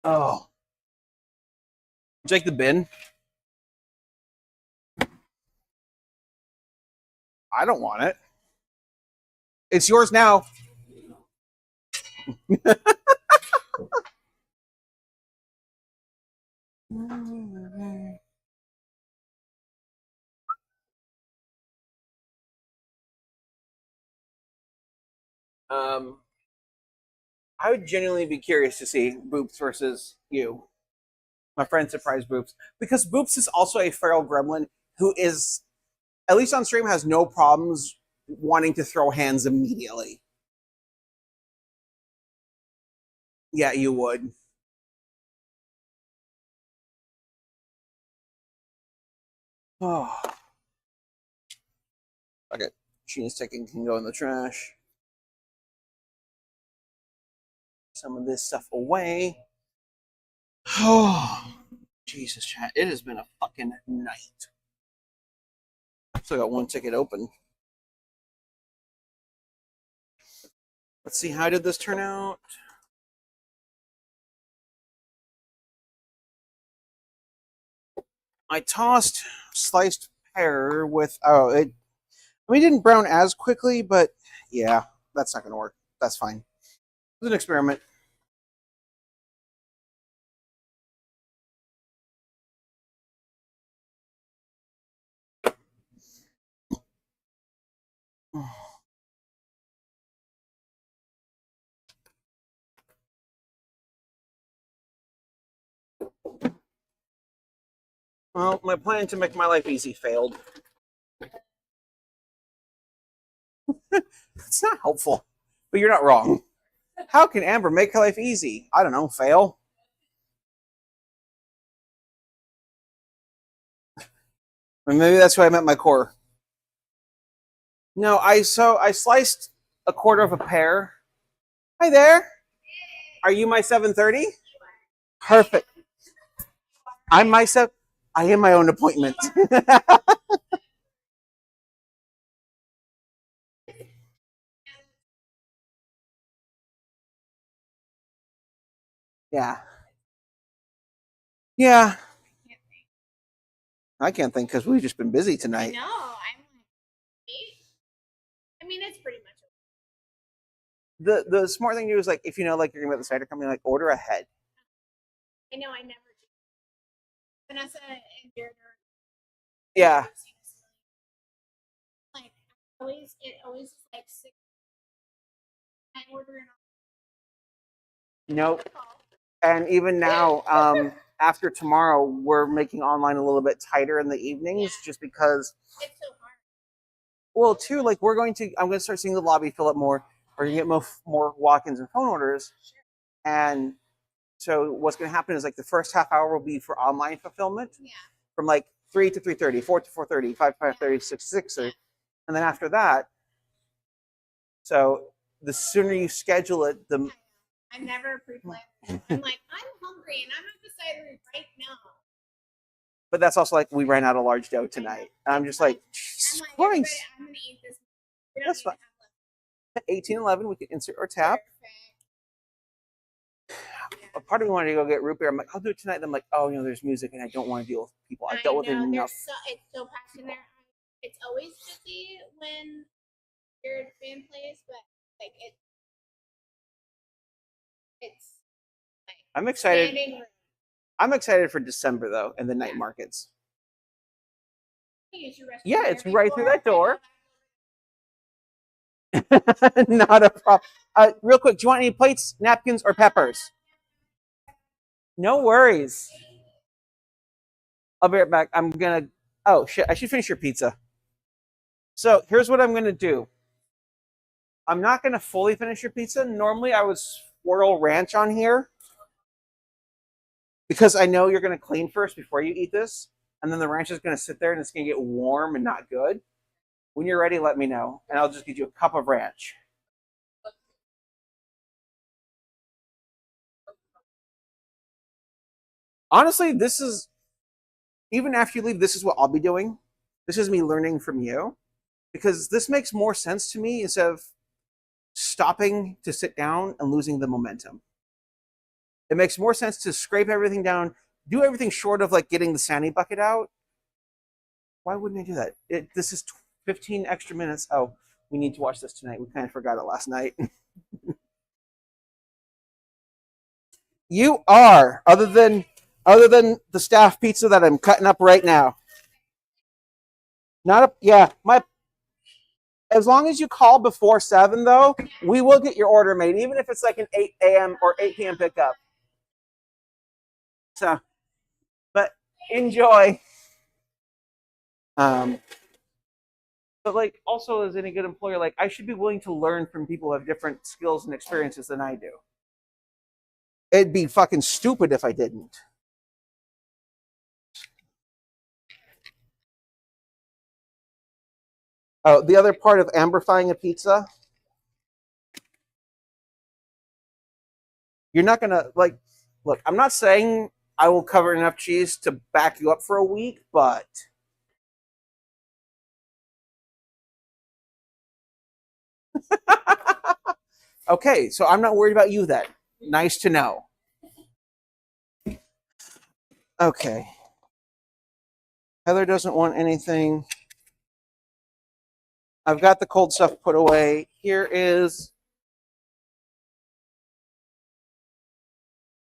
Oh. Would you like the bin? I don't want it. It's yours now. I would genuinely be curious to see Boops versus you. My friend Surprise Boops. Because Boops is also a feral gremlin who is, at least on stream, has no problems wanting to throw hands immediately. Yeah, you would. Oh. Okay. Sheena sticking can go in the trash. Some of this stuff away. Oh, Jesus, chat. It has been a fucking night. Still got one ticket open. Let's see, how did this turn out? I tossed sliced pear with it didn't brown as quickly, but yeah, that's not gonna work. That's fine. It was an experiment. Well, my plan to make my life easy failed. It's not helpful, but you're not wrong. How can Amber make her life easy? I don't know, fail. Or maybe that's why I meant my core. No, I sliced a quarter of a pear. Hi there. Are you my 7:30? Perfect. I'm my I am my own appointment. Yeah. Yeah. I can't think because we've just been busy I tonight. know. I'm like, eight. I mean, it's pretty much. The smart thing to do is like if you know like you're gonna be at the cider company, like order ahead. I know. I never do. Vanessa and Jared are Yeah. like always. It always is like 6. I order it Nope. on call. And even now, after tomorrow, we're making online a little bit tighter in the evenings just because. It's so hard. Well, too, like I'm gonna start seeing the lobby fill up more. We're gonna get more walk-ins and phone orders, and so what's gonna happen is like the first half hour will be for online fulfillment, from like 3 to 3:30, 4 to 4:30, 5 to 5:30, 6 to 6:30, and then after that, so the sooner you schedule it, the I never pre-plan. I'm like, I'm hungry and I'm at the cider right now. but that's also like we ran out of large dough tonight. And I'm just like, Jesus I'm like, everybody, Christ. I'm gonna eat this. We don't That's even fine. have 1811, we can insert or tap. Perfect. A part of me wanted to go get root beer. I'm like, I'll do it tonight. And I'm like, oh, there's music and I don't want to deal with people. I've dealt with it enough. It's so packed in there. It's always busy when your band plays, but like it's like I'm excited. standing room. I'm excited for December though, and the night markets. Use your restroom Yeah, there it's right through that door. before. Not a problem. Real quick, do you want any plates, napkins, or peppers? No worries. I'll be right back. I'm gonna. Oh shit! I should finish your pizza. So here's what I'm gonna do. I'm not gonna fully finish your pizza. Normally, I would swirl ranch on here because I know you're gonna clean first before you eat this, and then the ranch is gonna sit there and it's gonna get warm and not good. When you're ready, let me know, and I'll just get you a cup of ranch. Honestly, this is even after you leave, this is what I'll be doing. This is me learning from you because this makes more sense to me instead of stopping to sit down and losing the momentum. It makes more sense to scrape everything down, do everything short of like getting the sandy bucket out. Why wouldn't I do that? This is 15 extra minutes. Oh, we need to watch this tonight. We kind of forgot it last night. You are, other than the staff pizza that I'm cutting up right now. Not a yeah, my as long as you call before 7 though, we will get your order made, even if it's like an 8 a.m. or 8 p.m. pickup. So but enjoy. But like also as any good employer, like I should be willing to learn from people who have different skills and experiences than I do. It'd be fucking stupid if I didn't. Oh, the other part of amberifying a pizza, you're not gonna like. Look, I'm not saying I will cover enough cheese to back you up for a week, but okay. So I'm not worried about you then. Nice to know. Okay. Heather doesn't want anything. I've got the cold stuff put away. Here is.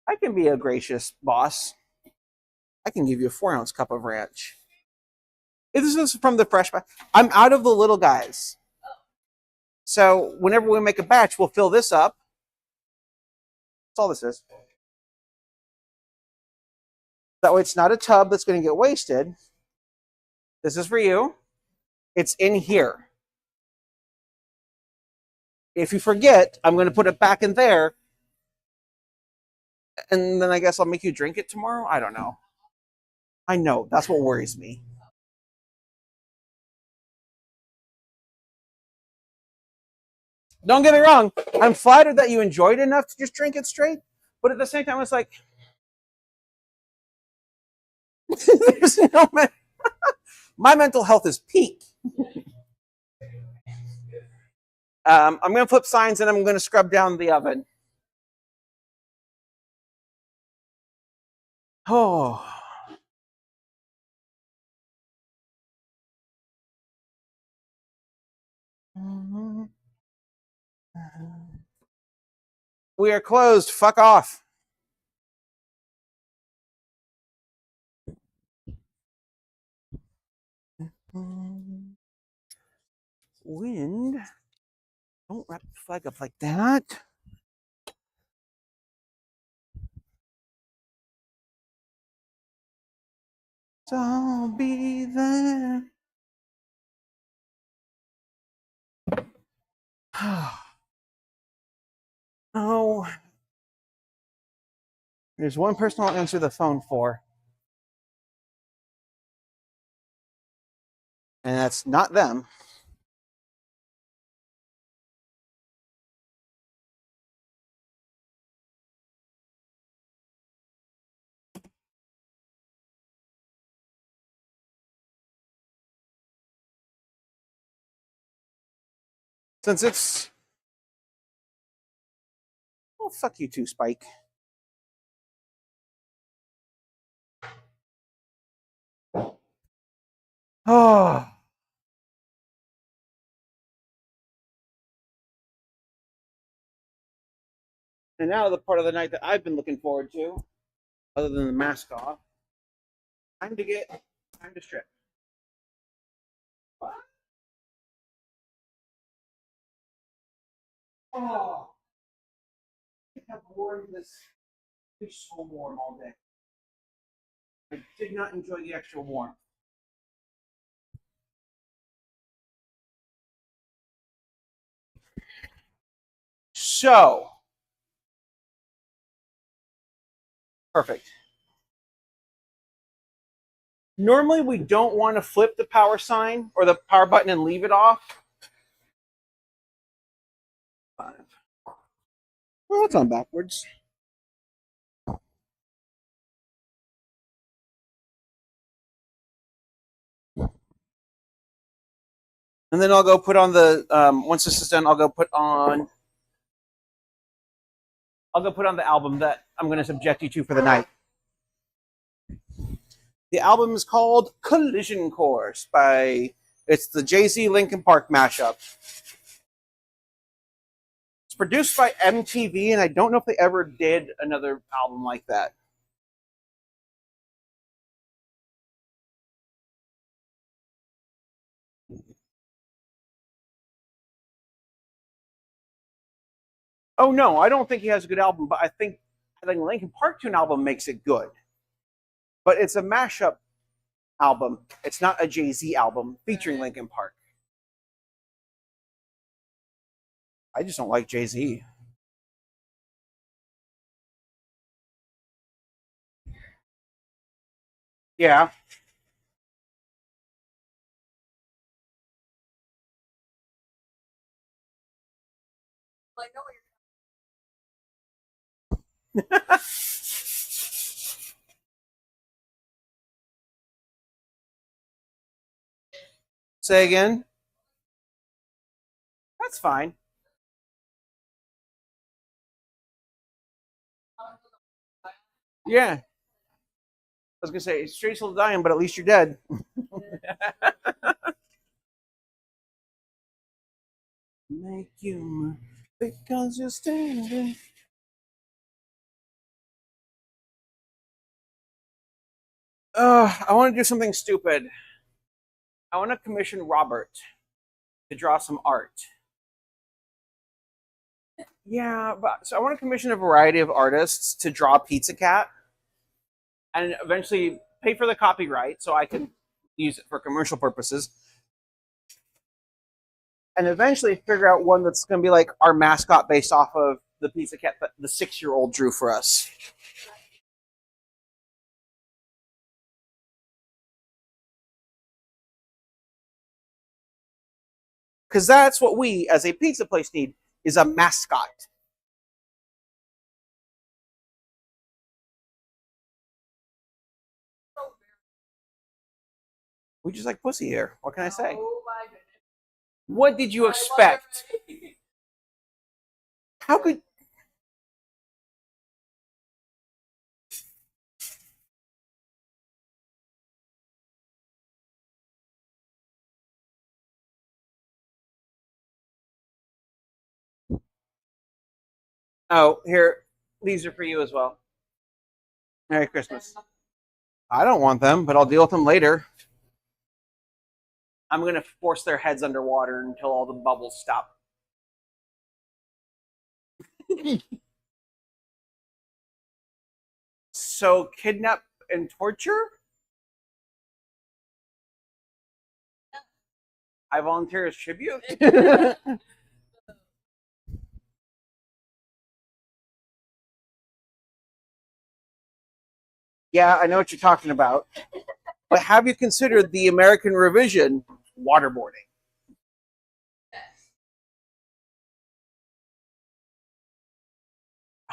I can be a gracious boss. I can give you a 4-ounce cup of ranch. This is from the fresh batch. I'm out of the little guys. So whenever we make a batch, we'll fill this up. That's all this is. That way it's not a tub that's going to get wasted. This is for you. It's in here. If you forget, I'm going to put it back in there. And then I guess I'll make you drink it tomorrow. I don't know. I know. That's what worries me. Don't get me wrong. I'm flattered that you enjoyed it enough to just drink it straight. But at the same time, it's like, there's no my mental health is peak. I'm going to flip signs and I'm going to scrub down the oven. Oh. We are closed. Fuck off. Wind. Don't wrap the flag up like that. So I'll be there. Oh. There's one person I'll answer the phone for. And that's not them. Since it's... Oh, fuck you too, Spike. Oh. And now the part of the night that I've been looking forward to, other than the mask off, time to strip. What? Oh. I have worn this. It's so warm all day. I did not enjoy the extra warmth. So, perfect. Normally, we don't want to flip the power sign or the power button and leave it off. 5. Well, that's on backwards. And then I'll go put on the, once this is done, I'll go put on the album that I'm going to subject you to for the night. The album is called Collision Course it's the Jay-Z Linkin Park mashup. It's produced by MTV, and I don't know if they ever did another album like that. Oh no, I don't think he has a good album, but I think Linkin Park Tune album makes it good. But it's a mashup album. It's not a Jay-Z album featuring Linkin Park. I just don't like Jay-Z. Yeah. Like, no, you're Say again. That's fine. Yeah. I was gonna say it's straight still dying, but at least you're dead. Make you move because you're standing. I want to do something stupid. I want to commission Robert to draw some art. Yeah, but so I want to commission a variety of artists to draw Pizza Cat, and eventually pay for the copyright so I can use it for commercial purposes. And eventually figure out one that's going to be like our mascot based off of the Pizza Cat that the 6-year-old drew for us. Because that's what we, as a pizza place, need is a mascot. We just like pussy here. What can I say? Oh my goodness. What did you expect? How could Oh, here. These are for you as well. Merry Christmas. I don't want them, but I'll deal with them later. I'm going to force their heads underwater until all the bubbles stop. So, kidnap and torture? I volunteer as tribute? Yeah, I know what you're talking about. But have you considered the American revision, waterboarding?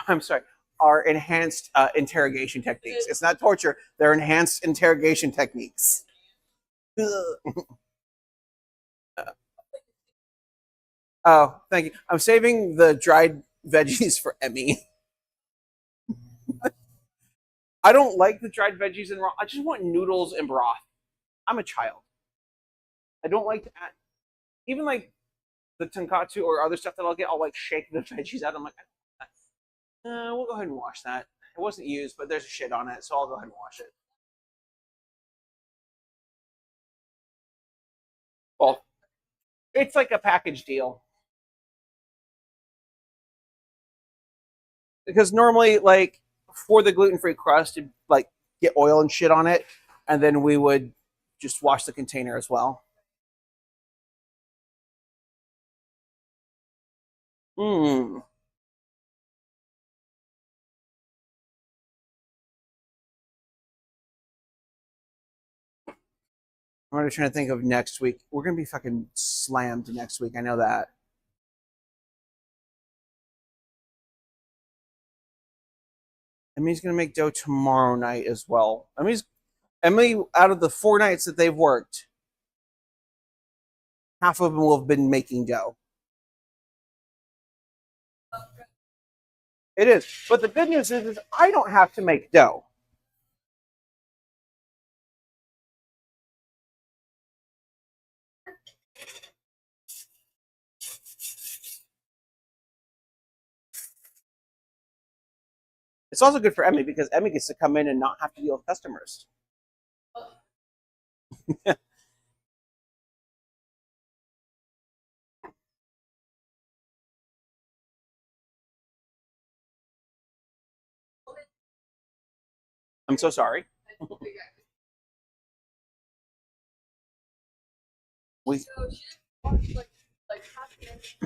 I'm sorry, are enhanced interrogation techniques. It's not torture, they're enhanced interrogation techniques. Oh, thank you. I'm saving the dried veggies for Emmy. I don't like the dried veggies and raw. I just want noodles and broth. I'm a child. I don't like to add, even like the tonkatsu or other stuff that I'll get. I'll like shake the veggies out. I'm like, we'll go ahead and wash that. It wasn't used, but there's a shit on it, so I'll go ahead and wash it. Well, it's like a package deal. Because normally, like for the gluten-free crust, it'd like get oil and shit on it, and then we would just wash the container as well. Hmm. I'm already trying to think of next week. We're gonna be fucking slammed next week. I know that. Emily's gonna make dough tomorrow night as well. Emily, out of the 4 nights that they've worked, half of them will have been making dough. It is. But the good news is I don't have to make dough. It's also good for Emmy because Emmy gets to come in and not have to deal with customers. I'm so sorry. We So she just wants like half an inch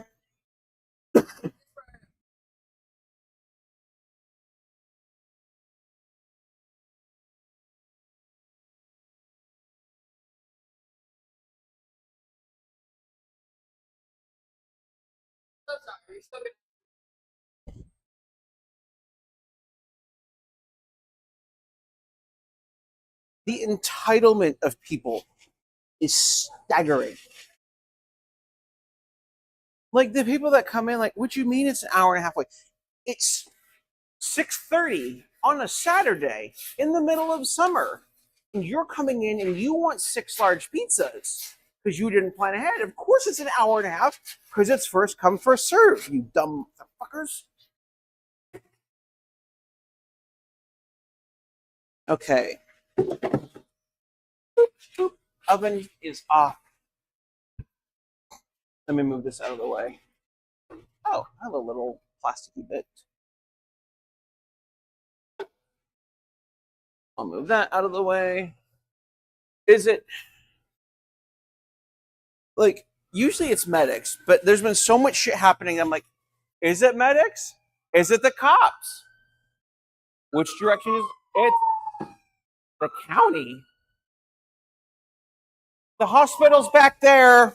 sorry. So The entitlement of people is staggering. Like the people that come in, like, what do you mean it's an hour and a half away? It's 6:30 on a Saturday in the middle of summer. And you're coming in and you want 6 large pizzas because you didn't plan ahead. Of course it's an hour and a half because it's first come, first serve, you dumb fuckers. Okay. Boop, boop. Oven is off. Let me move this out of the way. Oh, I have a little plasticky bit. I'll move that out of the way. Is it like usually it's medics, but there's been so much shit happening. I'm like, is it medics? Is it the cops? Which direction is it? The county. The hospital's back there.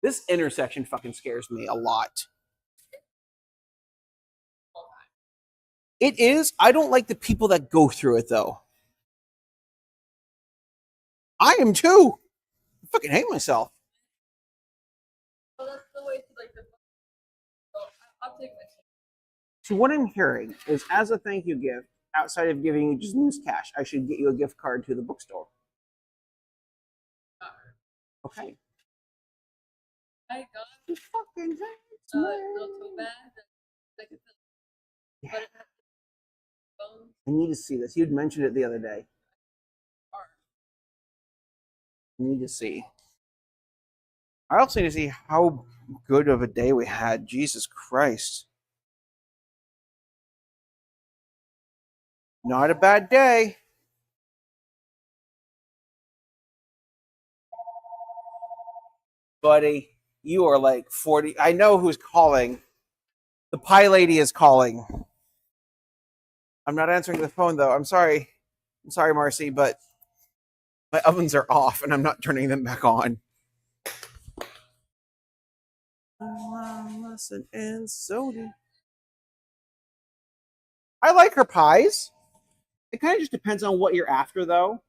This intersection fucking scares me a lot. It is. I don't like the people that go through it though. I am too. I fucking hate myself. that's the way to like the. So I'll take my. So what I'm hearing is, as a thank you gift, outside of giving you just loose cash, I should get you a gift card to the bookstore. Okay. I got You fucking thanks, not man. too bad. Like it's Yeah. but it has bones I need to see this. You'd mentioned it the other day. are. I need to see. I also need to see how good of a day we had. Jesus Christ. Not a bad day. Buddy, you are like 40. I know who's calling. The pie lady is calling. I'm not answering the phone though. I'm sorry. I'm sorry, Marcy, but my ovens are off and I'm not turning them back on. And soda. I like her pies. It kind of just depends on what you're after, though.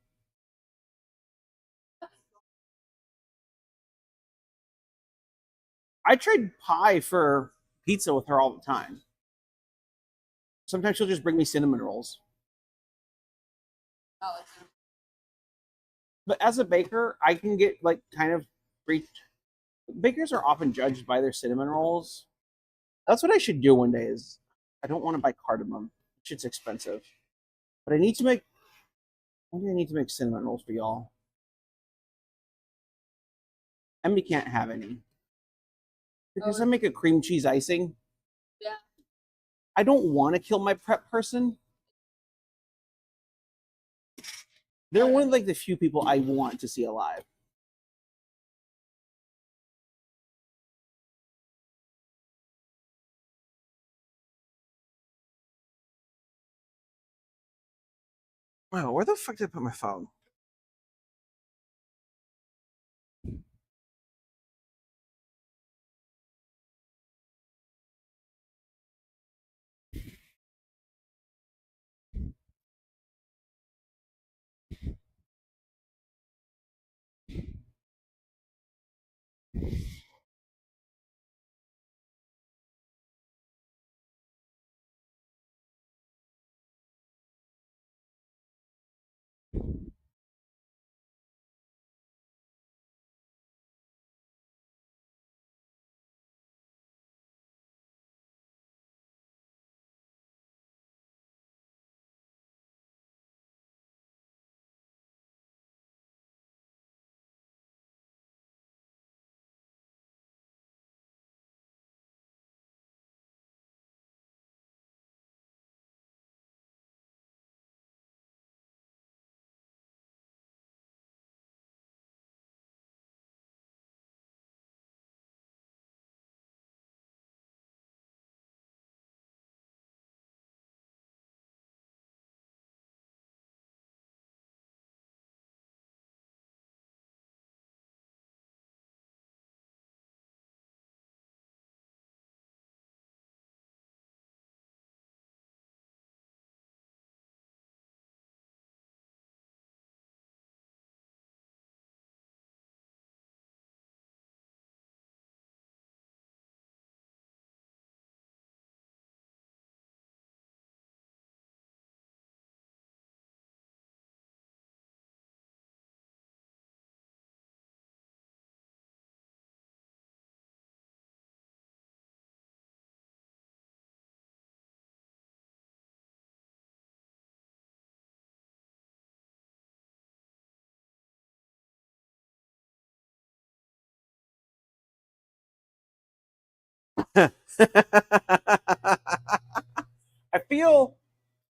I trade pie for pizza with her all the time. Sometimes she'll just bring me cinnamon rolls. Oh, But as a baker, I can get like kind of free. Bakers are often judged by their cinnamon rolls. That's what I should do one day. Is I don't want to buy cardamom. Shit's expensive. But I need to make. One day I need to make cinnamon rolls for y'all. Emmy can't have any because I make a cream cheese icing. yeah. I don't want to kill my prep person. They're one of like the few people I want to see alive. Wow, where the fuck did I put my phone?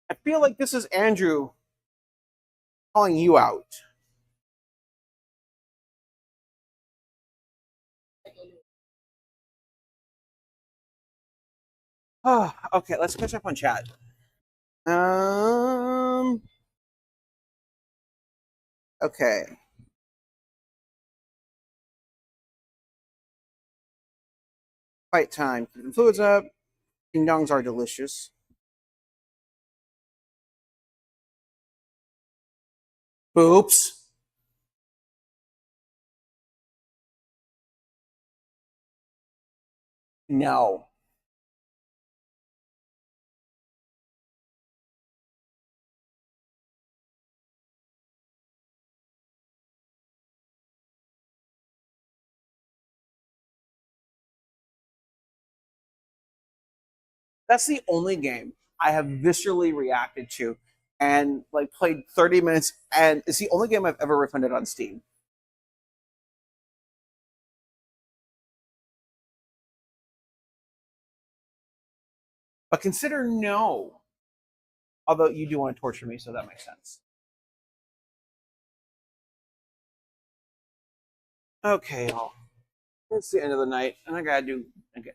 I feel like this is Andrew calling you out. Oh, okay, let's catch up on chat. Okay. Fight time. Keeping fluids up. Ding dongs are delicious. Oops. No. That's the only game I have viscerally reacted to and like played 30 minutes, and it's the only game I've ever refunded on Steam. But consider no. Although you do want to torture me, so that makes sense. Okay, y'all. It's the end of the night, and I gotta do. Okay.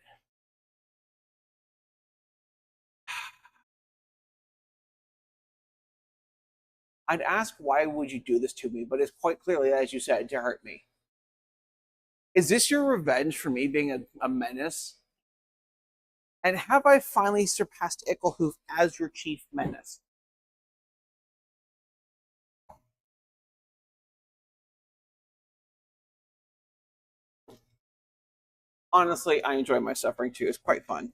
I'd ask why would you do this to me, but it's quite clearly, as you said, to hurt me. Is this your revenge for me being a menace? And have I finally surpassed Icklehoof as your chief menace? Honestly, I enjoy my suffering too. It's quite fun.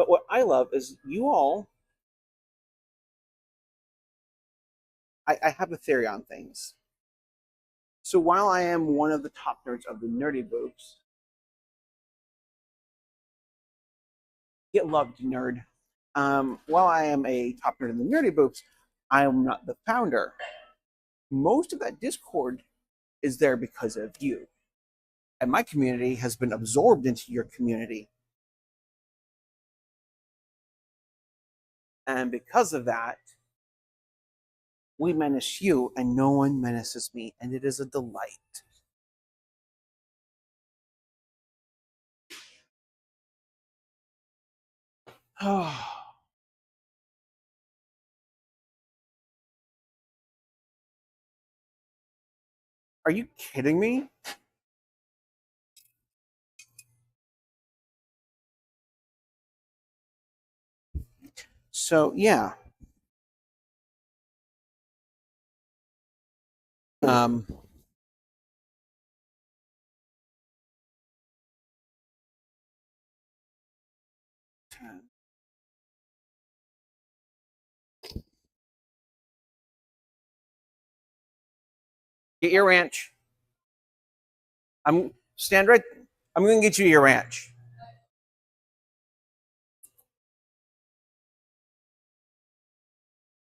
But what I love is you all. I have a theory on things. So while I am one of the top nerds of the Nerdy Boops, get loved, nerd. While I am a top nerd in the Nerdy Boops, I am not the founder. Most of that Discord is there because of you. And my community has been absorbed into your community. And because of that, we menace you, and no one menaces me, and it is a delight. Are you kidding me? So, yeah. Um, get your ranch. Stand right. I'm going to get you your ranch.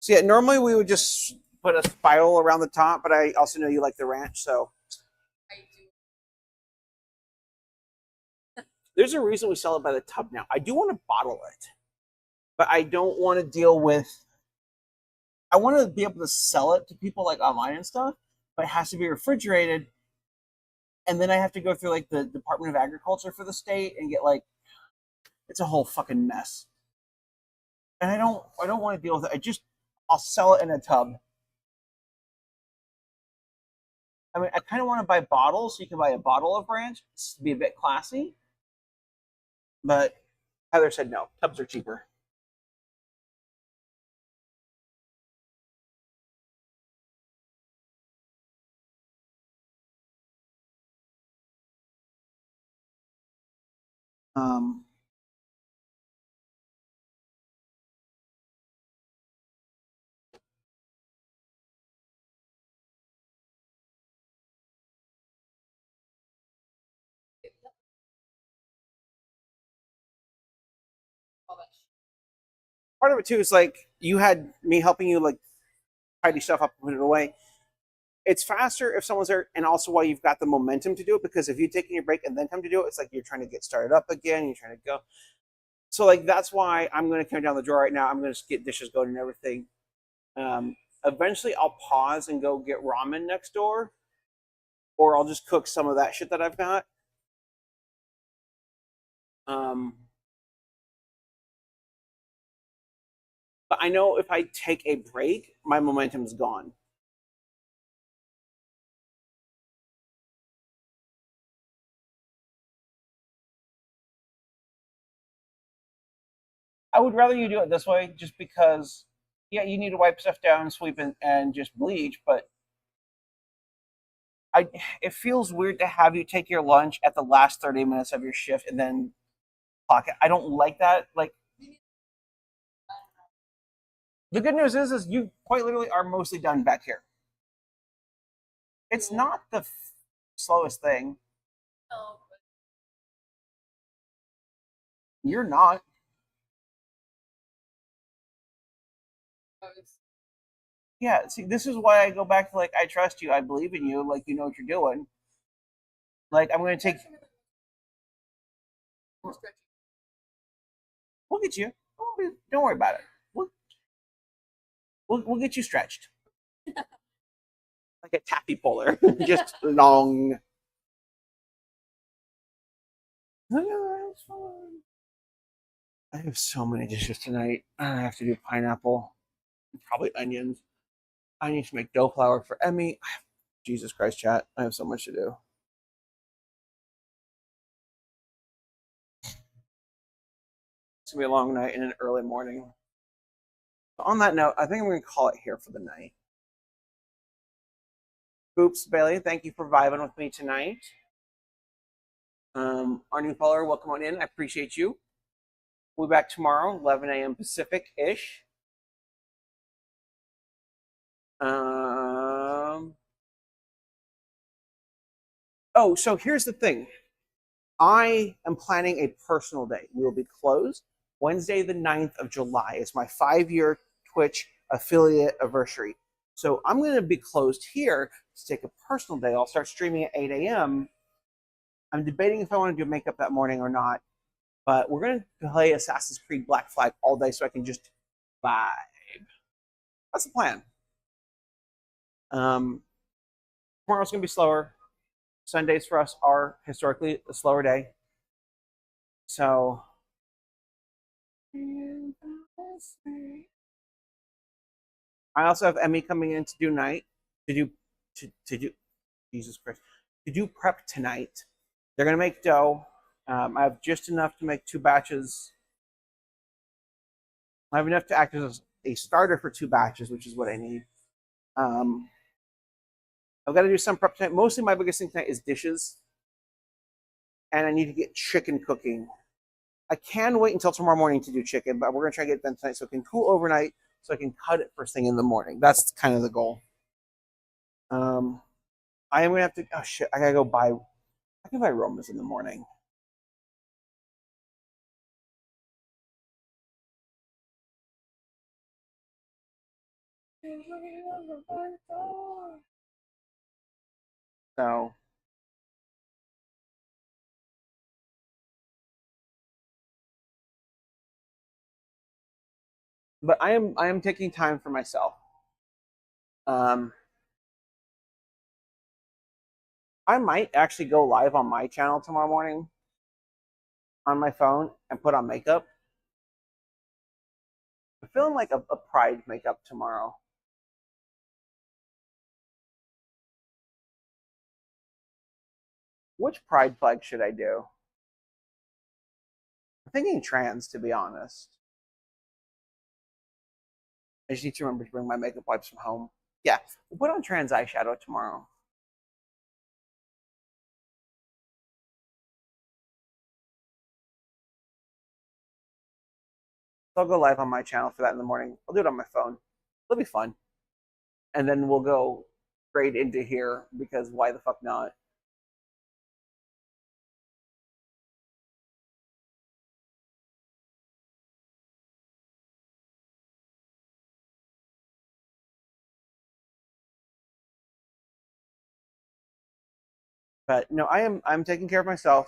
So yeah, normally we would just put a spiral around the top, but I also know you like the ranch, so I do. there's a reason we sell it by the tub now. I do want to bottle it, but I don't want to deal with. I want to be able to sell it to people like online and stuff, but it has to be refrigerated, and then I have to go through like the Department of Agriculture for the state and get like it's a whole fucking mess. And I don't want to deal with it. I'll sell it in a tub. I mean, I kind of want to buy bottles, so you can buy a bottle of ranch to be a bit classy. But Heather said no. Tubs are cheaper. Um, All that shit. Part of it too is like you had me helping you like tidy stuff up and put it away. It's faster if someone's there, and also why you've got the momentum to do it. Because if you take your break and then come to do it, it's like you're trying to get started up again. You're trying to go. So like that's why I'm going to come down the drawer right now. I'm going to get dishes going and everything. Eventually, I'll pause and go get ramen next door, or I'll just cook some of that shit that I've got. But I know if I take a break, my momentum's gone. I would rather you do it this way just because, yeah, you need to wipe stuff down, sweep, and just bleach, but it feels weird to have you take your lunch at the last 30 minutes of your shift and then clock it. I don't like that. Like, the good news is you quite literally are mostly done back here. It's not the slowest thing. No, You're not. but it's Yeah, see, this is why I go back to like, I trust you, I believe in you, like, you know what you're doing. Like, I'm going to take. We'll get you. Don't worry about it. We'll get you stretched. Like a taffy puller. Just long. I have so many dishes tonight. I have to do pineapple, probably onions. I need to make dough flour for Emmy. Jesus Christ, chat. I have so much to do. It's going to be a long night and an early morning. So on that note, I think I'm going to call it here for the night. Oops, Bailey, thank you for vibing with me tonight. Our new follower, welcome on in. I appreciate you. We'll be back tomorrow, 11 a.m. Pacific-ish. Oh, so here's the thing. I am planning a personal day. We will be closed Wednesday, the 9th of July. It's my 5-year Twitch affiliate anniversary. So I'm going to be closed here to take a personal day. I'll start streaming at 8 a.m. I'm debating if I want to do makeup that morning or not. But we're going to play Assassin's Creed Black Flag all day so I can just vibe. That's the plan. Tomorrow's going to be slower. Sundays for us are historically a slower day. So I also have Emmy coming in to do night to do Jesus Christ to do prep tonight. They're gonna make dough. I have just enough to make 2 batches. I have enough to act as a starter for 2 batches, which is what I need. I've got to do some prep tonight. Mostly my biggest thing tonight is dishes. And I need to get chicken cooking. I can wait until tomorrow morning to do chicken, but we're going to try to get it done tonight so it can cool overnight so I can cut it first thing in the morning. That's kind of the goal. I am going to have to, oh shit, I got to go buy, I can buy Romas in the morning. So, but I am taking time for myself. I might actually go live on my channel tomorrow morning on my phone and put on makeup. I'm feeling like a pride makeup tomorrow. Which pride flag should I do? I'm thinking trans, to be honest. I just need to remember to bring my makeup wipes from home. Yeah, we'll put on trans eyeshadow tomorrow. So I'll go live on my channel for that in the morning. I'll do it on my phone. It'll be fun. And then we'll go straight into here because why the fuck not? But no, I'm taking care of myself.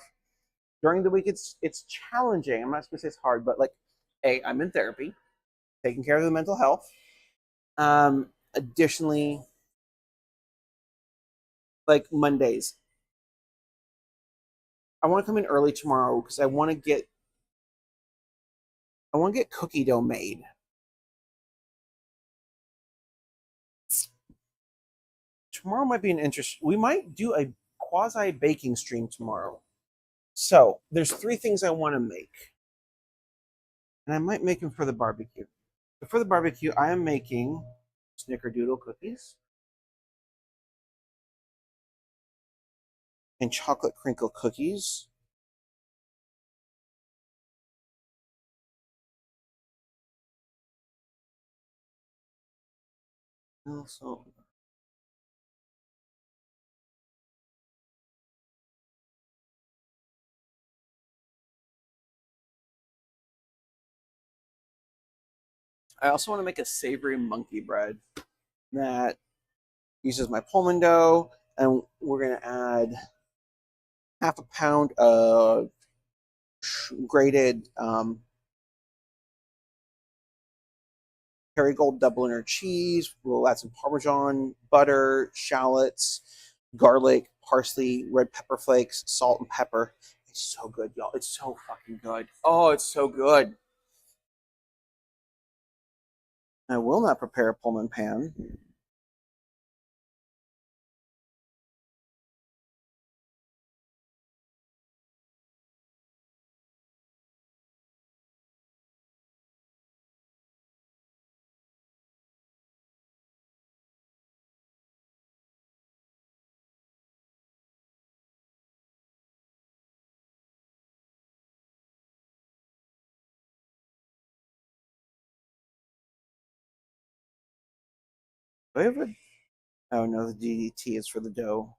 During the week it's challenging. I'm not gonna say it's hard, but like, I'm in therapy, taking care of the mental health. Additionally, like Mondays, I want to come in early tomorrow because I want to get cookie dough made. Tomorrow might be an interest. We might do a quasi baking stream tomorrow. So there's 3 things I want to make, and I might make them for the barbecue. But for the barbecue, I am making snickerdoodle cookies and chocolate crinkle cookies. Also, I also want to make a savory monkey bread that uses my Pullman dough, and we're going to add half a pound of grated Kerrygold Dubliner cheese. We'll add some Parmesan, butter, shallots, garlic, parsley, red pepper flakes, salt, and pepper. It's so good, y'all. It's so fucking good. Oh, it's so good. I will not prepare a Pullman pan. Do I have a... Oh no, the DDT is for the dough.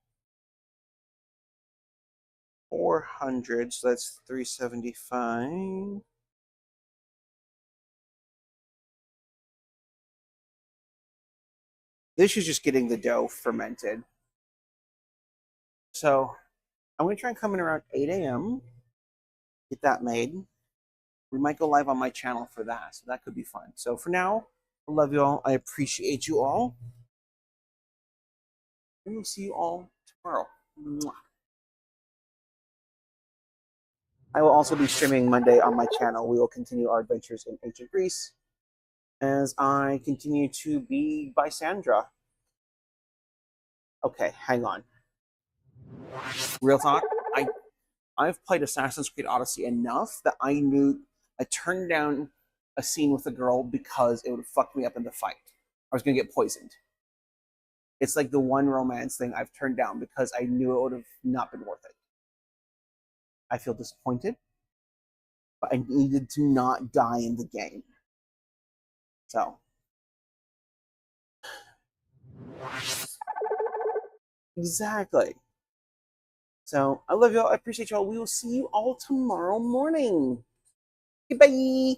400, so that's 375. This is just getting the dough fermented. So I'm going to try and come in around 8 a.m. Get that made. We might go live on my channel for that, so that could be fun. So for now, I love you all. I appreciate you all. And we'll see you all tomorrow. Mwah. I will also be streaming Monday on my channel. We will continue our adventures in ancient Greece as I continue to be Bysandra. Okay, hang on. Real talk, I've played Assassin's Creed Odyssey enough that I knew I turned down a scene with a girl because it would have fucked me up in the fight. I was going to get poisoned. It's like the one romance thing I've turned down because I knew it would have not been worth it. I feel disappointed, but I needed to not die in the game. So. Exactly. So, I love y'all. I appreciate y'all. We will see you all tomorrow morning. Goodbye.